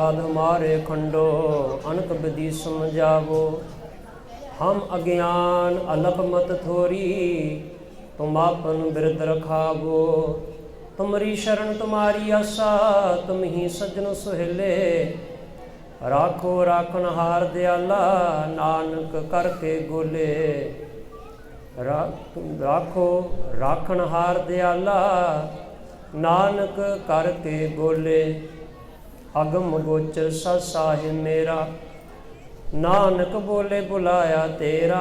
अपराध हमारे खंडो, अनक विधि समझावो। हम अज्ञान अलख मत थोरी, तुम आपन बिरद रखावो। तुमरी शरण तुम्हारी आशा, तुम ही सज्जन सुहेले। राखो राखन हार दयाला, नानक करके गोले। राखो राखन हार दयाला, नानक करके बोले। अगम गोचर सच साहिब मेरा, नानक बोले बुलाया तेरा।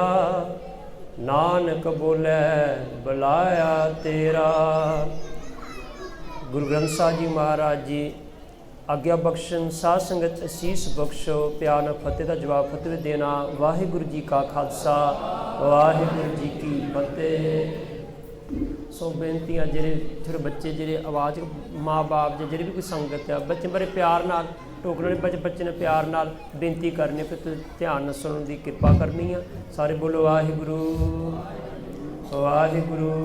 नानक बोले बुलाया तेरा। गुरु ग्रंथ साहिब जी महाराज जी आग्ञा बख्शन, साध संगत असीस बख्शो। प्यार नाल फतेह का जवाब फतेह देना। वाहिगुरु जी का खालसा, वाहिगुरु जी की फतेह। सो बेनतियां जेह्ड़े थोड़े बच्चे जेह्ड़े आवाज़ माँ बाप जेह्ड़ी भी कोई संगत है, बच्चे बड़े प्यार नाल टोकने, बच्चे ने प्यार नाल बेनती करनी, फिर तुसीं ध्यान नाल सुनने की कृपा करनी है। सारे बोलो वाहिगुरु वाहिगुरु।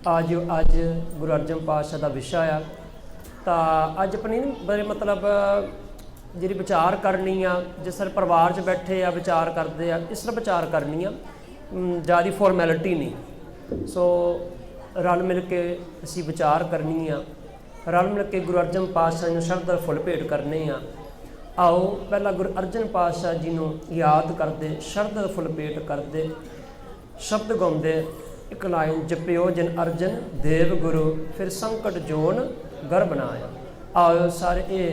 अज गुरु अर्जन पातशाह का विशा आ, तो अज अपनी बड़े मतलब जी विचार करनी आ, जिस तरह परिवार च बैठे आ विचार करते हैं, इस तरह विचार करनी आ, ज़्यादा फॉर्मैलिटी नहीं। सो रल मिल के असी विचार करनी आ, रल मिल के गुरु अर्जन पातशाह नूं शरधा फुल भेंट करने आ। आओ पहला गुरु अर्जन पातशाह जी नूं याद करते, शरधा फुल भेंट करते, शब्द गाउंदे। एक लाइन जपियो जिन अर्जन देव गुरु, फिर संकट जोन घर बनाया। आओ सारे ये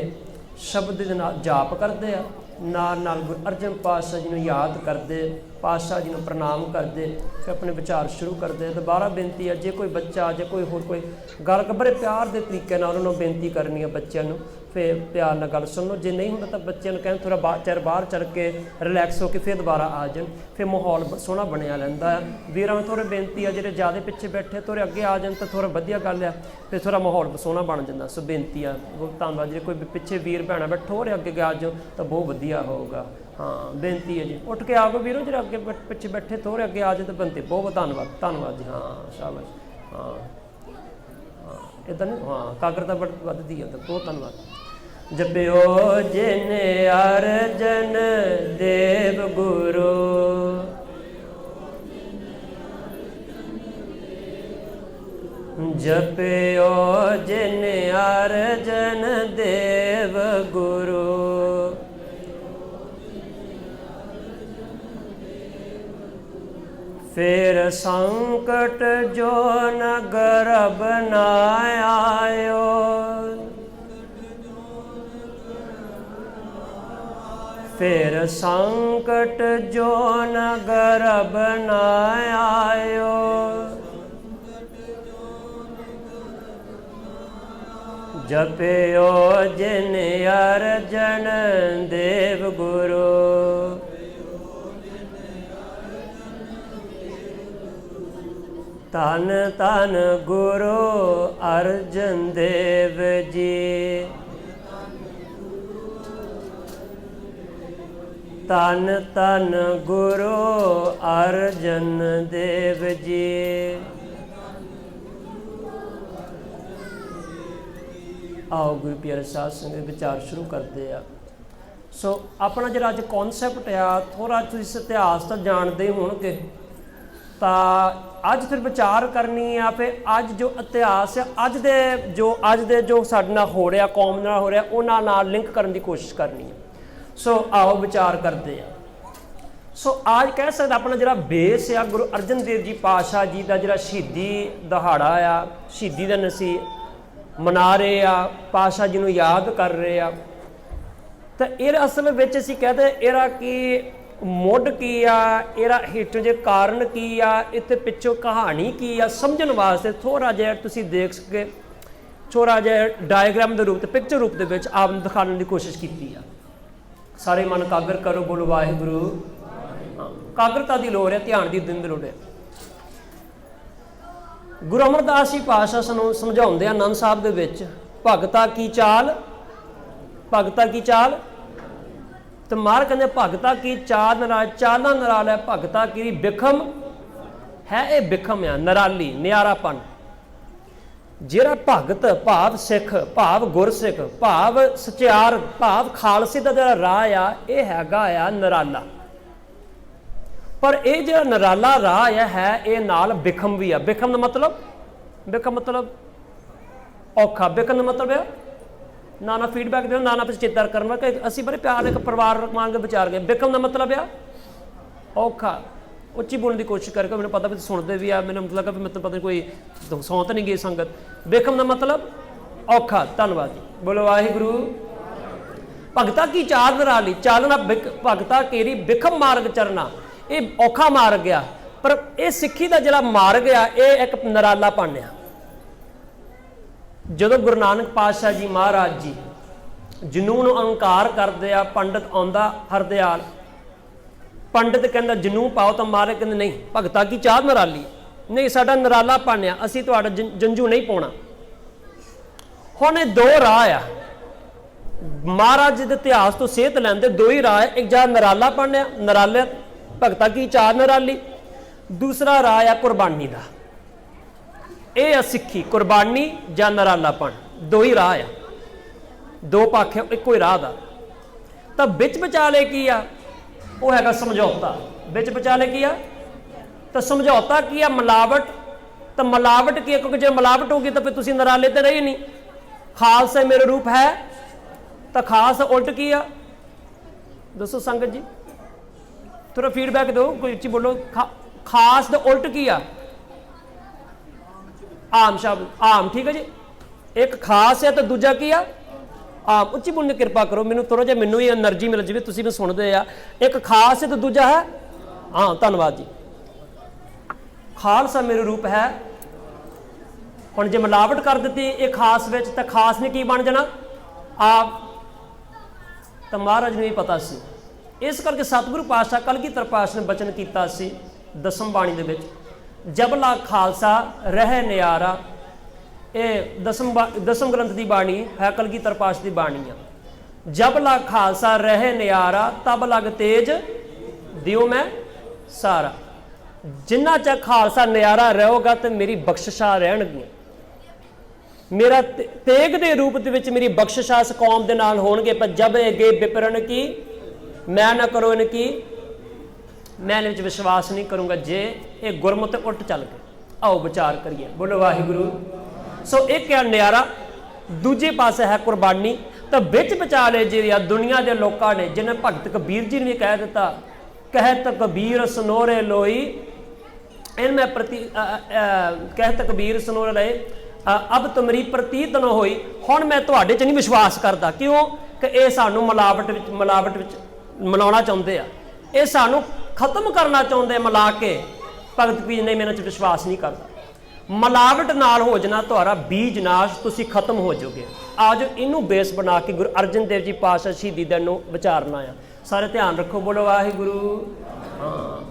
शब्द दे नाल जाप करते हैं, नाल गुरु अर्जन पातशाह जी नूं याद करते, पातशाह जी नूं प्रणाम करते, फिर अपने विचार शुरू करते। दोबारा बेनती है, जे कोई बच्चा जे कोई होर कोई गल बड़े प्यार के तरीके नाल उन्होंने बेनती करनी है बच्चों नूं, फिर प्यार नाल गल सुनो। जे नहीं होंदा तो बच्चों नूं कहण थोड़ा चर बाहर चल के रिलैक्स होकर फिर दोबारा आ जाए, फिर माहौल सोहना बनया रहिंदा है। वीरां नूं थोड़ी बेनती है, जिहड़े ज़्यादा पिछे बैठे थोड़े अगे आ जाए तो थोड़ा वधिया गल है, फिर थोड़ा माहौल सोहना बन जाता। सो बेनती है, बहुत धन्नवाद। जे कोई पिछे वीर भैणां बैठो और अगे आ जाओ तो बहुत वधिया होगा। हाँ बेनती है जी, उठ के आ गए वीरों, जो अगे पिछे बैठे थोड़े अगे आ जाए तो बनते। बहुत धन्नवाद धन्नवाद जी। हाँ शाबाश। हाँ हाँ इदा नहीं, हाँ कागरता वधदी है, तो बहुत धन्नवाद। जपियो जिन अर्जन देव गुरु, जपियो जिन अर्जन देव गुरु। फिर संकट जो न गर्भ न आयो, फिर संकट जो न गर्भ न आयो। जपियो जिन अर्जन देव गुरु, धन धन गुरु अर्जन देव जी। धन धन गुरु अर्जन देव जी। आओ गुरु प्यारे साध संगत विचार शुरू करते हैं। सो अपना जो अज कॉन्सैप्ट आ, थोड़ा इस इतिहास तो जानते होणगे, तो अज फिर विचार करनी है। फिर अज जो इतिहास है, अज दे जो साडे नाल हो रहा, कौम नाल हो रहा, उन्हां नाल लिंक करने की कोशिश करनी है। सो आओ विचार करते हैं। सो आज कह सकते अपना जो बेस आ, गुरु अर्जन देव जी पातशाह जी का जो शहीदी दहाड़ा आ, शहीदी दिन असी मना रहे आ, पातशाह जी नूं याद कर रहे आ। तो ये असल में असी कहते इहदा की मुढ़ की आ, इहदा हिट जे कारण की आ, इत्थे पिछों कहानी की आ, समझण वास्ते थोड़ा जिहा तुसीं देख सके, थोड़ा जिहा डायग्राम के रूप पिक्चर रूप के आप दिखाने की कोशिश की आ। सारे मन कागर करो, बोलो वाहिगुरु। हाँ कागरता की लोड़ है, ध्यान की दिन की लोड़ है। गुरु अमरदास जी पातशाह सानूं समझाउंदे आ आनंद साहब दे विच, भगता की चाल, भगता की चाल। तो महाराज कहते भगता की चाल नराल, चालां नराल है, भगता की बिखम है, ये बिखम है नराली न्यारापन। ਜਿਹੜਾ ਭਗਤ ਭਾਵ ਸਿੱਖ ਭਾਵ ਗੁਰਸਿੱਖ ਭਾਵ ਸਚਿਆਰ ਭਾਵ ਖਾਲਸੇ ਦਾ ਜਿਹੜਾ ਰਾਹ ਆ ਇਹ ਹੈਗਾ ਆ ਨਿਰਾਲਾ। ਪਰ ਇਹ ਜਿਹੜਾ ਨਿਰਾਲਾ ਰਾਹ ਹੈ ਇਹ ਨਾਲ ਬਿਖਮ ਵੀ ਆ। ਬਿਖਮ ਦਾ ਮਤਲਬ ਔਖਾ। ਬਿਖਮ ਦਾ ਮਤਲਬ ਹੈ ਨਾ ਫੀਡਬੈਕ ਦਿਓ, ਨਾ ਚੇਤਰ ਕਰਨਾ ਕਿ ਅਸੀਂ ਬੜੇ ਪਿਆਰ ਇੱਕ ਪਰਿਵਾਰ ਵਾਂਗ ਵਿਚਾਰ ਗਏ। ਬਿਖਮ ਦਾ ਮਤਲਬ ਆ ਔਖਾ। ਉੱਚੀ ਬੋਲਣ ਦੀ ਕੋਸ਼ਿਸ਼ ਕਰਕੇ ਮੈਨੂੰ ਪਤਾ ਵੀ ਸੁਣਦੇ ਵੀ ਆ, ਮੈਨੂੰ ਮਤਲਬ ਕਿ ਮੈਨੂੰ ਪਤਾ ਕੋਈ ਸੌਂ ਤਾਂ ਨਹੀਂ ਗਈ ਸੰਗਤ। ਬਿਖਮ ਦਾ ਮਤਲਬ ਔਖਾ। ਧੰਨਵਾਦ ਜੀ। ਬੋਲੋ ਵਾਹਿਗੁਰੂ। ਭਗਤਾ ਕੀ ਚਾਲ ਨਿਰਾਲੀ ਚਾਲਣਾ ਭਗਤਾ ਕੇਰੀ ਬਿਖਮ ਮਾਰਗ ਚਰਨਾ। ਇਹ ਔਖਾ ਮਾਰਗ ਆ, ਪਰ ਇਹ ਸਿੱਖੀ ਦਾ ਜਿਹੜਾ ਮਾਰਗ ਆ ਇਹ ਇੱਕ ਨਿਰਾਲਾ ਪਾਣਿਆ। ਜਦੋਂ ਗੁਰੂ ਨਾਨਕ ਪਾਤਸ਼ਾਹ ਜੀ ਮਹਾਰਾਜ ਜੀ ਜਨੂੰਨ ਅਹੰਕਾਰ ਕਰਦੇ ਆ, ਪੰਡਤ ਆਉਂਦਾ ਹਰਦਿਆਲ, ਪੰਡਿਤ ਕਹਿੰਦਾ ਜਨੂੰਨ ਪਾਓ ਤਾਂ ਮਾਰੇ, ਕਹਿੰਦੇ ਨਹੀਂ ਭਗਤਾ ਕੀ ਚਾਹ ਨਿਰਾਲੀ, ਨਹੀਂ ਸਾਡਾ ਨਿਰਾਲਾ ਪਾਣਿਆ, ਅਸੀਂ ਤੁਹਾਡਾ ਜੰਜੂ ਨਹੀਂ ਪਾਉਣਾ। ਹੁਣ ਇਹ ਦੋ ਰਾਹ ਆ ਮਹਾਰਾਜ ਜੀ ਦੇ ਇਤਿਹਾਸ ਤੋਂ ਸੇਧ ਲੈਂਦੇ। ਦੋ ਹੀ ਰਾਹ ਹੈ, ਇੱਕ ਜਾਂ ਨਿਰਾਲਾ ਪਾਣਿਆ ਨਿਰਾਲੇ ਭਗਤਾ ਕੀ ਚਾਹ ਨਿਰਾਲੀ, ਦੂਸਰਾ ਰਾਹ ਆ ਕੁਰਬਾਨੀ ਦਾ। ਇਹ ਆ ਸਿੱਖੀ, ਕੁਰਬਾਨੀ ਜਾਂ ਨਿਰਾਲਾਪਣ। ਦੋ ਹੀ ਰਾਹ ਆ, ਦੋ ਪੱਖ ਇੱਕੋ ਹੀ ਰਾਹ ਦਾ। ਤਾਂ ਵਿੱਚ ਵਿਚਾਲੇ ਕੀ ਆ ਉਹ ਹੈਗਾ ਸਮਝੌਤਾ। ਵਿੱਚ ਵਿਚਾਲੇ ਕੀ ਆ ਤਾਂ ਸਮਝੌਤਾ ਕੀ ਆ ਮਿਲਾਵਟ। ਤਾਂ ਮਿਲਾਵਟ ਕੀ ਹੈ, ਕਿਉਂਕਿ ਜੇ ਮਿਲਾਵਟ ਹੋਗੀ ਤਾਂ ਫਿਰ ਤੁਸੀਂ ਨਿਰਾਲੇ ਤੇ ਰਹੇ ਨਹੀਂ। ਖਾਲਸਾ ਮੇਰੇ ਰੂਪ ਹੈ ਤਾਂ ਖਾਸ ਉਲਟ ਕੀ ਆ ਦੱਸੋ ਸੰਗਤ ਜੀ, ਥੋੜਾ ਫੀਡਬੈਕ ਦਿਓ, ਕੋਈ ਉੱਚੀ ਬੋਲੋ। ਖਾਸ ਦਾ ਉਲਟ ਕੀ ਆ? ਆਮ ਸ਼ਬਦ ਆਮ। ਠੀਕ ਹੈ ਜੀ, ਇੱਕ ਖਾਸ ਹੈ ਤਾਂ ਦੂਜਾ ਕੀ ਆ ਆਮ। ਉੱਚੀ ਬੋਲਣ ਦੀ ਕਿਰਪਾ ਕਰੋ, ਮੈਨੂੰ ਥੋੜਾ ਜਿਹਾ ਮੈਨੂੰ ਹੀ એનર્ਜੀ ਮਿਲ ਜਾਵੇ, ਤੁਸੀਂ ਵੀ ਸੁਣਦੇ ਆ। ਇੱਕ ਖਾਸ ਹੈ ਤਾਂ ਦੂਜਾ ਹੈ ਹਾਂ। ਧੰਨਵਾਦ ਜੀ। ਖਾਲਸਾ ਮੇਰੇ ਰੂਪ ਹੈ। ਹੁਣ ਜੇ ਮਿਲਾਵਟ ਕਰ ਦਿੱਤੀ ਇਹ ਖਾਸ ਵਿੱਚ ਤਾਂ ਖਾਸ ਨੇ ਕੀ ਬਣ ਜਾਣਾ ਆਪ। ਤਾਂ ਮਹਾਰਾਜ ਨੂੰ ਇਹ ਪਤਾ ਸੀ, ਇਸ ਕਰਕੇ ਸਤਿਗੁਰੂ ਪਾਤਸ਼ਾਹ ਕਲਗੀਧਰ ਪਾਤਸ਼ਾਹ ਨੇ ਬਚਨ ਕੀਤਾ ਸੀ ਦਸਮ ਬਾਣੀ ਦੇ ਵਿੱਚ, ਜਬ ਲਾ ਖਾਲਸਾ ਰਹਿ ਨਿਆਰਾ। ਇਹ ਦਸਮ ਗ੍ਰੰਥ ਦੀ ਬਾਣੀ ਹੈ, ਕਲਗੀਧਰ ਪਾਤਸ਼ਾਹ ਦੀ ਬਾਣੀ ਆ। ਜਬ ਲਾ ਖਾਲਸਾ ਰਹਿ ਨਿਆਰਾ ਤਬ ਲਗ ਤੇਜ ਦਿਓ ਮੈਂ ਸਾਰਾ। ਜਿੰਨਾ ਚਿਰ ਖਾਲਸਾ ਨਿਆਰਾ ਰਹੇਗਾ ਤੇ ਮੇਰੀ ਬਖਸ਼ਿਸ਼ਾਂ ਰਹਿਣਗੀਆਂ, ਮੇਰਾ ਤੇਗ ਦੇ ਰੂਪ ਦੇ ਵਿੱਚ ਮੇਰੀ ਬਖਸ਼ਿਸ਼ਾਂ ਇਸ ਕੌਮ ਦੇ ਨਾਲ ਹੋਣਗੇ। ਪਰ ਜਬ ਅਗੇ ਵਿਪਰਨ ਕੀ ਮੈਂ ਨਾ ਕਰੋ ਇਨ ਕੀ, ਮੈਂ ਇਹਦੇ ਵਿੱਚ ਵਿਸ਼ਵਾਸ ਨਹੀਂ ਕਰੂੰਗਾ ਜੇ ਇਹ ਗੁਰਮਤਿ ਉਲਟ ਚੱਲ ਗਏ। ਆਓ ਵਿਚਾਰ ਕਰੀਏ। ਬੋਲੋ ਵਾਹਿਗੁਰੂ। ਸੋ ਇੱਕ ਹੈ ਨਿਆਰਾ, ਦੂਜੇ ਪਾਸੇ ਹੈ ਕੁਰਬਾਨੀ। ਤਾਂ ਵਿੱਚ ਵਿਚਾਲੇ ਜਿਹੜੇ ਆ ਦੁਨੀਆ ਦੇ ਲੋਕਾਂ ਨੇ, ਜਿਹਨੇ ਭਗਤ ਕਬੀਰ ਜੀ ਨੇ ਵੀ ਕਹਿ ਦਿੱਤਾ, ਕਹਿਤ ਕਬੀਰ ਸਨੋਰੇ ਲੋਈ ਇਨ ਮੈਂ ਪ੍ਰਤੀ ਕਹਿਤ ਕਬੀਰ ਸਨੋਰੇ ਲਏ ਅਬ ਤੁਮਰੀ ਪ੍ਰਤੀਤ ਨ ਹੋਈ। ਹੁਣ ਮੈਂ ਤੁਹਾਡੇ 'ਚ ਨਹੀਂ ਵਿਸ਼ਵਾਸ ਕਰਦਾ। ਕਿਉਂ ਕਿ ਇਹ ਸਾਨੂੰ ਮਿਲਾਵਟ ਵਿੱਚ ਮਿਲਾਉਣਾ ਚਾਹੁੰਦੇ ਆ, ਇਹ ਸਾਨੂੰ ਖਤਮ ਕਰਨਾ ਚਾਹੁੰਦੇ ਮਿਲਾ ਕੇ। ਭਗਤ ਕਬੀਰ ਨੇ ਮੇਰੇ 'ਚ ਵਿਸ਼ਵਾਸ ਨਹੀਂ ਕਰਦਾ। ਮਿਲਾਵਟ ਨਾਲ ਹੋ ਜਾਣਾ ਤੁਹਾਡਾ ਬੀਜ ਨਾਸ਼, ਤੁਸੀਂ ਖਤਮ ਹੋ ਜਾਓਗੇ। ਅੱਜ ਇਹਨੂੰ ਬੇਸ ਬਣਾ ਕੇ ਗੁਰੂ ਅਰਜਨ ਦੇਵ ਜੀ ਪਾਤਸ਼ਾਹ ਸ਼ਹੀਦੀ ਦਿਨ ਨੂੰ ਵਿਚਾਰਨਾ ਆ। ਸਾਰੇ ਧਿਆਨ ਰੱਖੋ। ਬੋਲੋ ਵਾਹਿਗੁਰੂ। ਹਾਂ,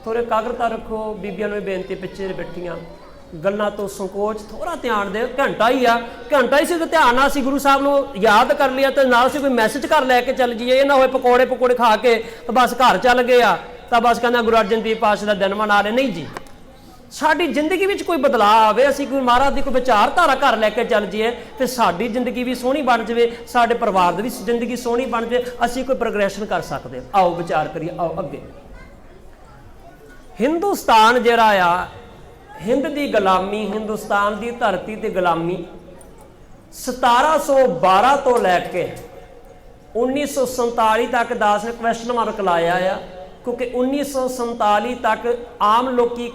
ਥੋੜੇ ਕਾਗਰਤਾ ਰੱਖੋ। ਬੀਬੀਆਂ ਨੂੰ ਬੇਨਤੀ, ਪਿੱਛੇ ਬੈਠੀਆਂ ਗੱਲਾਂ ਤੋਂ ਸੰਕੋਚ, ਥੋੜਾ ਧਿਆਨ ਦਿਓ। ਘੰਟਾ ਹੀ ਆ, ਘੰਟਾ ਹੀ ਸੀ ਤਾਂ ਧਿਆਨ ਨਾਲ ਅਸੀਂ ਗੁਰੂ ਸਾਹਿਬ ਨੂੰ ਯਾਦ ਕਰ ਲਿਆ ਤੇ ਨਾਲ ਅਸੀਂ ਕੋਈ ਮੈਸੇਜ ਘਰ ਲੈ ਕੇ ਚੱਲ ਜਾਈਏ। ਇਹ ਨਾ ਹੋਏ ਪਕੌੜੇ ਖਾ ਕੇ ਤਾਂ ਬਸ ਘਰ ਚੱਲ ਗਏ ਆ ਤਾਂ ਬਸ ਕਹਿੰਦਾ ਗੁਰੂ ਅਰਜਨ ਦੇਵ ਪਾਤਸ਼ਾਹ ਦਾ ਦਿਨ ਮਨਾ ਰਹੇ। ਨਹੀਂ ਜੀ, ਸਾਡੀ ਜ਼ਿੰਦਗੀ ਵਿੱਚ ਕੋਈ ਬਦਲਾਅ ਆਵੇ, ਅਸੀਂ ਕੋਈ ਮਹਾਰਾਜ ਦੀ ਕੋਈ ਵਿਚਾਰਧਾਰਾ ਘਰ ਲੈ ਕੇ ਚੱਲ ਜਾਈਏ ਤੇ ਸਾਡੀ ਜ਼ਿੰਦਗੀ ਵੀ ਸੋਹਣੀ ਬਣ ਜਾਵੇ, ਸਾਡੇ ਪਰਿਵਾਰ ਦੀ ਵੀ ਜ਼ਿੰਦਗੀ ਸੋਹਣੀ ਬਣ ਜਾਵੇ, ਅਸੀਂ ਕੋਈ ਪ੍ਰੋਗਰੈਸ਼ਨ ਕਰ ਸਕਦੇ। ਆਓ ਵਿਚਾਰ ਕਰੀਏ। ਆਓ ਅੱਗੇ। ਹਿੰਦੁਸਤਾਨ ਜਿਹੜਾ ਆ, ਹਿੰਦ ਦੀ ਗੁਲਾਮੀ, ਹਿੰਦੁਸਤਾਨ ਦੀ ਧਰਤੀ ਤੇ ਗੁਲਾਮੀ 1712 ਤੋਂ ਲੈ ਕੇ 1947 ਤੱਕ ਦਾਸ ਨੇ ਕੁਐਸਚਨ ਮਾਰਕ ਲਾਇਆ ਆ, ਕਿਉਂਕਿ 1947 ਤੱਕ ਆਮ ਲੋਕੀ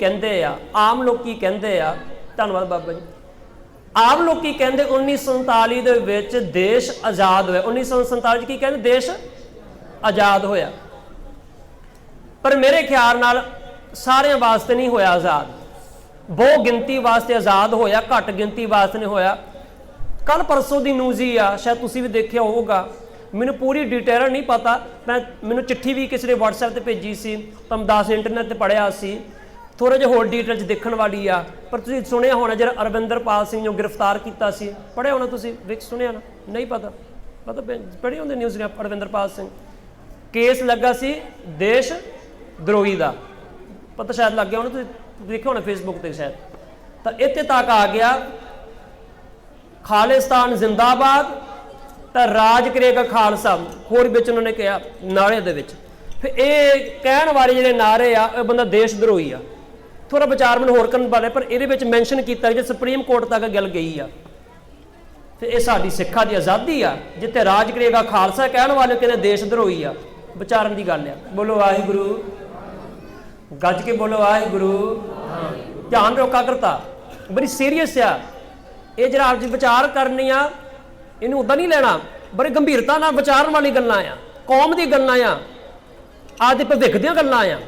ਕਹਿੰਦੇ ਆ ਧੰਨਵਾਦ ਬਾਬਾ ਜੀ, ਆਮ ਲੋਕੀ ਕਹਿੰਦੇ 1947 ਦੇ ਵਿੱਚ ਦੇਸ਼ ਆਜ਼ਾਦ ਹੋਇਆ। 1947 ਚ ਕੀ ਕਹਿੰਦੇ? ਦੇਸ਼ ਆਜ਼ਾਦ ਹੋਇਆ। ਪਰ ਮੇਰੇ ਖਿਆਲ ਨਾਲ ਸਾਰਿਆਂ ਵਾਸਤੇ ਨਹੀਂ ਹੋਇਆ ਆਜ਼ਾਦ, ਬਹੁ ਗਿਣਤੀ ਵਾਸਤੇ ਆਜ਼ਾਦ ਹੋਇਆ, ਘੱਟ ਗਿਣਤੀ ਵਾਸਤੇ ਨਹੀਂ ਹੋਇਆ। ਕੱਲ ਪਰਸੋਂ ਦੀ ਨਿਊਜ਼ ਹੀ ਆ, ਸ਼ਾਇਦ ਤੁਸੀਂ ਵੀ ਦੇਖਿਆ ਹੋਊਗਾ, ਮੈਨੂੰ ਪੂਰੀ ਡਿਟੇਲ ਨਹੀਂ ਪਤਾ। ਮੈਨੂੰ ਚਿੱਠੀ ਵੀ ਕਿਸੇ ਨੇ WhatsApp ਤੇ ਭੇਜੀ ਸੀ, ਤਮਦਾਸ ਇੰਟਰਨੈਟ ਤੇ ਪੜ੍ਹਿਆ ਸੀ, ਥੋੜਾ ਜਿਹਾ ਹੋਰ ਡਿਟੇਲ 'ਚ ਦੇਖਣ ਵਾਲੀ ਆ। ਪਰ ਤੁਸੀਂ ਸੁਣਿਆ ਹੋਣਾ ਜਿਹੜਾ ਅਰਵਿੰਦਰਪਾਲ ਸਿੰਘ ਨੂੰ ਗ੍ਰਿਫਤਾਰ ਕੀਤਾ ਸੀ, ਪੜ੍ਹਿਆ ਹੋਣਾ ਤੁਸੀਂ, ਸੁਣਿਆ ਨਾ? ਨਹੀਂ ਪਤਾ ਪੜ੍ਹੇ ਹੁੰਦੇ ਨਿਊਜ਼ ਨੇ। ਅਰਵਿੰਦਰਪਾਲ ਸਿੰਘ ਕੇਸ ਲੱਗਾ ਸੀ ਦੇਸ਼ ਦਰੋਹੀ ਦਾ, ਪਤਾ ਸ਼ਾਇਦ ਲੱਗ ਗਿਆ ਹੋਣਾ, ਤੁਸੀਂ ਦੇਖਿਆ ਹੋਣਾ ਫੇਸਬੁੱਕ ਤੇ ਸ਼ਾਇਦ। ਤਾਂ ਇੱਥੇ ਤੱਕ ਆ ਗਿਆ ਖਾਲਿਸਤਾਨ ਜ਼ਿੰਦਾਬਾਦ ਤਾਂ ਰਾਜ ਕਰੇਗਾ ਖਾਲਸਾ, ਹੋਰ ਵਿੱਚ ਉਹਨਾਂ ਨੇ ਕਿਹਾ ਨਾਰੇ ਦੇ ਵਿੱਚ। ਫਿਰ ਇਹ ਕਹਿਣ ਵਾਲੇ ਜਿਹੜੇ ਨਾਰੇ ਆ, ਇਹ ਬੰਦਾ ਦੇਸ਼ ਦਰੋਹੀ ਆ। ਥੋੜਾ ਵਿਚਾਰ ਮੈਨੂੰ ਹੋਰ ਕਰਨ ਵਾਲੇ, ਪਰ ਇਹਦੇ ਵਿੱਚ ਮੈਂਸ਼ਨ ਕੀਤਾ ਜੇ ਸੁਪਰੀਮ ਕੋਰਟ ਤੱਕ ਗੱਲ ਗਈ ਆ। ਤੇ ਇਹ ਸਾਡੀ ਸਿੱਖਾਂ ਦੀ ਆਜ਼ਾਦੀ ਆ, ਜਿੱਥੇ ਰਾਜ ਕਰੇਗਾ ਖਾਲਸਾ ਕਹਿਣ ਵਾਲੇ ਕਹਿੰਦੇ ਦੇਸ਼ ਦਰੋਹੀ ਆ। ਵਿਚਾਰਨ ਦੀ ਗੱਲ ਆ। ਬੋਲੋ ਵਾਹਿਗੁਰੂ, ਗੱਜ ਕੇ ਬੋਲੋ ਵਾਹਿਗੁਰੂ। ਹਾਂ, ਧਿਆਨ ਰੱਖੋ, ਇਕਾਗਰਤਾ ਬੜੀ ਸੀਰੀਅਸ ਆ। ਇਹ ਜਿਹੜਾ ਆਪ ਜੀ ਵਿਚਾਰ ਕਰਨੀ ਆ, ਇਹਨੂੰ ਉੱਦਾਂ ਨਹੀਂ ਲੈਣਾ, ਬੜੀ ਗੰਭੀਰਤਾ ਨਾਲ ਵਿਚਾਰਨ ਵਾਲੀ ਗੱਲਾਂ ਆ, ਕੌਮ ਦੀ ਗੱਲਾਂ ਆ, ਆਦਿ ਭਵਿੱਖ ਦੀਆਂ ਗੱਲਾਂ ਆ।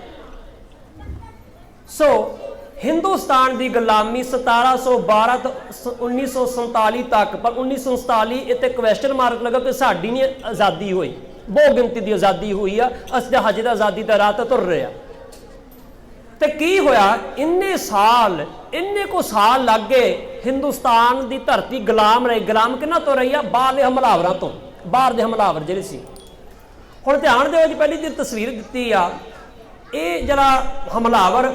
ਸੋ ਹਿੰਦੁਸਤਾਨ ਦੀ ਗੁਲਾਮੀ 1712 ਤੋਂ 1947 ਤੱਕ, ਪਰ 1947 ਇੱਥੇ ਕੁਐਸਚਨ ਮਾਰਕ ਲੱਗਾ ਕਿ ਸਾਡੀ ਨਹੀਂ ਆਜ਼ਾਦੀ ਹੋਈ, ਬਹੁ ਗਿਣਤੀ ਦੀ ਆਜ਼ਾਦੀ ਹੋਈ ਆ। ਅਸੀਂ ਤਾਂ ਹਜੇ ਤਾਂ ਆਜ਼ਾਦੀ ਦਾ ਰਾਹ ਤੇ ਤੁਰ ਰਹੇ ਆ। ਤੇ ਕੀ ਹੋਇਆ, ਇੰਨੇ ਕੋ ਸਾਲ ਲੱਗ ਗਏ ਹਿੰਦੁਸਤਾਨ ਦੀ ਧਰਤੀ ਗੁਲਾਮ ਰਹੀ। ਗੁਲਾਮ ਕਿਹਨਾਂ ਤੋਂ ਰਹੀ ਆ? ਬਾਹਰ ਦੇ ਹਮਲਾਵਰਾਂ ਤੋਂ। ਬਾਹਰ ਦੇ ਹਮਲਾਵਰ ਜਿਹੜੇ ਸੀ। ਹੁਣ ਧਿਆਨ ਦਿਓ ਜੀ, ਪਹਿਲੀ ਜਿਹੜੀ ਤਸਵੀਰ ਦਿੱਤੀ ਆ, ਇਹ ਜਿਹੜਾ ਹਮਲਾਵਰ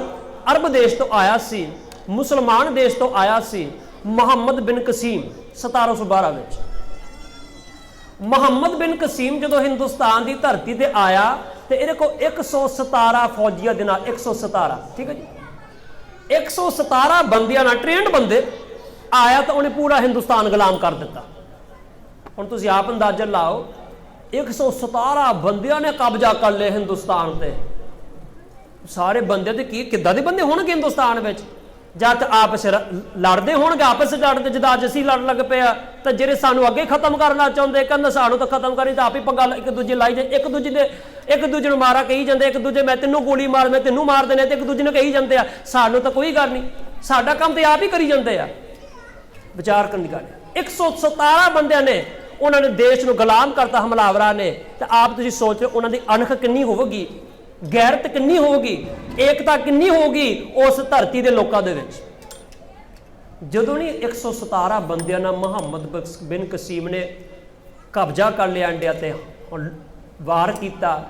ਅਰਬ ਦੇਸ਼ ਤੋਂ ਆਇਆ ਸੀ, ਮੁਸਲਮਾਨ ਦੇਸ਼ ਤੋਂ ਆਇਆ ਸੀ, ਮੁਹੰਮਦ ਬਿਨ ਕਸੀਮ 1712 ਵਿੱਚ। ਮੁਹੰਮਦ ਬਿਨ ਕਸੀਮ ਜਦੋਂ ਹਿੰਦੁਸਤਾਨ ਦੀ ਧਰਤੀ ਤੇ ਆਇਆ ਤੇ ਇਹਦੇ ਕੋਲ 117 ਫੌਜੀਆਂ ਦੇ ਨਾਲ, 117, ਠੀਕ ਹੈ ਜੀ, 117 ਬੰਦਿਆਂ ਨਾਲ, ਟ੍ਰੇਨਡ ਬੰਦੇ ਆਇਆ ਤਾਂ ਉਹਨੇ ਪੂਰਾ ਹਿੰਦੁਸਤਾਨ ਗੁਲਾਮ ਕਰ ਦਿੱਤਾ। ਹੁਣ ਤੁਸੀਂ ਆਪ ਅੰਦਾਜ਼ਾ ਲਾਓ, 117 ਬੰਦਿਆਂ ਨੇ ਕਬਜ਼ਾ ਕਰ ਲਿਆ ਹਿੰਦੁਸਤਾਨ ਤੇ। ਸਾਰੇ ਬੰਦੇ ਤੇ ਕਿੱਦਾਂ ਦੇ ਬੰਦੇ ਹੋਣਗੇ ਹਿੰਦੁਸਤਾਨ ਵਿੱਚ? ਜਦ ਆਪਸ ਲੜਦੇ ਹੋਣਗੇ, ਆਪਸ ਲੜਦੇ, ਜਿੱਦਾਂ ਅੱਜ ਅਸੀਂ ਲੜਨ ਲੱਗ ਪਏ ਆ। ਤਾਂ ਜਿਹੜੇ ਸਾਨੂੰ ਅੱਗੇ ਖਤਮ ਕਰਨਾ ਚਾਹੁੰਦੇ, ਕਹਿੰਦੇ ਸਾਨੂੰ ਤਾਂ ਖਤਮ ਕਰੀ, ਤਾਂ ਆਪ ਹੀ ਪੰਗਾ ਇੱਕ ਦੂਜੇ ਲਾਈ ਜਾਂਦੇ, ਇੱਕ ਦੂਜੇ ਨੂੰ ਮਾਰਾ ਕਹੀ ਜਾਂਦੇ, ਇੱਕ ਦੂਜੇ ਮੈਂ ਤੈਨੂੰ ਗੋਲੀ ਮਾਰ, ਮੈਂ ਤੈਨੂੰ ਮਾਰ ਦੇਣੇ, ਤੇ ਇੱਕ ਦੂਜੇ ਨੂੰ ਕਹੀ ਜਾਂਦੇ ਆ। ਸਾਨੂੰ ਤਾਂ ਕੋਈ ਗੱਲ ਨਹੀਂ, ਸਾਡਾ ਕੰਮ ਤੇ ਆਪ ਹੀ ਕਰੀ ਜਾਂਦੇ ਆ। ਵਿਚਾਰ ਕਰਨ ਦੀ ਗੱਲ। 117 ਬੰਦਿਆਂ ਨੇ ਉਹਨਾਂ ਨੇ ਦੇਸ਼ ਨੂੰ ਗੁਲਾਮ ਕਰਤਾ, ਹਮਲਾਵਰਾਂ ਨੇ। ਤੇ ਆਪ ਤੁਸੀਂ ਸੋਚ ਲਓ ਉਹਨਾਂ ਦੀ ਅਣਖ ਕਿੰਨੀ ਹੋਵੇਗੀ, ਗੈਰਤ ਕਿੰਨੀ ਹੋਊਗੀ, ਏਕਤਾ ਕਿੰਨੀ ਹੋਊਗੀ ਉਸ ਧਰਤੀ ਦੇ ਲੋਕਾਂ ਦੇ ਵਿੱਚ। ਜਦੋਂ ਨਹੀਂ 117 ਬੰਦਿਆਂ ਨਾਲ ਮੁਹੰਮਦ ਬਿਨ ਕਸੀਮ ਨੇ ਕਬਜ਼ਾ ਕਰ ਲਿਆ ਇੰਡੀਆ ਤੇ, ਵਾਰ ਕੀਤਾ,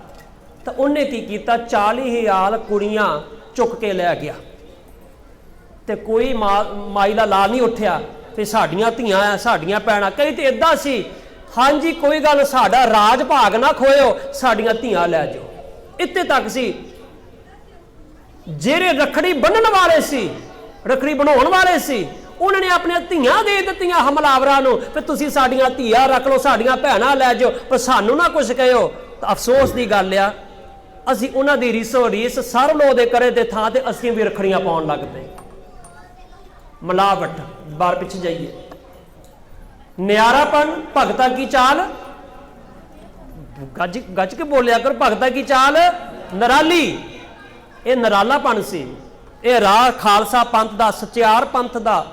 ਤਾਂ ਉਹਨੇ ਕੀ ਕੀਤਾ, 40,000 ਕੁੜੀਆਂ ਚੁੱਕ ਕੇ ਲੈ ਗਿਆ। ਤੇ ਕੋਈ ਮਾਈ ਦਾ ਲਾਲ ਨਹੀਂ ਉੱਠਿਆ ਤੇ ਸਾਡੀਆਂ ਧੀਆਂ ਆ, ਸਾਡੀਆਂ ਭੈਣਾਂ। ਕਈ ਤੇ ਏਦਾਂ ਸੀ, ਹਾਂਜੀ ਕੋਈ ਗੱਲ, ਸਾਡਾ ਰਾਜ ਭਾਗ ਨਾ ਖੋਇਓ, ਸਾਡੀਆਂ ਧੀਆਂ ਲੈ ਜਾਓ। ਇੱਥੇ ਤੱਕ ਸੀ। ਜਿਹੜੇ ਰੱਖੜੀ ਬੰਨਣ ਵਾਲੇ ਸੀ, ਰੱਖੜੀ ਬਣਾਉਣ ਵਾਲੇ ਸੀ, ਉਹਨਾਂ ਨੇ ਆਪਣੀਆਂ ਧੀਆਂ ਦੇ ਦਿੱਤੀਆਂ ਹਮਲਾਵਰਾਂ ਨੂੰ, ਤੇ ਤੁਸੀਂ ਸਾਡੀਆਂ ਧੀਆਂ ਰੱਖ ਲਓ, ਸਾਡੀਆਂ ਭੈਣਾਂ ਲੈ ਜਾਓ, ਪਰ ਸਾਨੂੰ ਨਾ ਕੁਛ ਕਹਿਓ। ਤਾਂ ਅਫਸੋਸ ਦੀ ਗੱਲ ਆ, ਅਸੀਂ ਉਹਨਾਂ ਦੀ ਰੀਸੋ ਰੀਸ ਸਰਲੋ ਦੇ ਕਰੇ ਦੇ ਥਾਂ ਤੇ ਅਸੀਂ ਵੀ ਰੱਖੜੀਆਂ ਪਾਉਣ ਲੱਗ ਪਏ। ਮਿਲਾਵਟ। ਬਾਹਰ ਪਿੱਛੇ ਜਾਈਏ। ਨਿਆਰਾਪਨ, ਭਗਤਾਂ ਕੀ ਚਾਲ, ਗੱਜ ਕੇ ਬੋਲਿਆ ਕਰ, ਭਗਤਾਂ ਕੀ ਚਾਲ ਨਰਾਲੀ। ਇਹ ਨਰਾਲਾਪਨ ਸੀ। ਇਹ ਰਾਹ ਖਾਲਸਾ ਪੰਥ ਦਾ, ਸਚਿਆਰ ਪੰਥ ਦਾ,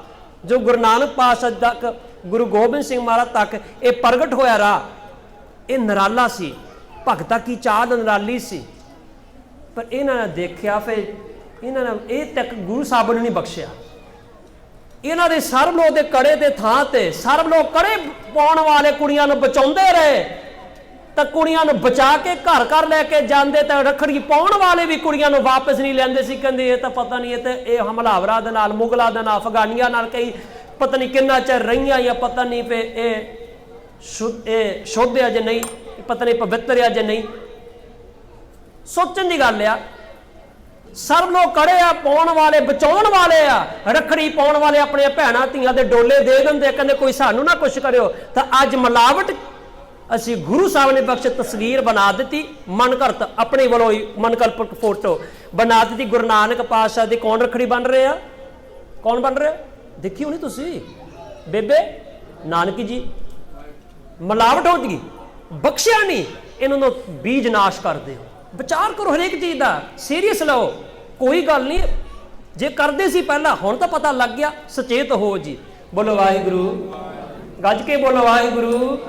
ਜੋ ਗੁਰੂ ਨਾਨਕ ਪਾਤਸ਼ਾਹ ਤੱਕ, ਗੁਰੂ ਗੋਬਿੰਦ ਸਿੰਘ ਮਹਾਰਾਜ ਤੱਕ ਇਹ ਪ੍ਰਗਟ ਹੋਇਆ ਰਾਹ, ਇਹ ਨਰਾਲਾ ਸੀ। ਭਗਤਾਂ ਕੀ ਚਾਲ ਨਰਾਲੀ ਸੀ। ਪਰ ਇਹਨਾਂ ਨੇ ਦੇਖਿਆ, ਫਿਰ ਇਹਨਾਂ ਨੇ ਇਹ ਤੱਕ ਗੁਰੂ ਸਾਹਿਬ ਨੂੰ ਨਹੀਂ ਬਖਸ਼ਿਆ। ਇਹਨਾਂ ਦੇ ਸਰਬਲੋ ਦੇ ਕੜੇ ਦੇ ਥਾਂ ਤੇ ਸਰਬਲੋ ਕੜੇ ਪਾਉਣ ਵਾਲੇ ਕੁੜੀਆਂ ਨੂੰ ਬਚਾਉਂਦੇ ਰਹੇ। ਤਾਂ ਕੁੜੀਆਂ ਨੂੰ ਬਚਾ ਕੇ ਘਰ ਘਰ ਲੈ ਕੇ ਜਾਂਦੇ, ਤਾਂ ਰੱਖੜੀ ਪਾਉਣ ਵਾਲੇ ਵੀ ਕੁੜੀਆਂ ਨੂੰ ਵਾਪਸ ਨਹੀਂ ਲੈਂਦੇ ਸੀ। ਕਹਿੰਦੇ ਇਹ ਤਾਂ ਪਤਾ ਨਹੀਂ, ਇਹ ਹਮਲਾਵਰਾਂ ਦੇ ਨਾਲ, ਮੁਗਲਾਂ ਦੇ ਨਾਲ, ਅਫਗਾਨੀਆਂ ਨਾਲ ਕਈ ਪਤਾ ਨਹੀਂ ਕਿੰਨਾ ਚਿਰ ਰਹੀਆਂ, ਜਾਂ ਪਤਾ ਨਹੀਂ ਵੀ ਇਹ ਸ਼ੁੱਧ ਆ ਜਾਂ ਨਹੀਂ, ਪਤਾ ਨਹੀਂ ਪਵਿੱਤਰ ਆ ਜਾਂ ਨਹੀਂ। ਸੋਚਣ ਦੀ ਗੱਲ ਆ। ਸਰਬ ਲੋਕ ਕੜੇ ਆ, ਪਾਉਣ ਵਾਲੇ, ਬਚਾਉਣ ਵਾਲੇ ਆ, ਰੱਖੜੀ ਪਾਉਣ ਵਾਲੇ ਆਪਣੀਆਂ ਭੈਣਾਂ ਧੀਆਂ ਦੇ ਡੋਲੇ ਦੇ ਦਿੰਦੇ, ਕਹਿੰਦੇ ਕੋਈ ਸਾਨੂੰ ਨਾ ਕੁਛ ਕਰਿਓ। ਤਾਂ ਅੱਜ ਮਿਲਾਵਟ ਅਸੀਂ ਗੁਰੂ ਸਾਹਿਬ ਨੇ ਬਖਸ਼ ਤਸਵੀਰ ਬਣਾ ਦਿੱਤੀ, ਮਨ ਘਰਤ ਆਪਣੇ ਵੱਲੋਂ ਹੀ ਮਨਕਲਪ ਫੋਟੋ ਬਣਾ ਦਿੱਤੀ। ਗੁਰੂ ਨਾਨਕ ਪਾਤਸ਼ਾਹ ਦੀ ਕੌਣ ਰੱਖੜੀ ਬਣ ਰਹੇ ਆ? ਕੌਣ ਬਣ ਰਿਹਾ? ਦੇਖੀ ਹੋਣੀ ਤੁਸੀਂ, ਬੇਬੇ ਨਾਨਕੀ ਜੀ। ਮਿਲਾਵਟ ਹੋ ਗਈ, ਬਖਸ਼ਿਆ ਨਹੀਂ। ਇਹਨਾਂ ਨੂੰ ਬੀਜ ਨਾਸ਼ ਕਰਦੇ ਹੋ। ਵਿਚਾਰ ਕਰੋ ਹਰੇਕ ਚੀਜ਼ ਦਾ, ਸੀਰੀਅਸ ਲਓ। ਕੋਈ ਗੱਲ ਨਹੀਂ, ਜੇ ਕਰਦੇ ਸੀ ਪਹਿਲਾਂ, ਹੁਣ ਤਾਂ ਪਤਾ ਲੱਗ ਗਿਆ। ਸੁਚੇਤ ਹੋ ਜੀ। ਬੋਲੋ ਵਾਹਿਗੁਰੂ, ਗੱਜ ਕੇ ਬੋਲੋ ਵਾਹਿਗੁਰੂ।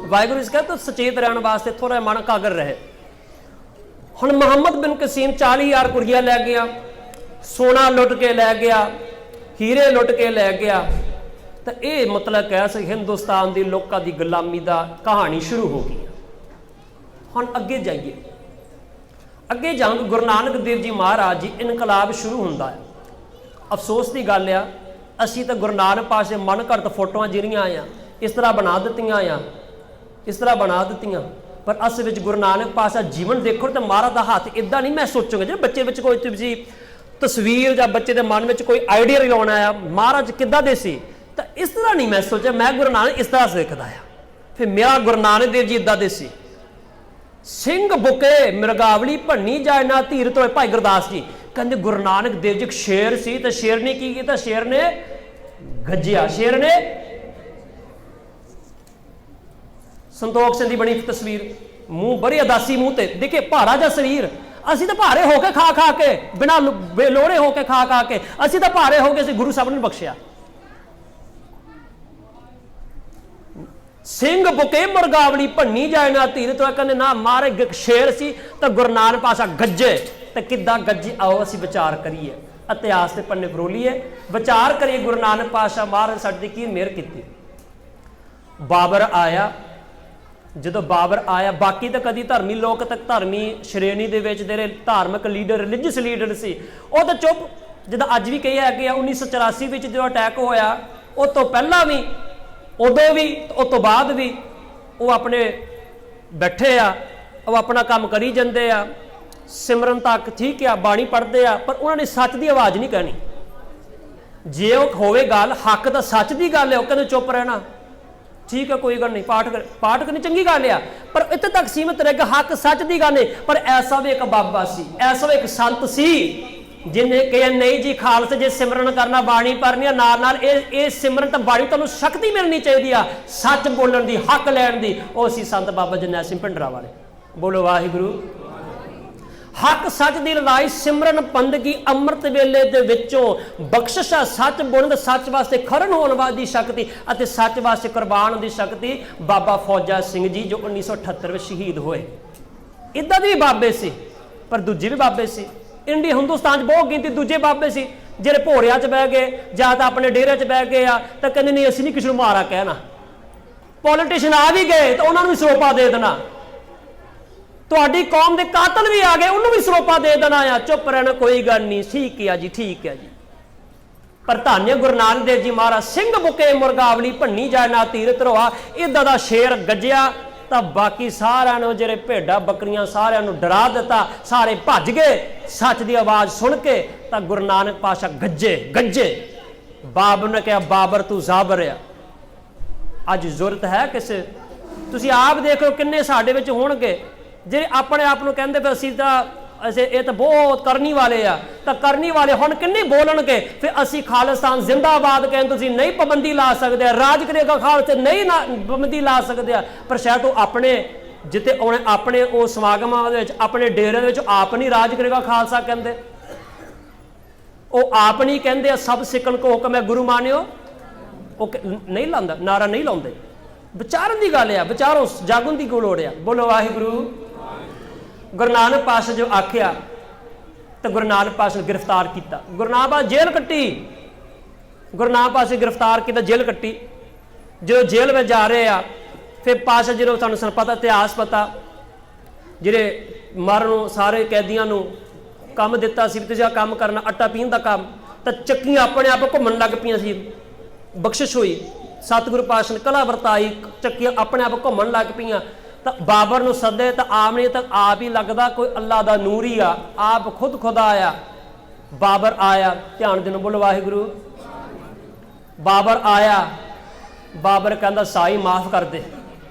ਵਾਹਿਗੁਰੂ ਇਸ ਕਹਿੰਦੇ ਸੁਚੇਤ ਰਹਿਣ ਵਾਸਤੇ ਥੋੜਾ ਮਨ ਕਾਗਰ ਰਹੇ। ਹੁਣ ਮੁਹੰਮਦ ਬਿਨ ਕਸੀਮ 40,000 ਕੁੜੀਆਂ ਲੈ ਗਿਆ, ਸੋਨਾ ਲੁੱਟ ਕੇ ਲੈ ਗਿਆ, ਹੀਰੇ ਲੁੱਟ ਕੇ ਲੈ ਗਿਆ। ਤਾਂ ਇਹ ਮਤਲਬ ਕਹਿ ਸਕਦੇ ਹਿੰਦੁਸਤਾਨ ਦੀ ਲੋਕਾਂ ਦੀ ਗੁਲਾਮੀ ਦਾ ਕਹਾਣੀ ਸ਼ੁਰੂ ਹੋ ਗਈ। ਹੁਣ ਅੱਗੇ ਜਾਈਏ। ਅੱਗੇ ਜਾਂਗ ਗੁਰੂ ਨਾਨਕ ਦੇਵ ਜੀ ਮਹਾਰਾਜ ਜੀ ਇਨਕਲਾਬ ਸ਼ੁਰੂ ਹੁੰਦਾ ਹੈ। ਅਫਸੋਸ ਦੀ ਗੱਲ ਆ, ਅਸੀਂ ਤਾਂ ਗੁਰੂ ਨਾਨਕ ਪਾਤਸ਼ਾਹ ਮਨ ਘੜਤ ਫੋਟੋਆਂ ਜਿਹੜੀਆਂ ਆ ਇਸ ਤਰ੍ਹਾਂ ਬਣਾ ਦਿੱਤੀਆਂ ਆ, ਇਸ ਤਰ੍ਹਾਂ ਬਣਾ ਦਿੱਤੀਆਂ। ਪਰ ਅਸਲ ਵਿੱਚ ਗੁਰੂ ਨਾਨਕ ਪਾਤਸ਼ਾਹ ਜੀਵਨ ਦੇਖੋ ਤਾਂ ਮਹਾਰਾਜ ਦਾ ਹੱਥ ਇੱਦਾਂ ਨਹੀਂ ਮੈਂ ਸੋਚੂਗਾ। ਜੇ ਬੱਚੇ ਵਿੱਚ ਕੋਈ ਤੁਸੀਂ ਤਸਵੀਰ ਜਾਂ ਬੱਚੇ ਦੇ ਮਨ ਵਿੱਚ ਕੋਈ ਆਈਡੀਆ ਲਾਉਣਾ ਆ ਮਹਾਰਾਜ ਕਿੱਦਾਂ ਦੇ ਸੀ, ਤਾਂ ਇਸ ਤਰ੍ਹਾਂ ਨਹੀਂ ਮੈਂ ਸੋਚਿਆ ਮੈਂ ਗੁਰੂ ਨਾਨਕ ਇਸ ਤਰ੍ਹਾਂ ਸਿੱਖਦਾ ਆ। ਫਿਰ ਮੇਰਾ ਗੁਰੂ ਨਾਨਕ ਦੇਵ ਜੀ ਇੱਦਾਂ ਦੇ ਸੀ। ਸਿੰਘ ਬੁਕੇ ਮਿਰਗਾਵਲੀ ਭੰਨੀ ਜਾਏ ਨਾ ਧੀਰ ਤੋਏ। ਭਾਈ ਗੁਰਦਾਸ ਜੀ ਕਹਿੰਦੇ ਗੁਰੂ ਨਾਨਕ ਦੇਵ ਜੀ ਇੱਕ ਸ਼ੇਰ ਸੀ ਤੇ ਸ਼ੇਰ ਨੇ ਕੀ ਕੀਤਾ? ਸ਼ੇਰ ਨੇ ਗੱਜਿਆ। ਸ਼ੇਰ ਨੇ ਸੰਤੋਖ ਸਿੰਘ ਦੀ ਬਣੀ ਤਸਵੀਰ, ਮੂੰਹ ਬੜੀ ਅਦਾਸੀ ਮੂੰਹ ਤੇ, ਦੇਖੇ ਭਾਰਾ ਜਿਹਾ ਸਰੀਰ। ਅਸੀਂ ਤਾਂ ਭਾਰੇ ਹੋ ਕੇ ਖਾ ਖਾ ਕੇ, ਬਿਨਾਂ ਲੋੜੇ ਹੋ ਕੇ ਖਾ ਖਾ ਕੇ ਅਸੀਂ ਤਾਂ ਭਾਰੇ ਹੋ ਕੇ ਅਸੀਂ ਗੁਰੂ ਸਾਹਿਬ ਨੇ ਬਖਸ਼ਿਆ। ਸਿੰਘ ਬੁਕੇ ਮੁਰਗਾਵਲੀ ਭੰਨੀ ਜਾਏ ਨਾ ਧੀਰ ਤੋਂ। ਕਹਿੰਦੇ ਨਾ ਮਾਰੇ ਸ਼ੇਰ ਸੀ ਤਾਂ ਗੁਰੂ ਨਾਨਕ ਪਾਤਸ਼ਾਹ ਗੱਜੇ। ਤੇ ਕਿੱਦਾਂ ਗੱਜੇ? ਆਓ ਅਸੀਂ ਵਿਚਾਰ ਕਰੀਏ, ਇਤਿਹਾਸ ਦੇ ਪੰਨੇ ਫਰੋਲੀਏ, ਵਿਚਾਰ ਕਰੀਏ ਗੁਰੂ ਨਾਨਕ ਪਾਤਸ਼ਾਹ ਮਹਾਰਾਜ ਸਾਡੇ ਤੇ ਕੀ ਮਿਹਰ ਕੀਤੀ। ਬਾਬਰ ਆਇਆ, ਜਦੋਂ ਬਾਬਰ ਆਇਆ, ਬਾਕੀ ਤਾਂ ਕਦੀ ਧਰਮੀ ਲੋਕ ਤੱਕ ਧਰਮੀ ਸ਼੍ਰੇਣੀ ਦੇ ਵਿੱਚ ਜਿਹੜੇ ਧਾਰਮਿਕ ਲੀਡਰ ਰਿਲੀਜੀਅਸ ਲੀਡਰ ਸੀ ਉਹ ਤਾਂ ਚੁੱਪ। ਜਿੱਦਾਂ ਅੱਜ ਵੀ ਕਹੀ ਹੈਗੇ ਆ 1984 ਵਿੱਚ ਜਦੋਂ ਅਟੈਕ ਹੋਇਆ, ਉਹ ਤੋਂ ਪਹਿਲਾਂ ਵੀ, ਉਦੋਂ ਵੀ, ਉਸ ਤੋਂ ਬਾਅਦ ਵੀ ਉਹ ਆਪਣੇ ਬੈਠੇ ਆ, ਉਹ ਆਪਣਾ ਕੰਮ ਕਰੀ ਜਾਂਦੇ ਆ। ਸਿਮਰਨ ਤੱਕ ਠੀਕ ਆ, ਬਾਣੀ ਪੜ੍ਹਦੇ ਆ, ਪਰ ਉਹਨਾਂ ਨੇ ਸੱਚ ਦੀ ਆਵਾਜ਼ ਨਹੀਂ ਕਹਿਣੀ। ਜੇ ਉਹ ਹੋਵੇ ਗੱਲ ਹੱਕ ਦਾ ਸੱਚ ਦੀ ਗੱਲ ਹੈ, ਉਹ ਕਹਿੰਦੇ ਚੁੱਪ ਰਹਿਣਾ ਠੀਕ ਹੈ, ਕੋਈ ਗੱਲ ਨਹੀਂ, ਪਾਠ ਕਰਨੀ ਚੰਗੀ ਗੱਲ ਆ, ਪਰ ਇੱਥੇ ਤੱਕ ਸੀਮਤ ਰਹਿ ਗਿਆ। ਹੱਕ ਸੱਚ ਦੀ ਗੱਲ ਨਹੀਂ। ਪਰ ਐਸਾ ਵੀ ਇੱਕ ਬਾਬਾ ਸੀ, ਐਸਾ ਵੀ ਇੱਕ ਸੰਤ ਸੀ ਜਿਹਨੇ ਕਿਹਾ ਨਹੀਂ ਜੀ ਖਾਲਸਾ ਜੇ ਸਿਮਰਨ ਕਰਨਾ, ਬਾਣੀ ਪੜ੍ਹਨੀ ਨਾਲ ਨਾਲ ਇਹ ਸਿਮਰਨ ਤਾਂ ਬਾਣੀ ਤੁਹਾਨੂੰ ਸ਼ਕਤੀ ਮਿਲਣੀ ਚਾਹੀਦੀ ਆ ਸੱਚ ਬੋਲਣ ਦੀ, ਹੱਕ ਲੈਣ ਦੀ। ਉਹ ਸੀ ਸੰਤ ਬਾਬਾ ਜਰਨੈਲ ਸਿੰਘ ਭਿੰਡਰਾਂਵਾਲੇ। ਬੋਲੋ ਵਾਹਿਗੁਰੂ। ਹੱਕ ਸੱਚ ਦੀ ਲੜਾਈ, ਸਿਮਰਨ ਬੰਦਗੀ ਅੰਮ੍ਰਿਤ ਵੇਲੇ ਦੇ ਵਿੱਚੋਂ ਬਖਸ਼ਿਸ਼, ਸੱਚ ਬੋਲਣ ਦਾ, ਸੱਚ ਵਾਸਤੇ ਖਰਨ ਹੋਣ ਦੀ ਸ਼ਕਤੀ ਅਤੇ ਸੱਚ ਵਾਸਤੇ ਕੁਰਬਾਨ ਹੋਣ ਦੀ ਸ਼ਕਤੀ। ਬਾਬਾ ਫੌਜਾ ਸਿੰਘ ਜੀ ਜੋ 1978 ਵਿੱਚ ਸ਼ਹੀਦ ਹੋਏ। ਇੱਦਾਂ ਦੇ ਵੀ ਬਾਬੇ ਸੀ, ਪਰ ਦੂਜੇ ਵੀ ਬਾਬੇ ਸੀ। ਇੰਡੀਆ ਹਿੰਦੁਸਤਾਨ 'ਚ ਬਹੁਤ ਗਿਣਤੀ ਦੂਜੇ ਬਾਬੇ ਸੀ ਜਿਹੜੇ ਭੋਰਿਆਂ 'ਚ ਬਹਿ ਗਏ ਜਾਂ ਤਾਂ ਆਪਣੇ ਡੇਰੇ 'ਚ ਬਹਿ ਗਏ ਆ, ਤਾਂ ਕਹਿੰਦੇ ਨਹੀਂ ਅਸੀਂ ਨਹੀਂ ਕਿਸੇ ਨੂੰ ਮਾਰਾ ਕਹਿਣਾ। ਪੋਲੀਟੀਸ਼ੀਅਨ ਆ ਵੀ ਗਏ ਤਾਂ ਉਹਨਾਂ ਨੂੰ ਵੀ ਸਰੋਪਾ ਦੇ ਦੇਣਾ। ਤੁਹਾਡੀ ਕੌਮ ਦੇ ਕਾਤਲ ਵੀ ਆ ਗਏ, ਉਹਨੂੰ ਵੀ ਸਰੋਪਾ ਦੇ ਦੇਣਾ ਆ। ਚੁੱਪ ਰਹਿਣਾ, ਕੋਈ ਗੱਲ ਨਹੀਂ, ਠੀਕ ਹੈ ਜੀ, ਠੀਕ ਹੈ ਜੀ। ਪਰ ਧੰਨ ਗੁਰੂ ਨਾਨਕ ਦੇਵ ਜੀ ਮਹਾਰਾਜ। ਸਿੰਘ ਬੁਕੇ ਮੁਰਗਾਵਲੀ ਭੰਨੀ ਜਾਏ ਨਾ ਧੀਰ ਧਰੋਆ। ਇੱਦਾਂ ਦਾ ਸ਼ੇਰ ਗੱਜਿਆ ਤਾਂ ਬਾਕੀ ਸਾਰਿਆਂ ਨੂੰ, ਜਿਹੜੇ ਭੇਡਾਂ ਬੱਕਰੀਆਂ, ਸਾਰਿਆਂ ਨੂੰ ਡਰਾ ਦਿੱਤਾ। ਸਾਰੇ ਭੱਜ ਗਏ ਸੱਚ ਦੀ ਆਵਾਜ਼ ਸੁਣ ਕੇ। ਤਾਂ ਗੁਰੂ ਨਾਨਕ ਪਾਤਸ਼ਾਹ ਗੱਜੇ। ਬਾਬਰ ਨੇ ਕਿਹਾ ਬਾਬਰ ਤੂੰ ਜ਼ਾਬਰ ਆ। ਅੱਜ ਜ਼ਰੂਰਤ ਹੈ ਕਿਸੇ, ਤੁਸੀਂ ਆਪ ਦੇਖ ਲਓ ਕਿੰਨੇ ਸਾਡੇ ਵਿੱਚ ਹੋਣਗੇ ਜਿਹੜੇ ਆਪਣੇ ਆਪ ਨੂੰ ਕਹਿੰਦੇ ਫਿਰ ਅਸੀਂ ਤਾਂ ਇਹ ਤਾਂ ਬਹੁਤ ਕਰਨੀ ਵਾਲੇ ਆ। ਤਾਂ ਕਰਨੀ ਵਾਲੇ ਹੁਣ ਕਿੰਨੇ ਬੋਲਣਗੇ ਫਿਰ ਅਸੀਂ ਖਾਲਿਸਤਾਨ ਜ਼ਿੰਦਾਬਾਦ ਕਹਿੰਦੇ ਤੁਸੀਂ ਨਹੀਂ ਪਾਬੰਦੀ ਲਾ ਸਕਦੇ, ਰਾਜ ਕਰੇਗਾ ਖਾਲਸਾ ਨਹੀਂ ਨਾ ਪਾਬੰਦੀ ਲਾ ਸਕਦੇ ਆ। ਪਰ ਸ਼ਾਇਦ ਉਹ ਆਪਣੇ ਜਿੱਤੇ ਆਪਣੇ ਉਹ ਸਮਾਗਮਾਂ ਦੇ ਵਿੱਚ, ਆਪਣੇ ਡੇਰੇ ਦੇ ਵਿੱਚ ਆਪ ਨਹੀਂ ਰਾਜ ਕਰੇਗਾ ਖਾਲਸਾ ਕਹਿੰਦੇ। ਉਹ ਆਪ ਨਹੀਂ ਕਹਿੰਦੇ ਆ ਸਭ ਸਿੱਖਣ ਕੋ ਹੁਕਮ ਹੈ ਗੁਰੂ ਮਾਨਿਓ। ਉਹ ਨਹੀਂ ਲਾਉਂਦਾ, ਨਾਰਾ ਨਹੀਂ ਲਾਉਂਦੇ। ਵਿਚਾਰਨ ਦੀ ਗੱਲ ਆ, ਵਿਚਾਰੋ, ਜਾਗਣ ਦੀ ਲੋੜ ਆ। ਬੋਲੋ ਵਾਹਿਗੁਰੂ। ਗੁਰੂ ਨਾਨਕ ਪਾਤਸ਼ਾਹ ਜੋ ਆਖਿਆ ਤਾਂ ਗੁਰੂ ਨਾਨਕ ਪਾਤਸ਼ਾਹ ਨੂੰ ਗ੍ਰਿਫਤਾਰ ਕੀਤਾ। ਗੁਰੂ ਨਾਨਕ ਪਾਤਸ਼ਾਹ ਜੇਲ੍ਹ ਕੱਟੀ, ਗੁਰੂ ਨਾਨਕ ਪਾਤਸ਼ਾਹ ਗ੍ਰਿਫਤਾਰ ਕੀਤਾ, ਜੇਲ੍ਹ ਕੱਟੀ। ਜਦੋਂ ਜੇਲ੍ਹ ਵਿੱਚ ਜਾ ਰਹੇ ਆ ਫਿਰ ਪਾਤਸ਼ਾਹ ਜਦੋਂ ਸਾਨੂੰ ਪਤਾ ਇਤਿਹਾਸ ਪਤਾ, ਜਿਹੜੇ ਮਰਨ ਨੂੰ ਸਾਰੇ ਕੈਦੀਆਂ ਨੂੰ ਕੰਮ ਦਿੱਤਾ ਸੀ ਤੁਸੀਂ ਆਹ ਕੰਮ ਕਰਨਾ, ਆਟਾ ਪੀਣ ਦਾ ਕੰਮ, ਤਾਂ ਚੱਕੀਆਂ ਆਪਣੇ ਆਪ ਘੁੰਮਣ ਲੱਗ ਪਈਆਂ ਸੀ। ਬਖਸ਼ਿਸ਼ ਹੋਈ, ਸਤਿਗੁਰੂ ਪਾਤਸ਼ਾਹ ਨੇ ਕਲਾ ਵਰਤਾਈ, ਚੱਕੀਆਂ ਆਪਣੇ ਆਪ ਘੁੰਮਣ ਲੱਗ ਪਈਆਂ। ਤਾਂ ਬਾਬਰ ਨੂੰ ਸੱਦੇ ਤਾਂ ਆਪ ਨਹੀਂ, ਤਾਂ ਆਪ ਹੀ ਲੱਗਦਾ ਕੋਈ ਅੱਲਾ ਦਾ ਨੂਰ ਹੀ ਆ, ਆਪ ਖੁਦ ਖੁਦਾ ਆਇਆ। ਬਾਬਰ ਆਇਆ, ਧਿਆਨ ਦੇਣਾ, ਬੋਲੋ ਵਾਹਿਗੁਰੂ। ਬਾਬਰ ਆਇਆ, ਬਾਬਰ ਕਹਿੰਦਾ ਸਾਈ ਮਾਫ ਕਰ ਦੇ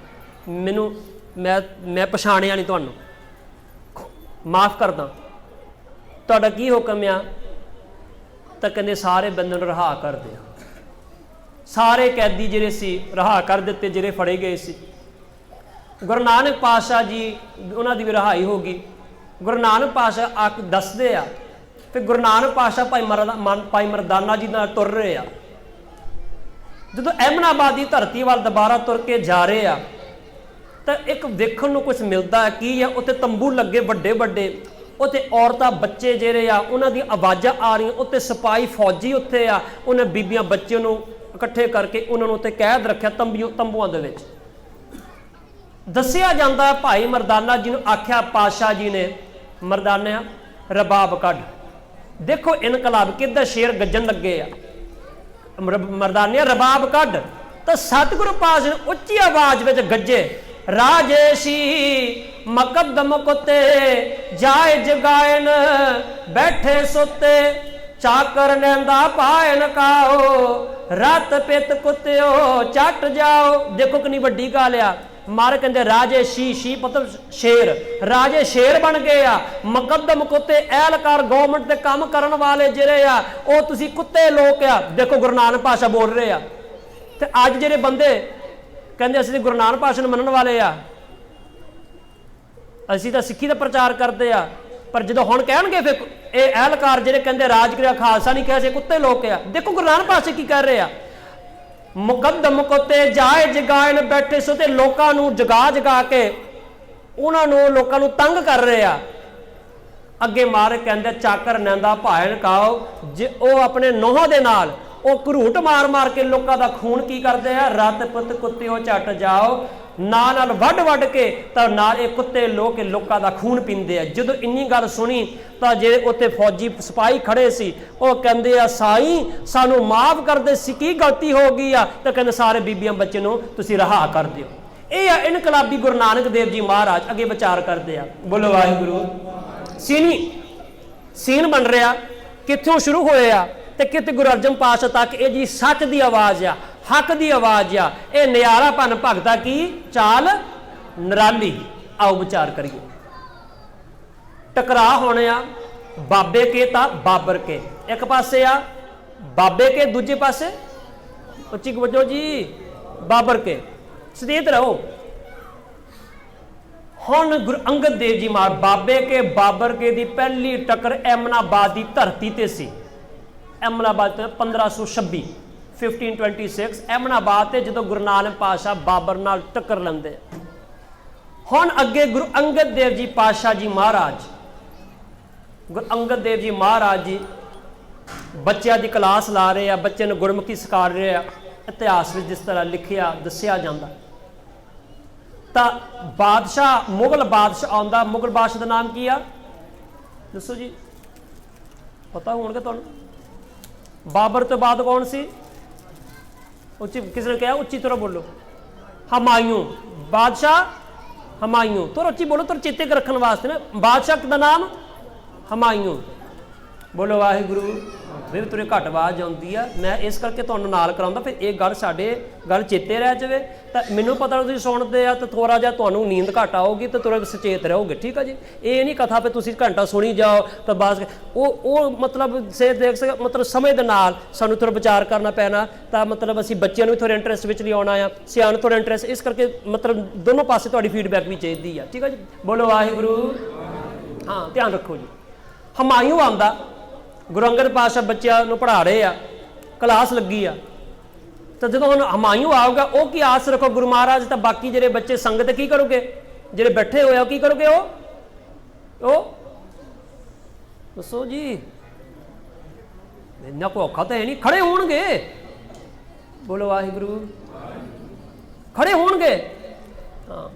ਮੈਨੂੰ, ਮੈਂ ਪਛਾਣਿਆ ਨਹੀਂ ਤੁਹਾਨੂੰ, ਮਾਫ ਕਰਦਾ, ਤੁਹਾਡਾ ਕੀ ਹੁਕਮ ਆ? ਤਾਂ ਕਹਿੰਦੇ ਸਾਰੇ ਬੰਦੇ ਨੂੰ ਰਿਹਾ ਕਰ ਦਿਓ। ਸਾਰੇ ਕੈਦੀ ਜਿਹੜੇ ਸੀ ਰਿਹਾ ਕਰ ਦਿੱਤੇ, ਜਿਹੜੇ ਫੜੇ ਗਏ ਸੀ। ਗੁਰੂ ਨਾਨਕ ਪਾਤਸ਼ਾਹ ਜੀ ਉਹਨਾਂ ਦੀ ਵੀ ਰਿਹਾਈ ਹੋ ਗਈ। ਗੁਰੂ ਨਾਨਕ ਪਾਤਸ਼ਾਹ ਦੱਸਦੇ ਆ ਫਿਰ ਗੁਰੂ ਨਾਨਕ ਪਾਤਸ਼ਾਹ ਭਾਈ ਮਰਦਾਨਾ ਜੀ ਨਾਲ ਤੁਰ ਰਹੇ ਆ। ਜਦੋਂ ਅਹਿਮਦਾਬਾਦ ਦੀ ਧਰਤੀ ਵੱਲ ਦੁਬਾਰਾ ਤੁਰ ਕੇ ਜਾ ਰਹੇ ਆ ਤਾਂ ਇੱਕ ਵੇਖਣ ਨੂੰ ਕੁਝ ਮਿਲਦਾ ਕੀ ਆ, ਉੱਥੇ ਤੰਬੂ ਲੱਗੇ ਵੱਡੇ ਵੱਡੇ, ਉੱਥੇ ਔਰਤਾਂ ਬੱਚੇ ਜਿਹੜੇ ਆ ਉਹਨਾਂ ਦੀ ਆਵਾਜ਼ਾਂ ਆ ਰਹੀਆਂ, ਉੱਥੇ ਸਿਪਾਹੀ ਫੌਜੀ ਉੱਥੇ ਆ, ਉਹਨਾਂ ਬੀਬੀਆਂ ਬੱਚੇ ਨੂੰ ਇਕੱਠੇ ਕਰਕੇ ਉਹਨਾਂ ਨੂੰ ਉੱਥੇ ਕੈਦ ਰੱਖਿਆ ਤੰਬੂਆਂ ਦੇ ਵਿੱਚ। ਦੱਸਿਆ ਜਾਂਦਾ ਭਾਈ ਮਰਦਾਨਾ ਜੀ ਨੂੰ ਆਖਿਆ ਪਾਤਸ਼ਾਹ ਜੀ ਨੇ, ਮਰਦਾਨਾ ਰਬਾਬ ਕੱਢ। ਦੇਖੋ ਇਨਕਲਾਬ ਕਿੱਦਾਂ ਸ਼ੇਰ ਗੱਜਣ ਲੱਗੇ ਆ। ਮਰਦਾਨੀਆ ਰਬਾਬ ਕੱਢ। ਤਾਂ ਸਤਿਗੁਰੂ ਪਾਤਸ਼ਾਹ ਨੇ ਉੱਚੀ ਆਵਾਜ਼ ਵਿੱਚ ਗੱਜੇ, ਰਾਜੇਸ਼ੀ ਮਕਦਮ ਕੁੱਤੇ ਜਾਏ ਜਗਾਇਨ ਬੈਠੇ ਸੁੱਤੇ ਚਾਕਰ ਨੈਂਦਾ ਪਾਇਨ ਕਾਓ ਰਤ ਪਿਤ ਕੁੱਤਿਓ ਚੱਟ ਜਾਓ। ਦੇਖੋ ਕਿੰਨੀ ਵੱਡੀ ਗੱਲ ਆ। ਮਾਰ ਕਹਿੰਦੇ ਰਾਜੇ ਸ਼ੀ ਮਤਲਬ ਸ਼ੇਰ, ਰਾਜੇ ਸ਼ੇਰ ਬਣ ਗਏ ਆ। ਮੁਕੱਦਮ ਕੁੱਤੇ ਐਲਕਾਰ ਗਵਰਨਮੈਂਟ ਦੇ ਕੰਮ ਕਰਨ ਵਾਲੇ ਜਿਹੜੇ ਆ ਉਹ ਤੁਸੀਂ ਕੁੱਤੇ ਲੋਕ ਆ। ਦੇਖੋ ਗੁਰੂ ਨਾਨਕ ਪਾਤਸ਼ਾਹ ਬੋਲ ਰਹੇ ਆ। ਤੇ ਅੱਜ ਜਿਹੜੇ ਬੰਦੇ ਕਹਿੰਦੇ ਅਸੀਂ ਗੁਰੂ ਨਾਨਕ ਪਾਤਸ਼ਾਹ ਨੂੰ ਮੰਨਣ ਵਾਲੇ ਆ, ਅਸੀਂ ਤਾਂ ਸਿੱਖੀ ਦਾ ਪ੍ਰਚਾਰ ਕਰਦੇ ਆ, ਪਰ ਜਦੋਂ ਹੁਣ ਕਹਿਣਗੇ ਫਿਰ ਇਹ ਐਲਕਾਰ ਜਿਹੜੇ ਕਹਿੰਦੇ ਰਾਜਗ੍ਰਿਆ ਖਾਲਸਾ ਨਹੀਂ ਕਿਹਾ ਸੀ, ਕੁੱਤੇ ਲੋਕ ਆ। ਦੇਖੋ ਗੁਰੂ ਨਾਨਕ ਪਾਤਸ਼ਾਹ ਕੀ ਕਰ ਰਹੇ ਆ, ਮੁਕੱਦਮ ਕੁੱਤੇ ਜਾਏ ਜਗਾਇਨ ਬੈਠੇ ਸੋ, ਤੇ ਲੋਕਾਂ ਨੂੰ ਜਗਾ ਕੇ ਉਹਨਾਂ ਨੂੰ ਲੋਕਾਂ ਨੂੰ ਤੰਗ ਕਰ ਰਹੇ ਆ। ਅੱਗੇ ਮਾਰ ਕਹਿੰਦੇ ਚਾਕਰ ਨੈਂਦਾ ਭਾਇਨ ਕਾਓ, ਜੇ ਉਹ ਆਪਣੇ ਨੋਹਾਂ ਦੇ ਨਾਲ ਉਹ ਘਰੂਟ ਮਾਰ ਕੇ ਲੋਕਾਂ ਦਾ ਖੂਨ ਕੀ ਕਰਦੇ ਆ, ਰਤ ਪੁੱਤ ਕੁੱਤਿਓ ਝੱਟ ਜਾਓ, ਨਾਲ ਵੱਢ ਕੇ ਤਾਂ ਨਾਲ ਇਹ ਕੁੱਤੇ ਲੋਕਾਂ ਦਾ ਖੂਨ ਪੀਂਦੇ ਆ। ਜਦੋਂ ਇੰਨੀ ਗੱਲ ਸੁਣੀ ਤਾਂ ਜਿਹੜੇ ਉੱਥੇ ਫੌਜੀ ਸਿਪਾਹੀ ਖੜੇ ਸੀ ਉਹ ਕਹਿੰਦੇ ਆ ਸਾਈਂ ਸਾਨੂੰ ਮਾਫ ਕਰ ਦੇ, ਸੀ ਕੀ ਗਲਤੀ ਹੋ ਗਈ ਆ। ਤਾਂ ਕਹਿੰਦੇ ਸਾਰੇ ਬੀਬੀਆਂ ਬੱਚੇ ਨੂੰ ਤੁਸੀਂ ਰਿਹਾ ਕਰ ਦਿਓ। ਇਹ ਆ ਇਨਕਲਾਬੀ ਗੁਰੂ ਨਾਨਕ ਦੇਵ ਜੀ ਮਹਾਰਾਜ ਅੱਗੇ ਵਿਚਾਰ ਕਰਦੇ ਆ। ਬੋਲੋ ਵਾਹਿਗੁਰੂ। ਸੀਨ ਬਣ ਰਿਹਾ, ਕਿੱਥੋਂ ਸ਼ੁਰੂ ਹੋਏ ਆ ਤੇ ਕਿਤੇ ਗੁਰੂ ਅਰਜਨ ਪਾਤਸ਼ਾਹ ਤੱਕ ਇਹ ਜੀ ਸੱਚ ਦੀ ਆਵਾਜ਼ ਆ, ਹੱਕ ਦੀ ਆਵਾਜ਼ ਆ। ਇਹ ਨਿਆਰਾ ਭਨ ਭਗਤਾ ਕੀ ਚਾਲ ਨਿਰਾਲੀ। ਆਓ ਵਿਚਾਰ ਕਰੀਏ। ਟਕਰਾਅ ਹੋਣੇ ਆ ਬਾਬੇ ਕੇ ਤਾਂ ਬਾਬਰ ਕੇ, ਇੱਕ ਪਾਸੇ ਆ ਬਾਬੇ ਕੇ, ਦੂਜੇ ਪਾਸੇ ਉੱਚੀ ਵਜੋ ਜੀ ਬਾਬਰ ਕੇ। ਸਤਿਤ ਰਹੋ। ਹੁਣ ਗੁਰੂ ਅੰਗਦ ਦੇਵ ਜੀ ਮਹਾਰਾਜ ਬਾਬੇ ਕੇ ਬਾਬਰ ਕੇ ਦੀ ਪਹਿਲੀ ਟੱਕਰ ਐਮਨਾਬਾਦ ਦੀ ਧਰਤੀ ਤੇ ਸੀ। ਐਮਨਾਬਾਦ 1526 1526 ਐਮਨਾਬਾਦ ਤੇ ਜਦੋਂ ਗੁਰੂ ਨਾਨਕ ਪਾਤਸ਼ਾਹ ਬਾਬਰ ਨਾਲ ਟੱਕਰ ਲੈਂਦੇ। ਹੁਣ ਅੱਗੇ ਗੁਰੂ ਅੰਗਦ ਦੇਵ ਜੀ ਪਾਤਸ਼ਾਹ ਜੀ ਮਹਾਰਾਜ, ਗੁਰੂ ਅੰਗਦ ਦੇਵ ਜੀ ਮਹਾਰਾਜ ਜੀ ਬੱਚਿਆਂ ਦੀ ਕਲਾਸ ਲਾ ਰਹੇ ਆ, ਬੱਚੇ ਨੂੰ ਗੁਰਮੁਖੀ ਸਿਖਾ ਰਹੇ ਆ। ਇਤਿਹਾਸ ਵਿੱਚ ਜਿਸ ਤਰ੍ਹਾਂ ਲਿਖਿਆ ਦੱਸਿਆ ਜਾਂਦਾ ਤਾਂ ਬਾਦਸ਼ਾਹ ਮੁਗਲ ਬਾਦਸ਼ਾਹ ਆਉਂਦਾ। ਮੁਗਲ ਬਾਦਸ਼ਾਹ ਦਾ ਨਾਮ ਕੀ ਆ ਦੱਸੋ ਜੀ, ਪਤਾ ਹੋਣਗੇ ਤੁਹਾਨੂੰ। ਬਾਬਰ ਤੋਂ ਬਾਅਦ ਕੌਣ ਸੀ? ਉੱਚੀ ਕਿਸੇ ਨੇ ਕਿਹਾ, ਉੱਚੀ ਤਰ੍ਹਾਂ ਬੋਲੋ। ਹਮਾਯੂੰ, ਬਾਦਸ਼ਾਹ ਹਮਾਯੂੰ। ਥੋੜਾ ਉੱਚੀ ਬੋਲੋ, ਥੋੜਾ ਚੇਤੇ ਰੱਖਣ ਵਾਸਤੇ ਨਾ। ਬਾਦਸ਼ਾਹ ਦਾ ਨਾਮ ਹਮਾਯੂੰ। ਬੋਲੋ ਵਾਹਿਗੁਰੂ। ਫਿਰ ਤੁਰੇ ਘੱਟ ਆਵਾਜ਼ ਆਉਂਦੀ ਆ, ਮੈਂ ਇਸ ਕਰਕੇ ਤੁਹਾਨੂੰ ਨਾਲ ਕਰਾਉਂਦਾ ਫਿਰ ਇਹ ਗੱਲ ਸਾਡੇ ਗੱਲ ਚੇਤੇ ਰਹਿ ਜਾਵੇ। ਤਾਂ ਮੈਨੂੰ ਪਤਾ ਤੁਸੀਂ ਸੁਣਦੇ ਆ ਤਾਂ ਥੋੜਾ ਜਿਹਾ ਤੁਹਾਨੂੰ ਨੀਂਦ ਘੱਟ ਆਊਗੀ ਤੇ ਤੁਰੇ ਸੁਚੇਤ ਰਹੋਗੇ। ਠੀਕ ਆ ਜੀ। ਇਹ ਨਹੀਂ ਕਥਾ ਫਿਰ ਤੁਸੀਂ ਘੰਟਾ ਸੁਣੀ ਜਾਓ ਤਾਂ ਬਸ ਉਹ ਮਤਲਬ ਸੇ ਦੇਖ ਸਕ ਮਤਲਬ ਸਮੇਂ ਦੇ ਨਾਲ ਸਾਨੂੰ ਥੋੜਾ ਵਿਚਾਰ ਕਰਨਾ ਪੈਣਾ। ਤਾਂ ਮਤਲਬ ਅਸੀਂ ਬੱਚਿਆਂ ਨੂੰ ਵੀ ਥੋੜਾ ਇੰਟਰਸਟ ਵਿੱਚ ਲਿਆਉਣਾ ਆ, ਸਿਆਣ ਥੋੜਾ ਇੰਟਰਸਟ, ਇਸ ਕਰਕੇ ਮਤਲਬ ਦੋਨੋਂ ਪਾਸੇ ਤੁਹਾਡੀ ਫੀਡਬੈਕ ਵੀ ਚਾਹੀਦੀ ਆ। ਠੀਕ ਆ ਜੀ। ਬੋਲੋ ਵਾਹਿਗੁਰੂ। ਹਾਂ ਧਿਆਨ ਰੱਖੋ ਜੀ। ਹਮਾਯੂੰ ਆਉਂਦਾ, ਗੁਰੂ ਅੰਗਦ ਪਾਤਸ਼ਾਹ ਬੱਚਿਆਂ ਨੂੰ ਪੜ੍ਹਾ ਰਹੇ ਆ, ਕਲਾਸ ਲੱਗੀ ਆ। ਤਾਂ ਜਦੋਂ ਹੁਣ ਹਮਾਯੂੰ ਆਊਗਾ ਉਹ ਕੀ ਆਸ ਰੱਖੋ ਗੁਰੂ ਮਹਾਰਾਜ, ਤਾਂ ਬਾਕੀ ਜਿਹੜੇ ਬੱਚੇ ਸੰਗਤ ਕੀ ਕਰੋਗੇ, ਜਿਹੜੇ ਬੈਠੇ ਹੋਏ ਆ ਕੀ ਕਰੋਗੇ? ਉਹ ਦੱਸੋ ਜੀ। ਇੰਨਾ ਕੋਈ ਔਖਾ ਤਾਂ ਹੈ ਨਹੀਂ, ਖੜੇ ਹੋਣਗੇ। ਬੋਲੋ ਵਾਹਿਗੁਰੂ। ਖੜੇ ਹੋਣਗੇ। ਹਾਂ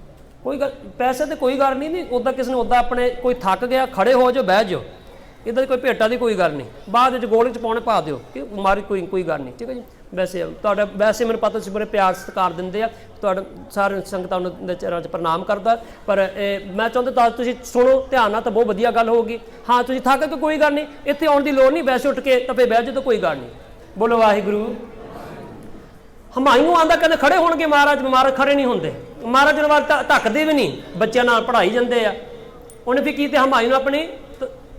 ਕੋਈ ਗੱਲ, ਪੈਸੇ ਤੇ ਕੋਈ ਗੱਲ ਨਹੀਂ, ਉੱਦਾਂ ਕਿਸੇ ਨੇ ਉੱਦਾਂ ਆਪਣੇ ਕੋਈ ਥੱਕ ਗਿਆ ਖੜੇ ਹੋ ਜਾਓ, ਬਹਿ ਜਾਓ। ਇੱਦਾਂ ਦੀ ਕੋਈ ਭੇਟਾਂ ਦੀ ਕੋਈ ਗੱਲ ਨਹੀਂ। ਬਾਅਦ ਵਿੱਚ ਗੋਲੇ 'ਚ ਪਾਉਣੇ ਪਾ ਦਿਓ ਕਿ ਮਾਰੀ ਕੋਈ ਗੱਲ ਨਹੀਂ। ਠੀਕ ਹੈ ਜੀ। ਵੈਸੇ ਤੁਹਾਡਾ ਵੈਸੇ ਮੈਨੂੰ ਪਤਾ ਸੀ ਬੜੇ ਪਿਆਰ ਸਤਿਕਾਰ ਦਿੰਦੇ ਆ, ਤੁਹਾਡਾ ਸਾਰੇ ਸੰਗਤਾਂ ਨੂੰ ਦੇ ਚਰਨਾਂ 'ਚ ਪ੍ਰਣਾਮ ਕਰਦਾ। ਪਰ ਮੈਂ ਚਾਹੁੰਦਾ ਤਾਂ ਤੁਸੀਂ ਸੁਣੋ ਧਿਆਨ ਨਾਲ, ਤਾਂ ਬਹੁਤ ਵਧੀਆ ਗੱਲ ਹੋਊਗੀ। ਹਾਂ ਤੁਸੀਂ ਥੱਕ ਕੇ ਕੋਈ ਗੱਲ ਨਹੀਂ, ਇੱਥੇ ਆਉਣ ਦੀ ਲੋੜ ਨਹੀਂ, ਵੈਸੇ ਉੱਠ ਕੇ ਤਾਂ ਫਿਰ ਬਹਿ ਜਾਓ ਤਾਂ ਕੋਈ ਗੱਲ ਨਹੀਂ। ਬੋਲੋ ਵਾਹਿਗੁਰੂ। ਹਮਾਯੂੰ ਆਉਂਦਾ, ਕਹਿੰਦੇ ਖੜੇ ਹੋਣਗੇ ਮਹਾਰਾਜ। ਮਹਾਰਾਜ ਖੜੇ ਨਹੀਂ ਹੁੰਦੇ, ਮਹਾਰਾਜ ਨੂੰ ਵੱਲ ਧੱਕਦੇ ਵੀ ਨਹੀਂ, ਬੱਚਿਆਂ ਨਾਲ ਪੜ੍ਹਾਈ ਜਾਂਦੇ ਆ। ਉਹਨੇ ਫਿਰ ਕੀਤੇ ਹਮਾਯੂੰ ਨੂੰ ਆਪਣੀ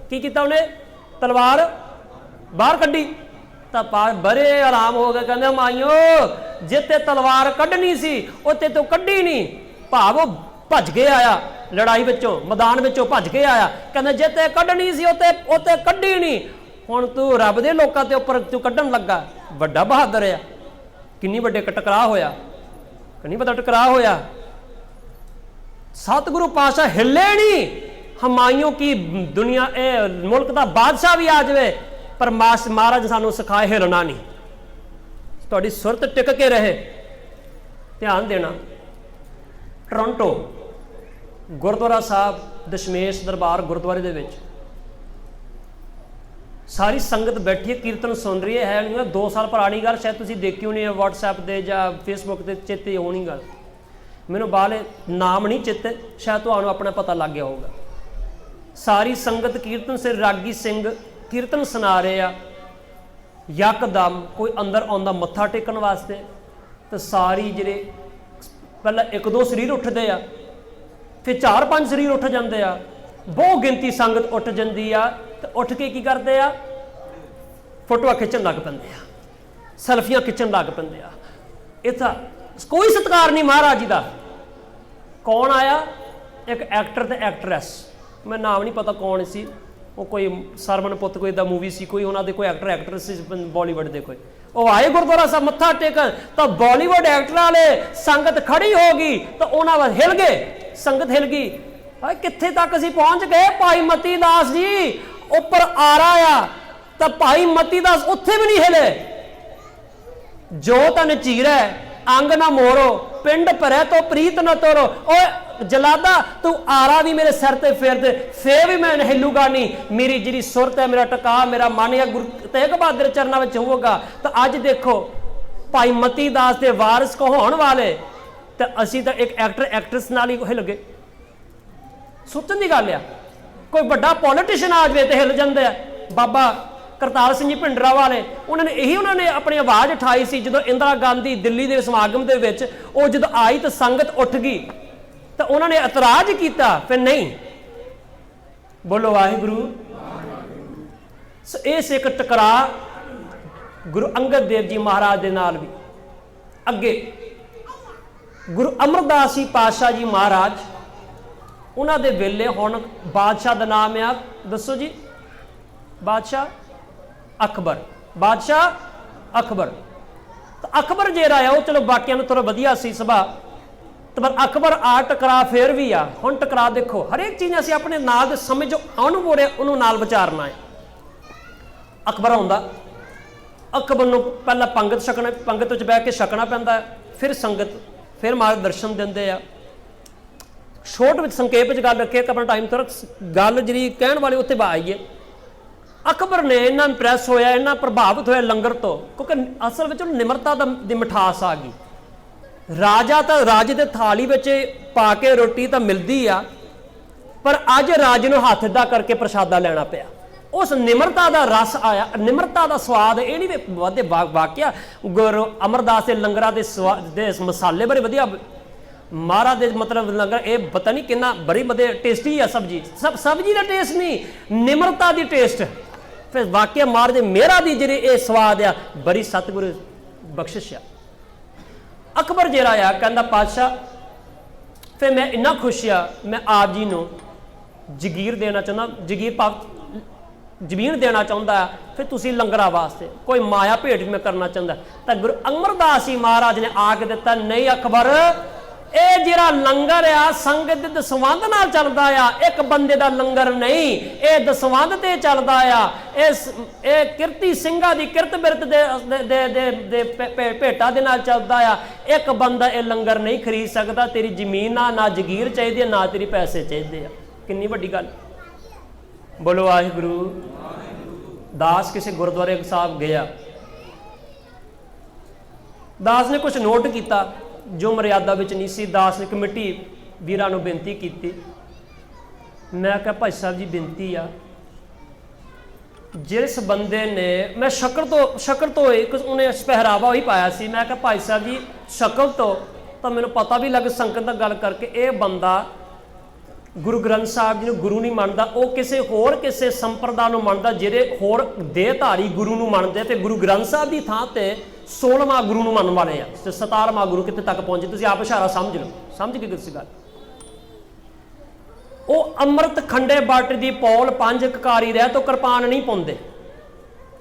ਕੀ ਕੀਤਾ, ਉਹਨੇ ਤਲਵਾਰ ਬਾਹਰ ਕੱਢੀ ਤਾਂ ਬੜੇ ਆਰਾਮ ਹੋ ਗਏ। ਕਹਿੰਦੇ ਹਮਾਯੂੰ ਜਿੱਤੇ ਤਲਵਾਰ ਕੱਢਣੀ ਸੀ ਉੱਤੇ ਤੂੰ ਕੱਢੀ ਨਹੀਂ। ਭਾਵ ਉਹ ਭੱਜ ਕੇ ਆਇਆ ਲੜਾਈ ਵਿੱਚੋਂ, ਮੈਦਾਨ ਵਿੱਚੋਂ ਭੱਜ ਕੇ ਆਇਆ। ਕਹਿੰਦੇ ਜਿੱਤੇ ਕੱਢਣੀ ਸੀ ਉੱਤੇ ਕੱਢੀ ਨਹੀਂ। ਹੁਣ ਤੂੰ ਰੱਬ ਦੇ ਲੋਕਾਂ ਦੇ ਉੱਪਰ ਤੂੰ ਕੱਢਣ ਲੱਗਾ। ਵੱਡਾ ਬਹਾਦਰ ਆ। ਕਿੰਨੀ ਵੱਡੇ ਟਕਰਾਅ ਹੋਇਆ, ਕਿੰਨੀ ਵੱਡਾ ਟਕਰਾਅ ਹੋਇਆ। ਸਤਿਗੁਰੂ ਪਾਤਸ਼ਾਹ ਹਿੱਲੇ ਨਹੀਂ। ਹਮਾਯੂੰ ਕੀ ਦੁਨੀਆ ਇਹ ਮੁਲਕ ਦਾ ਬਾਦਸ਼ਾਹ ਵੀ ਆ ਜਾਵੇ ਪਰ ਮਹਾਰਾਜ ਸਾਨੂੰ ਸਿਖਾਏ ਹਿੱਲਣਾ ਨਹੀਂ। ਤੁਹਾਡੀ ਸੁਰਤ ਟਿਕ ਕੇ ਰਹੇ। ਧਿਆਨ ਦੇਣਾ। ਟੋਰਾਂਟੋ ਗੁਰਦੁਆਰਾ ਸਾਹਿਬ ਦਸ਼ਮੇਸ਼ ਦਰਬਾਰ ਗੁਰਦੁਆਰੇ ਦੇ ਵਿੱਚ ਸਾਰੀ ਸੰਗਤ ਬੈਠੀ ਹੈ, ਕੀਰਤਨ ਸੁਣ ਰਹੀ ਹੈ ਨਹੀਂ 2 ਸਾਲ ਪੁਰਾਣੀ ਗੱਲ, ਸ਼ਾਇਦ ਤੁਸੀਂ ਦੇਖੀ ਹੋਣੀ ਹੈ WhatsApp ਤੇ ਜਾਂ Facebook ਤੇ, ਚੇਤੇ ਹੋਣੀ ਗੱਲ, ਮੈਨੂੰ ਬਾਹਲੇ ਨਾਮ ਨਹੀਂ ਚੇਤੇ, ਸ਼ਾਇਦ ਤੁਹਾਨੂੰ ਆਪਣਾ ਪਤਾ ਲੱਗ ਗਿਆ ਹੋਊਗਾ। ਸਾਰੀ ਸੰਗਤ ਕੀਰਤਨ ਸੇ ਰਾਗੀ ਸਿੰਘ ਕੀਰਤਨ ਸੁਣਾ ਰਹੇ ਆ, ਯਕਦਮ ਕੋਈ ਅੰਦਰ ਆਉਂਦਾ ਮੱਥਾ ਟੇਕਣ ਵਾਸਤੇ, ਤੇ ਸਾਰੀ ਜਿਹੜੇ ਪਹਿਲਾਂ 1-2 ਸਰੀਰ ਉੱਠਦੇ ਆ, ਫਿਰ 4-5 ਸਰੀਰ ਉੱਠ ਜਾਂਦੇ ਆ, ਬਹੁਤ ਗਿਣਤੀ ਸੰਗਤ ਉੱਠ ਜਾਂਦੀ ਆ, ਤੇ ਉੱਠ ਕੇ ਕੀ ਕਰਦੇ ਆ, ਫੋਟੋਆਂ ਖਿੱਚਣ ਲੱਗ ਪੈਂਦੇ ਆ, ਸੈਲਫੀਆਂ ਖਿੱਚਣ ਲੱਗ ਪੈਂਦੇ ਆ। ਇਹ ਤਾਂ ਕੋਈ ਸਤਿਕਾਰ ਨਹੀਂ ਮਹਾਰਾਜ ਜੀ ਦਾ। ਕੌਣ ਆਇਆ? ਇੱਕ ਐਕਟਰ ਤੇ ਐਕਟਰੈਸ, ਮੈਂ ਨਾਮ ਨਹੀਂ ਪਤਾ ਕੌਣ ਸੀ, ਉਹ ਕੋਈ ਸਰਵਣ ਪੁੱਤ ਕੋਈ ਦਾ ਮੂਵੀ ਸੀ, ਕੋਈ ਉਹਨਾਂ ਦੇ ਕੋਈ ਐਕਟਰ ਐਕਟਰੈਸ ਸੀ ਬਾਲੀਵੁੱਡ ਦੇ ਕੋਈ, ਉਹ ਆਏ ਗੁਰਦੁਆਰਾ ਸਾਹਿਬ ਮੱਥਾ ਟੇਕਣ, ਤਾਂ ਬਾਲੀਵੁੱਡ ਐਕਟਰ ਵਾਲੇ ਸੰਗਤ ਖੜੀ ਹੋ ਗਈ, ਤਾਂ ਉਹਨਾਂ ਵੱਲ ਹਿਲ ਗਏ, ਸੰਗਤ ਹਿਲ ਗਈ। ਹਾਏ ਕਿੱਥੇ ਤੱਕ ਅਸੀਂ ਪਹੁੰਚ ਗਏ? ਭਾਈ ਮਤੀ ਦਾਸ ਜੀ ਉੱਪਰ ਆ ਰਹਾ ਆ, ਤਾਂ ਭਾਈ ਮਤੀ ਦਾਸ ਉੱਥੇ ਵੀ ਨਹੀਂ ਹਿਲੇ। ਜੋ ਤਨ ਚੀਰੈ ਅੰਗ ਨਾ ਮੋੜੋ, ਪਿੰਡ ਭਰੇ ਤੋਂ ਪ੍ਰੀਤ ਨਾ ਤੋਰੋ। ਓਏ ਜਲਾਦਾ ਤੂੰ ਆਰਾ ਵੀ ਮੇਰੇ ਸਿਰ ਤੇ ਫੇਰ ਦੇ, ਫੇਰ ਵੀ ਮੈਂ ਹਿੱਲੂਗਾ ਨਹੀਂ। ਮੇਰੀ ਜਿਹੜੀ ਸੁਰਤ ਹੈ, ਮੇਰਾ ਟਿਕਾ, ਮੇਰਾ ਮਨ ਹੈ ਗੁਰੂ ਤੇਗ ਬਹਾਦਰ ਚਰਨਾਂ ਵਿੱਚ ਹੋਊਗਾ। ਤਾਂ ਅੱਜ ਦੇਖੋ ਭਾਈ ਮਤੀ ਦਾਸ ਦੇ ਵਾਰਿਸ ਕਹਾਉਣ ਵਾਲੇ, ਤੇ ਅਸੀਂ ਤਾਂ ਇੱਕ ਐਕਟਰ ਐਕਟਰੈਸ ਨਾਲ ਹੀ ਹਿੱਲ ਗਏ। ਸੋਚਣ ਦੀ ਗੱਲ ਆ, ਕੋਈ ਵੱਡਾ ਪੋਲੀਟੀਸ਼ੀਅਨ ਆ ਜਾਵੇ ਤੇ ਹਿੱਲ ਜਾਂਦੇ ਆ। ਬਾਬਾ ਕਰਤਾਰ ਸਿੰਘ ਜੀ ਭਿੰਡਰਾਂ ਵਾਲੇ, ਉਹਨਾਂ ਨੇ ਆਪਣੀ ਆਵਾਜ਼ ਉਠਾਈ ਸੀ ਜਦੋਂ ਇੰਦਰਾ ਗਾਂਧੀ ਦਿੱਲੀ ਦੇ ਸਮਾਗਮ ਦੇ ਵਿੱਚ ਉਹ ਜਦੋਂ ਆਈ ਤਾਂ ਸੰਗਤ ਉੱਠ ਗਈ, ਤਾਂ ਉਹਨਾਂ ਨੇ ਇਤਰਾਜ਼ ਕੀਤਾ, ਫਿਰ ਨਹੀਂ ਬੋਲੋ ਵਾਹਿਗੁਰੂ। ਇਹ ਸਿੱਖ ਟਕਰਾ ਗੁਰੂ ਅੰਗਦ ਦੇਵ ਜੀ ਮਹਾਰਾਜ ਦੇ ਨਾਲ ਵੀ। ਅੱਗੇ ਗੁਰੂ ਅਮਰਦਾਸ ਜੀ ਪਾਤਸ਼ਾਹ ਜੀ ਮਹਾਰਾਜ, ਉਹਨਾਂ ਦੇ ਵੇਲੇ ਹੁਣ ਬਾਦਸ਼ਾਹ ਦਾ ਨਾਮ ਆ, ਦੱਸੋ ਜੀ? ਬਾਦਸ਼ਾਹ ਅਕਬਰ, ਬਾਦਸ਼ਾਹ ਅਕਬਰ। ਤਾਂ ਅਕਬਰ ਜਿਹੜਾ ਆ ਉਹ ਚਲੋ ਬਾਕੀਆਂ ਨੂੰ ਥੋੜਾ ਵਧੀਆ ਸੀ ਸੁਭਾਅ, ਤੇ ਪਰ ਅਕਬਰ ਆ ਟਕਰਾ ਫੇਰ ਵੀ ਆ। ਹੁਣ ਟਕਰਾ ਦੇਖੋ, ਹਰੇਕ ਚੀਜ਼ ਅਸੀਂ ਆਪਣੇ ਨਾਲ ਦੇ ਸਮਝੋ ਅਨੁਭਵ ਉਹਨੂੰ ਨਾਲ ਵਿਚਾਰਨਾ ਹੈ। ਅਕਬਰ ਆਉਂਦਾ, ਅਕਬਰ ਨੂੰ ਪਹਿਲਾਂ ਪੰਗਤ ਵਿੱਚ ਬਹਿ ਕੇ ਛਕਣਾ ਪੈਂਦਾ, ਫਿਰ ਸੰਗਤ, ਫਿਰ ਮਾਰਗਦਰਸ਼ਨ ਦਿੰਦੇ ਆ। ਛੋਟ ਵਿੱਚ ਸੰਖੇਪ ਵਿੱਚ ਗੱਲ ਰੱਖੇ, ਆਪਣਾ ਟਾਈਮ ਥੋੜਾ ਗੱਲ ਜਿਹੜੀ ਕਹਿਣ ਵਾਲੇ ਉੱਤੇ ਆਈਏ। ਅਕਬਰ ਨੇ ਇੰਨਾ ਇੰਪ੍ਰੈਸ ਹੋਇਆ, ਇੰਨਾ ਪ੍ਰਭਾਵਿਤ ਹੋਇਆ ਲੰਗਰ ਤੋਂ, ਕਿਉਂਕਿ ਅਸਲ ਵਿੱਚ ਉਹਨੂੰ ਨਿਮਰਤਾ ਦੀ ਮਿਠਾਸ ਆ ਗਈ। ਰਾਜਾ ਤਾਂ ਰਾਜੇ ਦੇ ਥਾਲੀ ਵਿੱਚ ਪਾ ਕੇ ਰੋਟੀ ਤਾਂ ਮਿਲਦੀ ਆ, ਪਰ ਅੱਜ ਰਾਜੇ ਨੂੰ ਹੱਥ ਏਦਾਂ ਕਰਕੇ ਪ੍ਰਸ਼ਾਦਾ ਲੈਣਾ ਪਿਆ। ਉਸ ਨਿਮਰਤਾ ਦਾ ਰਸ ਆਇਆ, ਨਿਮਰਤਾ ਦਾ ਸਵਾਦ। ਇਹ ਨਹੀਂ ਵਾਦੇ ਵਾਕਿਆ ਗੁਰੂ ਅਮਰਦਾਸ ਦੇ ਲੰਗਰਾਂ ਦੇ ਮਸਾਲੇ ਬੜੇ ਵਧੀਆ, ਮਹਾਰਾਜ ਦੇ ਮਤਲਬ ਲੰਗਰ ਇਹ ਪਤਾ ਨਹੀਂ ਕਿੰਨਾ ਬੜੀ ਵਧੀਆ ਟੇਸਟੀ ਆ ਸਬਜ਼ੀ। ਸਬਜ਼ੀ ਦਾ ਟੇਸਟ ਨਹੀਂ, ਨਿਮਰਤਾ ਦੀ ਟੇਸਟ। ਫਿਰ ਵਾਕਿਆ ਮਹਾਰਾਜ ਦੇ ਮੇਰਾ ਦੀ ਜਿਹੜੀ ਇਹ ਸਵਾਦ ਆ, ਬੜੀ ਸਤਿਗੁਰੂ ਬਖਸ਼ਿਸ਼ ਆ। ਅਕਬਰ ਜਿਹੜਾ ਆ ਕਹਿੰਦਾ ਪਾਤਸ਼ਾਹ, ਫਿਰ ਮੈਂ ਇੰਨਾ ਖੁਸ਼ ਆ, ਮੈਂ ਆਪ ਜੀ ਨੂੰ ਜਗੀਰ ਦੇਣਾ ਚਾਹੁੰਦਾ, ਜ਼ਮੀਨ ਦੇਣਾ ਚਾਹੁੰਦਾ, ਫਿਰ ਤੁਸੀਂ ਲੰਗਰਾਂ ਵਾਸਤੇ ਕੋਈ ਮਾਇਆ ਭੇਟ ਮੈਂ ਕਰਨਾ ਚਾਹੁੰਦਾ। ਤਾਂ ਗੁਰੂ ਅਮਰਦਾਸ ਜੀ ਮਹਾਰਾਜ ਨੇ ਆ ਕੇ ਦਿੱਤਾ, ਨਹੀਂ ਅਕਬਰ, ਇਹ ਜਿਹੜਾ ਲੰਗਰ ਆ ਸੰਗਤ ਦੇ ਦਸਵੰਧ ਨਾਲ ਚੱਲਦਾ ਆ, ਇੱਕ ਬੰਦੇ ਦਾ ਲੰਗਰ ਨਹੀਂ, ਇਹ ਦਸਵੰਧ ਤੇ ਚੱਲਦਾ ਆ। ਇਹ ਕਿਰਤੀ ਸਿੰਘਾਂ ਦੀ ਕਿਰਤ ਬਿਰਤ ਦੇ ਭੇਟਾ ਦੇ ਨਾਲ ਚੱਲਦਾ ਆ। ਇੱਕ ਬੰਦਾ ਇਹ ਲੰਗਰ ਨਹੀਂ ਖਰੀਦ ਸਕਦਾ। ਤੇਰੀ ਜ਼ਮੀਨ ਨਾ ਜਗੀਰ ਚਾਹੀਦੀ, ਨਾ ਤੇਰੀ ਪੈਸੇ ਚਾਹੀਦੇ ਆ। ਕਿੰਨੀ ਵੱਡੀ ਗੱਲ। ਬੋਲੋ ਵਾਹਿਗੁਰੂ। ਦਾਸ ਕਿਸੇ ਗੁਰਦੁਆਰੇ ਸਾਹਿਬ ਗਿਆ, ਦਾਸ ਨੇ ਕੁਝ ਨੋਟ ਕੀਤਾ ਜੋ ਮਰਿਆਦਾ ਵਿੱਚ ਨਹੀਂ ਸੀ। ਦਾਸ ਨੇ ਕਮੇਟੀ ਵੀਰਾਂ ਨੂੰ ਬੇਨਤੀ ਕੀਤੀ, ਮੈਂ ਕਿਹਾ ਭਾਈ ਸਾਹਿਬ ਜੀ ਬੇਨਤੀ ਆ, ਜਿਸ ਬੰਦੇ ਨੇ, ਮੈਂ ਸ਼ਕਲ ਤੋਂ ਇੱਕ ਉਹਨੇ ਪਹਿਰਾਵਾ ਹੀ ਪਾਇਆ ਸੀ, ਮੈਂ ਕਿਹਾ ਭਾਈ ਸਾਹਿਬ ਜੀ ਸ਼ਕਲ ਤੋਂ ਤਾਂ ਮੈਨੂੰ ਪਤਾ ਵੀ ਲੱਗ ਸੰਗਤ ਨਾਲ ਗੱਲ ਕਰਕੇ ਇਹ ਬੰਦਾ ਗੁਰੂ ਗ੍ਰੰਥ ਸਾਹਿਬ ਜੀ ਨੂੰ ਗੁਰੂ ਨਹੀਂ ਮੰਨਦਾ, ਉਹ ਕਿਸੇ ਸੰਪਰਦਾ ਨੂੰ ਮੰਨਦਾ, ਜਿਹੜੇ ਹੋਰ ਦੇਹਧਾਰੀ ਗੁਰੂ ਨੂੰ ਮੰਨਦੇ, ਤੇ ਗੁਰੂ ਗ੍ਰੰਥ ਸਾਹਿਬ ਦੀ ਥਾਂ ਤੇ 16ਵਾਂ ਗੁਰੂ ਨੂੰ ਮੰਨਣ ਵਾਲੇ ਆ, ਤੇ 17ਵਾਂ ਗੁਰੂ ਕਿੱਥੇ ਤੱਕ ਪਹੁੰਚੇ, ਤੁਸੀਂ ਆਪ ਇਸ਼ਾਰਾ ਸਮਝ ਲਓ। ਸਮਝ ਗਏ ਕਿਸ ਗੱਲ। ਉਹ ਅੰਮ੍ਰਿਤ ਖੰਡੇ ਬਾਟੇ ਦੀ ਪੌਲ 5 ਕਕਾਰੀ ਰਹਿ ਤੋਂ ਕਿਰਪਾਨ ਨਹੀਂ ਪਾਉਂਦੇ।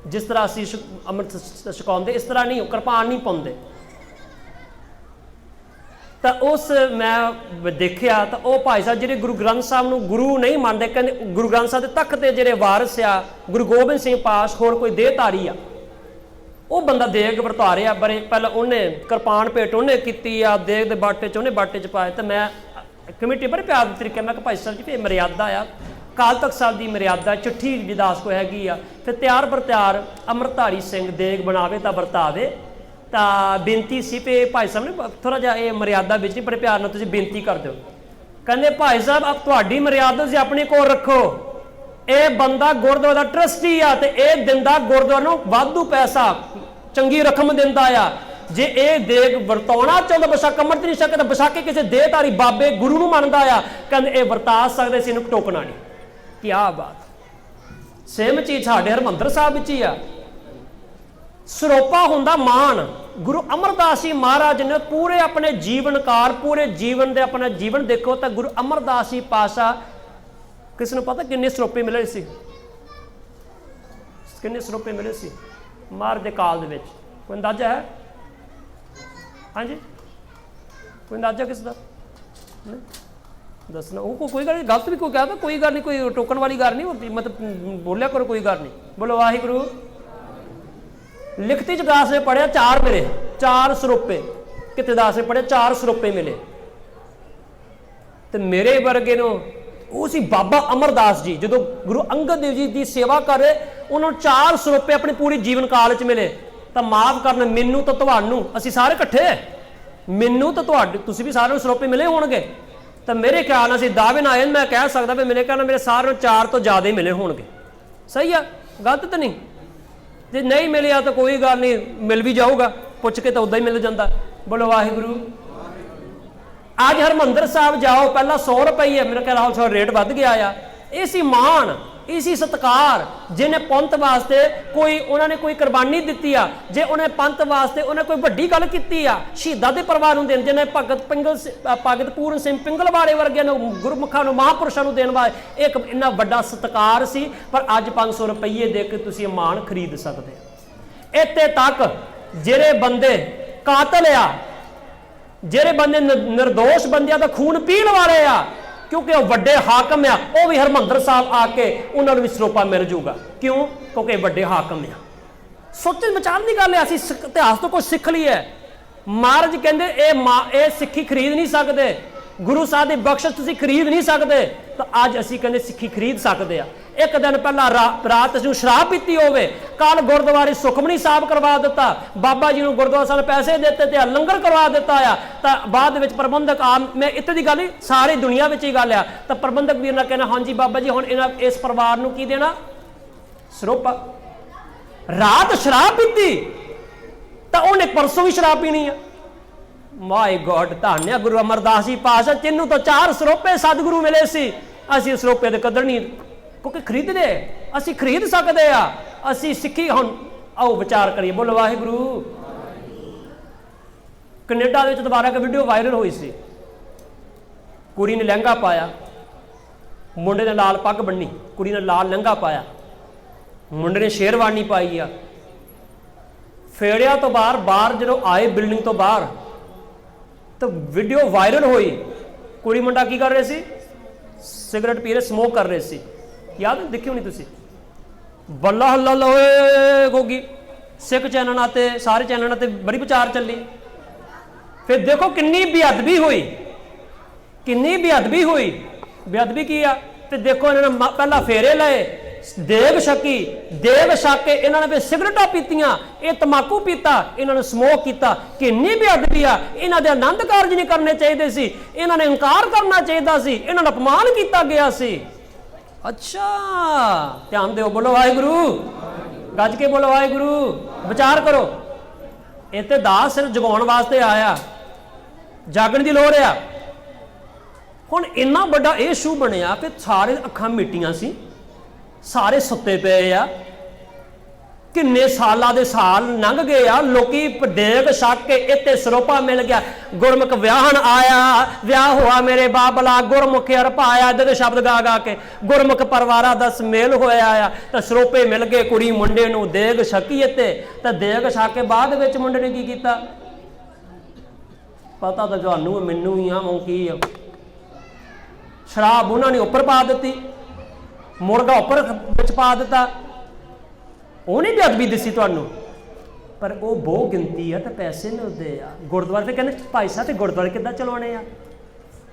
ਜਿਸ ਤਰ੍ਹਾਂ ਅਸੀਂ ਅੰਮ੍ਰਿਤ ਛਕਾਉਂਦੇ, ਇਸ ਤਰ੍ਹਾਂ ਨਹੀਂ, ਉਹ ਕਿਰਪਾਨ ਨਹੀਂ ਪਾਉਂਦੇ। ਤਾਂ ਉਸ ਮੈਂ ਦੇਖਿਆ, ਤਾਂ ਉਹ ਭਾਈ ਸਾਹਿਬ ਜਿਹੜੇ ਗੁਰੂ ਗ੍ਰੰਥ ਸਾਹਿਬ ਨੂੰ ਗੁਰੂ ਨਹੀਂ ਮੰਨਦੇ, ਕਹਿੰਦੇ ਗੁਰੂ ਗ੍ਰੰਥ ਸਾਹਿਬ ਦੇ ਤਖਤ ਦੇ ਜਿਹੜੇ ਵਾਰਿਸ ਆ ਗੁਰੂ ਗੋਬਿੰਦ ਸਿੰਘ ਪਾਤਸ਼ਾਹ, ਹੋਰ ਕੋਈ ਦੇਹਧਾਰੀ ਆ, ਉਹ ਬੰਦਾ ਦੇਗ ਵਰਤਾ ਰਿਹਾ। ਬੜੇ ਪਹਿਲਾਂ ਉਹਨੇ ਕਿਰਪਾਨ ਭੇਟ ਉਹਨੇ ਕੀਤੀ ਆ, ਦੇਗ ਦੇ ਬਾਟੇ 'ਚ ਉਹਨੇ ਬਾਟੇ 'ਚ ਪਾਏ। ਤਾਂ ਮੈਂ ਕਮੇਟੀ ਬੜੇ ਪਿਆਰ ਦੇ ਤਰੀਕੇ, ਮੈਂ ਕਿਹਾ ਭਾਈ ਸਾਹਿਬ ਜੀ ਇਹ ਮਰਿਆਦਾ ਆ, ਅਕਾਲ ਤਖਤ ਸਾਹਿਬ ਦੀ ਮਰਿਆਦਾ ਚਿੱਠੀ ਵਿਦਾਸ ਕੋ ਹੈਗੀ ਆ। ਫਿਰ ਤਿਆਰ ਬਰ ਤਿਆਰ ਅੰਮ੍ਰਿਤਧਾਰੀ ਸਿੰਘ ਦੇਗ ਬਣਾਵੇ ਤਾਂ ਵਰਤਾਵੇ। ਤਾਂ ਬੇਨਤੀ ਸੀ ਵੀ ਭਾਈ ਸਾਹਿਬ ਨੇ ਥੋੜ੍ਹਾ ਜਿਹਾ ਇਹ ਮਰਿਆਦਾ ਵਿੱਚ ਨਹੀਂ, ਬੜੇ ਪਿਆਰ ਨਾਲ ਤੁਸੀਂ ਬੇਨਤੀ ਕਰ ਦਿਓ। ਕਹਿੰਦੇ ਭਾਈ ਸਾਹਿਬ ਆਪ ਤੁਹਾਡੀ ਮਰਿਆਦਾ ਤੁਸੀਂ ਆਪਣੇ ਕੋਲ ਰੱਖੋ, ਇਹ ਬੰਦਾ ਗੁਰਦੁਆਰੇ ਦਾ ਟਰਸਟੀ ਆ ਤੇ ਇਹ ਦਿੰਦਾ ਗੁਰਦੁਆਰੇ ਨੂੰ ਵਾਧੂ ਪੈਸਾ, ਚੰਗੀ ਰਕਮ ਦਿੰਦਾ ਆ। ਜੇ ਇਹ ਦੇਗ ਵਰਤਾਉਣਾ ਚਾਹੁੰਦਾ ਬਸ਼ੱਕ ਅੰਮ੍ਰਿਤ ਨਹੀਂ ਸਕਦਾ, ਬਸ਼ੱਕ ਕਿਸੇ ਦੇਹਧਾਰੀ ਬਾਬੇ ਗੁਰੂ ਨੂੰ ਮੰਨਦਾ ਆ, ਕਹਿੰਦੇ ਇਹ ਵਰਤਾ ਸਕਦੇ ਸੀ, ਇਹਨੂੰ ਟੋਕਣਾ ਨਹੀਂ। ਕੀ ਬਾਤ। ਸੇਮ ਚੀਜ਼ ਸਾਡੇ ਹਰਿਮੰਦਰ ਸਾਹਿਬ ਵਿੱਚ ਹੀ ਆ। ਸਰੋਪਾ ਹੁੰਦਾ ਮਾਣ। ਗੁਰੂ ਅਮਰਦਾਸ ਜੀ ਮਹਾਰਾਜ ਨੇ ਪੂਰੇ ਆਪਣੇ ਜੀਵਨ ਕਾਲ, ਪੂਰੇ ਜੀਵਨ ਦੇ ਆਪਣਾ ਜੀਵਨ ਦੇਖੋ ਤਾਂ ਗੁਰੂ ਅਮਰਦਾਸ ਜੀ ਪਾਤਸ਼ਾਹ ਕਿਸ ਨੂੰ ਪਤਾ ਕਿੰਨੇ ਸਰੋਪੇ ਮਿਲੇ ਸੀ? ਕਿੰਨੇ ਸਰੋਪੇ ਮਿਲੇ ਸੀ ਮਹਾਰਾਜ ਦੇ ਕਾਲ ਦੇ ਵਿੱਚ? ਕੋਈ ਅੰਦਾਜ਼ਾ ਹੈ? ਹਾਂਜੀ, ਕੋਈ ਅੰਦਾਜ਼ਾ ਕਿਸ ਦਾ? ਦੱਸਣਾ। ਉਹ ਕੋਈ ਗੱਲ ਨਹੀਂ, ਗਲਤ ਵੀ ਕੋਈ ਕਹਿ ਕੋਈ ਗੱਲ ਨਹੀਂ, ਕੋਈ ਟੋਕਣ ਵਾਲੀ ਗੱਲ ਨਹੀਂ, ਮਤਲਬ ਬੋਲਿਆ ਕਰੋ, ਕੋਈ ਗੱਲ ਨਹੀਂ। ਬੋਲੋ ਵਾਹਿਗੁਰੂ। ਲਿਖਤੀ ਚ ਦਾਸ ਨੇ ਪੜਿਆ 4 ਮਿਲੇ, 4 ਸਰੋਪੇ। ਕਿਤੇ ਦਾਸ ਨੇ ਪੜਿਆ 4 ਸਰੋਪੇ ਮਿਲੇ। ਤੇ ਮੇਰੇ ਵਰਗੇ ਨੂੰ ਉਹ ਸੀ ਬਾਬਾ ਅਮਰਦਾਸ ਜੀ, ਜਦੋਂ ਗੁਰੂ ਅੰਗਦ ਦੇਵ ਜੀ ਦੀ ਸੇਵਾ ਕਰ ਰਹੇ, ਉਹਨਾਂ ਨੂੰ 4 ਸਰੋਪੇ ਆਪਣੀ ਪੂਰੀ ਜੀਵਨ ਕਾਲ ਚ ਮਿਲੇ। ਤਾਂ ਮਾਫ ਕਰਨਾ, ਮੈਨੂੰ ਤਾਂ ਤੁਹਾਨੂੰ, ਅਸੀਂ ਸਾਰੇ ਇਕੱਠੇ, ਮੈਨੂੰ ਤਾਂ ਤੁਹਾਡੇ, ਤੁਸੀਂ ਵੀ ਸਾਰਿਆਂ ਨੂੰ ਸਰੋਪੇ ਮਿਲੇ ਹੋਣਗੇ। ਤਾਂ ਮੇਰੇ ਖਿਆਲ ਨਾਲ ਅਸੀਂ ਦਾਅਵੇ ਨਾਲ ਮੈਂ ਕਹਿ ਸਕਦਾ ਵੀ ਮੇਰੇ ਖਿਆਲ ਨਾਲ ਮੇਰੇ ਸਾਰਿਆਂ ਨੂੰ 4 ਤੋਂ ਜ਼ਿਆਦਾ ਹੀ ਮਿਲੇ ਹੋਣਗੇ। ਸਹੀ ਆ, ਗਲਤ ਤਾਂ ਨਹੀਂ। ਜੇ ਨਹੀਂ ਮਿਲਿਆ ਤਾਂ ਕੋਈ ਗੱਲ ਨਹੀਂ, ਮਿਲ ਵੀ ਜਾਊਗਾ, ਪੁੱਛ ਕੇ ਤਾਂ ਉਦਾਂ ਹੀ ਮਿਲ ਜਾਂਦਾ। ਬੋਲੋ ਵਾਹਿਗੁਰੂ। ਅੱਜ ਹਰਿਮੰਦਰ ਸਾਹਿਬ ਜਾਓ, ਪਹਿਲਾਂ 100 ਰੁਪਏ, ਮੇਰੇ ਖਿਆਲ ਨਾਲ ਰੇਟ ਵੱਧ ਗਿਆ ਆ। ਇਹ ਸੀ ਮਾਣ, ਇਹ ਸੀ ਸਤਿਕਾਰ। ਜਿਹਨੇ ਪੰਥ ਵਾਸਤੇ ਕੋਈ, ਉਹਨਾਂ ਨੇ ਕੋਈ ਕੁਰਬਾਨੀ ਦਿੱਤੀ ਆ, ਜੇ ਉਹਨੇ ਪੰਥ ਵਾਸਤੇ ਉਹਨੇ ਕੋਈ ਵੱਡੀ ਗੱਲ ਕੀਤੀ ਆ, ਸ਼ਹੀਦਾਂ ਦੇ ਪਰਿਵਾਰ ਨੂੰ ਦੇਣ, ਜਿਹਨੇ ਭਗਤ ਪੂਰਨ ਸਿੰਘ ਪਿੰਗਲ ਵਾਲੇ ਵਰਗਿਆਂ ਨੂੰ, ਗੁਰਮੁਖਾਂ ਨੂੰ, ਮਹਾਂਪੁਰਸ਼ਾਂ ਨੂੰ ਦੇਣ ਵਾਲੇ ਇੱਕ ਇੰਨਾ ਵੱਡਾ ਸਤਿਕਾਰ ਸੀ। ਪਰ ਅੱਜ 500 ਰੁਪਏ ਦੇ ਕੇ ਤੁਸੀਂ ਇਹ ਮਾਣ ਖਰੀਦ ਸਕਦੇ ਹੋ। ਇੱਥੇ ਤੱਕ ਜਿਹੜੇ ਬੰਦੇ ਕਾਤਲ ਆ, ਜਿਹੜੇ ਬੰਦੇ ਨਿਰਦੋਸ਼ ਬੰਦਿਆਂ ਦਾ ਖੂਨ ਪੀਣ ਵਾਲੇ ਆ, ਕਿਉਂਕਿ ਉਹ ਵੱਡੇ ਹਾਕਮ ਆ, ਉਹ ਵੀ ਹਰਿਮੰਦਰ ਸਾਹਿਬ ਆ ਕੇ ਉਹਨਾਂ ਨੂੰ ਵੀ ਸਰੋਪਾ ਮਿਲ ਜੂਗਾ। ਕਿਉਂ? ਕਿਉਂਕਿ ਵੱਡੇ ਹਾਕਮ ਆ। ਸੋਚਣ ਵਿਚਾਰਨ ਦੀ ਗੱਲ ਹੈ। ਅਸੀਂ ਇਤਿਹਾਸ ਤੋਂ ਕੁਝ ਸਿੱਖ ਲਈਏ। ਮਹਾਰਾਜ ਕਹਿੰਦੇ ਇਹ ਸਿੱਖੀ ਖਰੀਦ ਨਹੀਂ ਸਕਦੇ, ਗੁਰੂ ਸਾਹਿਬ ਦੀ ਬਖਸ਼ਿਸ਼ ਤੁਸੀਂ ਖਰੀਦ ਨਹੀਂ ਸਕਦੇ। ਤਾਂ ਅੱਜ ਅਸੀਂ ਕਹਿੰਦੇ ਸਿੱਖੀ ਖਰੀਦ ਸਕਦੇ ਆ। ਇੱਕ ਦਿਨ ਪਹਿਲਾਂ ਰਾਤ ਨੂੰ ਸ਼ਰਾਬ ਪੀਤੀ ਹੋਵੇ, ਕੱਲ ਗੁਰਦੁਆਰੇ ਸੁਖਮਨੀ ਸਾਹਿਬ ਕਰਵਾ ਦਿੱਤਾ, ਬਾਬਾ ਜੀ ਨੂੰ ਗੁਰਦੁਆਰਾ ਸਾਹਿਬ ਪੈਸੇ ਦਿੱਤੇ ਤੇ ਲੰਗਰ ਕਰਵਾ ਦਿੱਤਾ ਆ। ਤਾਂ ਬਾਅਦ ਵਿੱਚ ਪ੍ਰਬੰਧਕ ਮੈਂ ਇੱਥੇ ਦੀ ਗੱਲ ਨਹੀਂ, ਸਾਰੀ ਦੁਨੀਆ ਵਿੱਚ ਹੀ ਗੱਲ ਆ। ਤਾਂ ਪ੍ਰਬੰਧਕ ਵੀਰ ਨਾਲ ਕਹਿਣਾ, ਹਾਂਜੀ ਬਾਬਾ ਜੀ ਹੁਣ ਇਸ ਪਰਿਵਾਰ ਨੂੰ ਕੀ ਦੇਣਾ? ਸਰੋਪਾ। ਰਾਤ ਸ਼ਰਾਬ ਪੀਤੀ ਤਾਂ ਉਹਨੇ ਪਰਸੋਂ ਵੀ ਸ਼ਰਾਬ ਪੀਣੀ ਆ। ਮਾਈ ਗੋਡ, ਧੰਨ ਗੁਰੂ ਅਮਰਦਾਸ ਜੀ ਪਾਤਸ਼ਾਹ, ਜਿਹਨੂੰ ਤਾਂ 4 ਸਰੋਪੇ ਸਤਿਗੁਰੂ ਮਿਲੇ ਸੀ। ਅਸੀਂ ਸਰੋਪੇ ਦੀ ਕਦਰ ਨਹੀਂ, ਕਿਉਂਕਿ ਖਰੀਦਦੇ, ਅਸੀਂ ਖਰੀਦ ਸਕਦੇ ਆ। ਅਸੀਂ ਸਿੱਖੀ ਹੁਣ ਆਓ ਵਿਚਾਰ ਕਰੀਏ। ਬੋਲੋ ਵਾਹਿਗੁਰੂ। ਕੈਨੇਡਾ ਦੇ ਵਿੱਚ ਦੁਬਾਰਾ ਇੱਕ ਵੀਡੀਓ ਵਾਇਰਲ ਹੋਈ ਸੀ। ਕੁੜੀ ਨੇ ਲਹਿੰਗਾ ਪਾਇਆ, ਮੁੰਡੇ ਨੇ ਲਾਲ ਪੱਗ ਬੰਨੀ, ਕੁੜੀ ਨੇ ਲਾਲ ਲਹਿੰਗਾ ਪਾਇਆ, ਮੁੰਡੇ ਨੇ ਸ਼ੇਰਵਾਨੀ ਪਾਈ ਆ। ਫੇੜਿਆਂ ਤੋਂ ਬਾਹਰ ਜਦੋਂ ਆਏ ਬਿਲਡਿੰਗ ਤੋਂ ਬਾਹਰ, ਤਾਂ ਵੀਡੀਓ ਵਾਇਰਲ ਹੋਈ। ਕੁੜੀ ਮੁੰਡਾ ਕੀ ਕਰ ਰਹੇ ਸੀ? ਸਿਗਰਟ ਪੀ ਰਹੇ, ਸਮੋਕ ਕਰ ਰਹੇ ਸੀ। ਯਾਦ ਦੇਖੀ ਹੋਣੀ ਤੁਸੀਂ? ਬੱਲਾ ਹੱਲਾ ਲੋਏ ਗੋਗੀ ਸਿੱਖ ਚੈਨਲਾਂ ਤੇ ਸਾਰੇ ਚੈਨਲਾਂ ਤੇ ਬੜੀ ਵਿਚਾਰ ਚੱਲੀ। ਫਿਰ ਦੇਖੋ ਕਿੰਨੀ ਬੇਅਦਬੀ ਹੋਈ, ਕਿੰਨੀ ਬੇਅਦਬੀ ਹੋਈ। ਬੇਅਦਬੀ ਕੀ ਆ? ਤੇ ਦੇਖੋ ਇਹਨਾਂ ਨੇ ਪਹਿਲਾਂ ਫੇਰੇ ਲਏ, ਦੇਗ ਛਕੀ, ਦੇਗ ਛਕ ਕੇ ਇਹਨਾਂ ਨੇ ਫਿਰ ਸਿਗਰਟਾਂ ਪੀਤੀਆਂ, ਇਹ ਤਮਾਕੂ ਪੀਤਾ, ਇਹਨਾਂ ਨੇ ਸਮੋਕ ਕੀਤਾ। ਕਿੰਨੀ ਬੇਅਦਬੀ ਆ। ਇਹਨਾਂ ਦੇ ਆਨੰਦ ਕਾਰਜ ਨਹੀਂ ਕਰਨੇ ਚਾਹੀਦੇ ਸੀ, ਇਹਨਾਂ ਨੇ ਇਨਕਾਰ ਕਰਨਾ ਚਾਹੀਦਾ ਸੀ, ਇਹਨਾਂ ਦਾ ਅਪਮਾਨ ਕੀਤਾ ਗਿਆ ਸੀ। ਅੱਛਾ, ਧਿਆਨ ਦਿਓ। ਬੋਲੋ ਵਾਹਿਗੁਰੂ। ਗੱਜ ਕੇ ਬੋਲੋ ਵਾਹਿਗੁਰੂ। ਵਿਚਾਰ ਕਰੋ। ਇੱਥੇ ਦਾਸ ਸਿਰਫ ਜਗਾਉਣ ਵਾਸਤੇ ਆਇਆ, ਜਾਗਣ ਦੀ ਲੋੜ ਆ। ਹੁਣ ਇੰਨਾ ਵੱਡਾ ਇਹ ਇਸ਼ੂ ਬਣਿਆ ਕਿ ਸਾਰੇ ਅੱਖਾਂ ਮੀਟੀਆਂ ਸੀ, ਸਾਰੇ ਸੁੱਤੇ ਪਏ ਆ। ਕਿੰਨੇ ਸਾਲਾਂ ਦੇ ਸਾਲ ਲੰਘ ਗਏ ਆ, ਲੋਕੀ ਦੇਗ ਛਕ ਕੇ ਇੱਥੇ ਸਰੋਪਾ ਮਿਲ ਗਿਆ। ਗੁਰਮੁਖ ਵਿਆਹਣ ਆਇਆ, ਵਿਆਹ ਹੋਆ ਮੇਰੇ ਬਾਬਲਾ, ਗੁਰਮੁਖ ਅਰ ਪਾਇਆ, ਇਹਦੇ ਸ਼ਬਦ ਗਾ ਗਾ ਕੇ ਗੁਰਮੁਖ ਪਰਿਵਾਰਾਂ ਦਾ ਸਮੇਲ ਹੋਇਆ ਆ। ਤਾਂ ਸਰੋਪੇ ਮਿਲ ਗਏ, ਕੁੜੀ ਮੁੰਡੇ ਨੂੰ ਦੇਗ ਛਕੀ ਇੱਥੇ। ਤਾਂ ਦੇਗ ਛਕ ਕੇ ਬਾਅਦ ਵਿੱਚ ਮੁੰਡੇ ਨੇ ਕੀ ਕੀਤਾ? ਪਤਾ ਤਾਂ ਤੁਹਾਨੂੰ ਮੈਨੂੰ ਹੀ ਆ, ਕੀ ਆ? ਸ਼ਰਾਬ ਉਹਨਾਂ ਨੇ ਉੱਪਰ ਪਾ ਦਿੱਤੀ, ਮੁਰਗਾ ਉੱਪਰ ਵਿੱਚ ਪਾ ਦਿੱਤਾ। ਉਹਨੇ ਬੇਅਦਬੀ ਦਿੱਸੀ ਤੁਹਾਨੂੰ, ਪਰ ਉਹ ਬਹੁ ਗਿਣਤੀ ਆ ਤਾਂ ਪੈਸੇ ਮਿਲਦੇ ਆ। ਗੁਰਦੁਆਰੇ ਤੇ ਕਹਿੰਦੇ ਭਾਈ ਸਾਹਿਬ ਤੇ ਗੁਰਦੁਆਰੇ ਕਿੱਦਾਂ ਚਲਾਉਣੇ ਆ?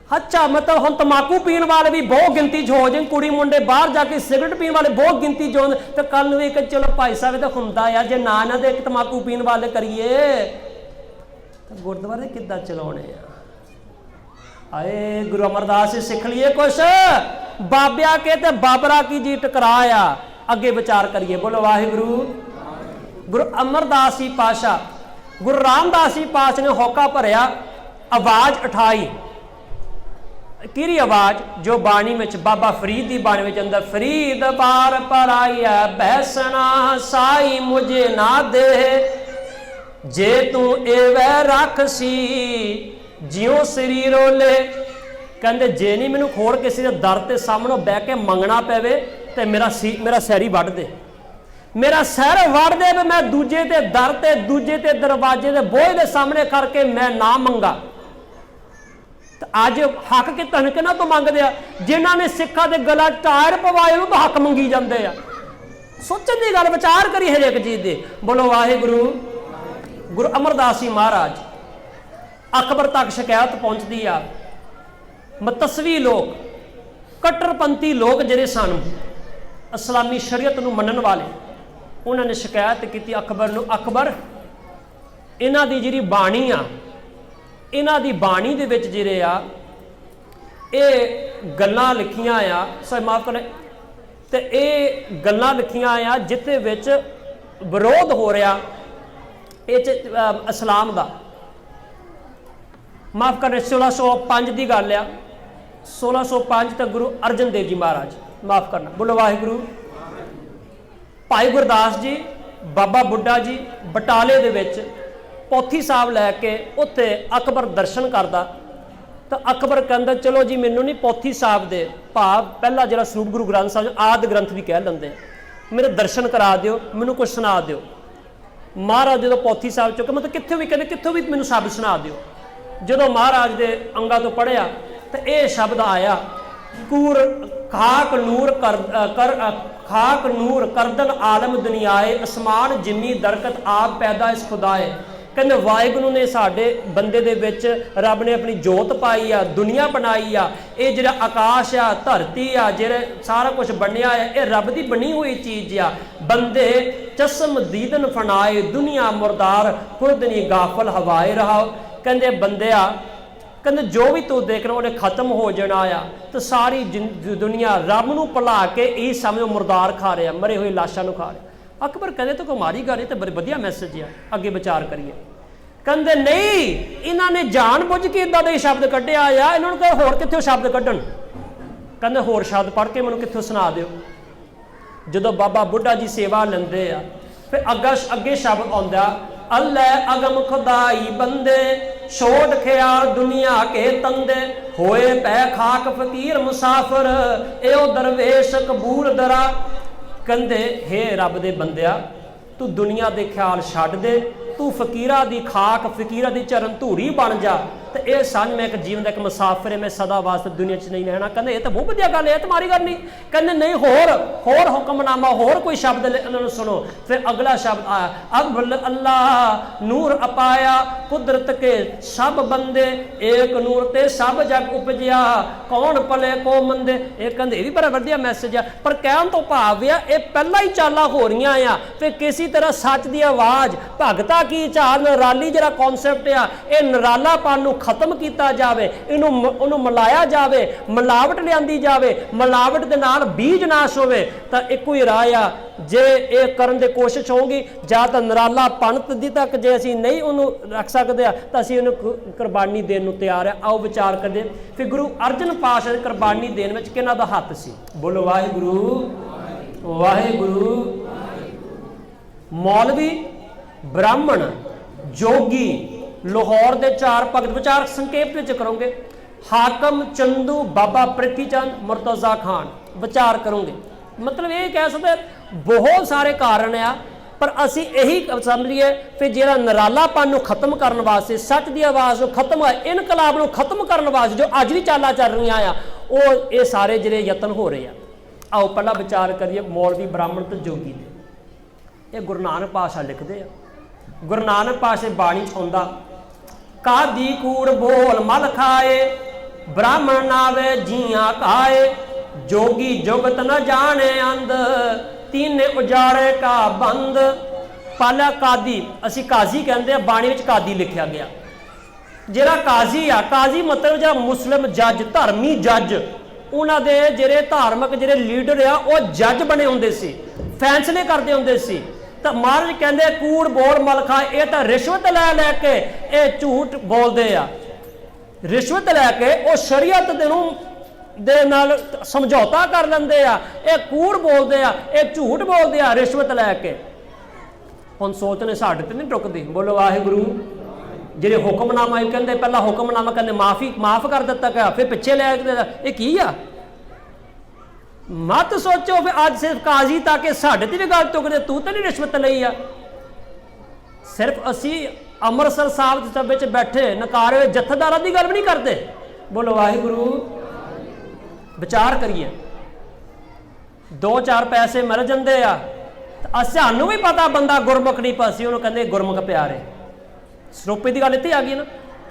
अच्छा मतलब हम तंबाकू पीने वाले भी बहुत गिनती च हो जाए, कुड़ी मुंडे बाहर जाके सिगरट पीने वाले बहुत गिनती च हो, तो कल भी एक चलो भाई साहब तो होंदा यार जे ना ना दे तंबाकू पीने वाले करिए तो गुरुद्वारे किद्दां चलाने आ। आए गुरु अमरदास से सीख लिए कुछ, बाबिया के ते बाबरा की जी टकराया, अगे विचार करिए। बोलो वाहिगुरु। गुरु अमरदास जी पातशाह, गुरु रामदास जी पातशाह ने होका भरिया, आवाज उठाई, किरी आवाज जो बाणी में बाबा फरीद की बाणी में अंदर, फरीद बार पर आई है बैसना साई मुझे ना दे, जे तू एवै रख सी जियो शरीर ओले। कहते जे नहीं मैनू खोड़ किसी के दर के सामने बह के मंगना पवे तो मेरा सैर ही वढ़ दे, मेरा सैर वढ़ दे, मैं दूजे के दर ते दूजे के दरवाजे के बोझ के सामने करके मैं ना मंगा। तो अज हक के तनके ना तो मंगते आ, जिन्होंने सिखा के गला टायर पवाए तो हक मंगी जाते हैं। सोचने की गल, विचार करी हरेक चीज की। बोलो वाहिगुरु। गुरु अमरदास जी महाराज अकबर तक शिकायत पहुंचती आ, मतसवी लोग कट्टरपंथी लोग जिहड़े सन इस्लामी शरीयत नूं मनण वाले, उन्होंने शिकायत की अकबर नूं, अकबर इन्हां दी जिहड़ी बाणी आ, इन्हां दी बाणी दे विच जिहड़े आ ये गल्लां लिखियां आ, सॉरी माफ करें, ते ये गल्लां लिखियां आ जिहदे विच विरोध हो रहा इस्लाम का। माफ करें 1605 की गल आ, 1605 तक गुरु अर्जन देव जी महाराज, माफ करना। बोलो वाहिगुरु। भाई गुरदास जी, बाबा बुढ़ा जी बटाले दे विच पोथी साहब लैके उत्थे अकबर दर्शन करता, तो अकबर कहता चलो जी मैनू नहीं पोथी साहब दे भाव पहला जो स्वरूप गुरु ग्रंथ साहब आदि ग्रंथ भी कह लेंगे, मेरे दर्शन करा दिओ, मैनू कुछ सुना दिओ। महाराज जो पोथी साहब चुके मतलब कितों भी कहते कितों भी मैनू शब्द सुना दिओ। जो महाराज के अंगा तो पढ़िया तो यह शब्द आया, कूर खाक नूर खाक नूर करदन आलम दुनियाए, आसमान जिमी दरकत आप पैदा इस खुदाए। कहते वाहिगुरू ने साडे बंदे दे विच रब ने अपनी जोत पाई आ, दुनिया बनाई आ, ये जिहड़ा आकाश आ धरती आ जिहड़ा सारा कुछ बनया है ये रब की बनी हुई चीज़ आ। बंदे चस्म दीदन फनाए दुनिया मुरदार खुद नहीं गाफल हवाए रहा। कहते बंदे आ, कहते जो भी तू देख रहा उन्हें खत्म हो जाना आ, तो सारी दुनिया रब नूं भुला के यही समझो मुरदार खा रहा, मरे हुए लाशा नूं खा रहा। अकबर कहते तो कोई माड़ी गल है, तो बड़े वधिया मैसेज है, अगे विचार करिए। कहते नहीं इन्होंने जान बुझ के इदा दे शब्द कढ़िया आ, इन्होंने कहा होर कित्थों शब्द कढ़न। कहते होर शब्द पढ़ के मैनूं कित्थों सुना दिओ। जो बाबा बुढ़ा जी सेवा लेंदे आ फिर अगे शब्द आउंदा, अल्लाह अगम खुदाई बंदे छोड़ ख्याल दुनिया के तंदे, होए पै खाक फकीर मुसाफिर एओ दरवेश कबूल दरा। कहते हे रब दे बंदिया तू दुनिया के ख्याल छड्ड दे, तू फकीरा दी खाक फकीरा दी चरण धूड़ी बन जा, तो यह समझ मैं एक जीवन का एक मुसाफिर है, मैं सदा वास्ते दुनिया च नहीं रहना। कहते ये तो बहुत वधिया गल है, तुम्हारी गल नहीं। कहते नहीं होर हुक्मनामा होर कोई शब्द इन्होंने सुनो। फिर अगला शब्द आया, अब अल्लाह नूर अपाया कुदरत के सब बंदे, एक नूर ते सब जग उपजिया कौन पले को मंदे। ये कहते ये भी बड़ा वधिया मैसेज है, पर कहन तो भाव है ये पहला ही चाला हो रही आ, फिर किसी तरह सच की आवाज़ भगता की चाल नराली जरा कॉन्सैप्ट आ, ये नरालापन नूं खत्म किया जाए, इनू मिलाया जाए, मिलावट लियांदी जाए, मिलावट के नाल बीज नाश होवे। तो एक ही राह आ, जे ये करन दी कोशिश होगी या तो नराला पंत दी तक जे असीं नहीं उन्होंने रख सकते तो असीं उन्हें कुर्बानी देने नूं तैयार है। आओ विचार करिए। फिर गुरु अर्जन पातशाह दी कुर्बानी देने में किहनां दा हत्थ सी। बोलो वाहिगुरू वाहिगुरू। मौलवी ब्राह्मण जोगी लाहौर के 4 भगत, विचार संक्षेप में करोगे। हाकम चंदू बाबा पृथ्वी चंद मुर्तजा खान, विचार करोगे। मतलब ये कह सकते बहुत सारे कारण आ, पर असी यही समझिए फिर जो नरालापन नूं खत्म करने वास्ते, सच की आवाज़ को खत्म, इनकलाब नूं खत्म करने वास्ते जो अज भी चालां चल रही आ, वो ये सारे जिहड़े यतन हो रहे हैं। आओ पहला विचार करिए मौलवी ब्राह्मण तो जोगी दे। ये गुरु नानक पातशाह लिखते हैं, गुरु नानक पातशाह बाणी च आउंदा, कादी कूड़ बोल मल खाए ब्राह्मण नावे जिया काए, जोगी जुगत न जाने अंध, तीने उजाड़े का बंद। पहला कादी, असी काजी कहते हैं, बाणी में कादी लिखा गया। ਜਿਹੜਾ ਕਾਜ਼ੀ ਆ, ਕਾਜ਼ੀ ਮਤਲਬ ਜਿਹੜਾ ਮੁਸਲਿਮ ਜੱਜ, ਧਰਮੀ ਜੱਜ, ਉਹਨਾਂ ਦੇ ਜਿਹੜੇ ਧਾਰਮਿਕ ਜਿਹੜੇ ਲੀਡਰ ਆ ਉਹ ਜੱਜ ਬਣੇ ਹੁੰਦੇ ਸੀ, ਫੈਸਲੇ ਕਰਦੇ ਹੁੰਦੇ ਸੀ। ਤਾਂ ਮਹਾਰਾਜ ਕਹਿੰਦੇ ਕੂੜ ਬੋਲ ਮਲਖਾ, ਇਹ ਤਾਂ ਰਿਸ਼ਵਤ ਲੈ ਲੈ ਕੇ ਇਹ ਝੂਠ ਬੋਲਦੇ ਆ, ਰਿਸ਼ਵਤ ਲੈ ਕੇ ਉਹ ਸ਼ਰੀਅਤ ਦੇ ਨਾਲ ਸਮਝੌਤਾ ਕਰ ਲੈਂਦੇ ਆ, ਇਹ ਕੂੜ ਬੋਲਦੇ ਆ, ਇਹ ਝੂਠ ਬੋਲਦੇ ਆ ਰਿਸ਼ਵਤ ਲੈ ਕੇ। ਹੁਣ ਸੋਚਨੇ ਸਾਡੇ ਤੇ ਨਹੀਂ ਟੁਕਦੀ। ਬੋਲੋ ਵਾਹਿਗੁਰੂ। ਜਿਹੜੇ ਹੁਕਮਨਾਮਾ ਕਹਿੰਦੇ, ਪਹਿਲਾਂ ਹੁਕਮਨਾਮਾ ਕਹਿੰਦੇ ਮਾਫ ਕਰ ਦਿੱਤਾ ਗਿਆ, ਫਿਰ ਪਿੱਛੇ ਲੈ ਕੇ ਇਹ ਕੀ ਆ? ਮਤ ਸੋਚੋ ਫਿਰ ਅੱਜ ਸਿਰਫ ਕਾਜ਼ੀ ਤਾਂ ਕਿ ਸਾਡੇ ਤੇ ਵੀ ਗੱਲ ਟੁਕਦੇ, ਤੂੰ ਤਾਂ ਨਹੀਂ ਰਿਸ਼ਵਤ ਲਈ ਆ। ਸਿਰਫ ਅਸੀਂ ਅੰਮ੍ਰਿਤਸਰ ਸਾਹਿਬ ਦੇ ਵਿੱਚ ਬੈਠੇ ਨਕਾਰੇ ਹੋਏ ਜਥੇਦਾਰਾਂ ਦੀ ਗੱਲ ਵੀ ਨਹੀਂ ਕਰਦੇ। ਬੋਲੋ ਵਾਹਿਗੁਰੂ। ਵਿਚਾਰ ਕਰੀਏ, 2-4 ਪੈਸੇ ਮਿਲ ਜਾਂਦੇ ਆ, ਸਾਨੂੰ ਵੀ ਪਤਾ ਬੰਦਾ ਗੁਰਮੁਖ ਨਹੀਂ ਪਾਸੀ, ਉਹਨੂੰ ਕਹਿੰਦੇ ਗੁਰਮੁਖ ਪਿਆਰੇ। ਸਰੋਪੇ ਦੀ ਗੱਲ ਇੱਥੇ ਆ ਗਈ ਨਾ,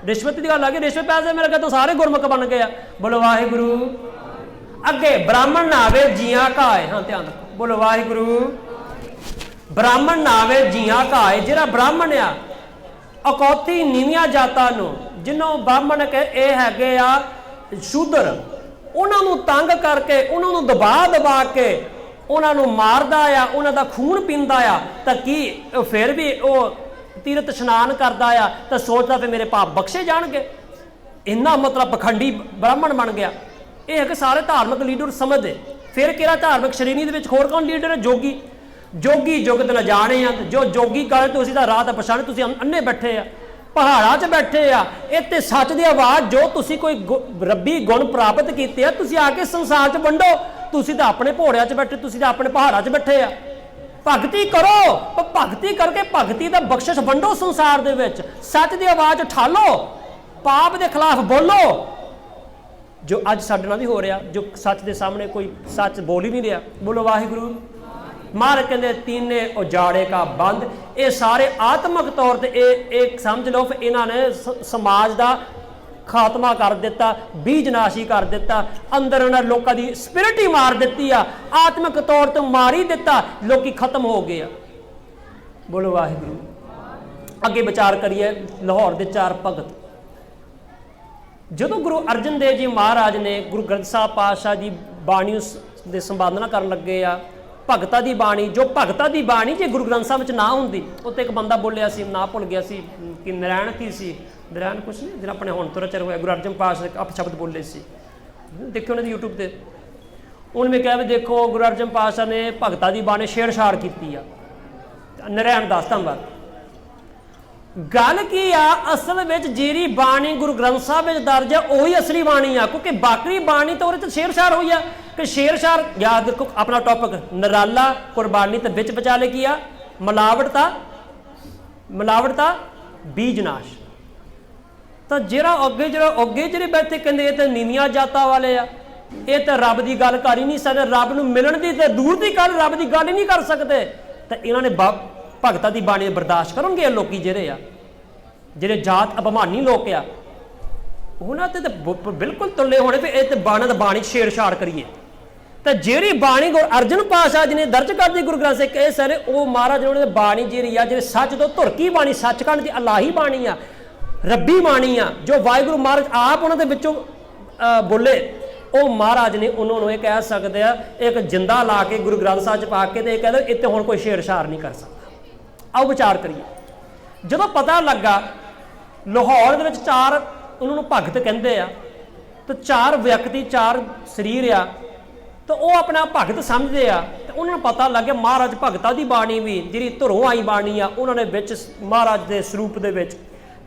ਰਿਸ਼ਵਤ ਦੀ ਗੱਲ ਆ ਗਈ, ਰਿਸ਼ਵਤ ਪੈਸੇ ਮਿਲ ਗਏ ਤਾਂ ਸਾਰੇ ਗੁਰਮੁਖ ਬਣ ਗਏ ਆ। ਬੋਲੋ ਵਾਹਿਗੁਰੂ। ਅੱਗੇ ਬ੍ਰਾਹਮਣ ਨਾਵੇ ਜੀਆਂ ਘਾਏ, ਹਾਂ ਧਿਆਨ ਰੱਖੋ। ਬੋਲੋ ਵਾਹਿਗੁਰੂ। ਬ੍ਰਾਹਮਣ ਨਾਵੇ ਜੀਆਂ ਘਾਏ, ਜਿਹੜਾ ਬ੍ਰਾਹਮਣ ਆ ਅਕੌਤੀ ਨੀਵੀਆਂ ਜਾਤਾਂ ਨੂੰ, ਜਿਹਨੂੰ ਬ੍ਰਾਹਮਣ ਕੇ ਇਹ ਹੈਗੇ ਆ ਸ਼ੂਦਰ, ਉਹਨਾਂ ਨੂੰ ਤੰਗ ਕਰਕੇ, ਉਹਨਾਂ ਨੂੰ ਦਬਾ ਕੇ ਉਹਨਾਂ ਨੂੰ ਮਾਰਦਾ ਆ, ਉਹਨਾਂ ਦਾ ਖੂਨ ਪੀਂਦਾ ਆ, ਤਾਂ ਕੀ ਫਿਰ ਵੀ ਉਹ ਤੀਰਥ ਇਸ਼ਨਾਨ ਕਰਦਾ ਆ ਤਾਂ ਸੋਚਦਾ ਫਿਰ ਮੇਰੇ ਪਾਪ ਬਖਸ਼ੇ ਜਾਣਗੇ? ਇੰਨਾ ਮਤਲਬ ਪਖੰਡੀ ਬ੍ਰਾਹਮਣ ਬਣ ਗਿਆ। ਇਹ ਹੈ ਕਿ ਸਾਰੇ ਧਾਰਮਿਕ ਲੀਡਰ ਸਮਝਦੇ। ਫਿਰ ਕਿਹੜਾ ਧਾਰਮਿਕ ਸ਼੍ਰੇਣੀ ਦੇ ਵਿੱਚ ਹੋਰ ਕੌਣ ਲੀਡਰ ਹੈ? ਜੋਗੀ। ਜੋਗੀ ਜੁਗਤ न ਜਾਣੇ ਆ, ਜੋ ਜੋਗੀ ਕਰੇ ਤੁਸੀਂ ਤਾਂ ਰਾਹ ਤਾਂ ਪਛਾਣੇ, ਤੁਸੀਂ ਅੰਨੇ ਬੈਠੇ ਆ, ਪਹਾੜਾਂ 'ਚ ਬੈਠੇ ਆ। ਇੱਥੇ ਸੱਚ ਦੀ ਆਵਾਜ਼, ਜੋ ਤੁਸੀਂ ਕੋਈ ਰੱਬੀ ਗੁਣ ਪ੍ਰਾਪਤ ਕੀਤੇ ਆ, ਤੁਸੀਂ ਆ ਕੇ ਸੰਸਾਰ 'ਚ ਵੰਡੋ। ਤੁਸੀਂ ਤਾਂ ਆਪਣੇ ਘੋੜਿਆਂ 'ਚ ਬੈਠੇ, ਤੁਸੀਂ ਤਾਂ ਆਪਣੇ ਪਹਾੜਾਂ 'ਚ ਬੈਠੇ ਆ। ਭਗਤੀ ਕਰੋ, ਪਰ ਭਗਤੀ ਕਰਕੇ ਭਗਤੀ ਦਾ ਬਖਸ਼ਿਸ਼ ਵੰਡੋ ਸੰਸਾਰ ਦੇ ਵਿੱਚ। ਸੱਚ ਦੀ ਆਵਾਜ਼ ਉਠਾਲੋ, ਪਾਪ ਦੇ ਖਿਲਾਫ ਬੋਲੋ, ਜੋ ਅੱਜ ਸਾਡੇ ਨਾਲ ਵੀ ਹੋ ਰਿਹਾ, ਜੋ ਸੱਚ ਦੇ ਸਾਹਮਣੇ ਕੋਈ ਸੱਚ ਬੋਲ ਹੀ ਨਹੀਂ ਰਿਹਾ। ਬੋਲੋ ਵਾਹਿਗੁਰੂ। ਮਹਾਰਾਜ ਕਹਿੰਦੇ ਤੀਨੇ ਉਜਾੜੇ ਕਾ ਬੰਦ। ਇਹ ਸਾਰੇ ਆਤਮਿਕ ਤੌਰ ਤੇ ਇਹ ਸਮਝ ਲਓ ਫਿਰ ਇਹਨਾਂ ਨੇ ਸਮਾਜ ਦਾ ਖਾਤਮਾ ਕਰ ਦਿੱਤਾ, ਬੀਜਨਾਸ਼ੀ ਕਰ ਦਿੱਤਾ, ਅੰਦਰ ਉਹਨਾਂ ਲੋਕਾਂ ਦੀ ਸਪਿਰਿਟ ਹੀ ਮਾਰ ਦਿੱਤੀ ਆ, ਆਤਮਿਕ ਤੌਰ ਤੇ ਮਾਰ ਹੀ ਦਿੱਤਾ, ਲੋਕੀ ਖਤਮ ਹੋ ਗਏ ਆ। ਬੋਲੋ ਵਾਹਿਗੁਰੂ। ਅੱਗੇ ਵਿਚਾਰ ਕਰੀਏ ਲਾਹੌਰ ਦੇ 4 ਭਗਤ। ਜਦੋਂ ਗੁਰੂ ਅਰਜਨ ਦੇਵ ਜੀ ਮਹਾਰਾਜ ਨੇ ਗੁਰੂ ਗ੍ਰੰਥ ਸਾਹਿਬ ਪਾਤਸ਼ਾਹ ਦੀ ਬਾਣੀ ਦੇ ਸੰਪਾਦਨਾ ਕਰਨ ਲੱਗੇ ਆ, ਭਗਤਾਂ ਦੀ ਬਾਣੀ, ਜੋ ਭਗਤਾਂ ਦੀ ਬਾਣੀ ਜੇ ਗੁਰੂ ਗ੍ਰੰਥ ਸਾਹਿਬ ਵਿੱਚ ਨਾ ਹੁੰਦੀ, ਉੱਤੇ ਇੱਕ ਬੰਦਾ ਬੋਲਿਆ ਸੀ, ਨਾ ਭੁੱਲ ਗਿਆ ਸੀ ਕਿ ਨਰਾਇਣ ਕੀ ਸੀ, ਨਰਾਇਣ ਕੁਛ ਨਹੀਂ, ਜਿਹੜਾ ਆਪਣੇ ਹੁਣ ਤੋਂ ਰਚਰ ਹੋਇਆ, ਗੁਰੂ ਅਰਜਨ ਪਾਤਸ਼ਾਹ ਦੇ ਅਪਸ਼ਬਦ ਬੋਲੇ ਸੀ, ਦੇਖਿਓ ਉਹਨਾਂ ਦੀ YouTube ਤੇ। ਉਹਨੇ ਕਿਹਾ ਵੀ ਦੇਖੋ ਗੁਰੂ ਅਰਜਨ ਪਾਤਸ਼ਾਹ ਨੇ ਭਗਤਾਂ ਦੀ ਬਾਣੀ ਛੇੜਛਾੜ ਕੀਤੀ ਆ, ਨਰਾਇਣ ਦਾਸ ਧੰਨਵਾਦ। ਗੱਲ ਕੀ ਆ, ਅਸਲ ਵਿੱਚ ਜਿਹੜੀ ਬਾਣੀ ਗੁਰੂ ਗ੍ਰੰਥ ਸਾਹਿਬ ਵਿੱਚ ਦਰਜ ਹੈ ਉਹੀ ਅਸਲੀ ਬਾਣੀ ਆ, ਕਿਉਂਕਿ ਬਾਕੀ ਬਾਣੀ ਤਾਂ ਉਹਦੇ 'ਚ ਛੇੜਛਾੜ ਹੋਈ ਆ। ਕਿ ਛੇੜਛਾੜ ਯਾਦ ਦੇਖੋ, ਆਪਣਾ ਟੌਪਿਕ ਨਰਾਲਾ ਕੁਰਬਾਨੀ ਤੇ ਵਿੱਚ ਵਿਚਾਲੇ ਕੀ ਆ, ਮਿਲਾਵਟਤਾ ਬੀਜਨਾਸ਼। ਤਾਂ ਜਿਹੜਾ ਅੱਗੇ ਜਿਹੜੇ ਬੈਠੇ ਕਹਿੰਦੇ ਇਹ ਤਾਂ ਨੀਵੀਆਂ ਜਾਤਾਂ ਵਾਲੇ ਆ, ਇਹ ਤਾਂ ਰੱਬ ਦੀ ਗੱਲ ਕਰ ਹੀ ਨਹੀਂ ਸਕਦੇ, ਰੱਬ ਨੂੰ ਮਿਲਣ ਦੀ ਤੇ ਦੂਰ ਦੀ ਗੱਲ, ਰੱਬ ਦੀ ਗੱਲ ਹੀ ਨਹੀਂ ਕਰ ਸਕਦੇ। ਤਾਂ ਇਹਨਾਂ ਨੇ ਭਗਤਾਂ ਦੀ ਬਾਣੀ ਬਰਦਾਸ਼ਤ ਕਰਨਗੇ? ਲੋਕੀ ਜਿਹੜੇ ਜਾਤ ਅਭਿਮਾਨੀ ਲੋਕ ਆ, ਉਹਨਾਂ ਤੇ ਤਾਂ ਬਿਲਕੁਲ ਤੁੱਲੇ ਹੋਣੇ ਵੀ ਇਹ ਤੇ ਬਾਣੀ ਛੇੜਛਾੜ ਕਰੀਏ। ਤਾਂ ਜਿਹੜੀ ਬਾਣੀ ਗੁਰੂ ਅਰਜਨ ਪਾਤਸ਼ਾਹ ਜੀ ਨੇ ਦਰਜ ਕਰਦੀ ਗੁਰੂ ਗ੍ਰੰਥ ਸਾਹਿਬ ਇਹ ਸਾਰੇ, ਉਹ ਮਹਾਰਾਜ ਨੇ ਉਹਨਾਂ ਦੀ ਬਾਣੀ ਜਿਹੜੀ ਆ, ਜਿਹੜੇ ਸੱਚ ਤੋਂ ਧੁਰਕੀ ਬਾਣੀ, ਸੱਚਖੰਡ ਦੀ ਅਲਾਹੀ ਬਾਣੀ ਆ, ਰੱਬੀ ਬਾਣੀ ਆ, ਜੋ ਵਾਹਿਗੁਰੂ ਮਹਾਰਾਜ ਆਪ ਉਹਨਾਂ ਦੇ ਵਿੱਚੋਂ ਬੋਲੇ, ਉਹ ਮਹਾਰਾਜ ਨੇ ਉਹਨਾਂ ਨੂੰ ਇਹ ਕਹਿ ਸਕਦੇ ਆ, ਇੱਕ ਜਿੰਦਾ ਲਾ ਕੇ ਗੁਰੂ ਗ੍ਰੰਥ ਸਾਹਿਬ 'ਚ ਪਾ ਕੇ ਤੇ ਇਹ ਕਹਿੰਦੇ ਇੱਥੇ ਹੁਣ ਕੋਈ ਛੇੜਛਾੜ ਨਹੀਂ ਕਰ ਸਕਦਾ। ਆਓ ਵਿਚਾਰ ਕਰੀਏ। ਜਦੋਂ ਪਤਾ ਲੱਗਾ ਲਾਹੌਰ ਦੇ ਵਿੱਚ 4 ਉਹਨਾਂ ਨੂੰ ਭਗਤ ਕਹਿੰਦੇ ਆ, ਤੇ 4 ਵਿਅਕਤੀ 4 ਸਰੀਰ ਆ, ਤਾਂ ਉਹ ਆਪਣਾ ਭਗਤ ਸਮਝਦੇ ਆ। ਤੇ ਉਹਨਾਂ ਨੂੰ ਪਤਾ ਲੱਗ ਗਿਆ ਮਹਾਰਾਜ ਭਗਤਾਂ ਦੀ ਬਾਣੀ ਵੀ ਜਿਹੜੀ ਧੁਰੋਂ ਆਈ ਬਾਣੀ ਆ, ਉਹਨਾਂ ਨੇ ਵਿੱਚ ਮਹਾਰਾਜ ਦੇ ਸਰੂਪ ਦੇ ਵਿੱਚ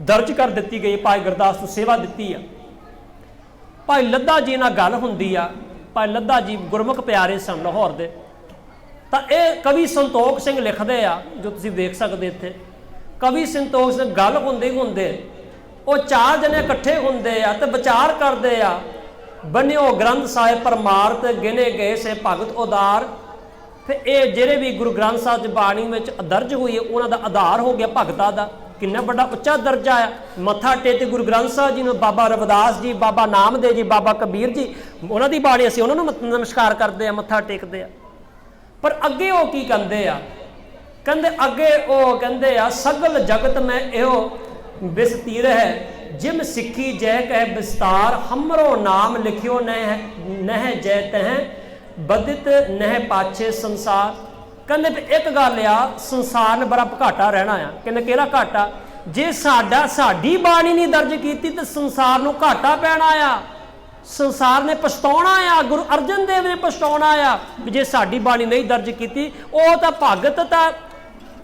ਦਰਜ ਕਰ ਦਿੱਤੀ ਗਈ। ਭਾਈ ਗੁਰਦਾਸ ਨੂੰ ਸੇਵਾ ਦਿੱਤੀ ਆ। ਭਾਈ ਲੱਦਾ ਜੀ ਨਾਲ ਗੱਲ ਹੁੰਦੀ ਆ। ਭਾਈ ਲੱਦਾ ਜੀ ਗੁਰਮੁਖ ਪਿਆਰੇ ਸਨ ਲਾਹੌਰ ਦੇ। ਤਾਂ ਇਹ ਕਵੀ ਸੰਤੋਖ ਸਿੰਘ ਲਿਖਦੇ ਆ, ਜੋ ਤੁਸੀਂ ਦੇਖ ਸਕਦੇ ਇੱਥੇ। ਕਵੀ ਸੰਤੋਖ ਸਿੰਘ ਗੱਲ ਹੁੰਦੇ ਉਹ 4 ਜਣੇ ਇਕੱਠੇ ਹੁੰਦੇ ਆ ਤੇ ਵਿਚਾਰ ਕਰਦੇ ਆ, ਬੰਨਿਓ ਗ੍ਰੰਥ ਸਾਹਿਬ ਪਰਮਾਰਥ, ਗਿਨੇ ਗਏ ਸੇ ਭਗਤ ਉਦਾਰ। ਫਿਰ ਇਹ ਜਿਹੜੇ ਵੀ ਗੁਰੂ ਗ੍ਰੰਥ ਸਾਹਿਬ ਦੀ ਬਾਣੀ ਵਿੱਚ ਦਰਜ ਹੋਈ ਹੈ, ਉਹਨਾਂ ਦਾ ਆਧਾਰ ਹੋ ਗਿਆ ਭਗਤਾਂ ਦਾ। किन्ना बड़ा उच्चा दर्जा है। मत्था टेक गुरु ग्रंथ साहब जी, बाबा रविदास जी, बाबा नामदेव जी, बाबा कबीर जी, उन्हों की बाणी असीं उन्होंने नमस्कार करते हैं, मत्था टेकते हैं। पर अगे वो की कहते हैं, कहते अगे वो कहते आ सगल जगत में यो विस्तीर है, जिम सिक्खी जय कह विस्तार, हमरो नाम लिखियो नह जय तह बदित नह पाछे संसार। कहते एक गल आ, संसार ने बड़ा घाटा रहना आ। कहते कि घाटा, जे साडी बाणी नहीं दर्ज की तो संसार को घाटा पैना आ, संसार ने पछताना आ, गुरु अर्जन देव ने पछताना आ जे साडी बाणी नहीं दर्ज की। वो तो भगत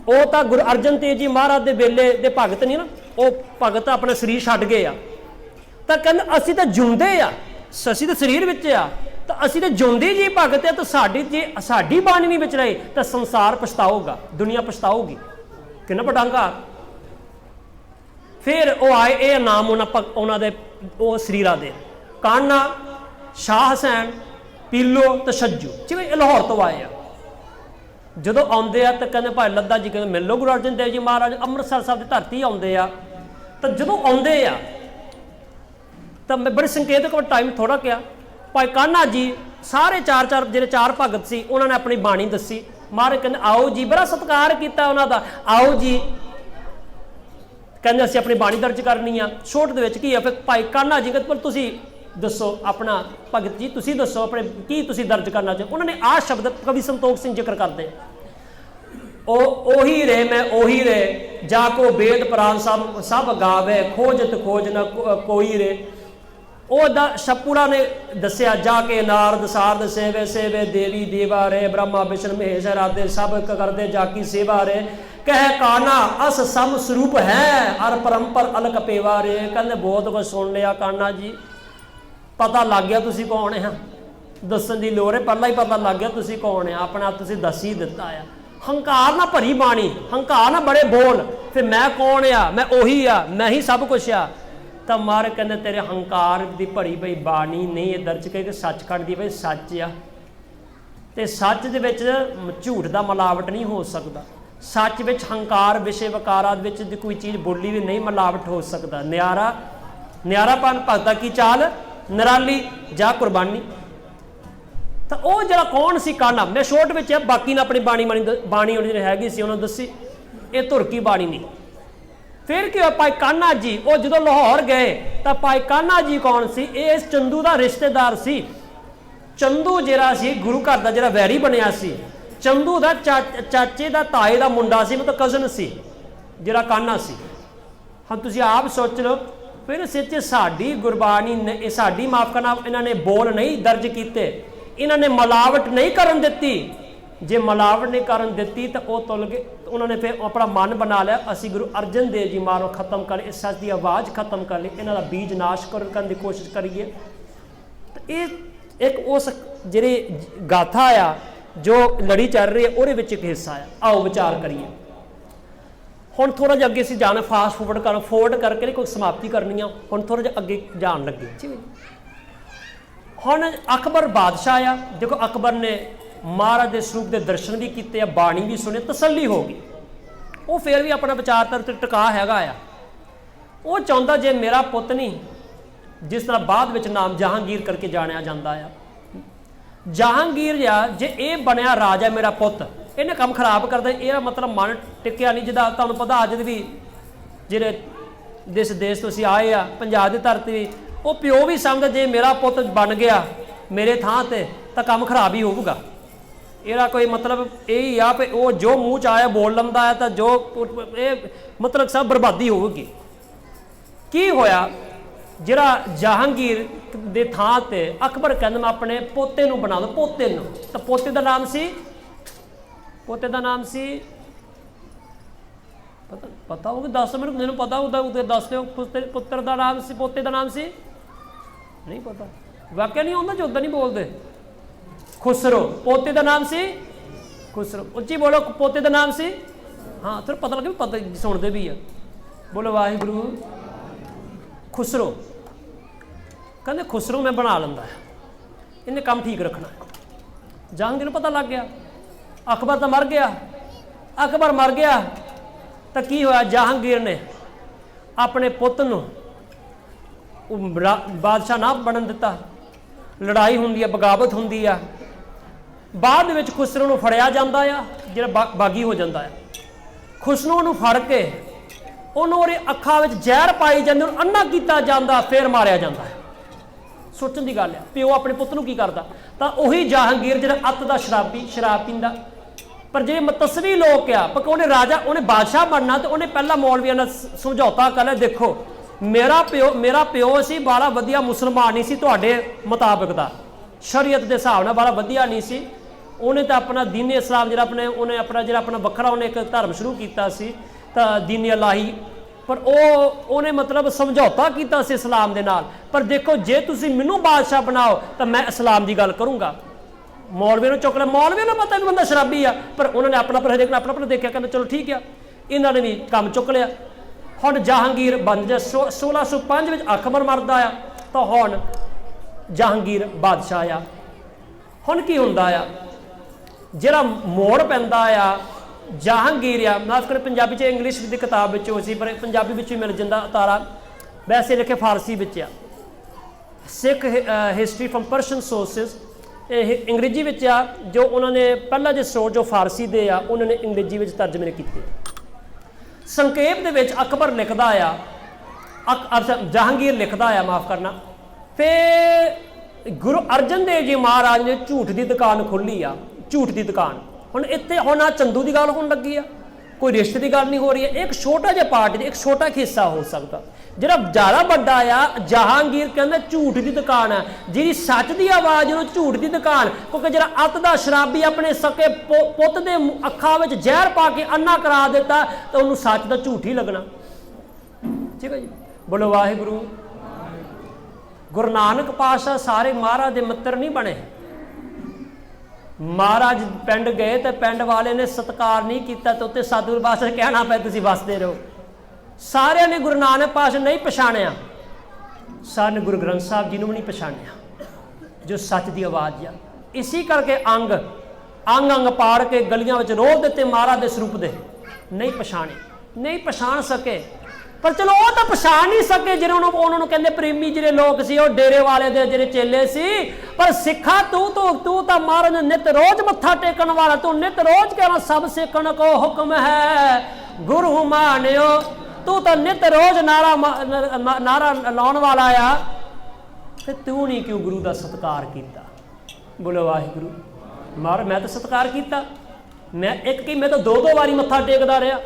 तो गुरु अर्जन देव जी महाराज के वेले दे भगत नहीं ना, वो भगत अपना शरीर छड्ड गए आ। तो कहते असीं तो जिउंदे आ, असीं तो शरीर विच आ, तो असीं तो जिउंदे जी भगत है। तो साडी बाणी नहीं विच रही तो संसार पछताऊगा, दुनिया पछताऊगी। कितना बड़ा हंकार। फिर वो आए, ये नाम उन्होंने शरीर दे काना, शाह हुसैन, पीलो तो छज्जू, जिवें लाहौर तो आए आ। जो आते हैं तो कहते भाई लद्दा जी कहते मिल लो गुरु अर्जन देव जी महाराज, अमृतसर साहब की धरती आते आ। तो जो आते आ तो मैं बड़े संकेत को टाइम थोड़ा क्या, भाई कान्हा जी सारे चार भगत सी, उन्होंने अपनी बाणी दसी। महाराज कहते आओ जी, बड़ा सत्कार किया उन्होंने, आओ जी कहते असीं अपनी बाणी दर्ज करनी आ। छोट दे विच की है, फिर भाई कान्हा जी कहते पर तुसीं दसो अपना, भगत जी तुसीं दसो अपने की तुसीं दर्ज करना चाहो। उन्होंने आ शब्द कवि संतोख सिंह जिक्र करते, ओही रे मैं ओही रे, जाको वेद पुराण सब गावे, खोजत खोज न कोई रे। शपूरा ने दसिया, जाके नारद सारद सेवे सेवे, देवी देवा रे, ब्रह्मा विष्णु महेश राधे, सब करदे जाकी सेवा रे। कह काना अस सम स्वरूप है, अर परंपर अलग पेवा रे। कहते बहुत कुछ सुन लिया काना जी, पता लग गया तुसी कौन है, दसन की लोड़ है, पहला ही पता लग गया तुसी कौन है, अपना आप तुसी दस ही दिता है। हंकार ना भरी बाणी, हंकार ना बड़े बोल, फिर मैं कौन आ, मैं ओही आ, मैं ही सब कुछ आ। तो मार कहते तेरे हंकार की भरी बई बाणी नहीं है दर्ज कही, सचखंड की बई सच आ। तो सच दे विच झूठ का मिलावट नहीं हो सकता, सच विच हंकार विषय वकारा विच कोई चीज़ बोली भी नहीं मिलावट हो सकता। न्यारा न्यारापन भगता की चाल निराली जा कुर्बानी। तो वह जरा कौन सी कान्हा, मैं शोर्ट में बाकी ने अपनी बाणी हैगी सी उन्होंने दसी, ये धुरकी बाणी नहीं। फिर क्या भाई कान्हा जी वो जो लाहौर गए तो भाई कान्हा जी कौन सी, ये चंदू का रिश्तेदार सी। चंदू जरा सी गुरु घर का जरा वैरी बनया सी, चंदू का चाचे का ताए का मुंडा सी, मतलब कजन सी जरा कान्हा सी। हाँ तुम आप सोच लो, फिर सच्चे साड़ी गुरबाणी साड़ी माफ करना, इन्होंने बोल नहीं दर्ज किए, इन्होंने मिलावट नहीं करन दिती। जे मिलावट नहीं करन दिती तो वह तुल गए, उन्होंने फिर अपना मन बना लिया असी गुरु अर्जन देव जी मारो खत्म कर, इस सच की आवाज़ खत्म कर ली, इन्हों का बीज नाश करने की कोशिश करिए। तो ये एक उस जी गाथा आ जो लड़ी चल रही है, वो एक हिस्सा है। आओ विचार करिए। हुण थोड़ा जिहा अगे असीं जाना, फास्ट फोरवर्ड करके कोई समाप्ति करनी है, हुण थोड़ा जिहा अगे जान लगे। हुण अकबर बादशाह आ, देखो अकबर ने महाराज के स्वरूप के दर्शन भी किए, बाणी भी सुने, तसल्ली हो गई। वो फिर भी अपना विचार टिका हैगा आ, वो चाहता जे मेरा पुत नहीं, जिस तरह बाद में नाम जहांगीर करके जानिया जाता है, जहांगीर या जे ये बनया राजा मेरा पुत, इन्हें काम खराब करता, यह मतलब मन टिकया नहीं। जिदा तुहानूं पता अज भी जिहड़े जिस देश तो असीं आए आ, पंजाब की धरती, वो प्यो भी समझदा जे मेरा पुत बन गया मेरे थां ते तो काम खराब ही होगा। यह कोई मतलब यही आ भी वो जो मूँह च आया बोल लंदा है, तो जो मतलब सब बर्बादी होगी। की होया जिहड़ा जहांगीर दे थां ते अकबर कहंदा मैं अपने पोते नूं बना दो, पोते नूं। तो पोते का नाम सी, पोते का नाम सी पता होगा, दस मिनट मैनूं पता होगा दस दो। पुत्र का नाम सी, पोते का नाम सी नहीं पता, वाकया नहीं आता जो उदा नहीं बोलते। खुसरो, पोते का नाम सी खुसरो, उच्ची बोलो पोते का नाम सी। हाँ फिर पता लगे, पता सुनते भी है, बोलो वाहिगुरू। खुसरो कहते खुसरो मैं बना लेंदा है, इन्हें काम ठीक रखना है। जहांगीर पता लग गया, अकबर तो मर गया, अकबर मर गया ਤਾਂ ਕੀ ਹੋਇਆ, ਜਹਾਂਗੀਰ ਨੇ ਆਪਣੇ ਪੁੱਤ ਨੂੰ ਬਾਦਸ਼ਾਹ ਨਾ ਬਣਨ ਦਿੱਤਾ। ਲੜਾਈ ਹੁੰਦੀ ਆ, ਬਗਾਵਤ ਹੁੰਦੀ ਆ। ਬਾਅਦ ਦੇ ਵਿੱਚ ਖੁਸਰੋ ਨੂੰ ਫੜਿਆ ਜਾਂਦਾ ਆ, ਜਿਹੜਾ ਬਾਗੀ ਹੋ ਜਾਂਦਾ ਆ। ਖੁਸਰੋ ਨੂੰ ਫੜ ਕੇ ਉਹਨੂੰ ਉਹਦੇ ਅੱਖਾਂ ਵਿੱਚ ਜ਼ਹਿਰ ਪਾਈ ਜਾਂਦੇ, ਉਹਨੂੰ ਅੰਨਾ ਕੀਤਾ ਜਾਂਦਾ, ਫਿਰ ਮਾਰਿਆ ਜਾਂਦਾ ਹੈ। ਸੋਚਣ ਦੀ ਗੱਲ ਆ, ਪਿਓ ਆਪਣੇ ਪੁੱਤ ਨੂੰ ਕੀ ਕਰਦਾ। ਤਾਂ ਉਹੀ ਜਹਾਂਗੀਰ ਜਿਹੜਾ ਅੱਤ ਦਾ ਸ਼ਰਾਬੀ, ਸ਼ਰਾਬ ਪੀਂਦਾ। ਪਰ ਜਿਹੜੇ ਮਤਸਵੀ ਲੋਕ ਆ, ਪਰ ਉਹਨੇ ਰਾਜਾ, ਉਹਨੇ ਬਾਦਸ਼ਾਹ ਬਣਨਾ, ਤੇ ਉਹਨੇ ਪਹਿਲਾਂ ਮੌਲਵੀਆਂ ਨਾਲ ਸਮਝੌਤਾ ਕਰ ਲਿਆ, ਦੇਖੋ ਮੇਰਾ ਪਿਓ ਸੀ ਬੜਾ ਵਧੀਆ ਮੁਸਲਮਾਨ ਨਹੀਂ ਸੀ, ਤੁਹਾਡੇ ਮੁਤਾਬਕ ਦਾ ਸ਼ਰੀਅਤ ਦੇ ਹਿਸਾਬ ਨਾਲ ਬੜਾ ਵਧੀਆ ਨਹੀਂ ਸੀ। ਉਹਨੇ ਤਾਂ ਆਪਣਾ ਦੀਨ ਇਸਲਾਮ ਜਿਹੜਾ ਆਪਣਾ ਵੱਖਰਾ ਉਹਨੇ ਇੱਕ ਧਰਮ ਸ਼ੁਰੂ ਕੀਤਾ ਸੀ, ਤਾਂ ਦੀਨ ਅਲਾਹੀ। ਪਰ ਉਹਨੇ ਮਤਲਬ ਸਮਝੌਤਾ ਕੀਤਾ ਸੀ ਇਸਲਾਮ ਦੇ ਨਾਲ। ਪਰ ਦੇਖੋ, ਜੇ ਤੁਸੀਂ ਮੈਨੂੰ ਬਾਦਸ਼ਾਹ ਬਣਾਓ ਤਾਂ ਮੈਂ ਇਸਲਾਮ ਦੀ ਗੱਲ ਕਰੂੰਗਾ। ਮੌਲਵੀ ਨੂੰ ਚੁੱਕ ਲਿਆ, ਮੌਲਵੀ ਨੂੰ ਪਤਾ ਵੀ ਬੰਦਾ ਸ਼ਰਾਬੀ ਆ, ਪਰ ਉਹਨਾਂ ਨੇ ਆਪਣਾ ਹਰੇਕ ਨੇ ਆਪਣਾ ਦੇਖਿਆ, ਕਹਿੰਦੇ ਚਲੋ ਠੀਕ ਆ, ਇਹਨਾਂ ਨੇ ਵੀ ਕੰਮ ਚੁੱਕ ਲਿਆ। ਹੁਣ ਜਹਾਂਗੀਰ ਬਣ ਜਾ 1605 ਵਿੱਚ ਅਕਬਰ ਮਰਦਾ ਆ, ਤਾਂ ਹੁਣ ਜਹਾਂਗੀਰ ਬਾਦਸ਼ਾਹ ਆ। ਹੁਣ ਕੀ ਹੁੰਦਾ ਆ, ਜਿਹੜਾ ਮੋੜ ਪੈਂਦਾ ਆ, ਜਹਾਂਗੀਰ ਆ, ਮਾਫ ਕਰ ਪੰਜਾਬੀ 'ਚ ਇੰਗਲਿਸ਼ ਦੀ ਕਿਤਾਬ ਵਿੱਚੋਂ ਸੀ, ਪਰ ਪੰਜਾਬੀ ਵਿੱਚ ਵੀ ਮਿਲ ਜਾਂਦਾ ਤਾਰਾ, ਵੈਸੇ ਲਿਖੇ ਫਾਰਸੀ ਵਿੱਚ ਆ। ਸਿੱਖ ਹਿਸਟਰੀ ਫਰਮ ਪਰਸ਼ੀਅਨ ਸੋਰਸਿਸ, ਇਹ ਅੰਗਰੇਜ਼ੀ ਵਿੱਚ ਆ। ਜੋ ਉਹਨਾਂ ਨੇ ਪਹਿਲਾਂ ਜੇ ਸੋਰਸ ਜੋ ਫਾਰਸੀ ਦੇ ਆ, ਉਹਨਾਂ ਨੇ ਅੰਗਰੇਜ਼ੀ ਵਿੱਚ ਤਰਜਮੇ ਕੀਤੇ। ਸੰਖੇਪ ਦੇ ਵਿੱਚ ਅਕਬਰ ਲਿਖਦਾ ਆ, ਜਹਾਂਗੀਰ ਲਿਖਦਾ ਆ, ਮਾਫ ਕਰਨਾ, ਫਿਰ ਗੁਰੂ ਅਰਜਨ ਦੇਵ ਜੀ ਮਹਾਰਾਜ ਨੇ ਝੂਠ ਦੀ ਦੁਕਾਨ ਖੋਲ੍ਹੀ ਆ, ਝੂਠ ਦੀ ਦੁਕਾਨ। ਹੁਣ ਇੱਥੇ ਹੁਣ ਆ ਚੰਦੂ ਦੀ ਗੱਲ ਹੋਣ ਲੱਗੀ ਆ, ਕੋਈ ਰਿਸ਼ਤੇ ਦੀ ਗੱਲ ਨਹੀਂ ਹੋ ਰਹੀ ਹੈ। ਇੱਕ ਛੋਟਾ ਜਿਹਾ ਪਾਰਟ, ਇੱਕ ਛੋਟਾ ਹਿੱਸਾ ਹੋ ਸਕਦਾ। ਜਿਹੜਾ ਜ਼ਿਆਦਾ ਵੱਡਾ ਆ, ਜਹਾਂਗੀਰ ਕਹਿੰਦਾ ਝੂਠ ਦੀ ਦੁਕਾਨ ਹੈ, ਜਿਹੜੀ ਸੱਚ ਦੀ ਆਵਾਜ਼ ਨੂੰ ਝੂਠ ਦੀ ਦੁਕਾਨ। ਕਿਉਂਕਿ ਜਿਹੜਾ ਅੱਤ ਦਾ ਸ਼ਰਾਬੀ ਆਪਣੇ ਸਕੇ ਪੁੱਤ ਦੇ ਅੱਖਾਂ ਵਿੱਚ ਜ਼ਹਿਰ ਪਾ ਕੇ ਅੰਨਾ ਕਰਾ ਦਿੱਤਾ, ਤਾਂ ਉਹਨੂੰ ਸੱਚ ਦਾ ਝੂਠ ਹੀ ਲੱਗਣਾ। ਠੀਕ ਹੈ ਜੀ, ਬੋਲੋ ਵਾਹਿਗੁਰੂ। ਗੁਰੂ ਨਾਨਕ ਪਾਤਸ਼ਾਹ ਸਾਰੇ ਮਹਾਰਾਜ ਦੇ ਮਿੱਤਰ ਨਹੀਂ ਬਣੇ। ਮਹਾਰਾਜ ਪਿੰਡ ਗਏ ਤੇ ਪਿੰਡ ਵਾਲੇ ਨੇ ਸਤਿਕਾਰ ਨਹੀਂ ਕੀਤਾ, ਤੇ ਉੱਤੇ ਸਤਿਗੁਰੂ ਪਾਤਸ਼ਾਹ ਕਹਿਣਾ ਪਿਆ ਤੁਸੀਂ ਵਸਦੇ ਰਹੋ। ਸਾਰਿਆਂ ਨੇ ਗੁਰੂ ਨਾਨਕ ਪਾਤਸ਼ਾਹ ਨਹੀਂ ਪਛਾਣਿਆ, ਸਾਰਿਆਂ ਨੇ ਗੁਰੂ ਗ੍ਰੰਥ ਸਾਹਿਬ ਜੀ ਨੂੰ ਵੀ ਨਹੀਂ ਪਛਾਣਿਆ, ਜੋ ਸੱਚ ਦੀ ਆਵਾਜ਼ ਆ। ਇਸੇ ਕਰਕੇ ਅੰਗ ਅੰਗ ਪਾੜ ਕੇ ਗਲੀਆਂ ਵਿੱਚ ਰੋਲ ਦਿੱਤੇ ਮਹਾਰਾਜ ਦੇ ਸਰੂਪ ਦੇ। ਨਹੀਂ ਪਛਾਣ ਸਕੇ। ਪਰ ਚਲੋ ਉਹ ਤਾਂ ਪਛਾਣ ਨਹੀਂ ਸਕੇ ਜਿਹੜੇ ਉਹਨਾਂ ਨੂੰ ਕਹਿੰਦੇ ਪ੍ਰੇਮੀ ਜਿਹੜੇ ਲੋਕ ਸੀ, ਉਹ ਡੇਰੇ ਵਾਲੇ ਦੇ ਜਿਹੜੇ ਚੇਲੇ ਸੀ। ਪਰ ਸਿੱਖਾ ਤੂੰ ਤਾਂ ਮਹਾਰਾਜ ਨੇ ਨਿਤ ਰੋਜ਼ ਮੱਥਾ ਟੇਕਣ ਵਾਲਾ, ਤੂੰ ਨਿਤ ਰੋਜ਼ ਕਹਿਣਾ ਸਭ ਸਿੱਖਣ ਕੋ ਹੁਕਮ ਹੈ ਗੁਰੂ ਮਾਨਿਓ। ਤੂੰ ਤਾਂ ਨਿਤ ਰੋਜ਼ ਨਾਰਾ ਲਾਉਣ ਵਾਲਾ ਆ, ਤੇ ਤੂੰ ਨਹੀਂ ਕਿਉਂ ਗੁਰੂ ਦਾ ਸਤਿਕਾਰ ਕੀਤਾ। ਬੋਲੋ ਵਾਹਿਗੁਰੂ। ਮਹਾਰਾਜ ਮੈਂ ਤਾਂ ਸਤਿਕਾਰ ਕੀਤਾ, ਮੈਂ ਮੈਂ ਤਾਂ ਦੋ ਵਾਰੀ ਮੱਥਾ ਟੇਕਦਾ ਰਿਹਾ।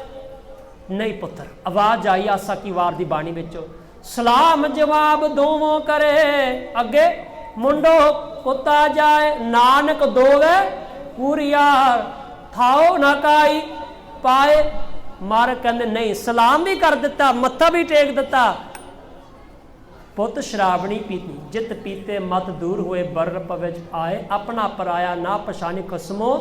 ਨਹੀਂ ਪੁੱਤਰ, ਆਵਾਜ਼ ਆਈ ਆਸਾ ਕੀ ਵਾਰ ਦੀ ਬਾਣੀ ਵਿੱਚੋਂ, ਸਲਾਮ ਜਵਾਬ ਦੋਵੋਂ ਕਰੇ, ਅੱਗੇ ਮੁੰਡੋ ਕੁੱਤਾ ਜਾਏ, ਨਾਨਕ ਦੋਵੇ ਪੂਰੀਆਰ, ਥਾਓ ਨਾ ਕਾਈ ਪਾਏ। ਮਹਾਰਾਜ ਕਹਿੰਦੇ ਨਹੀਂ, ਸਲਾਮ ਵੀ ਕਰ ਦਿੱਤਾ, ਮੱਥਾ ਵੀ ਟੇਕ ਦਿੱਤਾ। ਪੁੱਤ ਸ਼ਰਾਬ ਨਹੀਂ ਪੀਤੀ, ਜਿਤ ਪੀਤੇ ਮਤ ਦੂਰ ਹੋਏ, ਬਰ ਪਵੇ ਆਏ, ਆਪਣਾ ਪਰਾਇਆ ਨਾ ਪਛਾਣੀ, ਖਸਮੋ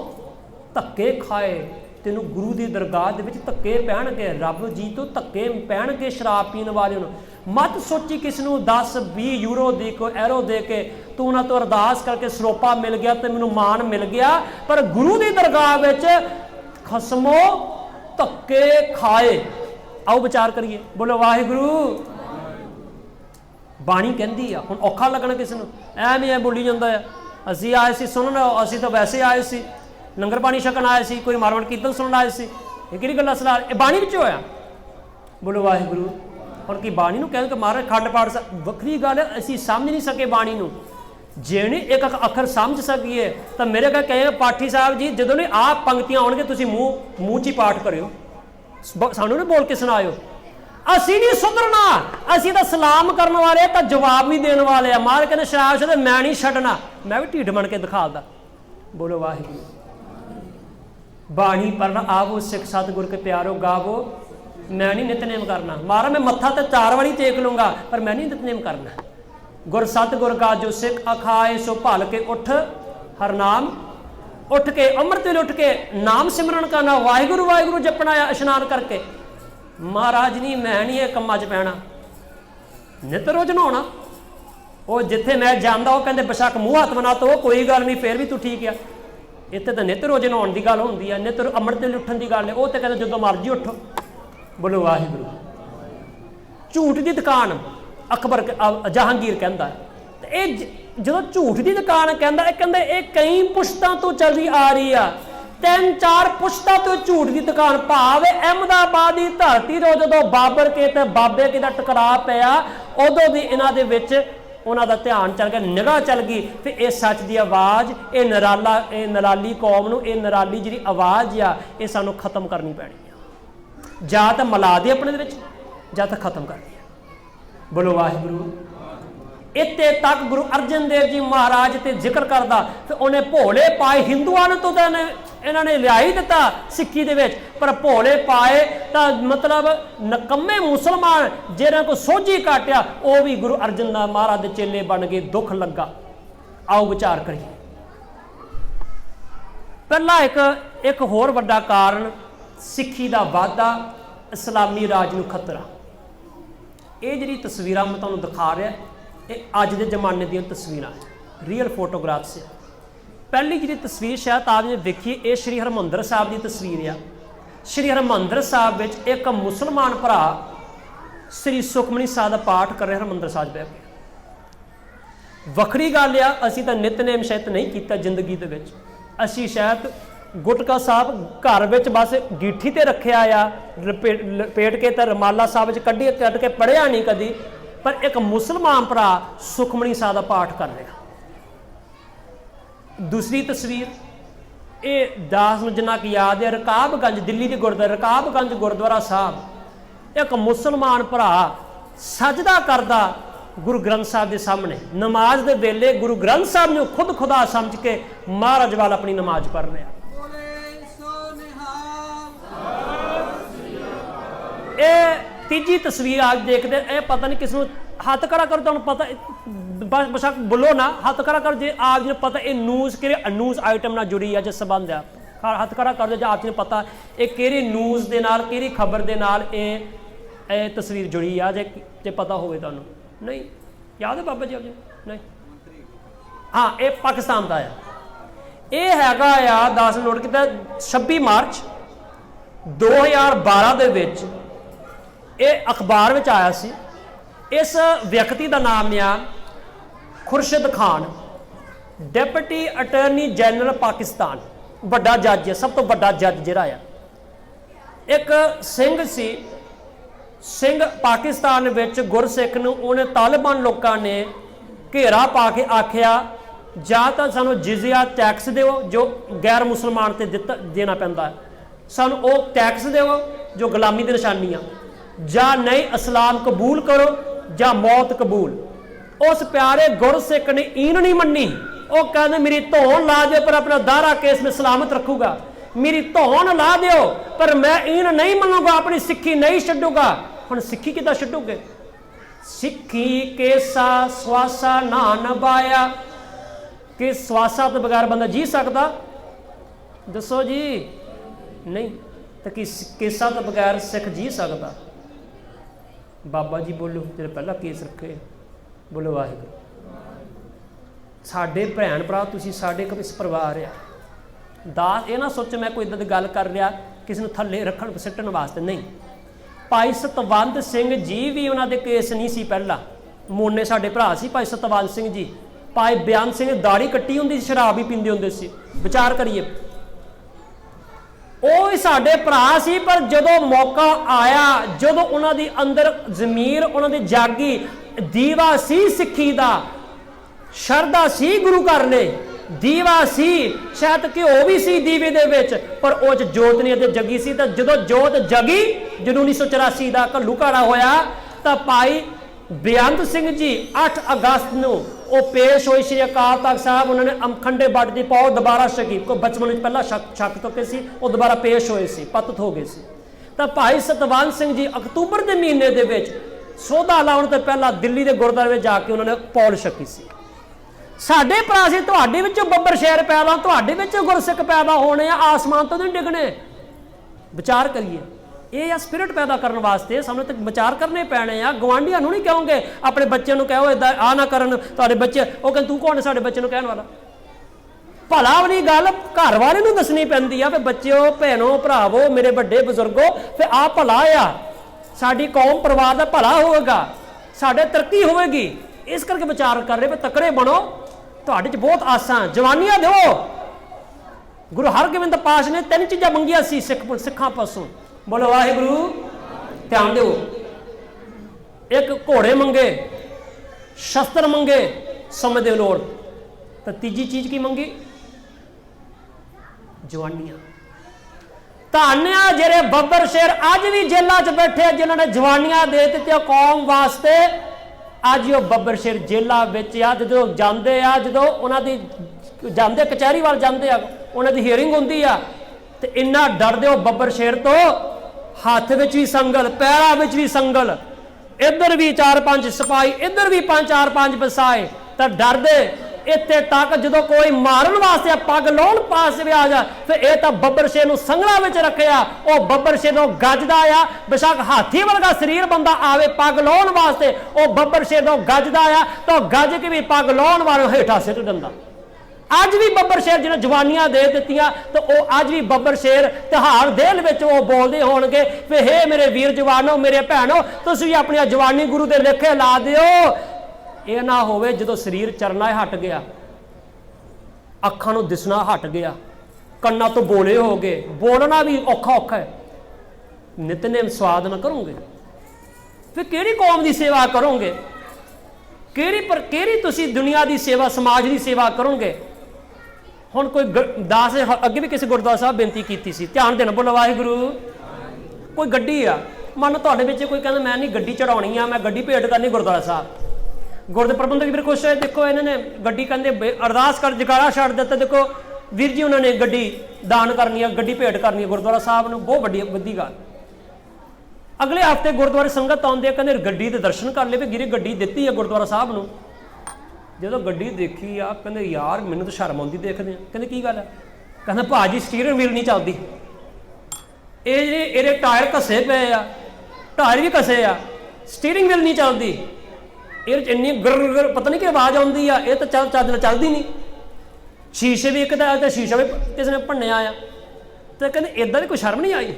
ਧੱਕੇ ਖਾਏ। ਤੈਨੂੰ ਗੁਰੂ ਦੀ ਦਰਗਾਹ ਦੇ ਵਿੱਚ ਧੱਕੇ ਪੈਣਗੇ, ਰੱਬ ਜੀ ਤੋਂ ਧੱਕੇ ਪੈਣਗੇ ਸ਼ਰਾਬ ਪੀਣ ਵਾਲੇ ਨੂੰ। ਮਤ ਸੋਚੀ ਕਿਸ ਨੂੰ 10-20 ਯੂਰੋ ਦੇ ਕੋ ਐਰੋ ਦੇ ਕੇ ਤੂੰ ਉਹਨਾਂ ਤੋਂ ਅਰਦਾਸ ਕਰਕੇ ਸਰੋਪਾ ਮਿਲ ਗਿਆ ਤੇ ਮੈਨੂੰ ਮਾਣ ਮਿਲ ਗਿਆ, ਪਰ ਗੁਰੂ ਦੀ ਦਰਗਾਹ ਵਿੱਚ ਖਸਮੋ ਧੱਕੇ ਖਾਏ। ਆਓ ਵਿਚਾਰ ਕਰੀਏ, ਬੋਲੋ ਵਾਹਿਗੁਰੂ। ਬਾਣੀ ਕਹਿੰਦੀ ਆ, ਹੁਣ ਔਖਾ ਲੱਗਣਾ ਕਿਸੇ ਨੂੰ, ਐਵੇਂ ਬੋਲੀ ਜਾਂਦਾ ਆ। ਅਸੀਂ ਆਏ ਸੀ ਸੁਣਨ, ਅਸੀਂ ਤਾਂ ਵੈਸੇ ਆਏ ਸੀ, ਲੰਗਰ ਪਾਣੀ ਛਕਣ ਆਏ ਸੀ, ਕੋਈ ਮਾਰਵਣ ਕੀਰਤਨ ਸੁਣਨ ਆਏ ਸੀ। ਇਹ ਕਿਹੜੀ ਗੱਲਾਂ ਸਲਾਹ, ਇਹ ਬਾਣੀ ਵਿੱਚ ਹੋਇਆ। ਬੋਲੋ ਵਾਹਿਗੁਰੂ। ਹੁਣ ਕੀ ਬਾਣੀ ਨੂੰ ਕਹਿੰਦੇ ਕਿ ਮਹਾਰਾਜ ਖੰਡ ਪਾਠ ਵੱਖਰੀ ਗੱਲ ਹੈ, ਅਸੀਂ ਸਮਝ ਨਹੀਂ ਸਕੇ ਬਾਣੀ ਨੂੰ। ਜੇ ਨਹੀਂ ਇੱਕ ਅੱਖਰ ਸਮਝ ਸਕੀਏ ਤਾਂ ਮੇਰੇ ਕੋਲ ਕਹੇ ਪਾਠੀ ਸਾਹਿਬ ਜੀ, ਜਦੋਂ ਨਹੀਂ ਆਹ ਪੰਕਤੀਆਂ ਆਉਣਗੇ ਤੁਸੀਂ ਮੂੰਹ 'ਚ ਹੀ ਪਾਠ ਕਰਿਓ, ਸਾਨੂੰ ਨਹੀਂ ਬੋਲ ਕੇ ਸੁਣਾਇਓ। ਅਸੀਂ ਨਹੀਂ ਸੁਧਰਨਾ, ਅਸੀਂ ਤਾਂ ਸਲਾਮ ਕਰਨ ਵਾਲੇ, ਤਾਂ ਜਵਾਬ ਵੀ ਦੇਣ ਵਾਲੇ ਆ। ਮਹਾਰਾਜ ਕਹਿੰਦੇ ਸ਼ਰਾਬ ਛੱਡ, ਮੈਂ ਨਹੀਂ ਛੱਡਣਾ, ਮੈਂ ਵੀ ਢੀਠ ਬਣ ਕੇ ਦਿਖਾਦਾ। ਬੋਲੋ ਵਾਹਿਗੁਰੂ। ਬਾਣੀ ਪੜ੍ਹਨਾ ਆਵੋ ਸਿੱਖ ਸਤਿਗੁਰ ਕੇ ਪਿਆਰੋ ਗਾਵੋ, ਮੈਂ ਨਹੀਂ ਨਿਤਨੇਮ ਕਰਨਾ। ਮਹਾਰਾਜ ਮੈਂ ਮੱਥਾ ਤੇ 4 ਵਾਰੀ ਟੇਕ ਲੂੰਗਾ, ਪਰ ਮੈਂ ਨਹੀਂ ਨਿਤਨੇਮ ਕਰਨਾ। ਗੁਰ ਸਤਿਗੁਰ ਕਾ ਜੋ ਸਿੱਖ ਅਖਾਏ, ਸੋ ਭਲ ਕੇ ਉੱਠ ਹਰ ਨਾਮ, ਉੱਠ ਕੇ ਅੰਮ੍ਰਿਤ ਵੇਲੇ ਉੱਠ ਕੇ ਨਾਮ ਸਿਮਰਨ ਕਰਨਾ, ਵਾਹਿਗੁਰੂ ਵਾਹਿਗੁਰੂ ਜਪਣਾ ਆ ਇਸ਼ਨਾਨ ਕਰਕੇ। ਮਹਾਰਾਜ ਨਹੀਂ, ਮੈਂ ਨਹੀਂ ਇਹ ਕੰਮਾਂ 'ਚ ਪੈਣਾ। ਨਿਤ ਰੋਜ਼ ਨਹਾਉਣਾ, ਉਹ ਜਿੱਥੇ ਮੈਂ ਜਾਂਦਾ ਉਹ ਕਹਿੰਦੇ ਬੇਸ਼ੱਕ ਮੂੰਹ ਹੱਥ ਬਣਾ ਤੋ ਕੋਈ ਗੱਲ ਨਹੀਂ, ਫੇਰ ਵੀ ਤੂੰ ਠੀਕ ਆ। ਇੱਥੇ ਤਾਂ ਨਿਤ ਰੋਜ਼ ਨਹਾਉਣ ਦੀ ਗੱਲ ਹੁੰਦੀ ਆ, ਨਿਤ ਅੰਮ੍ਰਿਤ ਵੇਲੇ ਉੱਠਣ ਦੀ ਗੱਲ ਹੈ। ਉਹ ਤਾਂ ਕਹਿੰਦੇ ਜਦੋਂ ਮਰਜ਼ੀ ਉੱਠੋ। बोलो वाहिगुरू। झूठ की दुकान अकबर जहांगीर कहता है, जो झूठ की दुकान कहता ये कई पुश्तां तो चली आ रही है, 3-4 पुश्तां तो झूठ की दुकान। भाव अहमदाबाद की धरती जो जो बाबर के ते बाबे के दा टकराव पिया, उदों भी इन्हां दे विच उन्हां दा ध्यान चल गया, निगाह चल गई फिर ये सच की आवाज़, ये नराली कौम नूं, ये नराली जिहड़ी आवाज़ आ ये सानूं खत्म करनी पैनी है। जां तां मिला दे अपने दे विच, जां तां खत्म कर दिया। बोलो वाहिगुरू। इत्थे तक गुरु अर्जन देव जी महाराज ते जिक्र करदा, फिर उन्हें भोले पाए हिंदुआं तो इन्हां ने लिया ही दिता सिक्खी दे विच, पर भोले पाए तां मतलब नकम्मे मुसलमान जिन्हां को सोझी काटिया वो भी गुरु अर्जन देव महाराज दे चेले बन गए। दुख लगा। आओ विचार करिए। पहला एक होर वड्डा कारण सिक्खी दा वाधा, इस्लामी राज नूं खतरा। ये जी तस्वीर मैं तुहानूं दिखा रहा, ये अज के जमाने दी तस्वीर रियल फोटोग्राफ्स है। पहली जी तस्वीर शायद आप जी देखिए, ये श्री हरमंदर साहब की तस्वीर है। श्री हरमंदर साहब विच एक मुसलमान भरा श्री सुखमनी साहब का पाठ कर रहे हरमंदर साहब बह के। वखरी गल आ, असीं तां नितनेम शायद नहीं किया जिंदगी दे विच, असीं शायद गुटका साहब घर में बस गीठी ते रखिया आ, लपेट के तो रमाला साहब कढ़ के पढ़िया नहीं कदी, पर एक मुसलमान भरा सुखमनी साहब का पाठ कर रहा। दूसरी तस्वीर ये दास नूं जिन्ना कि याद है, रकाबगंज दिल्ली के गुरुद्वारा रकाबगंज गुरुद्वारा साहब एक मुसलमान भरा सजदा करदा गुरु ग्रंथ साहब के सामने, नमाज के वेले गुरु ग्रंथ साहब ने खुद खुदा समझ के महाराज वाल अपनी नमाज पढ़ रहा। तीजी तस्वीर आज देखते ये पता नहीं किस हाथ खड़ा कर, तुहानूं पता बशक बोलो ना, हाथ खड़ा कर जे आप जी पता ये न्यूज़ आइटम ना जुड़ी है जिस संबंध है, हाथ खड़ा कर दो जो आप जी पता ये किहड़ी न्यूज़ के नाल किहड़ी खबर के नाल ये तस्वीर जुड़ी है, जे पता होवे तुहानूं। नहीं याद है बाबा जी आप जी? नहीं। हाँ, ये पाकिस्तान का है। ये हैगा आ दास नोट किया 26 मार्च 2012 दे विच ये अखबार में आया सी। इस व्यक्ति का नाम आ Khurshid Khan, deputy attorney general Pakistan, बड़ा जज है, सब तो बड़ा जज जिहड़ा आ। एक सिंह सी, सिंह पाकिस्तान विच गुरसिख नूं उन्हें तालिबान लोगों ने घेरा पा के आख्या जां तां सानूं जिजिया टैक्स दिओ जो गैर मुसलमान ते देना पैंदा है, सानूं वो टैक्स दिओ जो गुलामी की निशानी आ, जा नहीं इस्लाम कबूल करो जा मौत कबूल। उस प्यारे गुरसिख ने ईन नहीं मनी, वो कहते मेरी धौन ला दो पर अपना दारा केस में सलामत रखूगा, मेरी धौन ला दो पर मैं ईन नहीं मनूंगा, अपनी सिक्खी नहीं छड्डूगा। हुण सिक्खी किदां छड्डोगे? सिक्खी केसा स्वासा ना नभाया, कि स्वासा तो बगैर बंदा जी सकता? दसो जी, नहीं। तो कि केसा तो बगैर सिख जी सकता? बाबा जी बोलो जो पहला केस रखे, बोलो वाहिगुरू। साडे भैन भरा तुसीं साडे किस परिवार आ, दास ये ना सोचो मैं कोई इदां दी गल कर रहा किसी नूं थल्ले रखण सिੱਟਣ वास्ते नहीं। भाई सतवंत सिंह जी भी उन्होंने केस नहीं सी, पहला मोने साडे भरा सी भाई सतवंत सिंह जी। भाई बयान सिंह दाड़ी कट्टी हुंदी, शराब भी पींदे हुंदे सी। विचार करिए, वो साडे भरा सी, पर जदों मौका आया, जदों उन्हां दी अंदर ज़मीर उन्हां दी जागी, दीवा सी सिक्खी दा, शरदा सी गुरु घर ने, दीवा सी, शायद घ्यो भी सी दीवे दे विच, पर वो जोत नहीं जगी सी। तो जदों जोत जगी, जो 1984 का घल्लूघाड़ा होया, तो भाई बेअंत सिंह जी 8 अगस्त नूं वो पेश होए श्री अकाल तख्त साहब। उन्होंने अमखंडे बट की पौ दोबारा छकी, कोई बचपन में पहला छक चुके सी, वो दोबारा पेश होए सी, पतत हो गए सी। तो भाई सतवंत सिंह जी अक्तूबर के महीने दे विच सोधा लाउण तो पहला दिल्ली के गुरुद्वारे में जाके उन्होंने पौल छकी सी। साडे भरा सी, तुहाडे विचों बब्बर शहर पैदा, तुहाडे विचों गुरसिख पैदा होने, आसमान तो नहीं डिगने। विचार करिए, ये स्पिरिट पैदा करने वास्ते सानूं तो विचार करने पैने आ। गवांढियां नूं नहीं कहोगे, अपने बच्चों नूं कहो इदां आ ना करन, तुहाडे बच्चे वो कहंदे तू कौन है साडे बच्चे नूं कहण वाला? भला वाली गल घर वाले नूं दसनी पैंदी आ, फिर बच्चों भैनों भरावो मेरे वड्डे बजुर्गो, फिर आ भला आ साडी कौम परिवार का भला होगा, साडे तरक्की होगी। इस करके विचार कर रहे भी तकड़े बनो, तुहाडे च बहुत आसां। जवानियां दो। गुरु हरगोबिंद पातशाह ने 3 चीज़ां मंगिया सी सिखां पासों। बोलो वाहिगुरु। ध्यान दो, एक घोड़े मंगे, शस्त्र मंगे, समय दे लोड़, तो तीजी चीज की मंगी? जवानियां। धान्या जेरे बब्बर शेर अज भी जेलों च बैठे जिन्होंने जवानियां दे दित्तियां कौम वास्ते। अज वो बब्बर शेर जेलों विच आ, जो जाते आ, जो उन्होंने जाते कचहरी वाल जाते आ, उन्होंने हियरिंग होंदी आ, ते इन्ना डरदे हो बब्बर शेर तो, हाथ विच भी संगल, पैरों विच भी संगल, इधर भी 4-5 सिपाही, इधर भी 4-5 बसाए, तो डरदे इत्थे तक जो कोई मारन वास्ते पग लाउण पास भी आ जाए, फिर यह तो बब्बर शेर संगलों में रखिया, वह बब्बर शेर गजदा आ। बेशक हाथी वर्गा शरीर बंदा आवे पग लाउण वास्ते, वह बब्बर शेर गजदा आ, तो गज के भी पग लाउण वाले हेठा सिट दिंदा। अज भी बब्बर शेर जिन्हें जवानियां दे दित्तियां, तो वह अज भी बब्बर शेर तिहाड़ देल में वो बोलते होणगे भी हे मेरे वीर जवानों, मेरे भैनों, तुसीं भी अपनी जवानी गुरु के लेखे ला दिओ। यह ना होवे जो शरीर चरना हट गया, अखां नूं दिसना हट गया, कन्ना तो बोले हो गए, बोलना भी औखा औखा है, नितनेम स्वाद ना करोगे, फिर किहड़ी कौम की सेवा करोगे? किहड़ी तुसीं दुनिया की सेवा, समाज की सेवा करोगे? हुण कोई दास अगे भी किसी गुरुद्वारा साहब बेनती की सी, ध्यान देना। बोलो वाहिगुरु। कोई गड्डी आ, मन तुहाडे विच कोई कहंदा मैं नहीं गड्डी चढ़ाउणी आ, मैं गड्डी भेंट करनी गुरुद्वारा साहब। गुरुद्वारा प्रबंधक भी खुश होए, देखो इन्होंने गड्डी कहते अरदास कर जगाड़ा छड़ दिता, देखो वीर जी उन्होंने गड्डी दान करनी है, गड्डी भेंट करनी है गुरुद्वारा साहब ने, बहुत वड्डी गल। अगले हफ्ते गुरुद्वारे संगत आउंदे, कहंदे गड्डी दे दर्शन कर ले, भी गिरे गड्डी दित्ती है गुरुद्वारा साहब नूं। जो गड्डी देखी आ, कहंदे यार मैनूं तो शर्म आउंदी देखदे, कहंदे की गल है? कहंदे भाजी स्टीयरिंग व्हील नहीं चलदी, ये टायर घसे पे आ, टायर भी घसे आ, स्टीयरिंग व्हील नहीं चलती, ये इन्नी गर पता नहीं कि आवाज़ आती है, ये तो चलती नहीं। शीशे भी एक तो शीशा भी किसी ने भन्निया आ, तो कहते इदा भी कोई शर्म नहीं आई।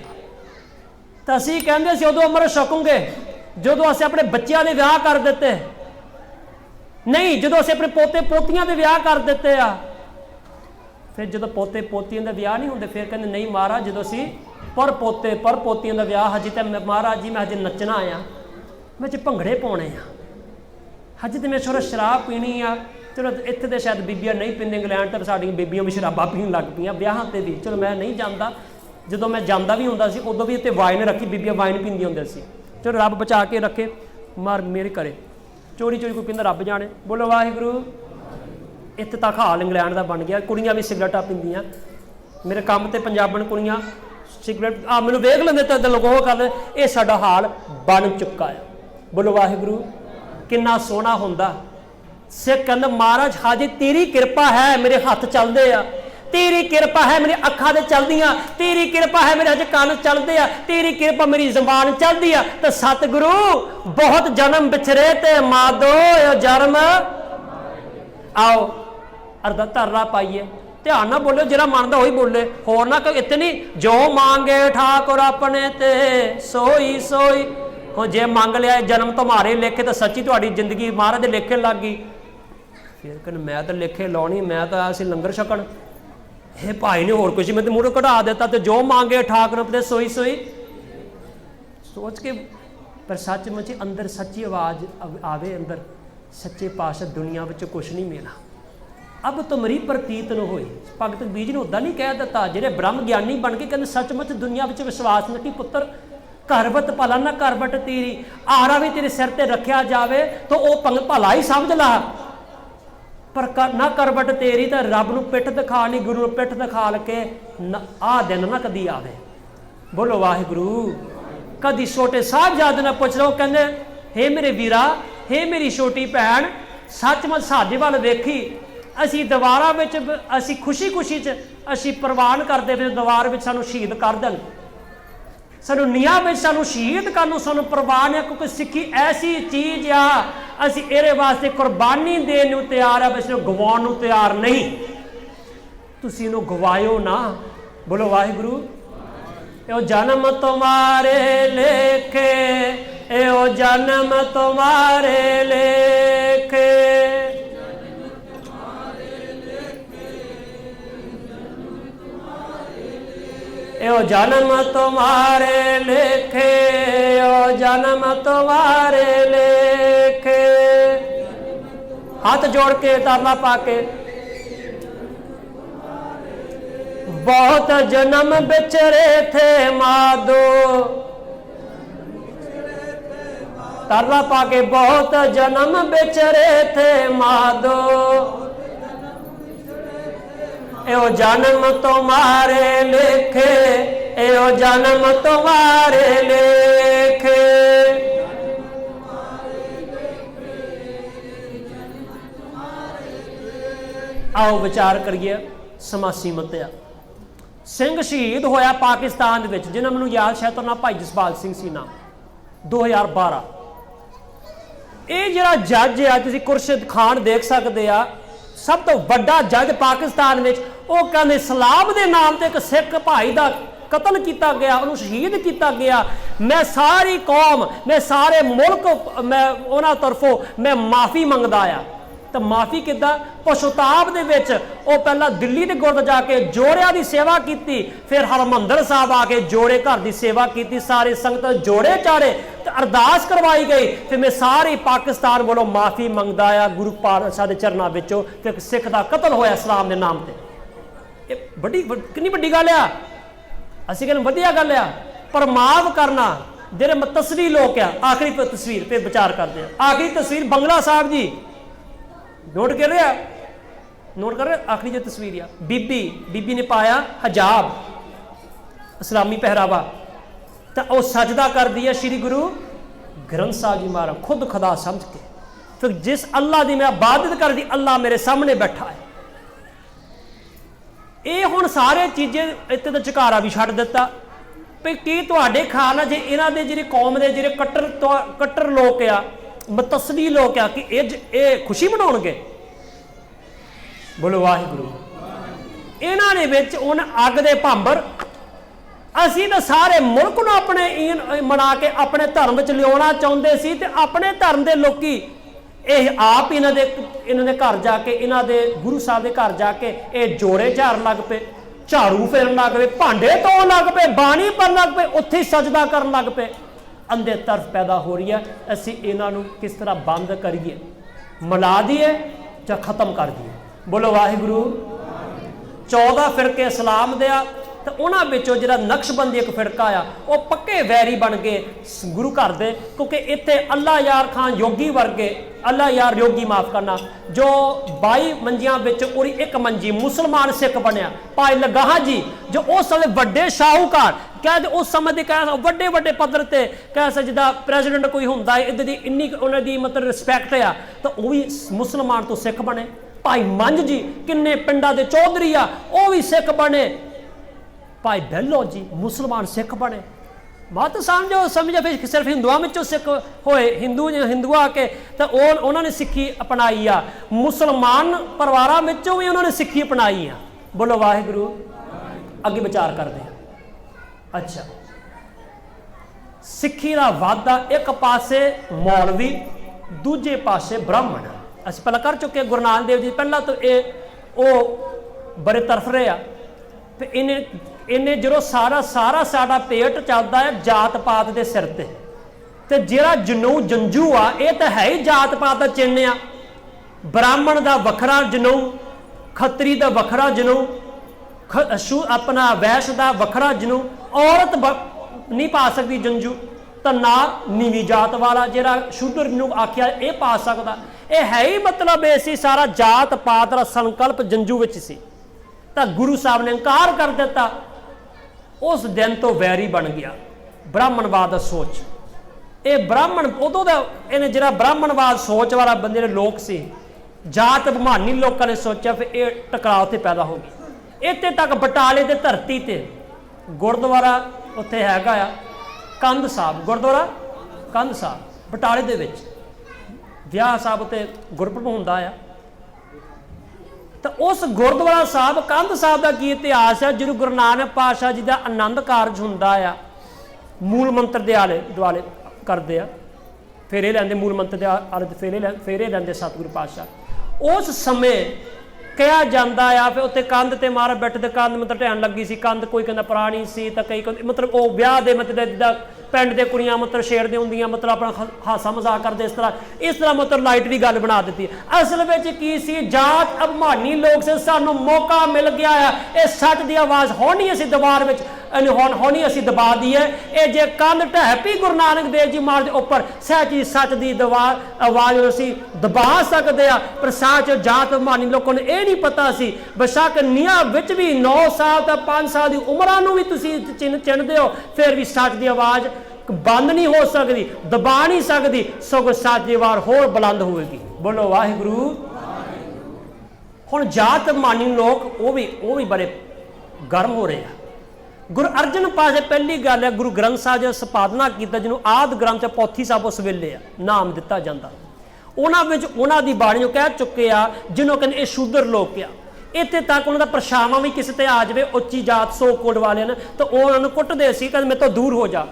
तो असी कहते उदों अमृत छकूंगे जो अस अपने बच्चों के विआह कर दिते, नहीं जो अस अपने पोते पोतियां के विआह कर दिते आ, फिर जो पोते पोतियां के विआह नहीं होंगे, फिर कहते नहीं महाराज जो असी पर पोते पर पोतियां का विआह हजे तो महाराज जी मैं हजे नचना आया, मैं भंगड़े पाने आ, हजे तो मैं थोड़ा शराब पीनी आ। चलो इत्थे तो शायद बीबियां नहीं पींदे, इंग्लैंड तो साडियां बीबियां भी शराबा पीन लग पईयां ब्याहां ते भी। चलो मैं नहीं जाता, जो मैं जाता भी हुंदा सी उदों भी इत्थे वाइन रखी, बीबियां वाइन पींदियां हुंदियां सी। चलो रब बचा के रखे, मार मेरे करे चोरी चोरी कोई कहंदा रब जाने। बोलो वाहिगुरू। इत्थे तक हाल इंग्लैंड का बन गया, कुड़ियां भी सिगरटां पींदियां। मेरे काम ते पंजाबन कुड़ियां सिगरट मैनूं वेख लेंदे तो लोग ओह करदे, ये साडा हाल बन चुका है। बोलो वाहिगुरू। किन्ना सोहना हुंदा। सिख कहंदा महाराज हाजी तेरी कृपा है, मेरे हथ चलदे आ, तेरी कृपा है मेरी अखां ते चलदियां, तेरी कृपा है मेरे अज कान चलदे आ, तेरी कृपा मेरी ज़बान चलदी आ। ते सतगुरु बहुत जन्म बिछरे ते मादो जन्म आओ। अरदा धरना पाइए, ध्यान ना बोलो, जरा मनदा होई बोले, होर ना कोई इत्थे नहीं। जो मांगे ठाकुर अपने ते सोई सोई। हो जे मंग लिया जन्म तुम्हारे लेखे, तो सच्ची तुहाडी जिंदगी महाराज दे लेखे लग गई। फिर कहने मैं तो लेखे लाउणी, मैं तो आया सी लंगर छकण, हे भाई ने होर कुछ मैं तो मूँह कढ़ा देता। तो जो मांगे ठाकुर अपने सोई सोई। सोच के पर सचमुच अंदर सच्ची आवाज़ आवे, अंदर सच्चे पातशाह दुनिया में कुछ नहीं मिला। अब तुमरी प्रतीत न होई। भगत बीज ने उदा नहीं कह दिता, जेरे ब्रह्म ज्ञानी बन के कहते सचमुच दुनिया में विश्वास न कि पुत्र करवत भला ना करवट तेरी, आरा भी तेरे सिर ते रखा जाए तो वह भला ही समझ ला, पर ना करवट तेरी। तो रब नूं पिठ दिखा नहीं, गुरु नूं पिठ दिखा के आ दिन ना कदी आवे। बोलो वाहिगुरू। कदी छोटे साहिबजादे ने पुछ लो, कहंदे हे मेरे वीरा, हे मेरी छोटी भैन, सचमुच साडे वाल वेखी, असी दीवारां विच असी खुशी खुशी च असी प्रवान करते फिर दीवार विच सानूं शहीद कर देन, सानूं निया विच सानूं शहीद करन सानूं प्रवान है, क्योंकि सिक्खी ऐसी चीज़ आ असी इहदे वास्ते कुर्बानी देण नूं तैयार आ, असीं गवाउण नूं तैयार नहीं। तुसीं इहनूं गवायो ना। बोलो वाहिगुरू। यो जन्म तुम्हारे लेखे जन्म तुम्हारे लेखे, यो जन्म तुम्हारे लेखे, यो जन्म तुम्हारे लेखे। हाथ जोड़ के ताला पाके, बहुत जन्म बिछड़े थे माधो, ताला पाके बहुत जन्म बिछड़े थे माधो, यो जन्म तुम्हारे लेखे, यो जन्म तुम्हारे लेखे। आओ विचार करिए, समा सीमित आ। ਸਿੰਘ ਸ਼ਹੀਦ ਹੋਇਆ ਪਾਕਿਸਤਾਨ ਦੇ ਵਿੱਚ, ਜਿਹਨਾਂ ਮੈਨੂੰ ਯਾਦ ਸ਼ਾਇਦ ਉਹਨਾਂ ਭਾਈ ਜਸਪਾਲ ਸਿੰਘ ਸੀ ਨਾਮ, 2012। ਇਹ ਜਿਹੜਾ ਜੱਜ ਆ, ਤੁਸੀਂ ਖੁਰਸ਼ਿਦ ਖਾਨ ਦੇਖ ਸਕਦੇ ਆ, ਸਭ ਤੋਂ ਵੱਡਾ ਜੱਜ ਪਾਕਿਸਤਾਨ ਵਿੱਚ। ਉਹ ਕਹਿੰਦੇ ਇਸਲਾਮ ਦੇ ਨਾਮ ਤੇ ਇੱਕ ਸਿੱਖ ਭਾਈ ਦਾ ਕਤਲ ਕੀਤਾ ਗਿਆ, ਉਹਨੂੰ ਸ਼ਹੀਦ ਕੀਤਾ ਗਿਆ। ਮੈਂ ਸਾਰੀ ਕੌਮ, ਮੈਂ ਸਾਰੇ ਮੁਲਕ, ਮੈਂ ਉਹਨਾਂ ਤਰਫੋਂ ਮੈਂ ਮਾਫੀ ਮੰਗਦਾ ਆ। ਤਾਂ ਮਾਫੀ ਕਿੱਦਾਂ? ਪਛਤਾਵ ਦੇ ਵਿੱਚ ਉਹ ਪਹਿਲਾਂ ਦਿੱਲੀ ਦੇ ਗੁਰਦ ਜਾ ਕੇ ਜੋੜਿਆਂ ਦੀ ਸੇਵਾ ਕੀਤੀ, ਫਿਰ ਹਰਮੰਦਰ ਸਾਹਿਬ ਆ ਕੇ ਜੋੜੇ ਘਰ ਦੀ ਸੇਵਾ ਕੀਤੀ, ਸਾਰੇ ਸੰਗਤ ਜੋੜੇ ਚਾੜੇ ਤੇ ਅਰਦਾਸ ਕਰਵਾਈ ਗਈ। ਫਿਰ ਮੈਂ ਸਾਰੇ ਪਾਕਿਸਤਾਨ ਵੱਲੋਂ ਮਾਫੀ ਮੰਗਦਾ ਆ ਗੁਰੂ ਪਾਤਸ਼ਾਹ ਦੇ ਚਰਨਾਂ ਵਿੱਚੋਂ। ਤੇ ਇੱਕ ਸਿੱਖ ਦਾ ਕਤਲ ਹੋਇਆ ਇਸਲਾਮ ਦੇ ਨਾਮ ਤੇ। ਇਹ ਵੱਡੀ ਕਿੰਨੀ ਵੱਡੀ ਗੱਲ ਆ। ਅਸੀਂ ਕਹਿੰਦੇ ਵਧੀਆ ਗੱਲ ਆ, ਪਰ ਮਾਫ ਕਰਨਾ ਜਿਹੜੇ ਤਸਵੀਰੀ ਲੋਕ ਆ। ਆਖਰੀ ਤਸਵੀਰ ਤੇ ਵਿਚਾਰ ਕਰਦੇ ਆ। ਆਖਰੀ ਤਸਵੀਰ ਬੰਗਲਾ ਸਾਹਿਬ ਜੀ, नोट कर रहे, नोट कर रहे। आखिरी जो तस्वीर है, बीबी ने पाया हजाब, इस्लामी पहरावा, तो वह सजदा कर दिया श्री गुरु ग्रंथ साहब जी महाराज, खुद खुदा समझ के। फिर जिस अल्लाह की मैं इबादत कर दी, अल्लाह मेरे सामने बैठा है। ये हुण सारे चीजें इत्ते तो झकारा भी छड्ड दिता भी की तुहाडे ख्याल जे इन्हां दे जिहड़े कौम दे जिहड़े कट्टर लोग आ, मतसली लोग आ, कि ये खुशी मनाउणगे? बोलो वाहिगुरू। इन्हां दे विच हुण अग दे भांबर, असीं तां सारे मुल्क नूं अपने मना के अपने धर्म च लियाउणा चाहुंदे सी, ते अपने धर्म दे लोकी ਇਹ आप इन्हां दे घर जाके, इन्हां दे गुरु साहब दे घर जाके ये जोड़े झाड़ लग पे, झाड़ू फेरन लग पे, भांडे धोण लग पे, बाणी पढ़न लग पे, उत्थे सजदा करन लग पे। अंधे तरफ पैदा हो रही है। असी इन्हां नूं किस तरह बंद करिए, मिला दिए या खत्म कर दिए? बोलो वाहिगुरू। 14 फिरके इस्लाम दे आ, तो उन्हां विचों जिहड़ा नक्शबंदी एक फिरका आ, वो पक्के वैरी बन गए गुरु घर दे, क्योंकि इत्थे अल्लाह यार खान योगी वर्गे, अल्लाह यार योगी माफ करना, जो 22 मंजियां विच पूरी एक मंजी मुसलमान सिख बनया। भाई लगाहा जी जो उस समय वड्डे शाहूकार कहते, उस समय के कह वड्डे वड्डे पद्धर ते कह जिदा प्रेजिडेंट कोई हुंदा है, इदां दी इन्नी उन्हां दी मतलब रिस्पैक्ट आ, तो वह भी मुसलमान तो सिख बने। भाई मंझ जी किन्ने पिंडां दे चौधरी आ, वह भी सिख बने। भाई बहलो जी मुसलमान सिख बने। मत समझो फिर सिर्फ हिंदुओं में सिख होए, हिंदू आके तो उन्होंने सिक्खी अपनाई आ, मुसलमान परिवारों में भी उन्होंने सिक्खी अपनाई आ। बोलो वाहिगुरू। अगे विचार करते हैं। अच्छा, सिक्खी का वाधा एक पासे मौलवी, दूजे पासे ब्राह्मण। असीं पहला कर चुके गुरु नानक देव जी, पहला तो ये बड़े तरफ रहे आ। इन्हें जो सारा साडा पेट चलता है जात पात के सिर ते जिहड़ा जनू जंजू आ, ये तो है ही जात पात का चिन्ह आ। ब्राह्मण का वखरा जनू, खतरी का वखरा जनू, अपना वैश्य का वखरा जनू, औरत नहीं पा सकती जंजू, तो ना नीवी जात वाला जिहड़ा शूद्र नूं आख्या ये पा सकता। ये है ही मतलब ऐसी सारा जात पात का संकल्प जंजू विच सी, तो गुरु साहब ने इनकार कर दिता। उस दिन तो वैरी बन गया ब्राह्मणवाद सोच। ये ब्राह्मण उदों का इन्हें जो ब्राह्मणवाद सोच वाला बंदे लोग से जात अभिमानी लोगों ने सोचा, फिर ये टकराव उत्थे पैदा हो गई। इत्थे तक बटाले की धरती ते गुरुद्वारा उत्थे हैगा आ कंध साहब, गुरुद्वारा कंध साहब बटाले दे विच विआह साहब उत्ते गुरपुरब हुंदा आ। तो उस गुरुद्वारा साहब कंध साहब का की इतिहास है, जो गुरु नानक पातशाह जी का आनंद कारज हुंदा आ, मूल मंत्र दे आले दुआले करते हैं, फेरे लैंदे मूल मंत्र के अर्थ फेरे लैंदे सतगुरु पातशाह। उस समय कहा जाता आ फिर उत्ते कंध ते महाराज बैठे ते कंध मतलब ढैन लगी सी, कंध कोई कहता पुरानी सी तो कई मतलब वो ब्याह दे मतलब जिदा पिंड दे कुड़ियां मतलब छेड़दे होंदियां मतलब अपना हासा मजाक करते इस तरह मतलब लाइट भी गल बना दी। असल में की सी जात अभिमानी लोग से सानू मौका मिल गया है, ये सच की आवाज़ होनी असी दरबार में होनी असी दबा दी है। ये जे कंध ढह पी गुरु नानक देव जी महाराज के उपर सहजी सच की आवाज़ असी दबा सकते हैं, पर सच जात अभिमानी लोगों ने यह नहीं पता सी। बेशक निया विच भी 9 साल तो 5 साल की उम्र भी तुम चिन्हते हो, फिर भी सच की आवाज़ बंद नहीं हो सकती, दबा नहीं सकती, सगों सच की आवाज़ होर बुलंद होगी। बोलो वाहिगुरू। हुण जात अभिमानी लोग वो भी बड़े गर्म हो रहे हैं। गुरु अर्जन पातशाह पहली गल है गुरु ग्रंथ साहब जो संपादना किया जिन्होंने आदि ग्रंथ पोथी साहब उस वेले नाम दिता जाता, उन्होंने दी बाणी कह चुके आ जिन्हों कहते ये शूद्र लोग आ। इत्थे तक उन्होंने परछावा भी किसी ते आ जाए उच्ची जात सो कोड वाले ने तो उन्होंने कुटते सी कहते मेरे तो दूर हो जा।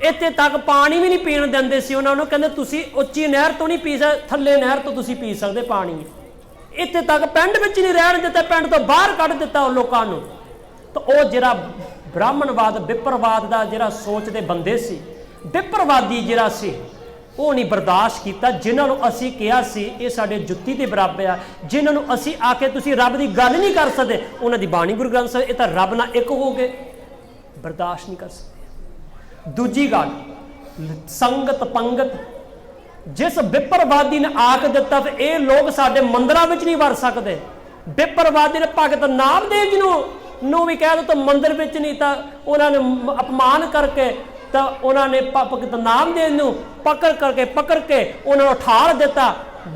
इत्थे तक पानी भी नहीं पीण देंदे सी, उन्होंने कहते तुसी उच्ची नहर तो नहीं पी सकते, थल्ले नहर तो तुसी पी सकते पानी। इत्थे तक पिंड विच नहीं रहण दिता, पिंड तो बाहर कढ़ दिता लोगों नूं। तो वह जिहड़ा ब्राह्मणवाद विप्रवाद का जिहड़ा सोचते बंदे सी, विप्रवादी जिहड़ा सी वो नहीं बर्दाश्त किया। जिन्होंने असी कहा सी ये साडे जुत्ती के बराबर आ, जिन्होंने असी आके तुसी रब की गल नहीं कर सकते, उन्हों की बाणी गुरु ग्रंथ साहिब ये तो रब ना एक हो गए, बर्दाश्त नहीं कर सकते। दूजी गल संगत पंगत, जिस विप्रवादी ने आख दिता फिर ये लोग साडे मंदिरां विच नहीं वड़ सकते। विप्रवादी ने भगत नामदेव जी नूं भी कह दो तो मंदिर विच नहीं, तो उन्होंने अपमान करके तो उन्होंने भगत नामदेव नूं पकड़ के उन्होंने ठाल दिता,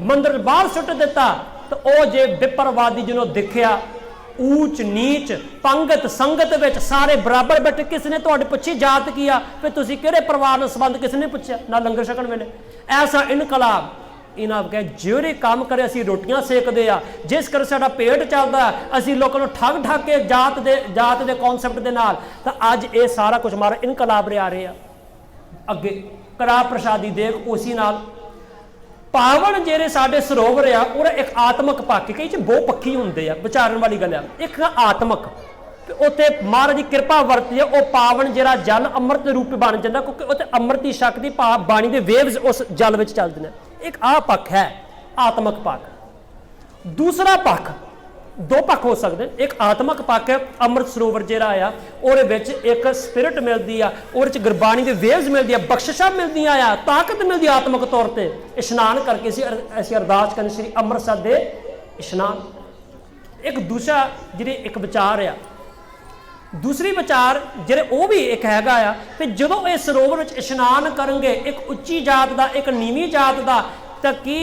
मंदिर बाहर सुट दिता। तो वह जे विप्रवादी जिन्होंने दिखिया ऊच नीच पंगत संगत विच सारे बराबर बैठे, किसी ने तुहाडे पुछी जात की आ फिर तुसीं किहड़े परिवार नाल संबंध किसी ने पुछया ना लंगर छकण वेले। ऐसा इनकलाब इन्हां कह ਜਿਹੜੇ काम करे असीं रोटियां सेकते आ, जिस कर साडा पेट चलदा असीं लोकां नूं ठग के जात दे कॉन्सैप्ट दे नाल, तां अज ये सारा कुछ मारा इनकलाब लिया रहे आ। अगे करा प्रसादी देख उसी नाल पावन जेरे साडे सरोवर आ और एक आत्मक पक्ष कई च बहु पक्षी हुंदे आ, विचारन वाली गल आ। एक आत्मक उत्ते महाराज की कृपा वरती है, वह पावन जिहड़ा जल अमृत रूप बन जाता क्योंकि उत्ते अमृत की शक्ति बाणी के वेव्स उस जल में चलते हैं। एक आ पक्ष है आत्मक पक्ष। दूसरा पक्ष दो पक्ष हो सकते हैं, एक आत्मक पक्ष है अमृत सरोवर जिहड़ा आ और एक स्पिरिट मिलती है और गुरबाणी के वेव्स मिलती है, बख्शिशां मिलदियां आ, ताकत मिलती है आत्मक तौर पर। इशनान करके असीं अरदास करनी श्री अमृतसर दे इशनान। एक दूसरा जिहड़ी एक विचार आ, दूसरी विचार जिहड़े वो भी एक हैगा आ कि जदों ये सरोवर में इशनान करेंगे एक उच्ची जात का एक नीवीं जात का, तो की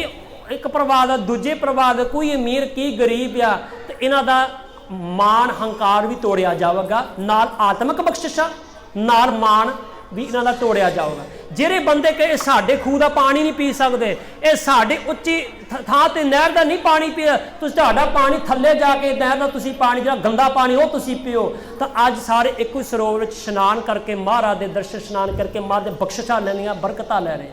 एक प्रवाद दूजे प्रवाद कोई अमीर की गरीब आ, तो इन्हां दा मान हंकार भी तोड़िया जाएगा, नाल आत्मक बख्शिशा नाल मान भी इन्हां दा तोड़िया जाएगा। ਜਿਹੜੇ ਬੰਦੇ ਕਿ ਇਹ ਸਾਡੇ ਖੂਹ ਦਾ ਪਾਣੀ ਨਹੀਂ ਪੀ ਸਕਦੇ, ਇਹ ਸਾਡੇ ਉੱਚੀ ਥਾਂ ਤੇ ਨਹਿਰ ਦਾ ਨਹੀਂ ਪਾਣੀ ਪੀ, ਤੁਸੀਂ ਤੁਹਾਡਾ ਪਾਣੀ ਥੱਲੇ ਜਾ ਕੇ ਨਹਿਰ ਦਾ ਤੁਸੀਂ ਪਾਣੀ ਜਿਹੜਾ ਗੰਦਾ ਪਾਣੀ ਉਹ ਤੁਸੀਂ ਪੀਓ। ਤਾਂ ਅੱਜ ਸਾਰੇ ਇੱਕੋ ਹੀ ਸਰੋਵਰ ਵਿੱਚ ਇਸ਼ਨਾਨ ਕਰਕੇ ਮਹਾਰਾਜ ਦੇ ਦਰਸ਼ਨ ਇਸ਼ਨਾਨ ਕਰਕੇ ਮਹਾਰਾਜ ਦੇ ਬਖਸ਼ਿਸ਼ਾਂ ਲੈਣੀਆਂ ਬਰਕਤਾਂ ਲੈ ਰਹੇ।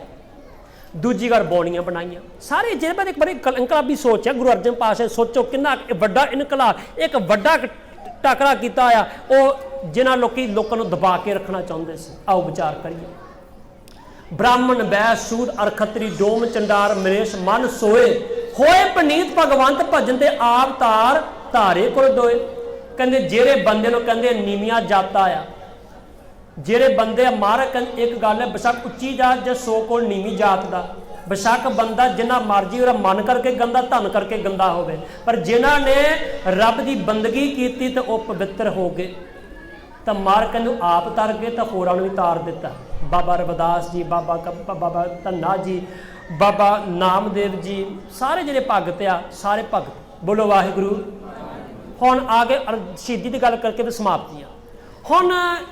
दूजी गल बौड़ियां बनाइया सारे जिहड़े एक बड़ी इनकलाबी सोच है। गुरु अर्जन पातशाह सोचो कितना वड्डा इनकलाब एक वड्डा टकरा किया आ, वो जिन्हां लोगों को दबा के रखना चाहते थे। आओ विचार करिए। ब्राह्मण वैश्य सूद अर खत्री डोम चंडार मरेश मन सोए होए पनीत भगवंत भजन ते आप तार धारे कुल दोए। कहते जेरे बंदे नूं कहते नीवियां जाता आ, ਜਿਹੜੇ ਬੰਦੇ ਮਾਰਕ एक गल है बेशक उच्ची जात ਜਾਂ सो को नीवी जात का बेशक बंदा जिन्ना मर्जी और मन करके गंदा धन करके गंदा होवे, पर जिन्हां ने रब की बंदगी की तो वह पवित्र हो गए। तो मारक नूं आप तर गए तो होरां नूं भी तार दिता। बाबा रविदास जी, बाबा धन्ना जी, बाबा नामदेव जी, सारे जिहड़े भगत आ सारे भगत। बोलो वाहिगुरू। हुण आ गए शहीदी की गल करके भी समाप्ति। हुण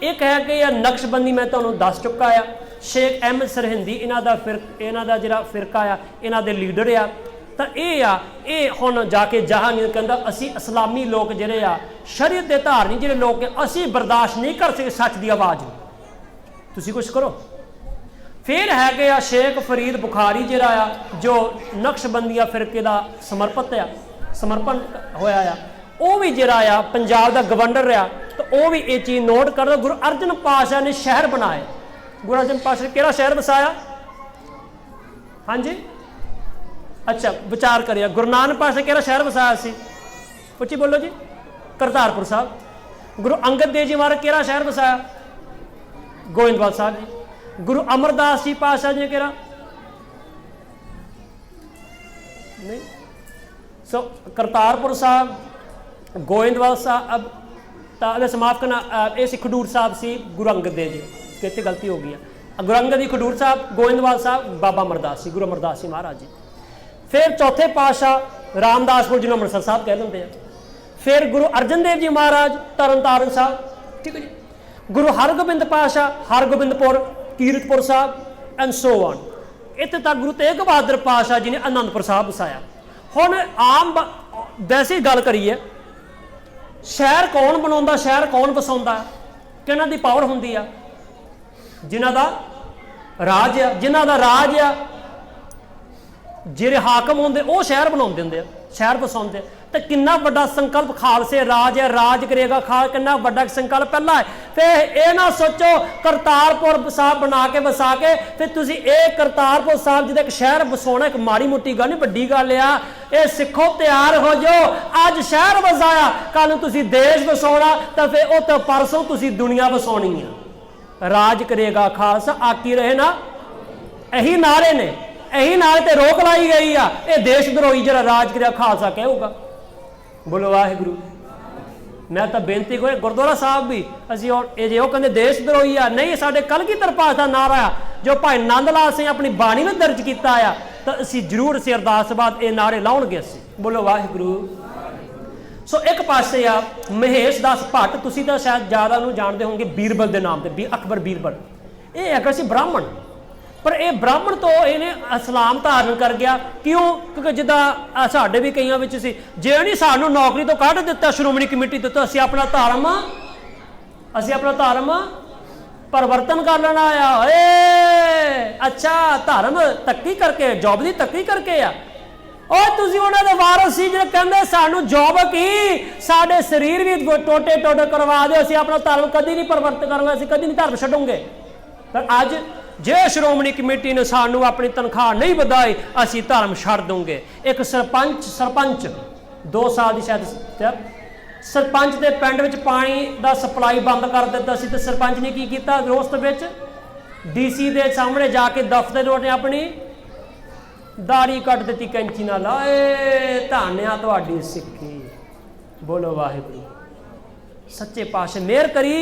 एक है कि नक्शबंदी मैं तुहानूं दस चुका आ। शेख अहमद सरहिंदी इन्हां दा जिहड़ा फिरका आ इन्हां दे लीडर आ। तो ये हुण जाके जहांगीर कहंदा असीं इस्लामी लोग जिहड़े आ शरीयत दे धारनी जिहड़े लोग असीं बर्दाश्त नहीं कर सकदे सच दी आवाज़ नूं। तुसीं कुछ करो। फिर है शेख फरीद बुखारी जिहड़ा आ जो नक्शबंदिया फिरके का समर्पण होया आ, वो भी जिहड़ा आ पंजाब का गवर्नर रहा, तो वह भी ये चीज़ नोट कर। गुरु अर्जन पातशाह ने शहर बनाए। गुरु अर्जन पातशाह ने किहड़ा शहर बसाया? हाँ जी, अच्छा विचार करिए। गुरु नानक पातशाह ने किहड़ा शहर बसाया सी? उच्ची बोलो जी। करतारपुर साहब। गुरु अंगद देव जी महाराज किहड़ा शहर बसाया? गोइंदवाल साहब जी। गुरु अमरदास जी पातशाह जी ने किहड़ा? नहीं। सो करतारपुर साहब, गोइंदवाल साहब, समाप्त करना ये सी खडूर साहब सी गुरु अंगद देव जी, कितने गलती हो गई है। गुरु अंगद जी खडूर साहब, गोइंदवाल साहब बाबा अमरदास जी, गुरु अमरदास जी महाराज जी। फिर चौथे पातशाह रामदासपुर जिन्होंने अमृतसर साहब कह लेंगे। फिर गुरु अर्जन देव जी महाराज तरन तारण साहब, ठीक है जी। गुरु हरगोबिंद पातशाह हरगोबिंदपुर कीरतपुर साहब एंड सो ऑन। इतने तक गुरु तेग बहादुर पातशाह जी ने आनंदपुर साहब बसाया। हुण आम वैसे गल करिए, शहर कौन बनाउंदा, शहर कौन बसाउंदा, किहनां दी पावर हुंदी आ? जिन्हां दा राज आ, जिन्हां दा राज आ, ਜਿਹੜੇ ਹਾਕਮ ਹੁੰਦੇ ਉਹ ਸ਼ਹਿਰ ਬਣਾਉਂਦੇ ਹੁੰਦੇ ਆ, ਸ਼ਹਿਰ ਵਸਾਉਂਦੇ। ਤੇ ਕਿੰਨਾ ਵੱਡਾ ਸੰਕਲਪ ਖਾਲਸੇ ਰਾਜ ਹੈ, ਰਾਜ ਕਰੇਗਾ ਖਾਲ, ਕਿੰਨਾ ਵੱਡਾ ਸੰਕਲਪ ਪਹਿਲਾਂ ਹੈ। ਫਿਰ ਇਹ ਨਾ ਸੋਚੋ ਕਰਤਾਰਪੁਰ ਸਾਹਿਬ ਬਣਾ ਕੇ ਵਸਾ ਕੇ ਫਿਰ ਤੁਸੀਂ ਇਹ ਕਰਤਾਰਪੁਰ ਸਾਹਿਬ ਜਿਹਦਾ ਇੱਕ ਸ਼ਹਿਰ ਵਸਾਉਣਾ ਇੱਕ ਮਾੜੀ ਮੋਟੀ ਗੱਲ ਨਹੀਂ, ਵੱਡੀ ਗੱਲ ਆ। ਇਹ ਸਿੱਖੋ ਤਿਆਰ ਹੋ ਜਾਓ, ਅੱਜ ਸ਼ਹਿਰ ਵਸਾਇਆ, ਕੱਲ ਨੂੰ ਤੁਸੀਂ ਦੇਸ਼ ਵਸਾਉਣਾ, ਤਾਂ ਫਿਰ ਉਹ ਤੋਂ ਪਰਸੋਂ ਤੁਸੀਂ ਦੁਨੀਆ ਵਸਾਉਣੀ ਆ। ਰਾਜ ਕਰੇਗਾ ਖਾਲਸਾ ਆਕੀ ਰਹੇ ਨਾ, ਇਹੀ ਨਾਰੇ ਨੇ, यही नाल ते रोक लाई गई आ। ये देश द्रोही जरा राज करिया खालसा कहूगा। बोलो वाहिगुरू। मैं तो बेनती कोई गुरुद्वारा साहब भी असी जे कहते देश द्रोही आ, नहीं साडे कलगीधर पातशाह नारा जो भाई नंद लाल सिंह अपनी बाणी में दर्ज किया आ, तो असी जरूर असी अरदास बाद ये नारे लाउणगे असी। बोलो वाहिगुरू। सो एक पासे आ महेश दास भट्ट, तुसी तो शायद ज़्यादा जानते होंगे बीरबल के नाम से, अकबर बीरबल। ये है सी ब्राह्मण, पर यह ब्राह्मण तो इन्हें इस्लाम धारण कर गया। क्यों? क्योंकि जिदा साढ़े भी कई विच सी, जे नहीं सानू नौकरी तो कढ़ दिता श्रोमणी कमेटी तो असी अपना धर्म परिवर्तन कर लेना आया। अच्छा धर्म तक्की करके, जॉब की तक्की करके आ। और तुसी उन्हां दे वारिस सी जे कहंदे सानू जॉब की, साडे शरीर भी टोटे टोटे करवा दो, असी अपना धर्म कदी नहीं परिवर्तन करूंगे, असी कदी नहीं धर्म छड्डूंगे। पर अज जे श्रोमणी कमेटी ने सानू अपनी तनख्वाह नहीं वधाई, असी धर्म छड़ दूंगे। एक सरपंच 2 साल की शायद सरपंच के पिंड में पानी का सप्लाई बंद कर दिता सी, तो सरपंच ने की किया रोस्त विच DC के सामने जाके दफ्तर ने अपनी दाढ़ी कट दी कैंची नाल। धन्या तुहाडी सिक्खी। बोलो वाहिगुरू। सच्चे पातशाह मेहर करी।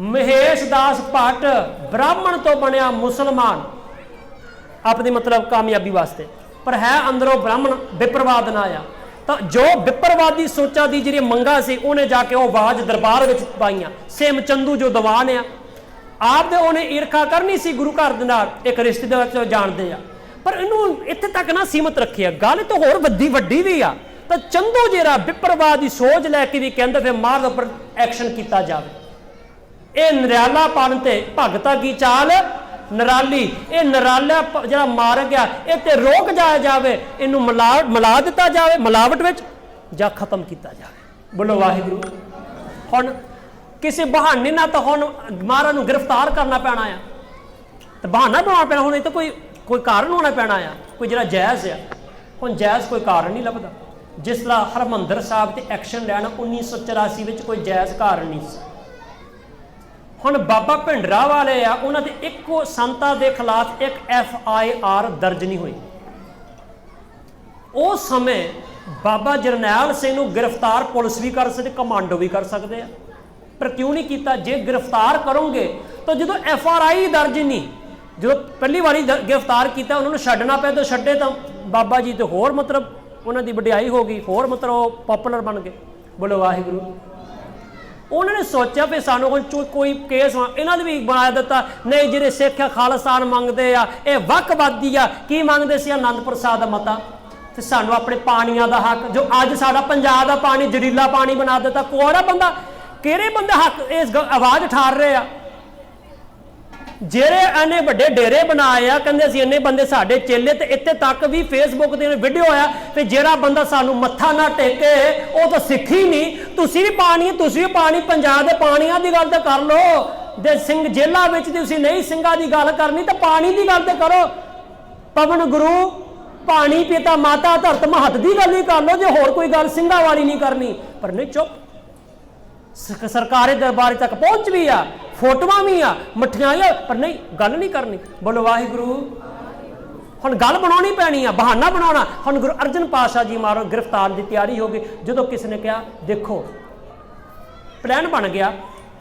महेश दास भट्ट ब्राह्मण तो बनया मुसलमान अपनी मतलब कामयाबी वास्ते, पर है अंदरों ब्राह्मण विप्रवाद ना आया। तो जो विप्रवादी सोचा दी जी मंगा सी, उन्हें जाके वो आवाज दरबार में पाइया। सेम चंदू जो दीवान आ, आप दे उन्हें ईर्खा करनी सी गुरु घर दे नाल, एक रिश्तेदार जानते आ, पर इनू इत्थे तक ना सीमित रखी है। गल तो होर वड्डी भी आ। तो चंदू जिहड़ा विप्रवादी सोच लैके भी कहंदा फिर मार दे उपर एक्शन किया जाए। ये नरालापन ते भगता की चाल नराली, ये नराला जरा मार गया, ये ते रोक जाया जाए, इनू मिला दिता जाए मिलावट में, जा खत्म किया जाए। बोलो वाहिगुरू। हुण किसी बहाने ना तो हुण महाराज नूं गिरफ्तार करना पैना है, तो बहाना बनाना पैना, हुण तो कोई कारण होना पैना है, कोई जरा जायज़ है। हुण जायज़ कोई कारण नहीं लभदा। जिस तरह हरमंदर साहब ते एक्शन लैना 1984 में कोई जायज़ कारण नहीं सी। हुण बाबा भिंडरा वाले आ, उन्हां दे इक्को संतां दे खिलाफ एक FIR दर्ज नहीं हुई। उस समय बाबा जरनैल सिंह नूं गिरफ्तार पुलिस भी कर सकती, कमांडो भी कर सकते हैं, पर क्यों नहीं किया? जे गिरफ्तार करोगे तो जो FRI दर्ज नहीं, जो पहली बारी गिरफ्तार किया उन्होंने छड्डना पे, तो छड्डे तो बाबा जी तो होर मतलब उन्होंने वडियाई हो गई, होर मतलब पॉपुलर बन गए। बोलो वाहिगुरू। उन्होंने सोचा भी सानू कोई केस इन्हों भी बना दिता, नहीं जिहड़े सिख खालिस्तान मंगते आ, ये वक्कवादी आ, की मंगते सी आनंदपुर साहब का मता, तो सानू अपने पानिया का हक, जो अज साडा पंजाब का पानी जहरीला पानी बना दिता। कोड़ा बंदा, किहड़े बंदे हक इस आवाज़ उठा रहे आ? ਜਿਹੜੇ ਇਹਨੇ ਵੱਡੇ ਡੇਰੇ ਬਣਾਏ ਆ, ਕਹਿੰਦੇ ਅਸੀਂ ਇੰਨੇ ਬੰਦੇ ਸਾਡੇ ਚੇਲੇ, ਤੇ ਇੱਥੇ ਤੱਕ ਵੀ ਫੇਸਬੁੱਕ ਤੇ ਵੀਡੀਓ ਆ ਤੇ ਜਿਹੜਾ ਬੰਦਾ ਸਾਨੂੰ ਮੱਥਾ ਨਾ ਟੇਕੇ ਉਹ ਤਾਂ ਸਿੱਖ ਹੀ ਨਹੀਂ। ਤੁਸੀਂ ਵੀ ਪਾਣੀ, ਤੁਸੀਂ ਵੀ ਪਾਣੀ, ਪੰਜਾਬ ਦੇ ਪਾਣੀਆਂ ਦੀ ਗੱਲ ਤਾਂ ਕਰ ਲਓ। ਦੇ ਸਿੰਘ ਜੇਲਾਂ ਵਿੱਚ ਤੁਸੀਂ ਨਹੀਂ ਸਿੰਘਾਂ ਦੀ ਗੱਲ ਕਰਨੀ ਤਾਂ ਪਾਣੀ ਦੀ ਗੱਲ ਤੇ ਕਰੋ। ਪਵਨ ਗੁਰੂ ਪਾਣੀ ਪਿਤਾ ਮਾਤਾ ਧਰਤ ਮਹੱਤ ਦੀ ਗੱਲ ਹੀ ਕਰ ਲਓ, ਜੇ ਹੋਰ ਕੋਈ ਗੱਲ ਸਿੰਘਾਂ ਵਾਲੀ ਨਹੀਂ ਕਰਨੀ। ਪਰ ਨਹੀਂ, ਚੁੱਪ। सरकारी दरबार तक पहुंच भी आ, फोटोआं भी आ, मठियाई, पर नहीं गल नहीं करनी। बोलो वाहिगुरु। हुण गल बनानी पैनी आ, बहाना बनाना। हुण गुरु अर्जन पातशाह जी मारो गिरफ्तार की तैयारी हो गई। जो किसी ने कहा देखो प्लान बन गया,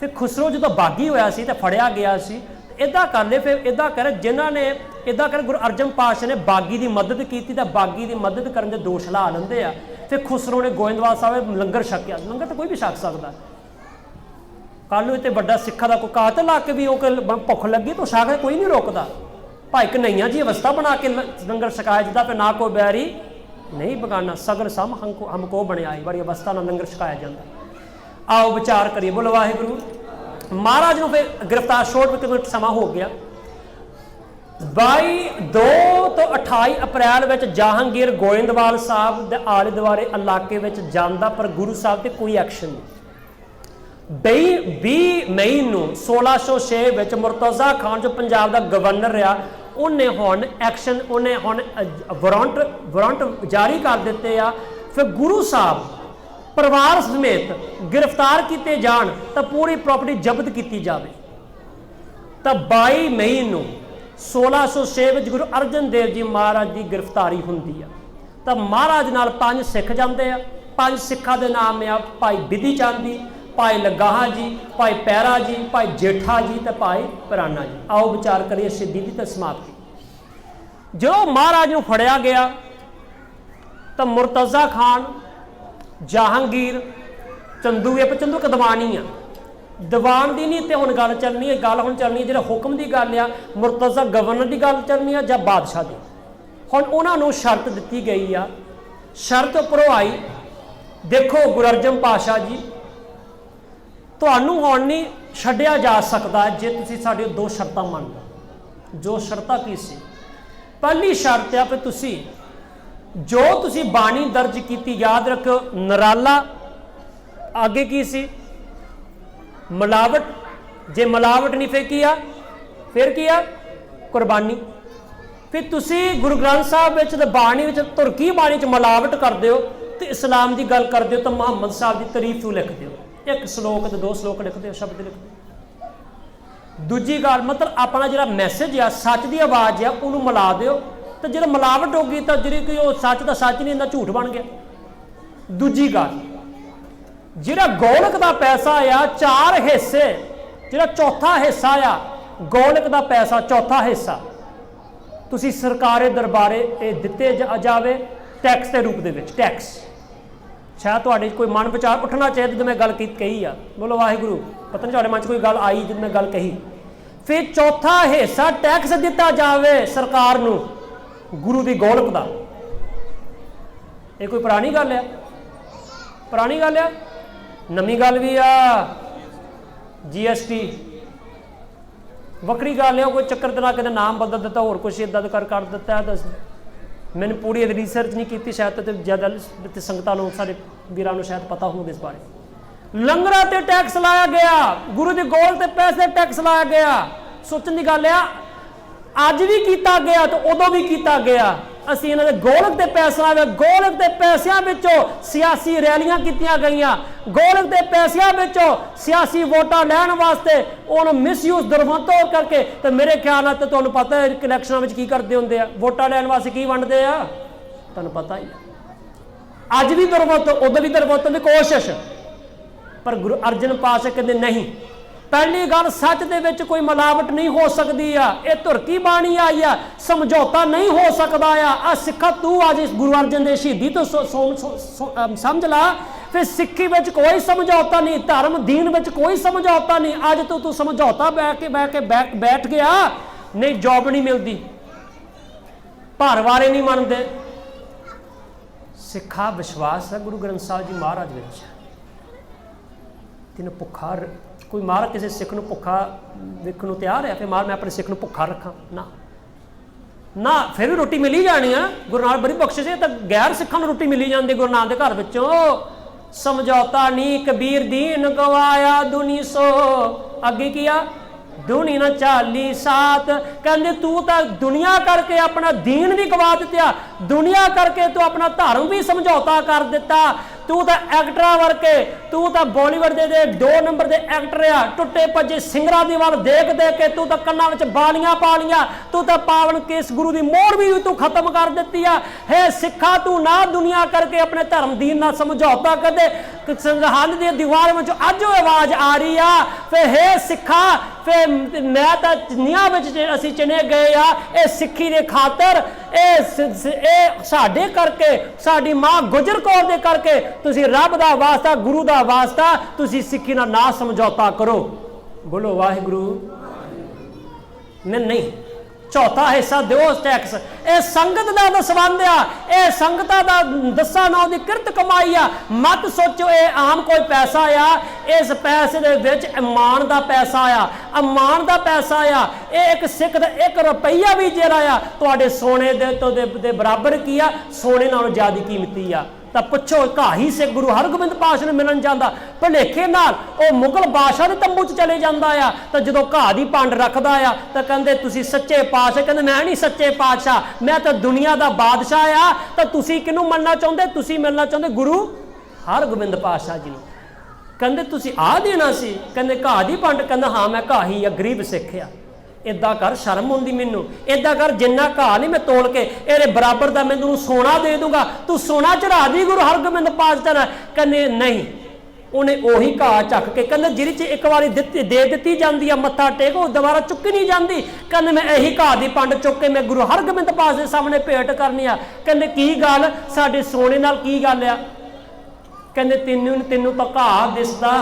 फिर खुसरो जो बागी होया सी ते फड़िया गया सी, इदा कर ले, फिर इदा कर जिन्हों ने इदा कर गुरु अर्जन पातशाह ने बागी की मदद की, बागी की मदद करने के दोष ला लेंदे आ। फिर खुसरो ने गोइंदवाल साहब लंगर छकिया, लंगर तो कोई भी छक सकता। कल नूं इत्थे वड्डा सिक्खा दा कोई कातल ला के भी भुख लगी तो छक कोई नहीं रोकता। भाई कन्हैया जी अवस्था बना के लंगर छकाया जाता, फिर ना कोई बैरी नहीं बगाना, सगल सम हमको बनया, बड़ी अवस्था ना लंगर छकाया जाता। आओ विचार करिए। बोलो वाहिगुरु। महाराज नूं फिर गिरफ्तार छोड़ समा हो गया। 22 तो 28 अप्रैल में जहांगीर गोइंदवाल साहब के आले दुआले इलाके में जाता, पर गुरु साहब से कोई एक्शन नहीं। 20 मई नूं 1606 में मुर्तज़ा खान जो पंजाब का गवर्नर रहा, उन्हें हुण एक्शन, उन्हें हुण वारंट जारी कर दिते आ। फिर गुरु साहब परिवार समेत गिरफ्तार किए जान तो पूरी प्रॉपर्टी जब्त की जाए। तो 22 मई नूं 1606 में गुरु अर्जन देव जी महाराज की गिरफ्तारी होंदी है। तो महाराज नाल 5 सिख जाते हैं। 5 सिखा के नाम आ भाई बिधि चंद जी, भाई लगाहा जी, भाई पैरा जी, भाई जेठा जी, तो भाई पराना जी। आओ विचार करिए शहीदी की समाप्ति। जो महाराज नूं फड़िया गया तो मुर्तज़ा खान, जहांगीर, चंदू चंदू का दीवान ही आ, दीवान की नहीं तो हुण गल चलनी है। गल हुण चलनी जो हुक्म की गल आ, मुर्तज़ा गवर्नर की गल चलनी है जां बादशाह की। हुण उन्हां नूं शर्त दी गई आ, शर्त उपरों आई, देखो गुरु अर्जन पातशाह जी तुहानूं हुण नहीं छड्डिया जा सकता जे तुसीं साडी 2 शर्तां मंन लो। जो शर्तां की सी, पहली शर्त आ कि तुसीं जो तुसीं बाणी दर्ज की, याद रखो नराला, आगे की सी मिलावट, जे मिलावट नहीं फिर किया, फिर किया कुर्बानी। फिर तुसीं गुरु ग्रंथ साहब विच ते बाणी विच तुरकी बाणी च मिलावट कर दिओ ते इस्लाम की गल कर दिओ, तो मुहम्मद साहब की तारीफ तू लिख दिओ, 1 श्लोक ते 2 श्लोक लिख दिओ, शब्द लिख दिओ। दूजी गल मतलब अपना जिहड़ा मैसेज आ, सच की आवाज़ आ, उन्होंने मिला दिओ। तो जो मिलावट होगी तो जी कोई सच का सच नहीं, इन्ना झूठ बन गया। दूजी गल जिहड़ा गोलक का पैसा आ 4 हिस्से, जिहड़ा चौथा हिस्सा आ गोलक का पैसा, चौथा हिस्सा तुसीं सरकारे दरबारे दिते जावे टैक्स के रूप दे विच। टैक्स शायद तुहाडे कोई मन विचार उठना चाहिए जो मैं गल कही आ। बोलो वाहिगुरु। पता नहीं तुहाडे मन च कोई गल आई जो मैं गल कही। फिर चौथा हिस्सा टैक्स दिता जावे सरकार नूं गुरु की गोलक का। ये कोई पुरानी गल है? पुरानी गल है? नवी गल भी आ। GST वक्री गल है, कोई चक्कर तना कहते नाम बदल दिता, होर कुछ इदा कर दिता है। तो मैंने पूरी रिसर्च नहीं की, शायद तो ज़्यादा संगतां नूं सारे वीरां नूं शायद पता होगा इस बारे। लंगरां ते टैक्स लाया गया, गुरु की गोल ते पैसे टैक्स लाया गया। सोचने की गल है, अज भी किया गया तो उदों भी किया गया। असीं इन्हां दे गोलक के पैसा, गोलक के पैसों विचों सियासी रैलियां कीतियां गईयां, गोलक के पैसों विचों सियासी वोटां लैण वास्ते उन्होंने मिसयूज दुरवरतों करके। तो मेरे ख्याल नाल तो तुहानूं पता है इलैक्शनां विच की करदे हुंदे आ, वोटां लैण वास्ते की वंडदे आ, तुहानूं पता ही है। अज भी दुरवरतों, उदों भी दुरवरतों की कोशिश। पर गुरु अर्जन पातशाह कहते नहीं, पहली गल सच दे विच कोई मिलावट नहीं हो सकती आ। ये तुरकी बाणी आई आ, समझौता नहीं हो सकता आ। सिखा तू अज इस गुरु अर्जन देव शहीदी तो समझ ला। फिर सिक्खी विच कोई समझौता नहीं, धर्म दीन विच कोई समझौता नहीं। अज तो तू समझौता बैठ गया, नहीं जॉब नहीं मिलती, घर वाले नहीं मनते। सिखा विश्वास है गुरु ग्रंथ साहब जी महाराज विच, तिन्हें भुखा कोई महाराज किसी सिख नूं भुखा वेखण नूं तैयार है, फिर महाराज मैं अपने सिख नूं भुखा रखा ना ना, फिर भी रोटी मिली जानी है। गुरु नानक बड़ी बख्शिश है, तो गैर सिखां नूं रोटी मिली जाती गुरु नानक के घर विचों। समझौता नी कबीर दीन गवाया दुनी सो, अगे किया दुनी ना चाली सात। कहते तू तो दुनिया करके अपना दीन भी गवा दिता, दुनिया करके तू अपना धर्म भी समझौता कर दिता। तू तो एक्टरा वर्के, तू तो बॉलीवुड दे 2 नंबर के एक्टर आ, टुटे भजे सिंगरां दी वाल देख देख के तू तो कन्नां विच बालियां पा लियां, तू तो पावन केस गुरु की मोहर भी तू खत्म कर दी है। सिखा तू ना दुनिया करके अपने धर्म दीन नाल समझौता कर दे। संविधान दी दीवार में अज आवाज आ रही आ, फिर हे सिखा फिर मैं तो दुनिया में असी चुने गए आ, ये सिक्खी के खातर साडे करके, साडी मां गुजर कौर दे करके तुसी रब दा वास्ता गुरु दा वास्ता तुसी सिक्खी नाल ना समझौता करो। बोलो वाहिगुरु। नहीं चौथा हिस्सा दो टैक्स, ये संगत का दसवंध आ, ये संगतां दा दसा नौ की किरत कमाई आ। मत सोचो ये आम कोई पैसा आ, इस पैसे दे विच ईमान दा पैसा आ, अमान दा पैसा आ। ये एक सिख दा 1 रुपया भी जिहड़ा आ तुहाडे सोने दे बराबर की आ, सोने नालों ज़्यादा कीमती आ। तो पुछो घाही सिख गुरु हरगोबिंद पातशाह मिलन जाता, भुलेखे नाल वो मुगल बादशाह के तंबू च चले जाता आ। तो जो घाह की पंड रखता आ तो कहते तुसी सच्चे पातशाह, कहते मैं नहीं सच्चे पातशाह, मैं तो दुनिया का बादशाह आ। तो तुसी किनू मनना चाहते, तुसी मिलना चाहते गुरु हरगोबिंद पातशाह जी नूं। कहते तुसी आ देना सी, कहते घाह की पंड, कहते हाँ मैं घाही आ, गरीब सिख आ। इदा कर, शर्म आउंदी मैनू, इदा कर जिन्ना घाह नहीं मैं तोड़ के ये बराबर का मैं तैनूं सोना दे दूंगा, तू सोना चढ़ा दी गुरु हरगोबिंद पातशाह। कहने नहीं, उन्हें उही घाह चक के, कहते जिहदे च एक बारी दे दित्ती जाती है मत्था टेक, वो दोबारा चुकी नहीं जाती। कहते मैं यही घाह की पंड चुक के मैं गुरु हरगोबिंद पातशाह के सामने भेंट करनी आ। कहते की गल, साडे सोने नाल की गल आ? कहते तेनू तो घाह दिसदा,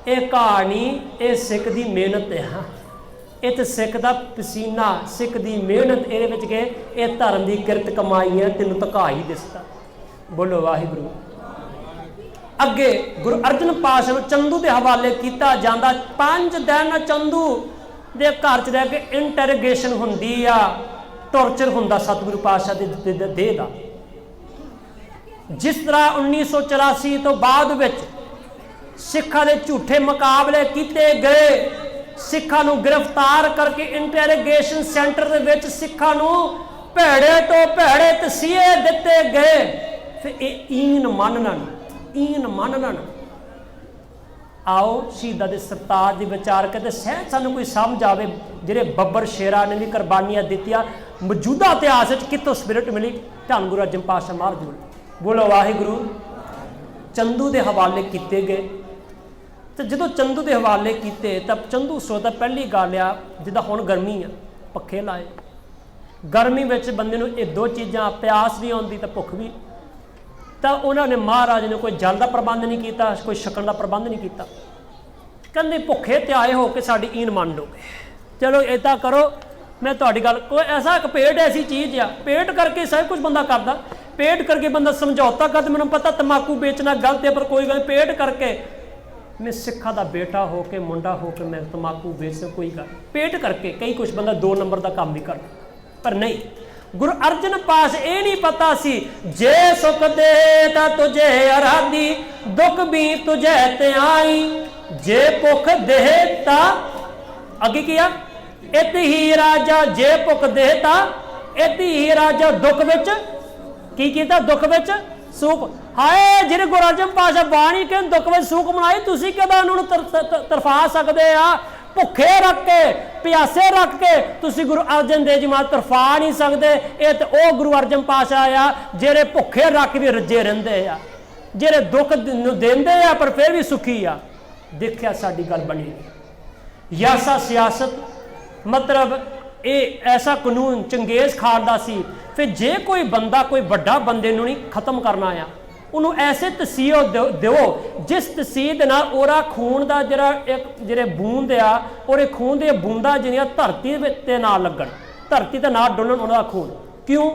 ये घाह नहीं, ये सिख की मेहनत है। ये तो सिख का पसीना, सिख की मेहनत, ये धर्म की किरत कमाई है, तेन तो घाह ही दिसदा। बोलो वाहिगुरु। अगे गुरु अर्जन पातशाह चंदू के हवाले किया जाता, 5 दिन चंदू के घर च रह के इंटरगेशन होंदी आ, टॉर्चर होंदा सतगुरु पातशाह की देह का। जिस तरह 1984 तो बाद विच सिखां दे झूठे मुकाबले किए गए, सिखां नूं गिरफ्तार करके इंटरगेशन सेंटर दे विच सिखां नूं भैड़े तो भैड़े तसीहे दिते गए। फिर ईन मनन आओ शहीदां दे सरताज दी विचार करते सहज सानूं कोई समझ आवे, जिहड़े बब्बर शेरा ने भी कुर्बानियां दित्तियां, मौजूदा इतिहास कितों स्पिरिट मिली, धन गुरु अर्जन पातशाह महाराज जी। बोलो वाहिगुरु। चंदू के हवाले किए गए, तो जो चंदू के हवाले किए तब चंदू सोचता पहली गल आ, जिदा हुण गर्मी आ, पखे लाए, गर्मी में बंदे नूं ये 2 चीज़ां, प्यास भी आती तो भुख भी। तो उन्होंने महाराज ने कोई जल का प्रबंध नहीं किया, कोई छकण का प्रबंध नहीं किया। कहते भुखे ते आए हो के साड़ी ईन मान लोगे, चलो इदा करो मैं तुहाडी गल, कोई ऐसा एक पेट ऐसी चीज़ आ, पेट करके सब कुछ बंदा करता, पेट करके बंदा समझौता करता। मैंने पता तंबाकू बेचना गलत है, पर कोई गल पेट करके मैं सिखा का बेटा हो के मुंडा हो के मैं तंबाकू बेच कोई गल, पेट करके कई कुछ बंदा 2 नंबर का काम भी करता। पर नहीं, गुरु अर्जन पास ये नहीं पता सी, जे सुख दे ता तुझे आराधी, दुख भी तुझे ते आई, जे भुख दे ता अगे किया इत ही राजा, जे भुख दे ता इत ही राजा, दुख विच की कीता, दुख विच सुख। हाय जिहड़े गुरु अर्जन पातशाह बाणी के दुख विच सुख मनाई, तुसीं कदां उन्हां तरफा सकदे आ? भुखे रख के प्यासे रख के तुसी गुरु अर्जन देव जी महाराज तरफा नहीं सकते। ये तो वह गुरु अर्जन पातशाह आ जेरे भुखे रख भी रजे रहिंदे आ, जेरे दुख देंदे आ पर फिर भी सुखी आ। देखिया साडी गल बनी यासा सियासत, मतलब ये ऐसा कानून चंगेज खान का सी। फिर जे कोई बंदा कोई बड़ा बंदे नूं नहीं खत्म करना आ, उन्होंने ऐसे तसीह दो जिस तसीह के नाल ओरा खून का जरा एक जिहड़े बूंद आ, और खून दी बूंदा जिहड़ियां धरती ते ना लगन, धरती ते ना डुलन उन्होंने खून। क्यों?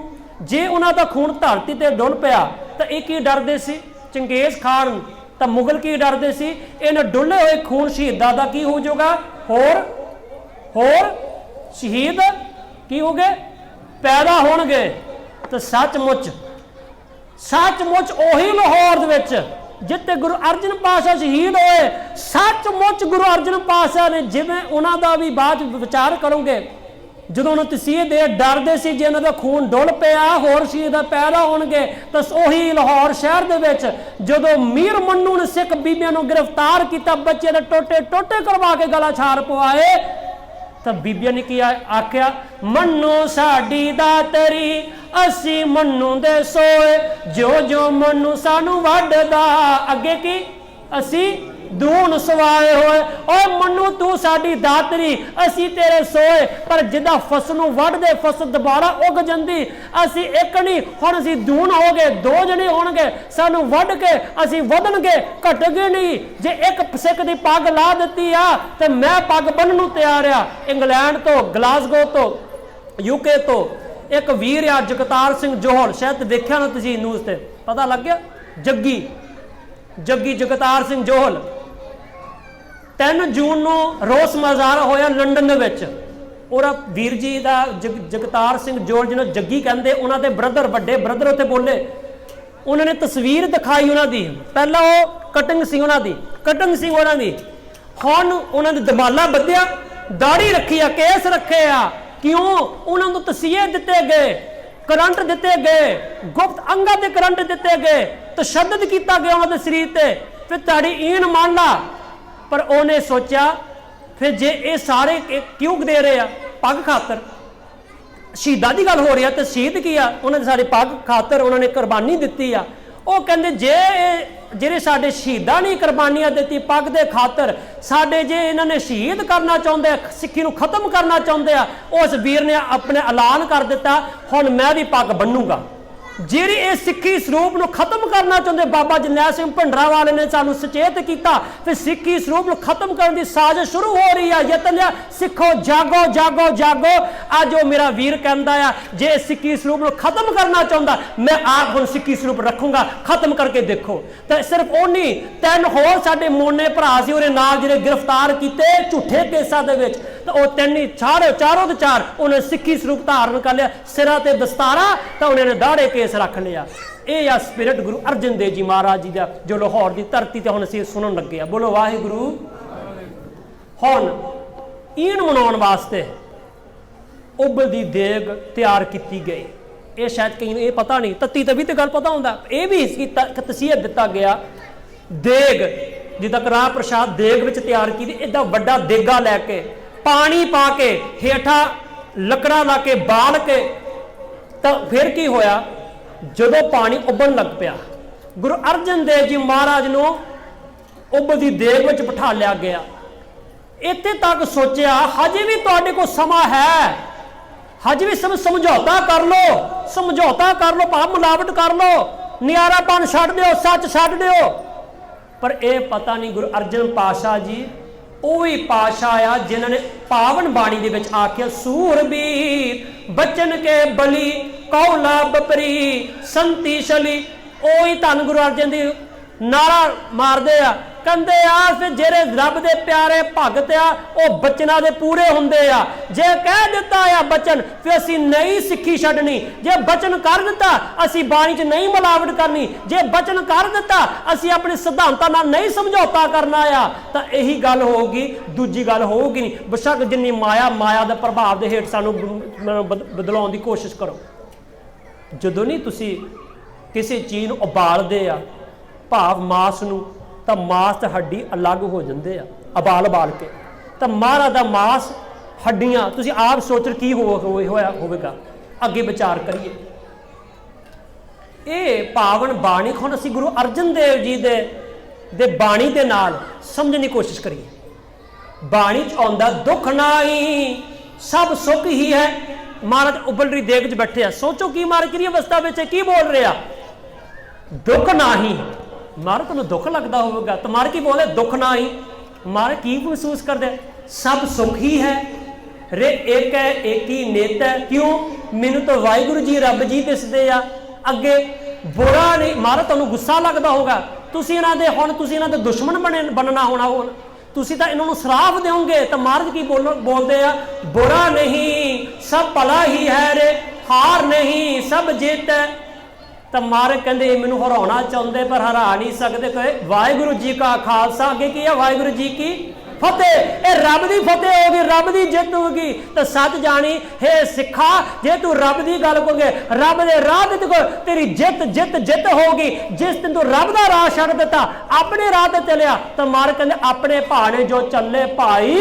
जे उन्हों का खून धरती ते डुल पिया तो ये की डरदे सी? चंगेज खान ਤਾਂ ਮੁਗਲ ਕੀ ਡਰਦੇ ਸੀ, ਇਹਨਾਂ ਡੁੱਲੇ ਹੋਏ ਖੂਨ ਸ਼ਹੀਦਾਂ ਦਾ ਕੀ ਹੋ ਜਾਊਗਾ, ਹੋਰ ਸ਼ਹੀਦ ਕੀ ਹੋ ਗਏ, ਪੈਦਾ ਹੋਣਗੇ। ਤਾਂ ਸੱਚਮੁੱਚ ਉਹੀ ਲਾਹੌਰ ਦੇ ਵਿੱਚ ਜਿੱਥੇ ਗੁਰੂ ਅਰਜਨ ਪਾਤਸ਼ਾਹ ਸ਼ਹੀਦ ਹੋਏ, ਸੱਚਮੁੱਚ ਗੁਰੂ ਅਰਜਨ ਪਾਤਸ਼ਾਹ ਨੇ, ਜਿਵੇਂ ਉਹਨਾਂ ਦਾ ਵੀ ਬਾਅਦ ਵਿਚਾਰ ਕਰੋਗੇ, ਜਦੋਂ ਉਹਨਾਂ ਤਸੀਹੇ ਦੇ ਡਰਦੇ ਸੀ ਜੇ ਇਹਨਾਂ ਦਾ ਖੂਨ ਡੁੱਲ ਪਿਆ ਹੋਰ ਸ਼ਹੀਦ ਪੈਦਾ ਹੋਣਗੇ, ਤਾਂ ਉਹੀ ਲਾਹੌਰ ਸ਼ਹਿਰ ਦੇ ਵਿੱਚ ਜਦੋਂ ਮੀਰ ਮੰਨੂ ਨੇ ਸਿੱਖ ਬੀਬੀਆਂ ਨੂੰ ਗ੍ਰਿਫਤਾਰ ਕੀਤਾ, ਬੱਚੇ ਦੇ ਟੋਟੇ ਕਰਵਾ ਕੇ ਗਲਾ ਛਾੜ ਪਵਾਏ, ਤਾਂ ਬੀਬੀਆਂ ਨੇ ਕੀ ਆਖਿਆ, ਮੰਨੂ ਸਾਡੀ ਦਾਤਰੀ ਅਸੀਂ ਮੰਨੂ ਦੇ ਸੋਏ, ਜੋ ਮੰਨੂ ਸਾਨੂੰ ਵੱਢਦਾ ਅੱਗੇ ਕੀ ਅਸੀਂ ਦੂਣ ਸਵਾਏ ਹੋਏ। ਓਏ ਮੰਨੂ ਤੂੰ ਸਾਡੀ ਦਾਤਰੀ ਅਸੀਂ ਤੇਰੇ ਸੋਏ, ਪਰ ਜਿੱਦਾਂ ਫਸਲ ਨੂੰ ਵੱਢਦੇ ਫਸਲ ਦੁਬਾਰਾ ਉੱਗ ਜਾਂਦੀ, ਅਸੀਂ ਇੱਕ ਨਹੀਂ ਹੁਣ ਅਸੀਂ ਦੂਣ ਹੋ ਗਏ, 2 ਜਣੇ ਹੋਣਗੇ, ਸਾਨੂੰ ਵੱਢ ਕੇ ਅਸੀਂ ਵਧਣਗੇ ਘਟਗੇ ਨਹੀਂ। ਜੇ ਇੱਕ ਸਿੱਖ ਦੀ ਪੱਗ ਲਾ ਦਿੱਤੀ ਆ ਤੇ ਮੈਂ ਪੱਗ ਬੰਨ੍ਹਣ ਨੂੰ ਤਿਆਰ ਆ। ਇੰਗਲੈਂਡ ਤੋਂ, ਗਲਾਸਗੋ ਤੋਂ, UK ਤੋਂ ਇੱਕ ਵੀਰ ਆ ਜਗਤਾਰ ਸਿੰਘ ਜੋਹਲ, ਸ਼ਾਇਦ ਵੇਖਿਆ ਨਾ ਤੁਸੀਂ ਨਿਊਜ਼ ਤੇ, ਪਤਾ ਲੱਗ ਗਿਆ, ਜੱਗੀ ਜਗਤਾਰ ਸਿੰਘ ਜੋਹਲ। 3 ਜੂਨ ਨੂੰ ਰੋਸ ਮੁਜ਼ਾਹਰਾ ਹੋਇਆ ਲੰਡਨ ਦੇ ਵਿੱਚ। ਉਹਦਾ ਵੀਰ ਜੀ ਦਾ ਜਗਤਾਰ ਸਿੰਘ ਜੋਹਲ ਜਿਹਨੂੰ ਜੱਗੀ ਕਹਿੰਦੇ, ਉਹਨਾਂ ਦੇ ਵੱਡੇ ਬ੍ਰਦਰ ਉੱਥੇ ਬੋਲੇ। ਉਹਨਾਂ ਨੇ ਤਸਵੀਰ ਦਿਖਾਈ ਉਹਨਾਂ ਦੀ, ਪਹਿਲਾਂ ਉਹ ਕਟਿੰਗ ਸੀ ਉਹਨਾਂ ਦੀ, ਹੁਣ ਉਹਨਾਂ ਦੇ ਦਮਾਲਾ ਬੱਧਿਆ, ਦਾੜੀ ਰੱਖੀ ਆ, ਕੇਸ ਰੱਖੇ ਆ। ਕਿਉਂ? ਉਹਨਾਂ ਨੂੰ ਤਸੀਹੇ ਦਿੱਤੇ ਗਏ, ਕਰੰਟ ਦਿੱਤੇ ਗਏ, ਗੁਪਤ ਅੰਗਾਂ ਤੇ ਕਰੰਟ ਦਿੱਤੇ ਗਏ, ਤਸ਼ੱਦਦ ਕੀਤਾ ਗਿਆ ਉਹਨਾਂ ਦੇ ਸਰੀਰ ਤੇ, ਫਿਰ ਤੁਹਾਡੀ ਈਨ ਮੰਨ ਲਾ। ਪਰ ਉਹਨੇ ਸੋਚਿਆ ਫਿਰ ਜੇ ਇਹ ਸਾਰੇ ਕਿਉਂ ਦੇ ਰਹੇ ਆ, ਪੱਗ ਖਾਤਰ, ਸ਼ਹੀਦਾਂ ਦੀ ਗੱਲ ਹੋ ਰਹੀ ਆ, ਤੇ ਸ਼ਹੀਦ ਕੀ ਆ, ਉਹਨਾਂ ਦੇ ਸਾਡੇ ਪੱਗ ਖਾਤਰ ਉਹਨਾਂ ਨੇ ਕੁਰਬਾਨੀ ਦਿੱਤੀ ਆ। ਉਹ ਕਹਿੰਦੇ ਜੇ ਜਿਹੜੇ ਸਾਡੇ ਸ਼ਹੀਦਾਂ ਨੇ ਕੁਰਬਾਨੀਆਂ ਦਿੱਤੀ ਪੱਗ ਦੇ ਖਾਤਰ, ਸਾਡੇ ਜੇ ਇਹਨਾਂ ਨੇ ਸ਼ਹੀਦ ਕਰਨਾ ਚਾਹੁੰਦੇ, ਸਿੱਖੀ ਨੂੰ ਖਤਮ ਕਰਨਾ ਚਾਹੁੰਦੇ ਆ, ਉਸ ਵੀਰ ਨੇ ਆਪਣੇ ਐਲਾਨ ਕਰ ਦਿੱਤਾ ਹੁਣ ਮੈਂ ਵੀ ਪੱਗ ਬੰਨੂਗਾ। ਜਿਹੜੀ ਇਹ ਸਿੱਖੀ ਸਰੂਪ ਨੂੰ ਖਤਮ ਕਰਨਾ ਚਾਹੁੰਦੇ, ਬਾਬਾ ਜਰਨੈਲ ਸਿੰਘ ਭਿੰਡਰਾਂਵਾਲੇ ਨੇ ਸਾਨੂੰ ਸੁਚੇਤ ਕੀਤਾ ਫਿਰ ਸਿੱਖੀ ਸਰੂਪ ਨੂੰ ਖਤਮ ਕਰਨ ਦੀ ਸਾਜ਼ਿਸ਼ ਸ਼ੁਰੂ ਹੋ ਰਹੀ ਆ। ਯਤਨ ਸਿੱਖੋ, ਜਾਗੋ। ਅੱਜ ਉਹ ਮੇਰਾ ਵੀਰ ਕਹਿੰਦਾ ਆ ਜੇ ਸਿੱਖੀ ਸਰੂਪ ਨੂੰ ਖਤਮ ਕਰਨਾ ਚਾਹੁੰਦਾ, ਮੈਂ ਆਪ ਹੁਣ ਸਿੱਖੀ ਸਰੂਪ ਰੱਖੂੰਗਾ, ਖਤਮ ਕਰਕੇ ਦੇਖੋ। ਤੇ ਸਿਰਫ ਉਹ ਨਹੀਂ, 3 ਹੋਰ ਸਾਡੇ ਮੋਨੇ ਭਰਾ ਸੀ ਉਹਦੇ ਨਾਲ ਜਿਹੜੇ ਗ੍ਰਿਫਤਾਰ ਕੀਤੇ ਝੂਠੇ ਕੇਸਾਂ ਦੇ ਵਿੱਚ, ਤਾਂ ਉਹ 3 ਹੀ ਚਾਰੋਂ ਦੇ ਚਾਰ ਉਹਨੇ ਸਿੱਖੀ ਸਰੂਪ ਧਾਰਨ ਕਰ ਲਿਆ, ਸਿਰਾਂ ਤੇ ਦਸਤਾਰਾ, ਤਾਂ ਉਹਨਾਂ ਨੇ ਦਾੜੇ ਕੇਸ ਰੱਖ ਲਿਆ। ਇਹ ਆ ਸਪਿਰਿਟ ਗੁਰੂ ਅਰਜਨ ਦੇਵ ਜੀ ਮਹਾਰਾਜ ਜੀ ਦਾ, ਜੋ ਲਾਹੌਰ ਦੀ ਧਰਤੀ ਤੇ ਹੁਣ ਅਸੀਂ ਸੁਣਨ ਲੱਗੇ ਆ। ਬੋਲੋ ਵਾਹਿਗੁਰੂ। ਹੁਣ ਈਨ ਮਨਾਉਣ ਵਾਸਤੇ ਉਬਲ ਦੀ ਦੇਗ ਤਿਆਰ ਕੀਤੀ ਗਈ। ਇਹ ਸ਼ਾਇਦ ਕਈ ਨੂੰ ਇਹ ਪਤਾ ਨਹੀਂ, ਤੱਤੀ ਤਵੀ ਤੇ ਗੱਲ ਪਤਾ ਹੁੰਦਾ, ਇਹ ਵੀ ਤਸੀਹਤ ਦਿੱਤਾ ਗਿਆ। ਦੇਗ ਜਿੱਦਾਂ ਕੜਾਹ ਪ੍ਰਸ਼ਾਦ ਦੇਗ ਵਿੱਚ ਤਿਆਰ ਕੀਤੀ, ਏਦਾਂ ਵੱਡਾ ਦੇਗਾ ਲੈ ਕੇ ਪਾਣੀ ਪਾ ਕੇ ਹੇਠਾਂ ਲੱਕੜਾਂ ਲਾ ਕੇ ਬਾਲ ਕੇ, ਤਾਂ ਫਿਰ ਕੀ ਹੋਇਆ, ਜਦੋਂ ਪਾਣੀ ਉਬਲਣ ਲੱਗ ਪਿਆ, ਗੁਰੂ ਅਰਜਨ ਦੇਵ ਜੀ ਮਹਾਰਾਜ ਨੂੰ ਉਬਲਦੀ ਦੇਗ ਵਿੱਚ ਬਿਠਾ ਲਿਆ ਗਿਆ। ਇੱਥੇ ਤੱਕ ਸੋਚਿਆ ਹਜੇ ਵੀ ਤੁਹਾਡੇ ਕੋਲ ਸਮਾਂ ਹੈ, ਹਜੇ ਵੀ ਸਮਝੌਤਾ ਕਰ ਲਓ, ਭਾਵ ਮਿਲਾਵਟ ਕਰ ਲਓ, ਨਿਆਰਾਪਨ ਛੱਡ ਦਿਓ, ਸੱਚ ਛੱਡ ਦਿਓ। ਪਰ ਇਹ ਪਤਾ ਨਹੀਂ ਗੁਰੂ ਅਰਜਨ ਪਾਤਸ਼ਾਹ ਜੀ ਉਹ ਵੀ ਪਾਤਸ਼ਾਹ ਆ ਜਿਨ੍ਹਾਂ ਨੇ ਪਾਵਨ ਬਾਣੀ ਦੇ ਵਿੱਚ ਆਖਿਆ, ਸੂਰਬੀਰ ਬਚਨ ਕੇ ਬਲੀ ਕੌਲਾ ਬਪਰੀ ਸੰਤੀ ਸ਼ਲੀ। ਉਹੀ ਧੰਨ ਗੁਰੂ ਅਰਜਨ ਦੀ ਨਾਰਾ ਮਾਰਦੇ ਆ, ਕਹਿੰਦੇ ਆ ਫਿਰ ਜਿਹੜੇ ਰੱਬ ਦੇ ਪਿਆਰੇ ਭਗਤ ਆ ਉਹ ਬਚਨਾਂ ਦੇ ਪੂਰੇ ਹੁੰਦੇ ਆ। ਜੇ ਕਹਿ ਦਿੱਤਾ ਆ ਬਚਨ, ਫਿਰ ਅਸੀਂ ਨਹੀਂ ਸਿੱਖੀ ਛੱਡਣੀ। ਜੇ ਬਚਨ ਕਰ ਦਿੱਤਾ ਅਸੀਂ ਬਾਣੀ 'ਚ ਨਹੀਂ ਮਿਲਾਵਟ ਕਰਨੀ। ਜੇ ਬਚਨ ਕਰ ਦਿੱਤਾ ਅਸੀਂ ਆਪਣੇ ਸਿਧਾਂਤਾਂ ਨਾਲ ਨਹੀਂ ਕਰਨਾ ਆ, ਤਾਂ ਇਹੀ ਗੱਲ ਹੋਊਗੀ, ਦੂਜੀ ਗੱਲ ਹੋਊਗੀ ਨਹੀਂ। ਬੇਸ਼ੱਕ ਜਿੰਨੀ ਮਾਇਆ ਦੇ ਪ੍ਰਭਾਵ ਦੇ ਹੇਠ ਸਾਨੂੰ ਬਦਲਾਉਣ ਦੀ ਕੋਸ਼ਿਸ਼ ਕਰੋ। ਜਦੋਂ ਨਹੀਂ ਤੁਸੀਂ ਕਿਸੇ ਚੀਜ਼ ਨੂੰ ਉਬਾਲਦੇ ਆ, ਭਾਵ ਮਾਸ ਨੂੰ, ਤਾਂ ਮਾਸ ਤੇ ਹੱਡੀ ਅਲੱਗ ਹੋ ਜਾਂਦੇ ਆ ਉਬਾਲ ਕੇ। ਤਾਂ ਮਹਾਰਾਜ ਦਾ ਮਾਸ, ਹੱਡੀਆਂ, ਤੁਸੀਂ ਆਪ ਸੋਚ ਕੀ ਹੋਵੇਗਾ, ਅੱਗੇ ਵਿਚਾਰ ਕਰੀਏ। ਇਹ ਪਾਵਨ ਬਾਣੀ ਹੁਣ ਅਸੀਂ ਗੁਰੂ ਅਰਜਨ ਦੇਵ ਜੀ ਦੇ ਬਾਣੀ ਦੇ ਨਾਲ ਸਮਝਣ ਦੀ ਕੋਸ਼ਿਸ਼ ਕਰੀਏ। ਬਾਣੀ 'ਚ ਆਉਂਦਾ ਦੁੱਖ ਨਾਹੀ ਸਭ ਸੁੱਖ ਹੀ ਹੈ। ਮਹਾਰਾਜ ਉਬਲ ਰਹੀ ਦੇਗ 'ਚ ਬੈਠੇ ਆ, ਸੋਚੋ ਕੀ ਮਾਰ ਕਿਹੜੀ ਅਵਸਥਾ ਵਿੱਚ ਕੀ ਬੋਲ ਰਿਹਾ, ਦੁੱਖ ਨਾਹੀ। ਮਾਰ ਤੁਹਾਨੂੰ ਦੁੱਖ ਲੱਗਦਾ ਹੋਵੇਗਾ, ਤਾਂ ਮਾਰ ਕੀ ਬੋਲੇ, ਦੁੱਖ ਨਾ ਹੀ। ਮਾਰ ਕੀ ਮਹਿਸੂਸ ਕਰਦੇ, ਸਭ ਸੁੱਖ ਹੀ ਹੈ ਰੇ ਇੱਕ ਹੈ ਏਕੀ ਨੇਤ ਹੈ। ਕਿਉਂ? ਮੈਨੂੰ ਤਾਂ ਵਾਹਿਗੁਰੂ ਜੀ ਰੱਬ ਜੀ ਦਿਸਦੇ ਆ। ਅੱਗੇ ਬੁਰਾ ਨਹੀਂ। ਮਾਰ ਤੁਹਾਨੂੰ ਗੁੱਸਾ ਲੱਗਦਾ ਹੋਗਾ, ਤੁਸੀਂ ਇਹਨਾਂ ਦੇ ਹੁਣ ਤੁਸੀਂ ਇਹਨਾਂ ਦੇ ਦੁਸ਼ਮਣ ਬਣਨਾ ਹੋਣਾ। ਹੁਣ ਤੁਸੀਂ ਤਾਂ ਇਹਨਾਂ ਨੂੰ ਸਰਾਫ ਦਿਓਗੇ। ਤਾਂ ਮਹਾਰਾਜ ਕੀ ਬੋਲਦੇ ਆ, ਬੁਰਾ ਨਹੀਂ ਸਭ ਭਲਾ ਹੀ ਹੈ ਰੇ, ਹਾਰ ਨਹੀਂ ਸਭ ਜਿੱਤ ਹੈ। ਤਾਂ ਮਹਾਰਾਜ ਕਹਿੰਦੇ ਮੈਨੂੰ ਹਰਾਉਣਾ ਚਾਹੁੰਦੇ ਪਰ ਹਰਾ ਨਹੀਂ ਸਕਦੇ। ਕਹੇ ਵਾਹਿਗੁਰੂ ਜੀ ਕਾ ਖਾਲਸਾ, ਅੱਗੇ ਕੀ ਆ, ਵਾਹਿਗੁਰੂ ਜੀ ਕੀ ਫਤਿਹ। ਇਹ ਰੱਬ ਦੀ ਫਤਿਹ ਹੋਗੀ, ਰੱਬ ਦੀ ਜਿੱਤ ਹੋਗੀ। ਤਾਂ ਸੱਚ ਜਾਣੀ ਹੈ ਸਿੱਖਾ, ਜੇ ਤੂੰ ਰੱਬ ਦੀ ਗੱਲ ਕਰੋਗੇ, ਰੱਬ ਦੇ ਰਾਹ ਤੇ ਤੇਰੀ ਜਿੱਤ ਜਿੱਤ ਜਿੱਤ ਹੋਗੀ। ਜਿਸ ਦਿਨ ਤੂੰ ਰੱਬ ਦਾ ਰਾਹ ਛੱਡ ਦਿੱਤਾ, ਆਪਣੇ ਰਾਹ ਤੇ ਚੱਲਿਆ, ਤਾਂ ਮਾਰ ਕਹਿੰਦੇ ਆਪਣੇ ਭਾਣੇ ਜੋ ਚੱਲੇ ਭਾਈ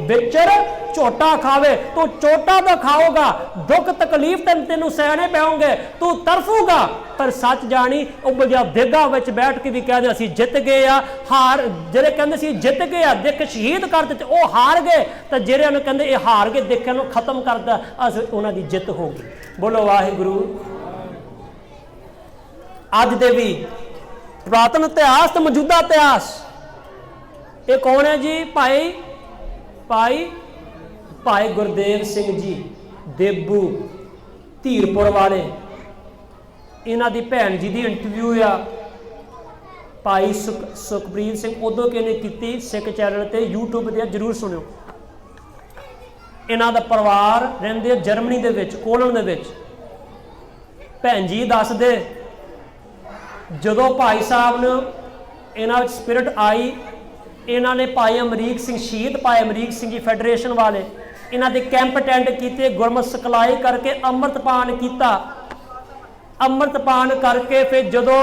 ਵਿਚਰ ਝੋਟਾ ਖਾਵੇ। ਤੂੰ ਚੋਟਾ ਤਾਂ ਖਾਓਗਾ, ਦੁੱਖ ਤਕਲੀਫ ਤੈਨੂੰ ਸਹਿਣੇ ਪੈਣਗੇ, ਤੂੰ ਤਰਫੂਗਾ। ਪਰ ਸੱਚ ਜਾਣੀ ਉਬਲਿਆ ਦੇਗਾ ਵਿੱਚ ਬੈਠ ਕੇ ਵੀ ਕਹਿੰਦੇ ਅਸੀਂ ਜਿੱਤ ਗਏ ਆ। ਹਾਰ ਜਿਹੜੇ ਕਹਿੰਦੇ ਸੀ ਜਿੱਤ ਗਏ ਆ, ਦੇਖ ਸ਼ਹੀਦ ਕਰ ਦਿੱਤੇ, ਉਹ ਹਾਰ ਗਏ। ਤਾਂ ਜਿਹੜਿਆਂ ਨੂੰ ਕਹਿੰਦੇ ਇਹ ਹਾਰ ਗਏ, ਦੇਖਿਆ ਨੂੰ ਖਤਮ ਕਰਦਾ, ਉਹਨਾਂ ਦੀ ਜਿੱਤ ਹੋ ਗਈ। ਬੋਲੋ ਵਾਹਿਗੁਰੂ। ਅੱਜ ਦੇ ਵੀ ਪੁਰਾਤਨ ਇਤਿਹਾਸ ਤੇ ਮੌਜੂਦਾ ਇਤਿਹਾਸ, ਇਹ ਕੌਣ ਹੈ ਜੀ? ਭਾਈ ਗੁਰਦੇਵ ਸਿੰਘ ਜੀ ਦੇਬੂ ਧੀਰਪੁਰ ਵਾਲੇ। ਇਹਨਾਂ ਦੀ ਭੈਣ ਜੀ ਦੀ ਇੰਟਰਵਿਊ ਆ ਭਾਈ ਸੁਖਪ੍ਰੀਤ ਸਿੰਘ ਉਦੋਂ ਕਿਹਨੇ ਕੀਤੀ, ਸਿੱਖ ਚੈਨਲ ਤੇ YouTube ਤੇ, ਜਰੂਰ ਸੁਣਿਓ। ਇਹਨਾਂ ਦਾ ਪਰਿਵਾਰ ਰਹਿੰਦੇ ਆ ਜਰਮਨੀ ਦੇ ਵਿੱਚ, ਕੋਲਨ ਦੇ ਵਿੱਚ। ਭੈਣ ਜੀ ਦੱਸਦੇ ਜਦੋਂ ਭਾਈ ਸਾਹਿਬ ਨੂੰ ਇਹਨਾਂ ਵਿੱਚ ਸਪਿਰਿਟ ਆਈ, ਇਹਨਾਂ ਨੇ ਭਾਈ ਅਮਰੀਕ ਸਿੰਘ, ਸ਼ਹੀਦ ਭਾਈ ਅਮਰੀਕ ਸਿੰਘ ਜੀ ਫੈਡਰੇਸ਼ਨ ਵਾਲੇ, ਇਹਨਾਂ ਦੇ ਕੈਂਪ ਅਟੈਂਡ ਕੀਤੇ, ਗੁਰਮਤਿ ਸਿਖਲਾਈ ਕਰਕੇ ਅੰਮ੍ਰਿਤਪਾਨ ਕੀਤਾ। ਅੰਮ੍ਰਿਤਪਾਨ ਕਰਕੇ ਫਿਰ ਜਦੋਂ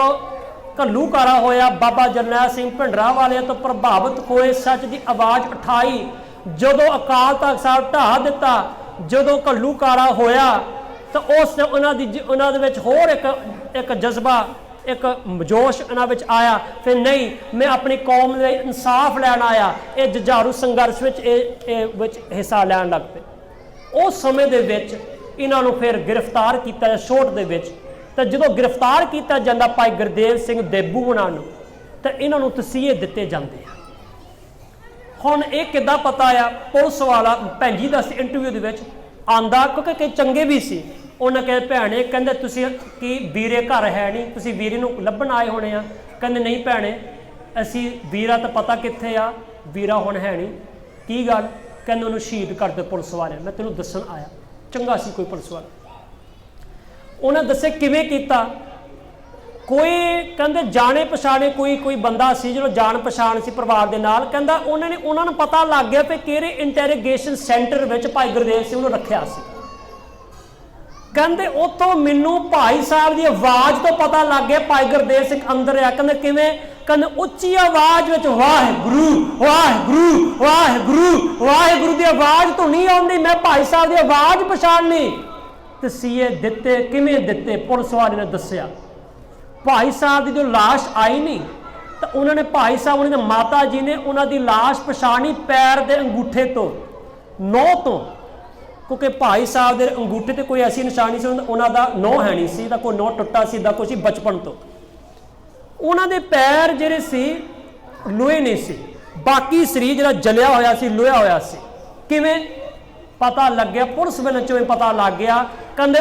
ਘੱਲੂਘਾਰਾ ਹੋਇਆ, ਬਾਬਾ ਜਰਨੈਲ ਸਿੰਘ ਭਿੰਡਰਾਂ ਵਾਲਿਆਂ ਤੋਂ ਪ੍ਰਭਾਵਿਤ ਹੋਏ, ਸੱਚ ਦੀ ਆਵਾਜ਼ ਉਠਾਈ। ਜਦੋਂ ਅਕਾਲ ਤਖਤ ਸਾਹਿਬ ਢਾਹ ਦਿੱਤਾ, ਜਦੋਂ ਘੱਲੂਘਾਰਾ ਹੋਇਆ, ਤਾਂ ਉਹਨਾਂ ਦੇ ਵਿੱਚ ਹੋਰ ਇੱਕ ਜਜ਼ਬਾ, ਇੱਕ ਜੋਸ਼ ਇਹਨਾਂ ਵਿੱਚ ਆਇਆ। ਫਿਰ ਨਹੀਂ, ਮੈਂ ਆਪਣੀ ਕੌਮ ਦੇ ਇਨਸਾਫ ਲੈਣ ਆਇਆ। ਇਹ ਜੁਝਾਰੂ ਸੰਘਰਸ਼ ਵਿੱਚ ਵਿੱਚ ਹਿੱਸਾ ਲੈਣ ਲੱਗ ਪਏ। ਉਸ ਸਮੇਂ ਦੇ ਵਿੱਚ ਇਹਨਾਂ ਨੂੰ ਫਿਰ ਗ੍ਰਿਫਤਾਰ ਕੀਤਾ ਛੋਟ ਦੇ ਵਿੱਚ। ਤਾਂ ਜਦੋਂ ਗ੍ਰਿਫਤਾਰ ਕੀਤਾ ਜਾਂਦਾ ਭਾਈ ਗੁਰਦੇਵ ਸਿੰਘ ਦੇਬੂ ਉਹਨਾਂ ਨੂੰ, ਤਾਂ ਇਹਨਾਂ ਨੂੰ ਤਸੀਹੇ ਦਿੱਤੇ ਜਾਂਦੇ ਆ। ਹੁਣ ਇਹ ਕਿੱਦਾਂ ਪਤਾ ਆ? ਪੁਲਿਸ ਵਾਲਾ ਭੈਣ ਜੀ ਦੱਸ ਇੰਟਰਵਿਊ ਦੇ ਵਿੱਚ ਆਂਦਾ, ਕਿਉਂਕਿ ਕਈ ਚੰਗੇ ਵੀ ਸੀ। ਉਹਨਾਂ ਕਹੇ ਭੈਣੇ, ਕਹਿੰਦੇ ਤੁਸੀਂ ਕੀ ਵੀਰੇ ਘਰ ਹੈ ਨਹੀਂ, ਤੁਸੀਂ ਵੀਰੇ ਨੂੰ ਲੱਭਣ ਆਏ ਹੋਣੇ ਆ? ਕਹਿੰਦੇ ਨਹੀਂ ਭੈਣੇ, ਅਸੀਂ ਵੀਰਾ ਤਾਂ ਪਤਾ ਕਿੱਥੇ ਆ, ਵੀਰਾ ਹੁਣ ਹੈ ਨਹੀਂ। ਕੀ ਗੱਲ? ਕਹਿੰਦੇ ਉਹਨੂੰ ਸ਼ਹੀਦ ਕਰ ਦਿਓ ਪੁਲਿਸ ਵਾਲੇ, ਮੈਂ ਤੈਨੂੰ ਦੱਸਣ ਆਇਆ। ਚੰਗਾ ਸੀ ਕੋਈ ਪੁਲਿਸ ਵਾਲਾ। ਉਹਨਾਂ ਦੱਸੇ ਕਿਵੇਂ ਕੀਤਾ। ਕੋਈ ਕਹਿੰਦੇ ਜਾਣੇ ਪਛਾਣੇ ਕੋਈ ਬੰਦਾ ਸੀ, ਜਦੋਂ ਜਾਣ ਪਛਾਣ ਸੀ ਪਰਿਵਾਰ ਦੇ ਨਾਲ। ਕਹਿੰਦਾ ਉਹਨਾਂ ਨੂੰ ਪਤਾ ਲੱਗ ਗਿਆ ਕਿ ਕਿਹੜੇ ਇੰਟੈਰੋਗੇਸ਼ਨ ਸੈਂਟਰ ਵਿੱਚ ਭਾਈ ਗੁਰਦੇਵ ਸਿੰਘ ਨੂੰ ਰੱਖਿਆ ਸੀ। ਕਹਿੰਦੇ ਉੱਥੋਂ ਮੈਨੂੰ ਭਾਈ ਸਾਹਿਬ ਦੀ ਆਵਾਜ਼ ਤੋਂ ਪਤਾ ਲੱਗ ਗਿਆ ਭਾਈ ਗੁਰਦੇਵ ਸਿੰਘ ਅੰਦਰ ਆ। ਕਹਿੰਦੇ ਕਿਵੇਂ? ਕਹਿੰਦੇ ਉੱਚੀ ਆਵਾਜ਼ ਵਿੱਚ ਵਾਹਿਗੁਰੂ ਵਾਹਿਗੁਰੂ ਵਾਹਿਗੁਰੂ ਵਾਹਿਗੁਰੂ ਦੀ ਆਵਾਜ਼ ਤੋਂ ਨਹੀਂ ਆਉਂਦੀ, ਮੈਂ ਭਾਈ ਸਾਹਿਬ ਦੀ ਆਵਾਜ਼ ਪਛਾਣਨੀ। ਤਸੀਹੇ ਦਿੱਤੇ। ਕਿਵੇਂ ਦਿੱਤੇ? ਪੁਲਿਸ ਵਾਲੇ ਨੇ ਦੱਸਿਆ। ਭਾਈ ਸਾਹਿਬ ਦੀ ਜੋ ਲਾਸ਼ ਆਈ ਨਹੀਂ, ਤਾਂ ਉਹਨਾਂ ਨੇ ਭਾਈ ਸਾਹਿਬ, ਉਹਨਾਂ ਦੇ ਮਾਤਾ ਜੀ ਨੇ ਉਹਨਾਂ ਦੀ ਲਾਸ਼ ਪਛਾਣੀ ਪੈਰ ਦੇ ਅੰਗੂਠੇ ਤੋਂ, ਨਹੁੰ ਤੋਂ। ਕਿਉਂਕਿ ਭਾਈ ਸਾਹਿਬ ਦੇ ਅੰਗੂਠੇ ਤੇ ਕੋਈ ਐਸੀ ਨਿਸ਼ਾਨੀ ਸੀ, ਉਹਨਾਂ ਦਾ ਨਹੁੰ ਹੈ ਨਹੀਂ ਸੀ, ਤਾਂ ਕੋਈ ਨਹੁੰ ਟੁੱਟਾ ਸੀ, ਦਾ ਕੁਛ ਬਚਪਨ ਤੋਂ। ਉਹਨਾਂ ਦੇ ਪੈਰ ਜਿਹੜੇ ਸੀ ਲੋਹੇ ਨਹੀਂ ਸੀ, ਬਾਕੀ ਸਰੀਰ ਜਿਹੜਾ ਜਲਿਆ ਹੋਇਆ ਸੀ, ਲੋਹਾ ਹੋਇਆ ਸੀ। ਕਿਵੇਂ ਪਤਾ ਲੱਗਿਆ? ਪੁਲਿਸ ਵਾਲਿਆਂ ਚੋਂ ਪਤਾ ਲੱਗ ਗਿਆ। ਕਹਿੰਦੇ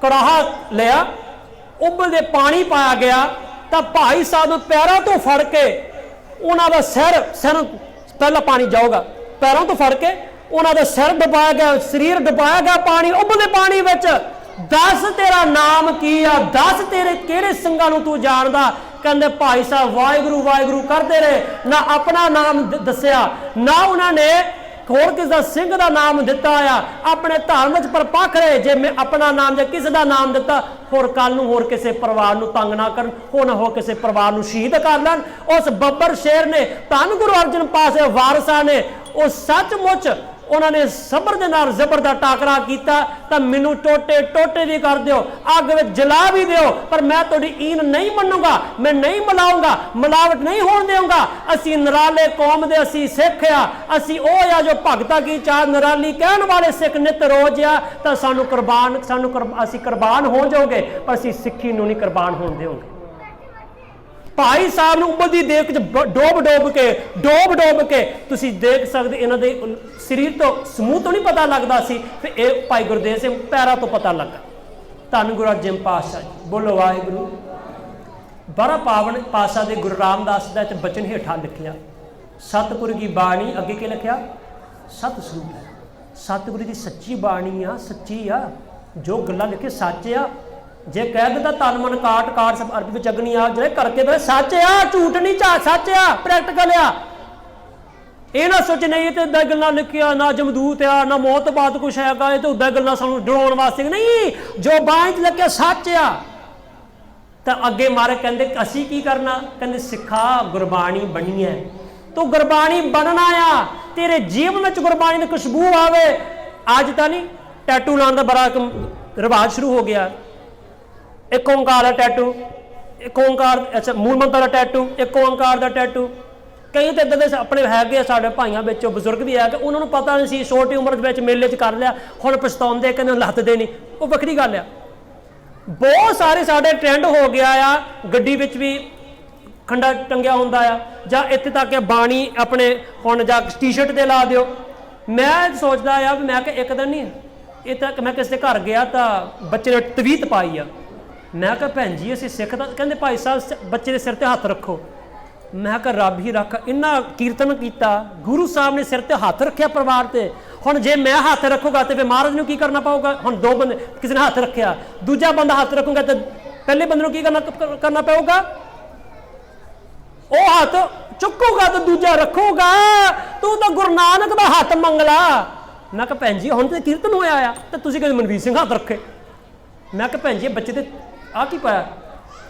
ਕੜਾਹਾ ਲਿਆ, ਉਬਲਦੇ ਪਾਣੀ ਪਾਇਆ ਗਿਆ, ਤਾਂ ਭਾਈ ਸਾਹਿਬ ਨੂੰ ਪੈਰਾਂ ਤੋਂ ਫੜ ਕੇ ਉਹਨਾਂ ਦਾ ਸਿਰ ਪਹਿਲਾਂ ਪਾਣੀ ਜਾਊਗਾ, ਪੈਰਾਂ ਤੋਂ ਫੜ ਕੇ ਉਹਨਾਂ ਦਾ ਸਿਰ ਡੁਬਾਇਆ ਗਿਆ, ਸਰੀਰ ਡੁਬਾਇਆ ਗਿਆ ਪਾਣੀ, ਉਬਲਦੇ ਪਾਣੀ ਵਿੱਚ। ਦੱਸ ਤੇਰਾ ਨਾਮ ਕੀ ਆ? ਦੱਸ ਤੇਰੇ ਕਿਹੜੇ ਸਿੰਘਾਂ ਨੂੰ ਤੂੰ ਜਾਣਦਾ? ਕਹਿੰਦੇ ਭਾਈ ਸਾਹਿਬ ਵਾਹਿਗੁਰੂ ਵਾਹਿਗੁਰੂ ਕਰਦੇ ਰਹੇ, ਨਾ ਆਪਣਾ ਨਾਮ ਦੱਸਿਆ, ਨਾ ਉਹਨਾਂ ਨੇ ਹੋਰ ਕਿਸੇ ਦਾ ਸਿੰਘ ਦਾ ਨਾਮ ਦਿੱਤਾ ਆ। ਆਪਣੇ ਧਰਮ ਵਿੱਚ ਪਰਪੱਕ ਰਹੇ, ਜੇ ਮੈਂ ਆਪਣਾ ਨਾਮ ਜਾਂ ਕਿਸੇ ਦਾ ਨਾਮ ਦਿੱਤਾ, ਹੋਰ ਕੱਲ ਨੂੰ ਹੋਰ ਕਿਸੇ ਪਰਿਵਾਰ ਨੂੰ ਤੰਗ ਨਾ ਕਰਨ, ਹੋ ਕਿਸੇ ਪਰਿਵਾਰ ਨੂੰ ਸ਼ਹੀਦ ਕਰ ਲੈਣ। ਉਸ ਬੱਬਰ ਸ਼ੇਰ ਨੇ, ਧੰਨ ਗੁਰੂ ਅਰਜਨ ਪਾਸੇ ਵਾਰਸਾਂ ਨੇ, ਉਹ ਸੱਚਮੁੱਚ ਉਹਨਾਂ ਨੇ ਸਬਰ ਦੇ ਨਾਲ ਜ਼ਬਰ ਦਾ ਟਾਕਰਾ ਕੀਤਾ। ਤਾਂ ਮੈਨੂੰ ਟੋਟੇ ਵੀ ਕਰ ਦਿਓ, ਅੱਗ ਵਿੱਚ ਜਲਾ ਵੀ ਦਿਓ, ਪਰ ਮੈਂ ਤੁਹਾਡੀ ਈਨ ਨਹੀਂ ਮੰਨੂਗਾ, ਮੈਂ ਨਹੀਂ ਮਿਲਾਉਂਗਾ, ਮਿਲਾਵਟ ਨਹੀਂ ਹੋਣ ਦੇਵਾਂਗਾ। ਅਸੀਂ ਨਰਾਲੇ ਕੌਮ ਦੇ, ਅਸੀਂ ਸਿੱਖ ਆ, ਅਸੀਂ ਉਹ ਆ ਜੋ ਭਗਤਾਂ ਕੀ ਚਾਹ ਨਰਾਲੀ ਕਹਿਣ ਵਾਲੇ ਸਿੱਖ ਨਿਤ ਰੋਜ਼ ਆ। ਤਾਂ ਅਸੀਂ ਕੁਰਬਾਨ ਹੋ ਜਾਓਗੇ, ਪਰ ਅਸੀਂ ਸਿੱਖੀ ਨੂੰ ਨਹੀਂ ਕੁਰਬਾਨ ਹੋਣ ਦੇਵਾਂਗੇ। ਭਾਈ ਸਾਹਿਬ ਨੂੰ ਉਬਲਦੀ ਦੇਖ ਚ ਡੋਬ ਕੇ ਤੁਸੀਂ ਦੇਖ ਸਕਦੇ, ਇਹਨਾਂ ਦੇ ਸਰੀਰ ਤੋਂ, ਸਮੂਹ ਤੋਂ ਨਹੀਂ ਪਤਾ ਲੱਗਦਾ ਸੀ। ਫਿਰ ਇਹ ਭਾਈ ਗੁਰਦੇਵ ਸਿੰਘ ਪੈਰਾਂ ਤੋਂ ਪਤਾ ਲੱਗਾ। ਧੰਨ ਗੁਰੂ ਅਰਜਨ ਪਾਤਸ਼ਾਹ ਜੀ। ਬੋਲੋ ਵਾਹਿਗੁਰੂ। 12 ਪਾਵਨ ਪਾਤਸ਼ਾਹ ਦੇ ਗੁਰੂ ਰਾਮਦਾਸ ਦਾ ਇੱਕ ਬਚਨ ਹੇਠਾਂ ਲਿਖਿਆ, ਸਤਿਗੁਰ ਦੀ ਬਾਣੀ ਅੱਗੇ ਕੀ ਲਿਖਿਆ? ਸਤ ਸਰੂਪ ਹੈ। ਸਤਿਗੁਰੂ ਦੀ ਸੱਚੀ ਬਾਣੀ ਆ, ਸੱਚੀ ਆ, ਜੋ ਗੱਲਾਂ ਲਿਖੇ ਸੱਚ ਆ। ਜੇ ਕਹਿ ਦਿੰਦਾ ਤਨ ਮਨ ਕਾਟ ਕਾਟ ਸਭ ਅਰਥ ਵਿੱਚ ਅਗਨੀ ਆ, ਜਿਹੜੇ ਕਰਕੇ ਬਈ ਸੱਚ ਆ, ਝੂਠ ਨਹੀਂ, ਸੱਚ ਆ, ਪ੍ਰੈਕਟੀਕਲ ਆ। ਇਹ ਨਾ ਸੋਚ ਨਹੀਂ ਤੇ ਇੱਦਾਂ ਗੱਲਾਂ ਲਿਖਿਆ, ਨਾ ਜਮਦੂਤ ਆ, ਨਾ ਮੌਤ ਬਾਤ ਕੁਛ ਹੈਗਾ, ਇਹ ਤੇ ਉੱਦਾਂ ਗੱਲਾਂ ਸਾਨੂੰ ਡਰਾਉਣ ਵਾਸਤੇ ਨਹੀਂ। ਜੋ ਬਾਣੀ 'ਚ ਲਿਖਿਆ ਸੱਚ ਆ। ਤਾਂ ਅੱਗੇ ਮਹਾਰਾਜ ਕਹਿੰਦੇ ਅਸੀਂ ਕੀ ਕਰਨਾ? ਕਹਿੰਦੇ ਸਿੱਖਾ ਗੁਰਬਾਣੀ ਬਣੀ ਹੈ, ਤੂੰ ਗੁਰਬਾਣੀ ਬਣਨਾ ਆ, ਤੇਰੇ ਜੀਵਨ ਵਿੱਚ ਗੁਰਬਾਣੀ ਦੀ ਖੁਸ਼ਬੂ ਆਵੇ। ਅੱਜ ਤਾਂ ਨਹੀਂ ਟੈਟੂ ਲਾਉਣ ਦਾ ਬੜਾ ਰਿਵਾਜ ਸ਼ੁਰੂ ਹੋ ਗਿਆ। ਇੱਕ ਓਂਕਾਰ ਦਾ ਟੈਟੂ, ਇੱਕ ਓਂਕਾਰ, ਅੱਛਾ ਮੂਲ ਮੰਤਰ ਦਾ ਟੈਟੂ, ਇੱਕ ਓਂਕਾਰ ਦਾ ਟੈਟੂ। ਕਈ ਤਾਂ ਇੱਦਾਂ ਦੇ ਆਪਣੇ ਹੈਗੇ ਆ ਸਾਡੇ ਭਾਈਆਂ ਵਿੱਚੋਂ, ਬਜ਼ੁਰਗ ਵੀ ਹੈ ਕਿ ਉਹਨਾਂ ਨੂੰ ਪਤਾ ਨਹੀਂ ਸੀ, ਛੋਟੀ ਉਮਰ ਦੇ ਵਿੱਚ ਮੇਲੇ 'ਚ ਕਰ ਲਿਆ, ਹੁਣ ਪਛਤਾਉਂਦੇ, ਕਹਿੰਦੇ ਲੱਥਦੇ ਨਹੀਂ। ਉਹ ਵੱਖਰੀ ਗੱਲ ਆ। ਬਹੁਤ ਸਾਰੇ ਸਾਡੇ ਟ੍ਰੈਂਡ ਹੋ ਗਿਆ ਆ, ਗੱਡੀ ਵਿੱਚ ਵੀ ਖੰਡਾ ਟੰਗਿਆ ਹੁੰਦਾ ਆ, ਜਾਂ ਇੱਥੇ ਤੱਕ ਕਿ ਬਾਣੀ ਆਪਣੇ ਹੁਣ ਜਾਂ ਟੀ-ਸ਼ਰਟ 'ਤੇ ਲਾ ਦਿਓ। ਮੈਂ ਸੋਚਦਾ ਆ ਵੀ ਮੈਂ ਕਿ ਇੱਕ ਦਿਨ ਨਹੀਂ, ਇਹ ਤੱਕ ਮੈਂ ਕਿਸੇ ਦੇ ਘਰ ਗਿਆ ਤਾਂ ਬੱਚੇ ਨੇ ਤਵੀਤ ਪਾਈ ਆ। ਮੈਂ ਕਿਹਾ ਭੈਣ ਜੀ ਅਸੀਂ ਸਿੱਖ ਦਾ, ਕਹਿੰਦੇ ਭਾਈ ਸਾਹਿਬ ਬੱਚੇ ਦੇ ਸਿਰ 'ਤੇ ਹੱਥ ਰੱਖੋ। ਮੈਂ ਕਿਹਾ ਰੱਬ ਹੀ ਰੱਖ, ਇੰਨਾ ਕੀਰਤਨ ਕੀਤਾ, ਗੁਰੂ ਸਾਹਿਬ ਨੇ ਸਿਰ 'ਤੇ ਹੱਥ ਰੱਖਿਆ ਪਰਿਵਾਰ 'ਤੇ। ਹੁਣ ਜੇ ਮੈਂ ਹੱਥ ਰੱਖੂਗਾ ਤੇ ਫਿਰ ਮਹਾਰਾਜ ਨੂੰ ਕੀ ਕਰਨਾ ਪਊਗਾ? ਹੁਣ ਦੋ ਬੰਦੇ, ਕਿਸੇ ਨੇ ਹੱਥ ਰੱਖਿਆ, ਦੂਜਾ ਬੰਦਾ ਹੱਥ ਰੱਖੂਗਾ ਤੇ ਪਹਿਲੇ ਬੰਦੇ ਨੂੰ ਕੀ ਕਰਨਾ ਪਊਗਾ? ਉਹ ਹੱਥ ਚੁੱਕੂਗਾ ਤੇ ਦੂਜਾ ਰੱਖੂਗਾ। ਤੂੰ ਤਾਂ ਗੁਰੂ ਨਾਨਕ ਦਾ ਹੱਥ ਮੰਗਲਾ। ਮੈਂ ਕਿਹਾ ਭੈਣ ਜੀ ਹੁਣ ਤੇ ਕੀਰਤਨ ਹੋਇਆ ਆ ਤੇ ਤੁਸੀਂ ਕਹਿੰਦੇ ਮਨਵੀਰ ਸਿੰਘ ਹੱਥ ਰੱਖੇ। ਮੈਂ ਕਿਹਾ ਭੈਣ ਜੀ ਬੱਚੇ ਤੇ ਆਹ ਕੀ ਪਾਇਆ?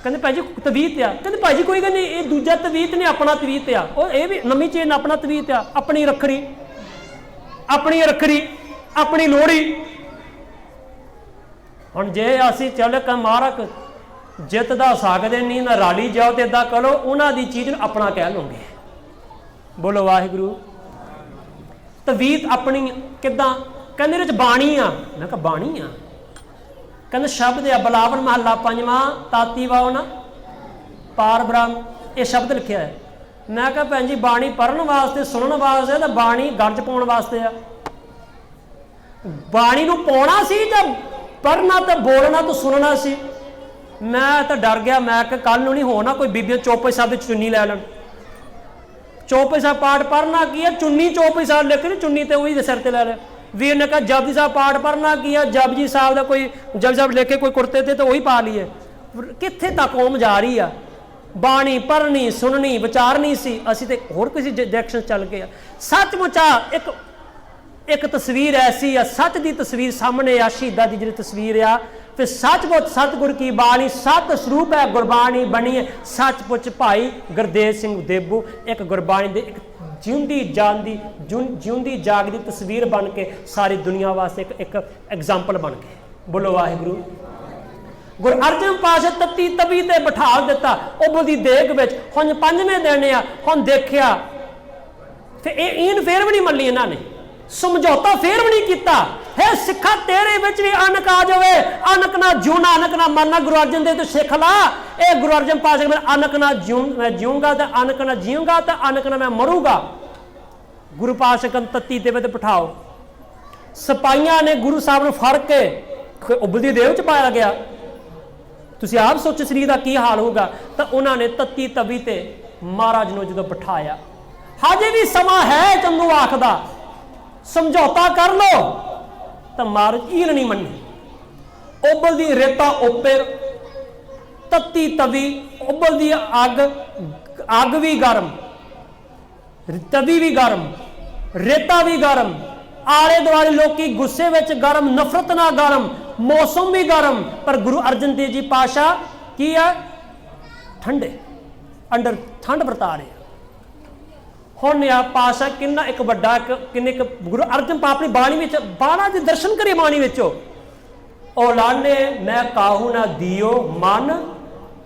ਕਹਿੰਦੇ ਭਾਈ ਜੀ ਤਵੀਤ ਆ। ਕਹਿੰਦੇ ਭਾਈ ਜੀ ਕੋਈ ਗੱਲ ਨਹੀਂ, ਇਹ ਦੂਜਾ ਤਵੀਤ ਨਹੀਂ, ਆਪਣਾ ਤਵੀਤ ਆ। ਉਹ ਇਹ ਵੀ ਨਵੀਂ ਚੇਨ, ਆਪਣਾ ਤਵੀਤ ਆ, ਆਪਣੀ ਰੱਖੜੀ, ਆਪਣੀ ਰੱਖੜੀ, ਆਪਣੀ ਲੋਹੜੀ। ਹੁਣ ਜੇ ਅਸੀਂ ਚੱਲ ਕੇ ਮਾਰਕ ਜਿੱਤ ਦਾ ਸਕਦੇ ਨਹੀਂ ਨਾ ਰਾਲੀ ਜਾਓ ਤੇ ਏਦਾਂ ਕਰੋ, ਉਹਨਾਂ ਦੀ ਚੀਜ਼ ਨੂੰ ਆਪਣਾ ਕਹਿ ਲਓਗੇ। ਬੋਲੋ ਵਾਹਿਗੁਰੂ। ਤਵੀਤ ਆਪਣੀ ਕਿੱਦਾਂ? ਕਹਿੰਦੇ ਇਹਦੇ 'ਚ ਬਾਣੀ ਆ। ਮੈਂ ਕਿਹਾ ਬਾਣੀ ਆ? ਕਹਿੰਦੇ ਸ਼ਬਦ ਆ, ਬਲਾਵਨ ਮਹੱਲਾ ਪੰਜਵਾਂ, ਤਾਤੀ ਵਾਓ ਨਾ ਪਾਰ ਬ੍ਰਹਮ, ਇਹ ਸ਼ਬਦ ਲਿਖਿਆ ਹੈ। ਮੈਂ ਕਿਹਾ ਭੈਣ ਜੀ ਬਾਣੀ ਪੜ੍ਹਨ ਵਾਸਤੇ, ਸੁਣਨ ਵਾਸਤੇ, ਤਾਂ ਬਾਣੀ ਗਲ 'ਚ ਪਾਉਣ ਵਾਸਤੇ ਆ। ਬਾਣੀ ਨੂੰ ਪਾਉਣਾ ਸੀ ਜਾਂ ਪੜ੍ਹਨਾ ਤੇ ਬੋਲਣਾ ਤੇ ਸੁਣਨਾ ਸੀ? ਮੈਂ ਤਾਂ ਡਰ ਗਿਆ। ਮੈਂ ਕਿਹਾ ਕੱਲ ਨੂੰ ਨਹੀਂ ਹੋਣਾ ਕੋਈ ਬੀਬੀਆਂ ਚੌਪਈ ਸਾਹਿਬ ਦੀ ਚੁੰਨੀ ਲੈ ਲੈਣ। ਚੌਪਈ ਸਾਹਿਬ ਪਾਠ ਪੜ੍ਹਨਾ ਕੀ ਹੈ? ਚੁੰਨੀ ਚੌਪਈ ਸਾਹਿਬ ਲਿਖ ਕੇ ਚੁੰਨੀ ਤੇ ਉਹੀ ਦੇ ਸਿਰ ਤੇ ਲੈ ਲਿਆ। ਵੀਰ ਨੇ ਕਿਹਾ ਜਪਜੀ ਸਾਹਿਬ ਪਾਠ ਪੜ੍ਹਨਾ ਕੀ ਹੈ? ਜਪਜੀ ਸਾਹਿਬ ਦਾ ਕੋਈ ਜਪਜੀ ਸਾਹਿਬ ਲਿਖ ਕੇ ਕੋਈ ਕੁੜਤੇ ਤੇ ਉਹੀ ਪਾ ਲਈਏ। ਕਿੱਥੇ ਤੱਕ ਕੌਮ ਜਾ ਰਹੀ ਆ? ਬਾਣੀ ਪੜ੍ਹਨੀ, ਸੁਣਨੀ, ਵਿਚਾਰਨੀ ਸੀ। ਅਸੀਂ ਤੇ ਹੋਰ ਕਿਸੇ ਡਾਇਰੈਕਸ਼ਨ ਚੱਲ ਗਏ ਆ। ਸੱਚਮੁੱਚ ਇੱਕ ਤਸਵੀਰ ਐਸੀ ਆ, ਸੱਚ ਦੀ ਤਸਵੀਰ ਸਾਹਮਣੇ ਆ, ਸ਼ਹੀਦਾਂ ਦੀ ਜਿਹੜੀ ਤਸਵੀਰ ਆ। ਫਿਰ ਸੱਚਮੁੱਚ ਸਤਿਗੁਰ ਕੀ ਬਾਣੀ ਸਤ ਸਰੂਪ ਹੈ, ਗੁਰਬਾਣੀ ਬਣੀ ਹੈ। ਸੱਚਮੁੱਚ ਭਾਈ ਗੁਰਦੇਵ ਸਿੰਘ ਦੇਬੂ ਇੱਕ ਗੁਰਬਾਣੀ ਦੇ ਇੱਕ ਜਿਉਂਦੀ ਜਾਂਦੀ ਜਿਉਂਦੀ ਜਾਗਦੀ ਤਸਵੀਰ ਬਣ ਕੇ ਸਾਰੀ ਦੁਨੀਆ ਵਾਸਤੇ ਇੱਕ ਐਗਜ਼ਾਮਪਲ ਬਣ ਕੇ। ਬੋਲੋ ਵਾਹਿਗੁਰੂ। ਗੁਰੂ ਅਰਜਨ ਪਾਤਸ਼ਾਹ ਤੱਤੀ ਤਵੀ ਤੇ ਬਿਠਾ ਦਿੱਤਾ ਉਬਲਦੀ ਦੇਗ ਵਿੱਚ। ਹੁਣ 5ਵੇਂ ਦਿਨ ਆ, ਹੁਣ ਦੇਖਿਆ ਤੇ ਇਹ ਫੇਰ ਵੀ ਨਹੀਂ ਮੰਨੀ ਇਹਨਾਂ ਨੇ, ਸਮਝੌਤਾ ਫੇਰ ਵੀ ਨਹੀਂ ਕੀਤਾ। ਹੈ ਸਿੱਖਾ ਤੇਰੇ ਵਿੱਚ ਵੀ ਅਨਕ ਆ ਜਾਵੇ, ਅਨਕ ਨਾ ਜਿਉਣਾ, ਅਨਕ ਨਾ ਮਰਨਾ। ਗੁਰੂ ਅਰਜਨ ਦੇਵ ਤੋਂ ਸਿੱਖ ਲਾ। ਇਹ ਗੁਰੂ ਅਰਜਨ ਪਾਤਸ਼ਾਹ ਕਹਿੰਦੇ ਅਨਕ ਨਾ ਮੈਂ ਜਿਉਂਗਾ ਤੇ ਅਨਕ ਨਾ ਜੀਊਂਗਾ ਤੇ ਅਨਕ ਨਾ ਮੈਂ ਮਰੂੰਗਾ। ਗੁਰੂ ਪਾਤਸ਼ਾਹ ਕਹਿੰਦੇ ਤੱਤੀ ਦੇਵੇ ਤੇ ਬਿਠਾਓ। ਸਿਪਾਹੀਆਂ ਨੇ ਗੁਰੂ ਸਾਹਿਬ ਨੂੰ ਫੜ ਕੇ ਉਬਲਦੀ ਦੇਗ ਵਿੱਚ ਪਾਇਆ ਗਿਆ। ਤੁਸੀਂ ਆਪ ਸੋਚੋ ਸਰੀਰ ਦਾ ਕੀ ਹਾਲ ਹੋਊਗਾ। ਤਾਂ ਉਹਨਾਂ ਨੇ ਤੱਤੀ ਤਵੀ ਤੇ ਮਹਾਰਾਜ ਨੂੰ ਜਦੋਂ ਬਿਠਾਇਆ, ਹਜੇ ਵੀ ਸਮਾਂ ਹੈ ਚੰਦੂ ਆਖਦਾ ਸਮਝੌਤਾ ਕਰ ਲੋ। ਤਾਂ ਮਹਾਰਾਜ ਈਲ ਨਹੀਂ ਮੰਨੀ। ਉਬਲਦੀ ਰੇਤਾ ਉੱਪਰ, ਤੱਤੀ ਤਵੀ, ਉਬਲਦੀ ਅੱਗ ਵੀ ਗਰਮ, ਤਵੀ ਵੀ ਗਰਮ, ਰੇਤਾ ਵੀ ਗਰਮ, ਆਲੇ ਦੁਆਲੇ ਲੋਕੀ ਗੁੱਸੇ ਵਿੱਚ ਗਰਮ, ਨਫ਼ਰਤ ਨਾਲ ਗਰਮ, ਮੌਸਮ ਵੀ ਗਰਮ। ਪਰ ਗੁਰੂ ਅਰਜਨ ਦੇਵ ਜੀ ਪਾਤਸ਼ਾਹ ਕੀ ਆ? ਠੰਡੇ, ਅੰਦਰ ਠੰਡ ਵਰਤਾ ਰਹੇ। ਹੁਣ ਆ ਪਾਤਸ਼ਾਹ ਕਿੰਨਾ ਇੱਕ ਵੱਡਾ ਕਿੰਨੇ ਗੁਰੂ ਅਰਜਨ ਆਪਣੀ ਬਾਣੀ ਵਿੱਚ ਬਾਣਾ ਦੇ ਦਰਸ਼ਨ ਕਰੇ। ਬਾਣੀ ਵਿੱਚੋਂ ਔਲਾਨੇ ਮੈਂ ਕਾਹੂ ਨਾ ਦਿਓ, ਮਨ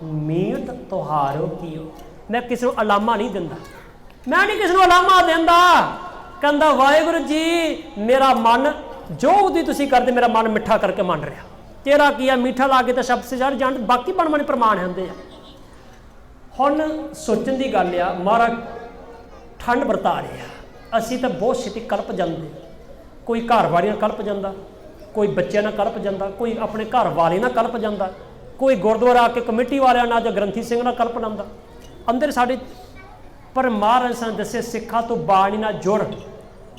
ਮੀਤ ਤੁਹਾਰੋ ਕੀਓ। ਮੈਂ ਕਿਸੇ ਨੂੰ ਅਲਾਮਾ ਨਹੀਂ ਦਿੰਦਾ, ਮੈਂ ਨਹੀਂ ਕਿਸੇ ਨੂੰ ਅਲਾਮਾ ਦਿੰਦਾ। ਕਹਿੰਦਾ ਵਾਹਿਗੁਰੂ ਜੀ ਮੇਰਾ ਮਨ ਜੋ ਉਹਦੀ ਤੁਸੀਂ ਕਰਦੇ, ਮੇਰਾ ਮਨ ਮਿੱਠਾ ਕਰਕੇ ਮੰਨ ਰਿਹਾ। ਤੇਰਾ ਕੀ ਆ? ਮਿੱਠਾ ਲਾ ਕੇ ਤਾਂ ਸ਼ਬਦ ਸੇ ਜਾਣ ਜਾਣ, ਬਾਕੀ ਬਣ ਬਣੇ ਪ੍ਰਮਾਣ ਹੁੰਦੇ ਆ। ਹੁਣ ਸੋਚਣ ਦੀ ਗੱਲ ਆ, ਮਹਾਰਾਜ ਠੰਡ ਵਰਤਾ ਰਿਹਾ। ਅਸੀਂ ਤਾਂ ਬਹੁਤ ਛੇਤੀ ਕਲਪ ਜਾਂਦੇ। ਕੋਈ ਘਰ ਵਾਲੀ ਨਾਲ ਕਲਪ ਜਾਂਦਾ, ਕੋਈ ਬੱਚਿਆਂ ਨਾਲ ਕਲਪ ਜਾਂਦਾ, ਕੋਈ ਆਪਣੇ ਘਰ ਵਾਲੇ ਨਾਲ ਕਲਪ ਜਾਂਦਾ। कोई गुरुद्वारा आके कमेटी वालिਆਂ ਨਾਲ ਜਾਂ ਗ੍ਰੰਥੀ ਸਿੰਘ ਨਾਲ ਕਲਪ ਲਾਉਂਦਾ ਅੰਦਰ ਸਾਡੇ। पर महाराज ने दसे सिखा तो बाणी ना जुड़,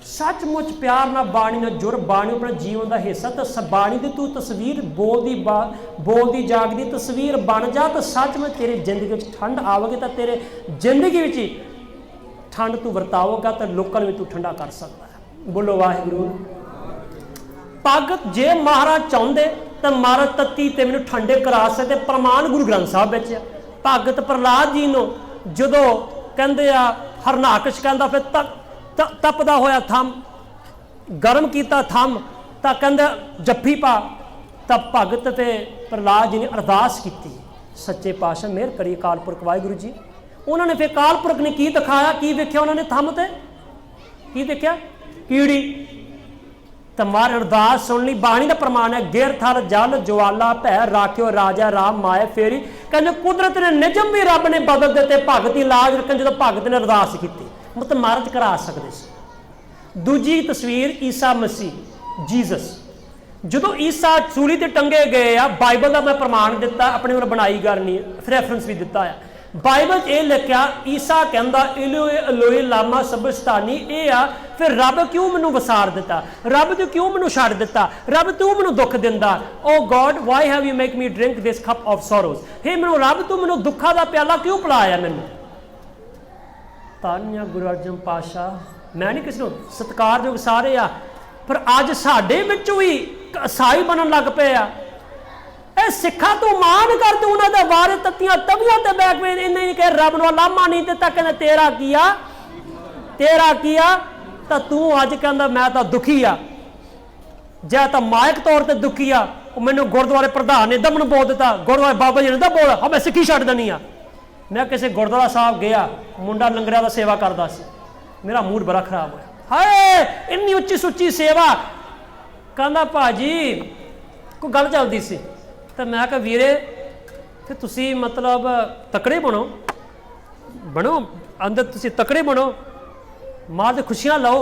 सचमुच प्यार ना बाणी ना जुड़, बाणी अपने जीवन का हिस्सा। तो बाणी की तू तस्वीर बोलती जागती तस्वीर बन जा, तो सचमुच तेरी जिंदगी में ठंड आवेगी, तो तेरे जिंदगी में ठंड तू वरतावेगा, तो लोगों भी तू ठंडा कर सकता है। बोलो वाहिगुरू। पग जे महाराज चाहते तो महाराज तत्ती ते मैनू ठंडे करा सकते। प्रमाण गुरु ग्रंथ साहब में भगत प्रहलाद जी को जो कहते आ हरनाकश कहता फिर तपदा होया थम, गर्म किया थम, तो कहते जफ्फी पा। तब भगत ते प्रहलाद जी ने अरदास की, सच्चे पातशाह मेहर करी अकाल पुरख वाहिगुरू जी। उन्होंने फिर अकाल पुरख ने की दिखाया, की देखिया उन्होंने थम ते की देखिया कीड़ी। तो मार अरदास सुन ली। बाणी का प्रमाण है, गिर थर जल ज्वाला भै राख्यो राजा राम माए फेरी। कहते कुदरत ने निजम भी रब ने बदल दिते, भगत की लाज रखन जो भगत ने अरदास की, मतलब महाराज करा सकते थे। दूजी तस्वीर ईसा मसीह जीसस, जो ईसा सूली ते टंगे गए आ, बाइबल का मैं प्रमाण दिता, अपनी उन्हें बनाई गल नहीं, रेफरेंस भी दिता है। बाइबल ये लिखा ईसा कहता इलोए अलोए लामा सबस्तानी, ये आ फिर रब क्यों मैनू वसार दिता, रब तू क्यों मैनू छड़ दिता, रब तू मैनू दुख दिंदा। Oh God why have you make me drink this cup of sorrows, हे मैनू रब तू मैनू दुखा का प्याला क्यों पिलाया मैनू। धन्य गुरु अर्जन पातशाह। मैं नहीं किसी को सत्कारयोग सारे आ, पर अज साडे विचों ही ईसाई बनन लग पे आ। ए सिखा तू मान कर, तू उन्होंने वारे तत्तियां तवियां ते बैठ पे इन्हें कह रब नूं लामा नहीं दिता, कहना तेरा किया तेरा किया। तो तू अज कहना मैं तो दुखी आ, जै तो मायक तौर पर दुखी आ। मैनू गुरुद्वारे प्रधान ने दमन बोल दिता, गुरुद्वारे बाबा जी ने तो बोल हाँ मैं सिक्खी छड्ड देनी आ। मैं किसी गुरुद्वारा साहब गया, मुंडा लंगरिया का सेवा करता सी, मेरा मूड बड़ा खराब होया, हाय इन्नी उच्ची सुच्ची सेवा। कहना भाजी कोई गल चलती सी, तो मैं कहा वीरे फिर तुसी मतलब तकड़े बनो अंदर, तुसी तकड़े बनो, मां दी खुशियां लो,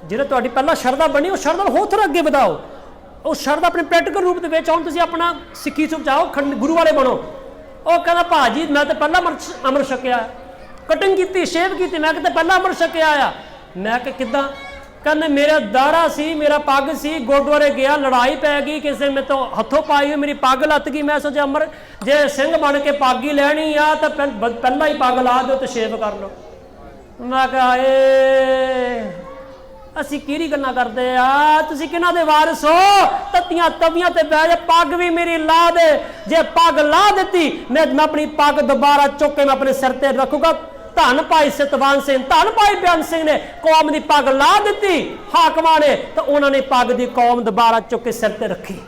जिहड़े तुहाडी पहला शरधा बनी उस शरधा हो थोड़ा अगे वधाओ, उस शरधा अपने प्रैक्टिकल रूप के आउण, तुसी अपना सिक्खी सुचाओ, गुरु वाले बनो। वो कहना भाजी मैं तो पहला अमृत छकिया, कटिंग की शेव की, मैं कहते पहला अमृत छकिया आया। मैं कि किदां, कहने मेरा दाड़ा सी, मेरा पग सी, गुरुद्वारे गया लड़ाई पै गई, किसी में तो हथों पाई हुई मेरी पग लत गई। मैं सोचा अमर जे सिंह बन के पग ही लैनी आ तो पहला ही पग ला दो तो शेव कर लो। मैं कहा असी किहड़ी गल्लां करदे आ, तुसीं किहनां दे वारिस हो, तत्तियां तवियां ते बैठ जा, पग भी मेरी ला दे, जे पग ला दी मैं अपनी पग दोबारा चुक के मैं अपने सिर ते रखूगा। धन भाई सतवंत सिंह, धन भाई बेअंत सिंह ने कौम की पग ला दी हाकमां ने, तो उन्होंने पग की कौम दोबारा चुक के सिर ते रखी।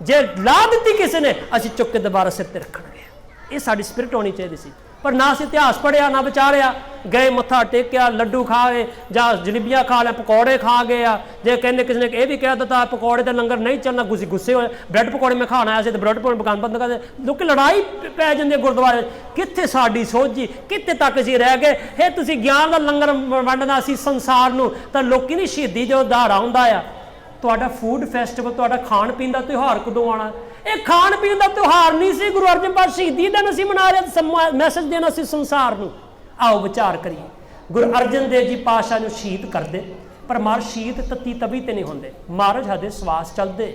जे ला दी किसी ने असीं चुक के दोबारा सिर ते रखणगे। ये साडी स्पिरिट होनी चाहिए सी, पर ना असीं इतिहास पढ़िया ना विचारिया, गए मत्था टेकिया, लड्डू खा गए जां जलेबियां खा लिया, पकौड़े खा गए आ। जे कहने किसी ने यह भी कह दिता पकौड़े का लंगर नहीं चलना, गुस्से होए ब्रैड पकौड़े में खाना आया से, ब्रैड पकौड़े दुकान बंद कर दे, लोग लड़ाई पै जाती गुरुद्वारे। कित्थे साडी सोझी, कित्थे तक असीं रह गए। हे तुसीं ज्ञान का लंगर वंडना सी संसार नूं, तां लोकी नहीं शहीदी जो दहाड़ा हुंदा आ, तुहाडा फूड फैसटिवल, तुहाडा खाण पीण का त्यौहार कदों आना। ये खाण पीण का त्यौहार नहीं सी, गुरु अर्जन पातशाह शहीदी दिन असीं मना रहे, मैसेज देना सी संसार नूं। आओ विचार करिए, गुरु अर्जन देव जी पातशाह नूं शहीद करदे, पर मार शहीद तत्ती तवी ते नहीं होंदे, महाराज हदे सवास चलदे।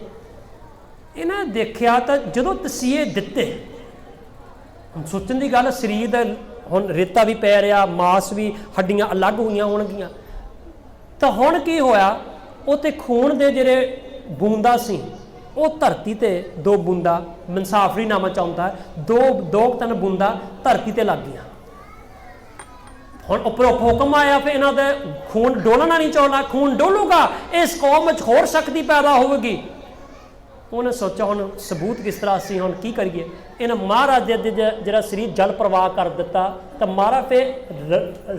इन्हें देखिया तो जदों तसीहे दिते, सोचण दी गल, शरीर दा हुण रेता भी पै रहा, मांस भी, हड्डियां अलग हुईयां होणगीਆਂ, तो हुण की होया, उत्ते खून दे जिहड़े बूंदा सी वो धरती ते दो बूंदा मंसाफरी नामा चाहता है, दो तीन बूंदा धरती ते लग गई। हुण उपरों हुक्म आया फिर इन्हां दे खून डोलना नहीं चाहना, खून डोलूगा इस कौम में होर शक्ति पैदा होगी। उन्हें सोचा हुण सबूत किस तरह से, हुण की करिए। इन्हें महाराज जिहड़ा शरीर जल प्रवाह कर दिता, तो महाराज फिर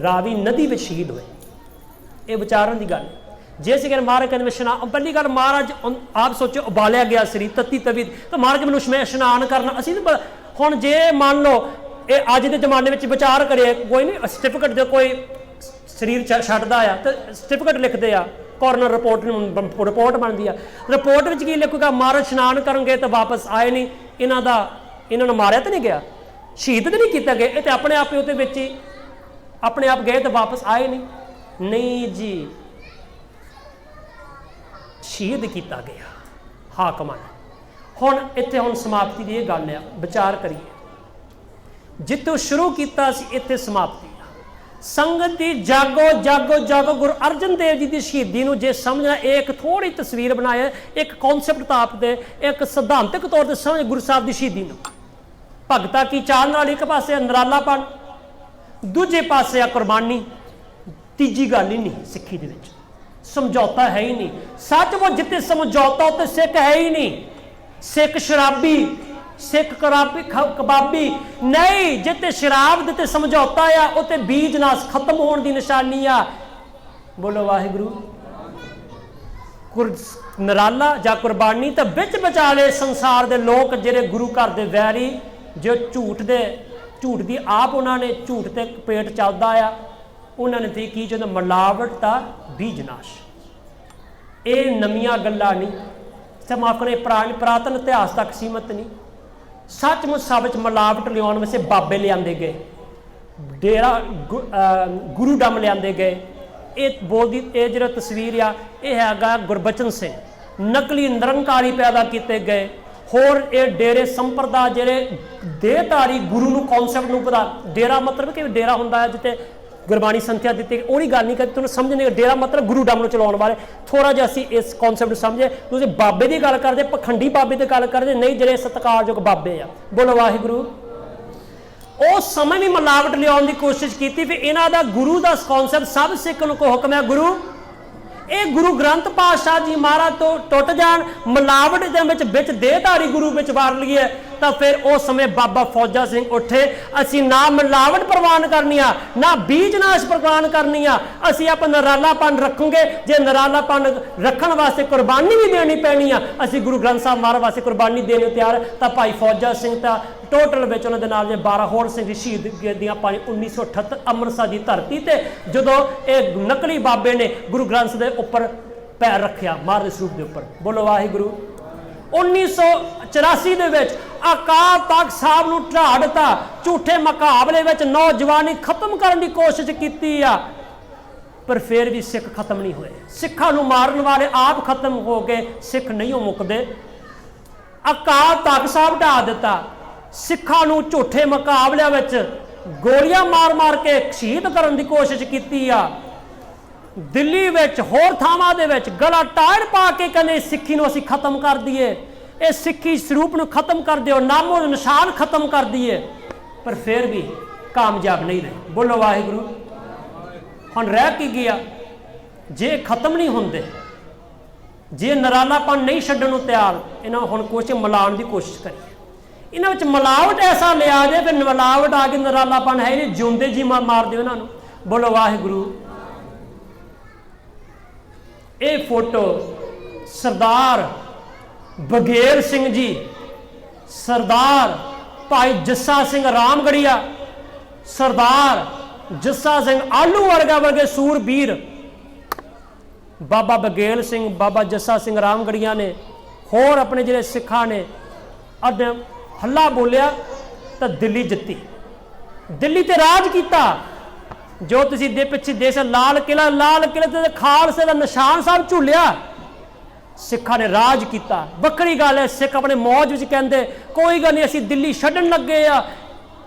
रावी नदी में शहीद हुए। ये विचारण की गल जे असीं कहने महाराज कहते स्नान, पहली गल महाराज आप सोचो उबालिया गया शरीर तत्ती तवी, तो महाराज मैनूं स्नान करना असीं हुण जे मान लो ये अज के जमाने में विचार करिए, कोई नहीं सर्टिफिकेट जो कोई शरीर छड्डदा आ तो सर्टिफिकेट लिखते आ, कॉर्नर रिपोर्ट बनती है, रिपोर्ट में की लिखूगा महाराज स्नान करेंगे तो वापस आए नहीं, इन्होंने मारिया तो नहीं गया, शहीद तो नहीं किया गया, ये तो अपने आप ही उहदे विच ही अपने आप गए तो वापस आए नहीं जी, शहीद किया गया हाकमां ने। हुण इत्थे हुण समाप्ति की गल है, विचार करिए, जितों शुरू किया सी इत्थे समाप्ति। संगत की जागो जागो जागो, गुरु अर्जन देव जी की शहीदी नूं जे समझना, एक थोड़ी तस्वीर बनाए, एक कॉन्सैप्ट ताप दे, एक सिद्धांतक तौर पर समझ गुरु साहब की शहीदी नूं। भगता की चाल नाल एक पासे नरालापन, दूजे पासे कुरबानी, तीजी गल ही नहीं सिक्खी दे विच, समझौता है ही नहीं। सच वो जिते समझौता उत्ते सिख है ही नहीं, सिख शराबी, सिख कबाबी नहीं, जिते शराब दिते समझौता आ उत्ते बीज नाश खत्म होने की निशानी आ। बोलो वाहिगुरू। नराला जा कुरबानी तो बिच विचाले संसार के लोग जिहड़े गुरु घर के वैरी, जो झूठ की आप उन्होंने झूठ ते पेट चलता आ, उन्होंने तो की जो मिलावट का बीज नाश। ये नवीं गल्लां नहीं, सिर्फ अपने पुरातन इतिहास तक सीमित नहीं। सचमुच सब मिलावट लियाउण वास्ते बाबे लियाते गए, डेरा गुरु डम लियाते गए। ये बोलती ये जो तस्वीर आ, यह हैगा गुरबचन सिंह, नकली निरंकारी पैदा किए गए। होर ये डेरे संप्रदाय जेरे देहधारी गुरु नूं कॉन्सैप्ट नूं पता, डेरा मतलब कि डेरा हुंदा है जिते गुरबाणी संथਿਆ ਦਿੱਤੀ, ਉਹਦੀ ਗੱਲ नहीं करती, तुहानूं समझ नहीं। डेरा मतलब गुरु डम नूं चलाउण वाले। थोड़ा जिहा असीं इस कॉन्सैप्ट समझे, तुसीं बाबे की गल करदे, पखंडी बाबे की गल करदे नहीं, जिहड़े सत्कारयोग बाबे आ। बोलो वाहिगुरू। उस समय भी मिलावट लियाउण की कोशिश की, फिर इन्हां दा गुरु का कॉन्सैप्ट सब सिख नूं को हुक्म है गुरु, ये गुरु ग्रंथ पातशाह जी महाराज तो टुट जान, मिलावट दे देहधारी गुरु वार लीए, तो फिर उस समय बाबा फौजा सिंह उठे, असी ना मिलावट प्रवान करनी आ, ना बीज नाश प्रवान करनी आ, असी आप नरालापन रखेंगे। जे नरालापन रखने वास्ते कुरबानी भी देनी पैनी आ, असी गुरु ग्रंथ साहब महाराज वास्ते कुरबानी देने तैयार। तो भाई फौजा सिंह तो टोटल में उन्होंने नाल 12 होर सिंह शहीद दियां पानी 1978 अमृतसर की धरती से, जो ये नकली बाबे ने गुरु ग्रंथ के उपर पैर रखा महाराज स्वरूप के उपर। बोलो वाहिगुरू। 1984 के अकाल तख्त साहब नूं ढा दिता, झूठे मुकाबले में नौजवानी खत्म करने की कोशिश की, पर फिर भी सिख खत्म नहीं हुए। सिखा नूं मारन वाले आप खत्म हो गए, सिख नहीं हो मुकदे। अकाल तख्त साहब ढा दिता, सिखा नूं झूठे मुकाबले में गोलियां मार मार के शहीद करने की कोशिश की। दिल्ली होर थावां दे विच गला टायर पा के कहने सिक्खी नूं असीं खत्म कर दईए, ये सिक्खी स्वरूप नूं खत्म कर दिओ, नामो निशान खत्म कर दईए, पर फिर भी कामयाब नहीं रहे। बोलो वाहिगुरू। हुण रह की गया, जे खत्म नहीं होंदे, जे नरालापन नहीं छड्डण नूं तैयार, इन्हां हुण कुछ मिलाउण की कोशिश करिए। इन्हां विच मिलावट ऐसा लिया जाए, फिर मिलावट आ गई, नरालापन है नहीं, जिउंदे जी मार दिओ इन्हां नूं। बोलो वाहिगुरू। ये फोटो सरदार बघेल सिंह जी, सरदार भाई जस्सा सिंह रामगढ़िया, सरदार जस्सा सिंह आलू वर्गे सूरबीर, बाबा बघेल सिंह, बाबा जस्सा सिंह रामगढ़िया ने होर अपने जिहड़े सिखा ने अद हल्ला बोलिया तो दिल्ली जित्ती, दिल्ली ते राज किया। जो तुसी दे पिछे देश लाल किला ते खालसे का निशान साहब झूलिया, सिखा ने राज किया। बकरी गल है, सिख अपने मौज विच कहंदे कोई गल नहीं, असीं दिल्ली छड्डण लगे आ,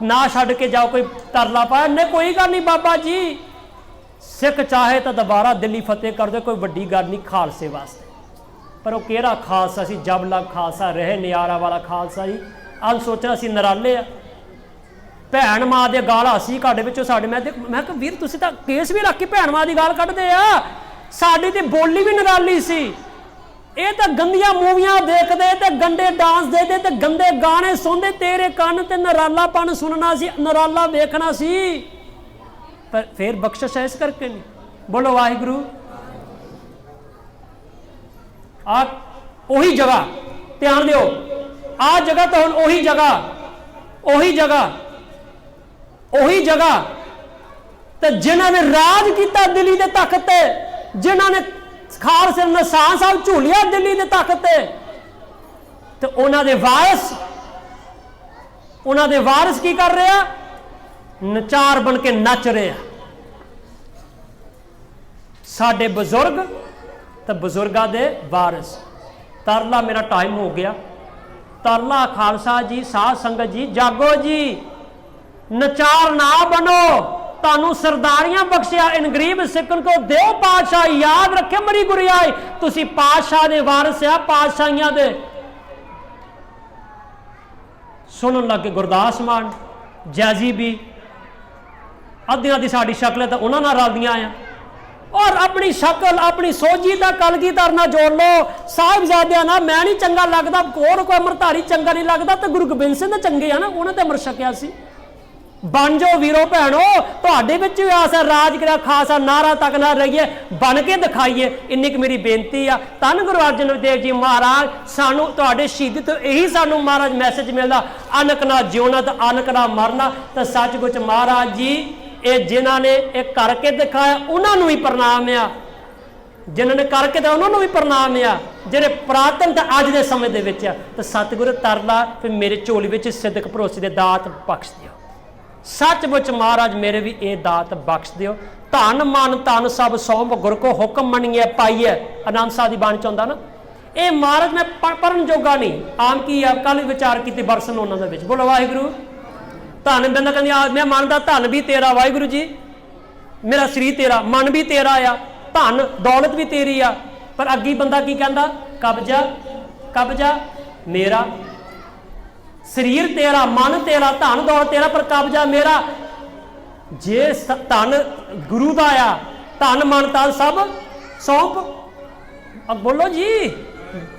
ना छड्ड के जाओ, कोई तरला पाया नहीं, कोई गल नहीं बाबा जी, सिख चाहे तो दोबारा दिल्ली फतेह कर दे, कोई वड्डी गल नहीं खालसे वास्ते। पर वो किहड़ा खालसा सी, जब लग खालसा रहे, नियारा वाला खालसा जी। अज सोचना असीं नराले आ, भैन मां दे गाल असी घाटे विचों साडे, मैं कहा वीर तुसीं तां केस भी रख के भैन मां दी गाल कढदे आ, साडी ते बोली भी निराली सी। ये तो गंदियां मूवियां देखते, ते गंदे डांस देखते, ते गंदे गाने सुनते, तेरे कान ते नरालापन सुनना सी, नराला वेखना सी, पर फिर बख्शिश है इस करके नहीं। बोलो वाहिगुरू। आ ओही जगह ध्यान दिओ, आ जगह तो हुण ओही जगह ते जिन्हां ने राज किया दिल्ली के तख्त ते, जिन्हां ने खालसे निशान साहब झूलिया दिल्ली के तख्त ते, उन्हां दे वारिस ਉਹਨਾਂ ਦੇ ਵਾਰਿਸ ਕੀ ਕਰ ਰਿਹਾ? ਨਚਾਰ ਬਣ ਕੇ ਨੱਚ ਰਿਹਾ। ਸਾਡੇ ਬਜ਼ੁਰਗ ਤੇ ਬਜ਼ੁਰਗਾਂ ਦੇ ਵਾਰਿਸ। ਤਰਲਾ ਮੇਰਾ ਟਾਈਮ ਹੋ ਗਿਆ। ਤਰਲਾ ਖਾਲਸਾ ਜੀ, ਸਾਧ ਸੰਗਤ ਜੀ, ਜਾਗੋ ਜੀ, ਨਚਾਰ ਨਾ ਬਣੋ। ਤੁਹਾਨੂੰ ਸਰਦਾਰੀਆਂ ਬਖਸ਼ਿਆ ਇਨ ਗਰੀਬ ਸਿੱਖਣ ਕੋ ਦਿਓ ਪਾਤਸ਼ਾਹ, ਯਾਦ ਰੱਖੇ ਮਰੀ ਗੁਰਿਆਈ। ਤੁਸੀਂ ਪਾਤਸ਼ਾਹ ਦੇ ਵਾਰਿਸ ਆ, ਪਾਤਸ਼ਾਹੀਆਂ ਦੇ। ਸੁਣਨ ਲੱਗੇ ਗੁਰਦਾਸ ਮਾਨ, ਜੈਜ਼ੀ ਵੀ, ਅੱਧਿਆਂ ਦੀ ਸਾਡੀ ਸ਼ਕਲ ਤਾਂ ਉਹਨਾਂ ਨਾਲ ਰਲਦੀਆਂ ਆ। ਔਰ ਆਪਣੀ ਸ਼ਕਲ, ਆਪਣੀ ਸੋਝੀ ਦਾ ਕਲਗੀਧਰ ਨਾਲ ਜੋੜ ਲਓ, ਸਾਹਿਬਜ਼ਾਦਿਆਂ ਨਾਲ। ਮੈਂ ਨਹੀਂ ਚੰਗਾ ਲੱਗਦਾ, ਹੋਰ ਕੋਈ ਅਮਰਧਾਰੀ ਚੰਗਾ ਨਹੀਂ ਲੱਗਦਾ, ਤੇ ਗੁਰੂ ਗੋਬਿੰਦ ਸਿੰਘ ਤਾਂ ਚੰਗੇ ਆ ਨਾ, ਉਹਨਾਂ ਤੇ ਅਮਰ ਛਕਿਆ ਸੀ। ਬਣ ਜਾਓ ਵੀਰੋ ਭੈਣੋ, ਤੁਹਾਡੇ ਵਿੱਚ ਵੀ ਆਸ ਹੈ। ਰਾਜ ਕਰਿਆ ਖਾਸਾ, ਨਾਰਾ ਤੱਕ ਨਾ ਰਹੀਏ, ਬਣ ਕੇ ਦਿਖਾਈਏ। ਇੰਨੀ ਕੁ ਮੇਰੀ ਬੇਨਤੀ ਆ। ਧੰਨ ਗੁਰੂ ਅਰਜਨ ਦੇਵ ਜੀ ਮਹਾਰਾਜ, ਸਾਨੂੰ ਤੁਹਾਡੇ ਸ਼ਹੀਦੀ ਤੋਂ ਇਹੀ ਸਾਨੂੰ ਮਹਾਰਾਜ ਮੈਸੇਜ ਮਿਲਦਾ, ਅਨਕ ਨਾ ਜਿਉਣਾ ਤੇ ਅਨਕ ਨਾ ਮਰਨਾ। ਤਾਂ ਸੱਚਮੁੱਚ ਮਹਾਰਾਜ ਜੀ ਇਹ ਜਿਨ੍ਹਾਂ ਨੇ ਇਹ ਕਰਕੇ ਦਿਖਾਇਆ ਉਹਨਾਂ ਨੂੰ ਵੀ ਪ੍ਰਣਾਮ ਆ। ਜਿਨ੍ਹਾਂ ਨੇ ਕਰਕੇ ਤਾਂ ਉਹਨਾਂ ਨੂੰ ਵੀ ਪ੍ਰਣਾਮ ਆ, ਜਿਹੜੇ ਪੁਰਾਤਨ ਤੇ ਅੱਜ ਦੇ ਸਮੇਂ ਦੇ ਵਿੱਚ ਆ। ਤਾਂ ਸਤਿਗੁਰੂ ਤਰਲਾ ਫਿਰ ਮੇਰੇ ਝੋਲੀ ਵਿੱਚ ਸਿੱਧਕ ਭਰੋਸੇ ਦੇ ਦਾਤ ਬਖਸ਼ ਦਿਓ। ਸੱਚਮੁੱਚ ਮਹਾਰਾਜ ਮੇਰੇ ਵੀ ਇਹ ਦਾਤ ਬਖਸ਼ ਦਿਓ। ਧਨ ਮਨ ਧਨ ਸਭ ਸੌਂਪ ਗੁਰ ਕੋ ਹੁਕਮ ਮੰਨੀਏ ਪਾਈਏ। ਆਨੰਦ ਸਾਹਿਬ ਦੀ ਬਾਣੀ ਚ ਆਉਂਦਾ ਨਾ। ਇਹ ਮਹਾਰਾਜ ਮੈਂ ਪੜਨ ਜੋਗਾ ਨਹੀਂ, ਆਮ ਕੀ ਆ, ਕੱਲ ਵਿਚਾਰ ਕੀਤੀ ਬਰਸਨ ਉਹਨਾਂ ਦੇ ਵਿੱਚ। ਬੋਲੋ ਵਾਹਿਗੁਰੂ। ਧਨ ਬੰਦਾ ਕਹਿੰਦੀ ਮੈਂ ਮੰਨਦਾ ਧਨ ਵੀ ਤੇਰਾ ਵਾਹਿਗੁਰੂ ਜੀ, ਮੇਰਾ ਸਰੀਰ ਤੇਰਾ, ਮਨ ਵੀ ਤੇਰਾ ਆ, ਧਨ ਦੌਲਤ ਵੀ ਤੇਰੀ ਆ। ਪਰ ਅੱਗੀ ਬੰਦਾ ਕੀ ਕਹਿੰਦਾ? ਕਬਜ਼ਾ, ਕਬਜ਼ਾ ਮੇਰਾ। ਸਰੀਰ ਤੇਰਾ, ਮਨ ਤੇਰਾ, ਧਨ ਦੌਲਤ ਤੇਰਾ, ਪਰ ਕਬਜ਼ਾ ਮੇਰਾ। ਜੇ ਧਨ ਗੁਰੂ ਦਾ ਆ, ਧਨ ਮਨ ਤਨ ਸਭ ਸੌਂਪ। ਬੋਲੋ ਜੀ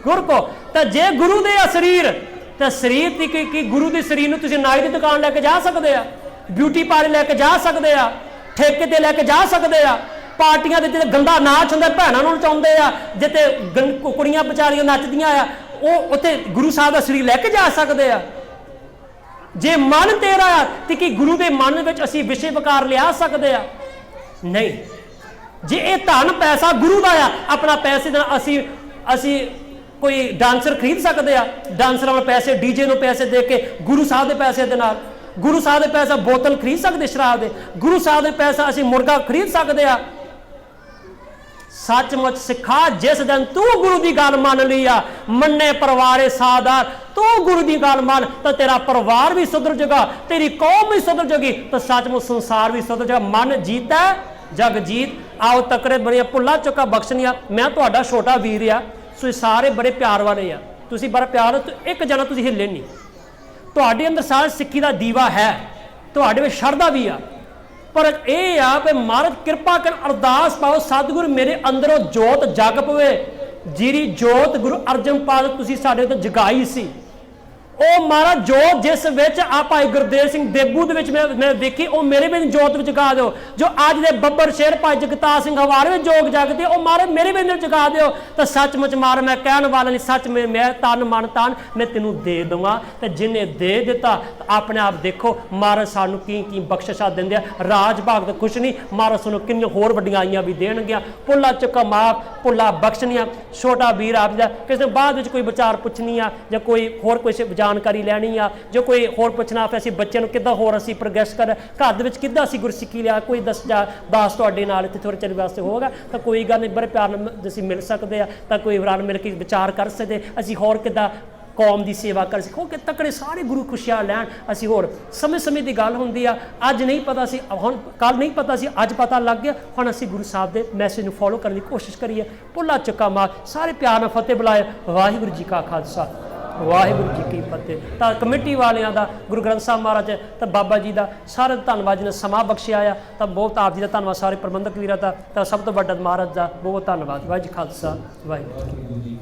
ਗੁਰ ਕੋ। ਤਾਂ ਜੇ ਗੁਰੂ ਦੇ ਆ ਸਰੀਰ, ਤਾਂ ਸਰੀਰ ਦੀ ਕੀ ਗੁਰੂ ਦੇ ਸਰੀਰ ਨੂੰ ਤੁਸੀਂ ਨਾਈ ਦੀ ਦੁਕਾਨ ਲੈ ਕੇ ਜਾ ਸਕਦੇ ਆ, ਬਿਊਟੀ ਪਾਰਲਰ ਲੈ ਕੇ ਜਾ ਸਕਦੇ ਆ, ਠੇਕੇ ਤੇ ਲੈ ਕੇ ਜਾ ਸਕਦੇ ਆ, ਪਾਰਟੀਆਂ ਦੇ ਜਿੱਥੇ ਗੰਦਾ ਨਾਚ ਹੁੰਦਾ ਭੈਣਾਂ ਨੂੰ ਨਚਾਉਂਦੇ ਆ, ਜਿੱਥੇ ਕੁੜੀਆਂ ਵਿਚਾਰੀਆਂ ਨੱਚਦੀਆਂ ਆ, ਉਹ ਉੱਥੇ ਗੁਰੂ ਸਾਹਿਬ ਦਾ ਸਰੀਰ ਲੈ ਕੇ ਜਾ ਸਕਦੇ ਆ। ਜੇ ਮਨ ਤੇਰਾ ਆ ਤੇ ਕੀ ਗੁਰੂ ਦੇ ਮਨ ਵਿੱਚ ਅਸੀਂ ਵਿਸ਼ੇ ਵਿਕਾਰ ਲਿਆ ਸਕਦੇ ਆ? ਨਹੀਂ। ਜੇ ਇਹ ਧਨ ਪੈਸਾ ਗੁਰੂ ਦਾ ਆ, ਆਪਣਾ ਪੈਸੇ ਦਾ ਅਸੀਂ ਕੋਈ ਡਾਂਸਰ ਖਰੀਦ ਸਕਦੇ ਆ? ਡਾਂਸਰਾਂ ਨੂੰ ਪੈਸੇ, ਡੀਜੇ ਨੂੰ ਪੈਸੇ ਦੇ ਕੇ ਗੁਰੂ ਸਾਹਿਬ ਦੇ ਪੈਸੇ ਦੇ ਨਾਲ? ਗੁਰੂ ਸਾਹਿਬ ਦੇ ਪੈਸਾ ਬੋਤਲ ਖਰੀਦ ਸਕਦੇ ਸ਼ਰਾਬ ਦੇ? ਗੁਰੂ ਸਾਹਿਬ ਦੇ ਪੈਸਾ ਅਸੀਂ ਮੁਰਗਾ ਖਰੀਦ ਸਕਦੇ ਆ? ਸੱਚਮੁੱਚ ਸਿੱਖਾ, ਜਿਸ ਦਿਨ ਤੂੰ ਗੁਰੂ ਦੀ ਗੱਲ ਮੰਨ ਲਈ ਆ, ਮੰਨੇ ਪਰਿਵਾਰੇ ਸਾਦਾਰ, ਤੂੰ ਗੁਰੂ ਦੀ ਗੱਲ ਮੰਨ ਤਾਂ ਤੇਰਾ ਪਰਿਵਾਰ ਵੀ ਸੁਧਰ ਜਾਏਗਾ, ਤੇਰੀ ਕੌਮ ਵੀ ਸੁਧਰ ਜਾਏਗੀ, ਤਾਂ ਸੱਚਮੁੱਚ ਸੰਸਾਰ ਵੀ ਸੁਧਰ ਜਾਏਗਾ। ਮਨ ਜੀਤਾ ਜਗ ਜੀਤ। ਆਓ ਤਕੜੇ ਬਣੀਆਂ, ਭੁੱਲਾ ਚੁੱਕਾ ਬਖਸ਼ਣੀਆਂ। ਮੈਂ ਤੁਹਾਡਾ ਛੋਟਾ ਵੀਰ ਆ, ਸੋ ਸਾਰੇ ਬੜੇ ਪਿਆਰ ਵਾਲੇ ਆ, ਤੁਸੀਂ ਬੜਾ ਪਿਆਰ, ਇੱਕ ਜਣਾ ਤੁਸੀਂ ਹਿੱਲੇ ਨਹੀਂ। ਤੁਹਾਡੇ ਅੰਦਰ ਸਾਰਾ ਸਿੱਖੀ ਦਾ ਦੀਵਾ ਹੈ, ਤੁਹਾਡੇ ਵਿੱਚ ਸ਼ਰਧਾ ਵੀ ਆ, ਪਰ ਇਹ ਆ ਕਿ ਮਹਾਰਾਜ ਕਿਰਪਾ ਕਰ, ਅਰਦਾਸ ਪਾਓ ਸਤਿਗੁਰੂ ਮੇਰੇ ਅੰਦਰੋਂ ਜੋਤ ਜਗ ਪਵੇ। ਜਿਹੜੀ ਜੋਤ ਗੁਰੂ ਅਰਜਨ ਪਾਤਸ਼ਾਹ ਤੁਸੀਂ ਸਾਡੇ ਤੋਂ ਜਗਾਈ ਸੀ, ਉਹ ਮਹਾਰਾਜ ਜੋਤ ਜਿਸ ਵਿੱਚ ਆ ਭਾਈ ਗੁਰਦੇਵ ਸਿੰਘ ਦੇਬੂ ਦੇ ਵਿੱਚ ਮੈਂ ਵੇਖੀ, ਉਹ ਮੇਰੇ ਵਿੱਚ ਜੋਤ ਵਿੱਚ ਜਗਾ ਦਿਓ। ਜੋ ਅੱਜ ਦੇ ਬੱਬਰ ਸ਼ੇਰ ਭਾਈ ਜਗਤਾਰ ਸਿੰਘ ਹਵਾਰੇ ਵਿੱਚ ਜੋਗ ਜਗਦੇ, ਉਹ ਮਹਾਰਾਜ ਮੇਰੇ ਵਿੱਚ ਜਗਾ ਦਿਓ। ਤਾਂ ਸੱਚਮੁੱਚ ਮਹਾਰਾਜ ਮੈਂ ਕਹਿਣ ਵਾਲਾ ਨਹੀਂ, ਸੱਚ ਮੈਂ ਤਨ ਮਨ ਤਨ ਮੈਂ ਤੈਨੂੰ ਦੇ ਦਵਾਂ। ਤੇ ਜਿਹਨੇ ਦੇ ਦਿੱਤਾ ਆਪਣੇ ਆਪ ਦੇਖੋ ਮਹਾਰਾਜ ਸਾਨੂੰ ਕੀ ਕੀ ਬਖਸ਼ਿਸ਼ਾਂ ਦਿੰਦੇ ਆ। ਰਾਜ ਭਾਗ ਤਾਂ ਕੁਛ ਨਹੀਂ, ਮਹਾਰਾਜ ਸਾਨੂੰ ਕਿੰਨੀਆਂ ਹੋਰ ਵੱਡੀਆਂ ਆਈਆਂ ਵੀ ਦੇਣਗੀਆਂ। ਭੁੱਲਾ ਚੁੱਕਾ ਮਾਫ, ਭੁੱਲਾ ਬਖਸ਼ਣੀਆਂ। ਛੋਟਾ ਵੀਰ ਆਪ ਦਾ ਕਿਸੇ ਬਾਅਦ ਵਿੱਚ ਕੋਈ ਵਿਚਾਰ ਪੁੱਛਣੀ ਆ ਜਾਂ ਕੋਈ ਹੋਰ ਕੋਈ ਜਾਣਕਾਰੀ ਲੈਣੀ ਆ, ਜੋ ਕੋਈ ਹੋਰ ਪੁੱਛਣਾ, ਫਿਰ ਅਸੀਂ ਬੱਚਿਆਂ ਨੂੰ ਕਿੱਦਾਂ ਹੋਰ ਅਸੀਂ ਪ੍ਰੋਗਰੈਸ ਕਰ, ਘਰ ਦੇ ਵਿੱਚ ਕਿੱਦਾਂ ਅਸੀਂ ਗੁਰਸਿੱਖੀ ਲਿਆ, ਕੋਈ ਦਾਸ ਤੁਹਾਡੇ ਨਾਲ ਇੱਥੇ ਥੋੜ੍ਹੇ ਚਿਰ ਵਾਸਤੇ ਹੋਗਾ, ਤਾਂ ਕੋਈ ਗੱਲ ਨਹੀਂ, ਬੜੇ ਪਿਆਰ ਨਾਲ ਅਸੀਂ ਮਿਲ ਸਕਦੇ ਆ, ਤਾਂ ਕੋਈ ਰਲ ਮਿਲ ਕੇ ਵਿਚਾਰ ਕਰ ਸਕਦੇ ਅਸੀਂ ਹੋਰ ਕਿੱਦਾਂ ਕੌਮ ਦੀ ਸੇਵਾ ਕਰ ਸਕੋ ਕਿ ਤਕੜੇ ਸਾਰੇ ਗੁਰੂ ਖੁਸ਼ੀਆਂ ਲੈਣ। ਅਸੀਂ ਹੋਰ ਸਮੇਂ ਦੀ ਗੱਲ ਹੁੰਦੀ ਆ, ਅੱਜ ਨਹੀਂ ਪਤਾ ਸੀ, ਹੁਣ ਕੱਲ ਨਹੀਂ ਪਤਾ ਸੀ, ਅੱਜ ਪਤਾ ਲੱਗ ਗਿਆ। ਹੁਣ ਅਸੀਂ ਗੁਰੂ ਸਾਹਿਬ ਦੇ ਮੈਸੇਜ ਨੂੰ ਫੋਲੋ ਕਰਨ ਦੀ ਕੋਸ਼ਿਸ਼ ਕਰੀਏ। ਭੁੱਲਾ ਚੁੱਕਾ ਮਾਰ, ਸਾਰੇ ਪਿਆਰ ਨਾਲ ਫਤਿਹ ਬੁਲਾਏ। ਵਾਹਿਗੁਰੂ ਜੀ ਕਾ ਖਾਲਸਾ, ਵਾਹਿਗੁਰੂ ਜੀ ਕੀ ਫਤਿਹ। ਤਾਂ ਕਮੇਟੀ ਵਾਲਿਆਂ ਦਾ, ਗੁਰੂ ਗ੍ਰੰਥ ਸਾਹਿਬ ਮਹਾਰਾਜ ਤਾਂ ਬਾਬਾ ਜੀ ਦਾ ਸਾਰੇ ਧੰਨਵਾਦ ਜੀ ਨੇ ਸਮਾਂ ਬਖਸ਼ਿਆ ਆ, ਤਾਂ ਬਹੁਤ ਆਪ ਜੀ ਦਾ ਧੰਨਵਾਦ, ਸਾਰੇ ਪ੍ਰਬੰਧਕ ਵੀਰਾਂ ਦਾ, ਤਾਂ ਸਭ ਤੋਂ ਵੱਡਾ ਮਹਾਰਾਜ ਦਾ ਬਹੁਤ ਧੰਨਵਾਦ। ਵਾਹਿਗੁਰੂ ਜੀ ਖਾਲਸਾ, ਵਾਹਿਗੁਰੂ ਜੀ।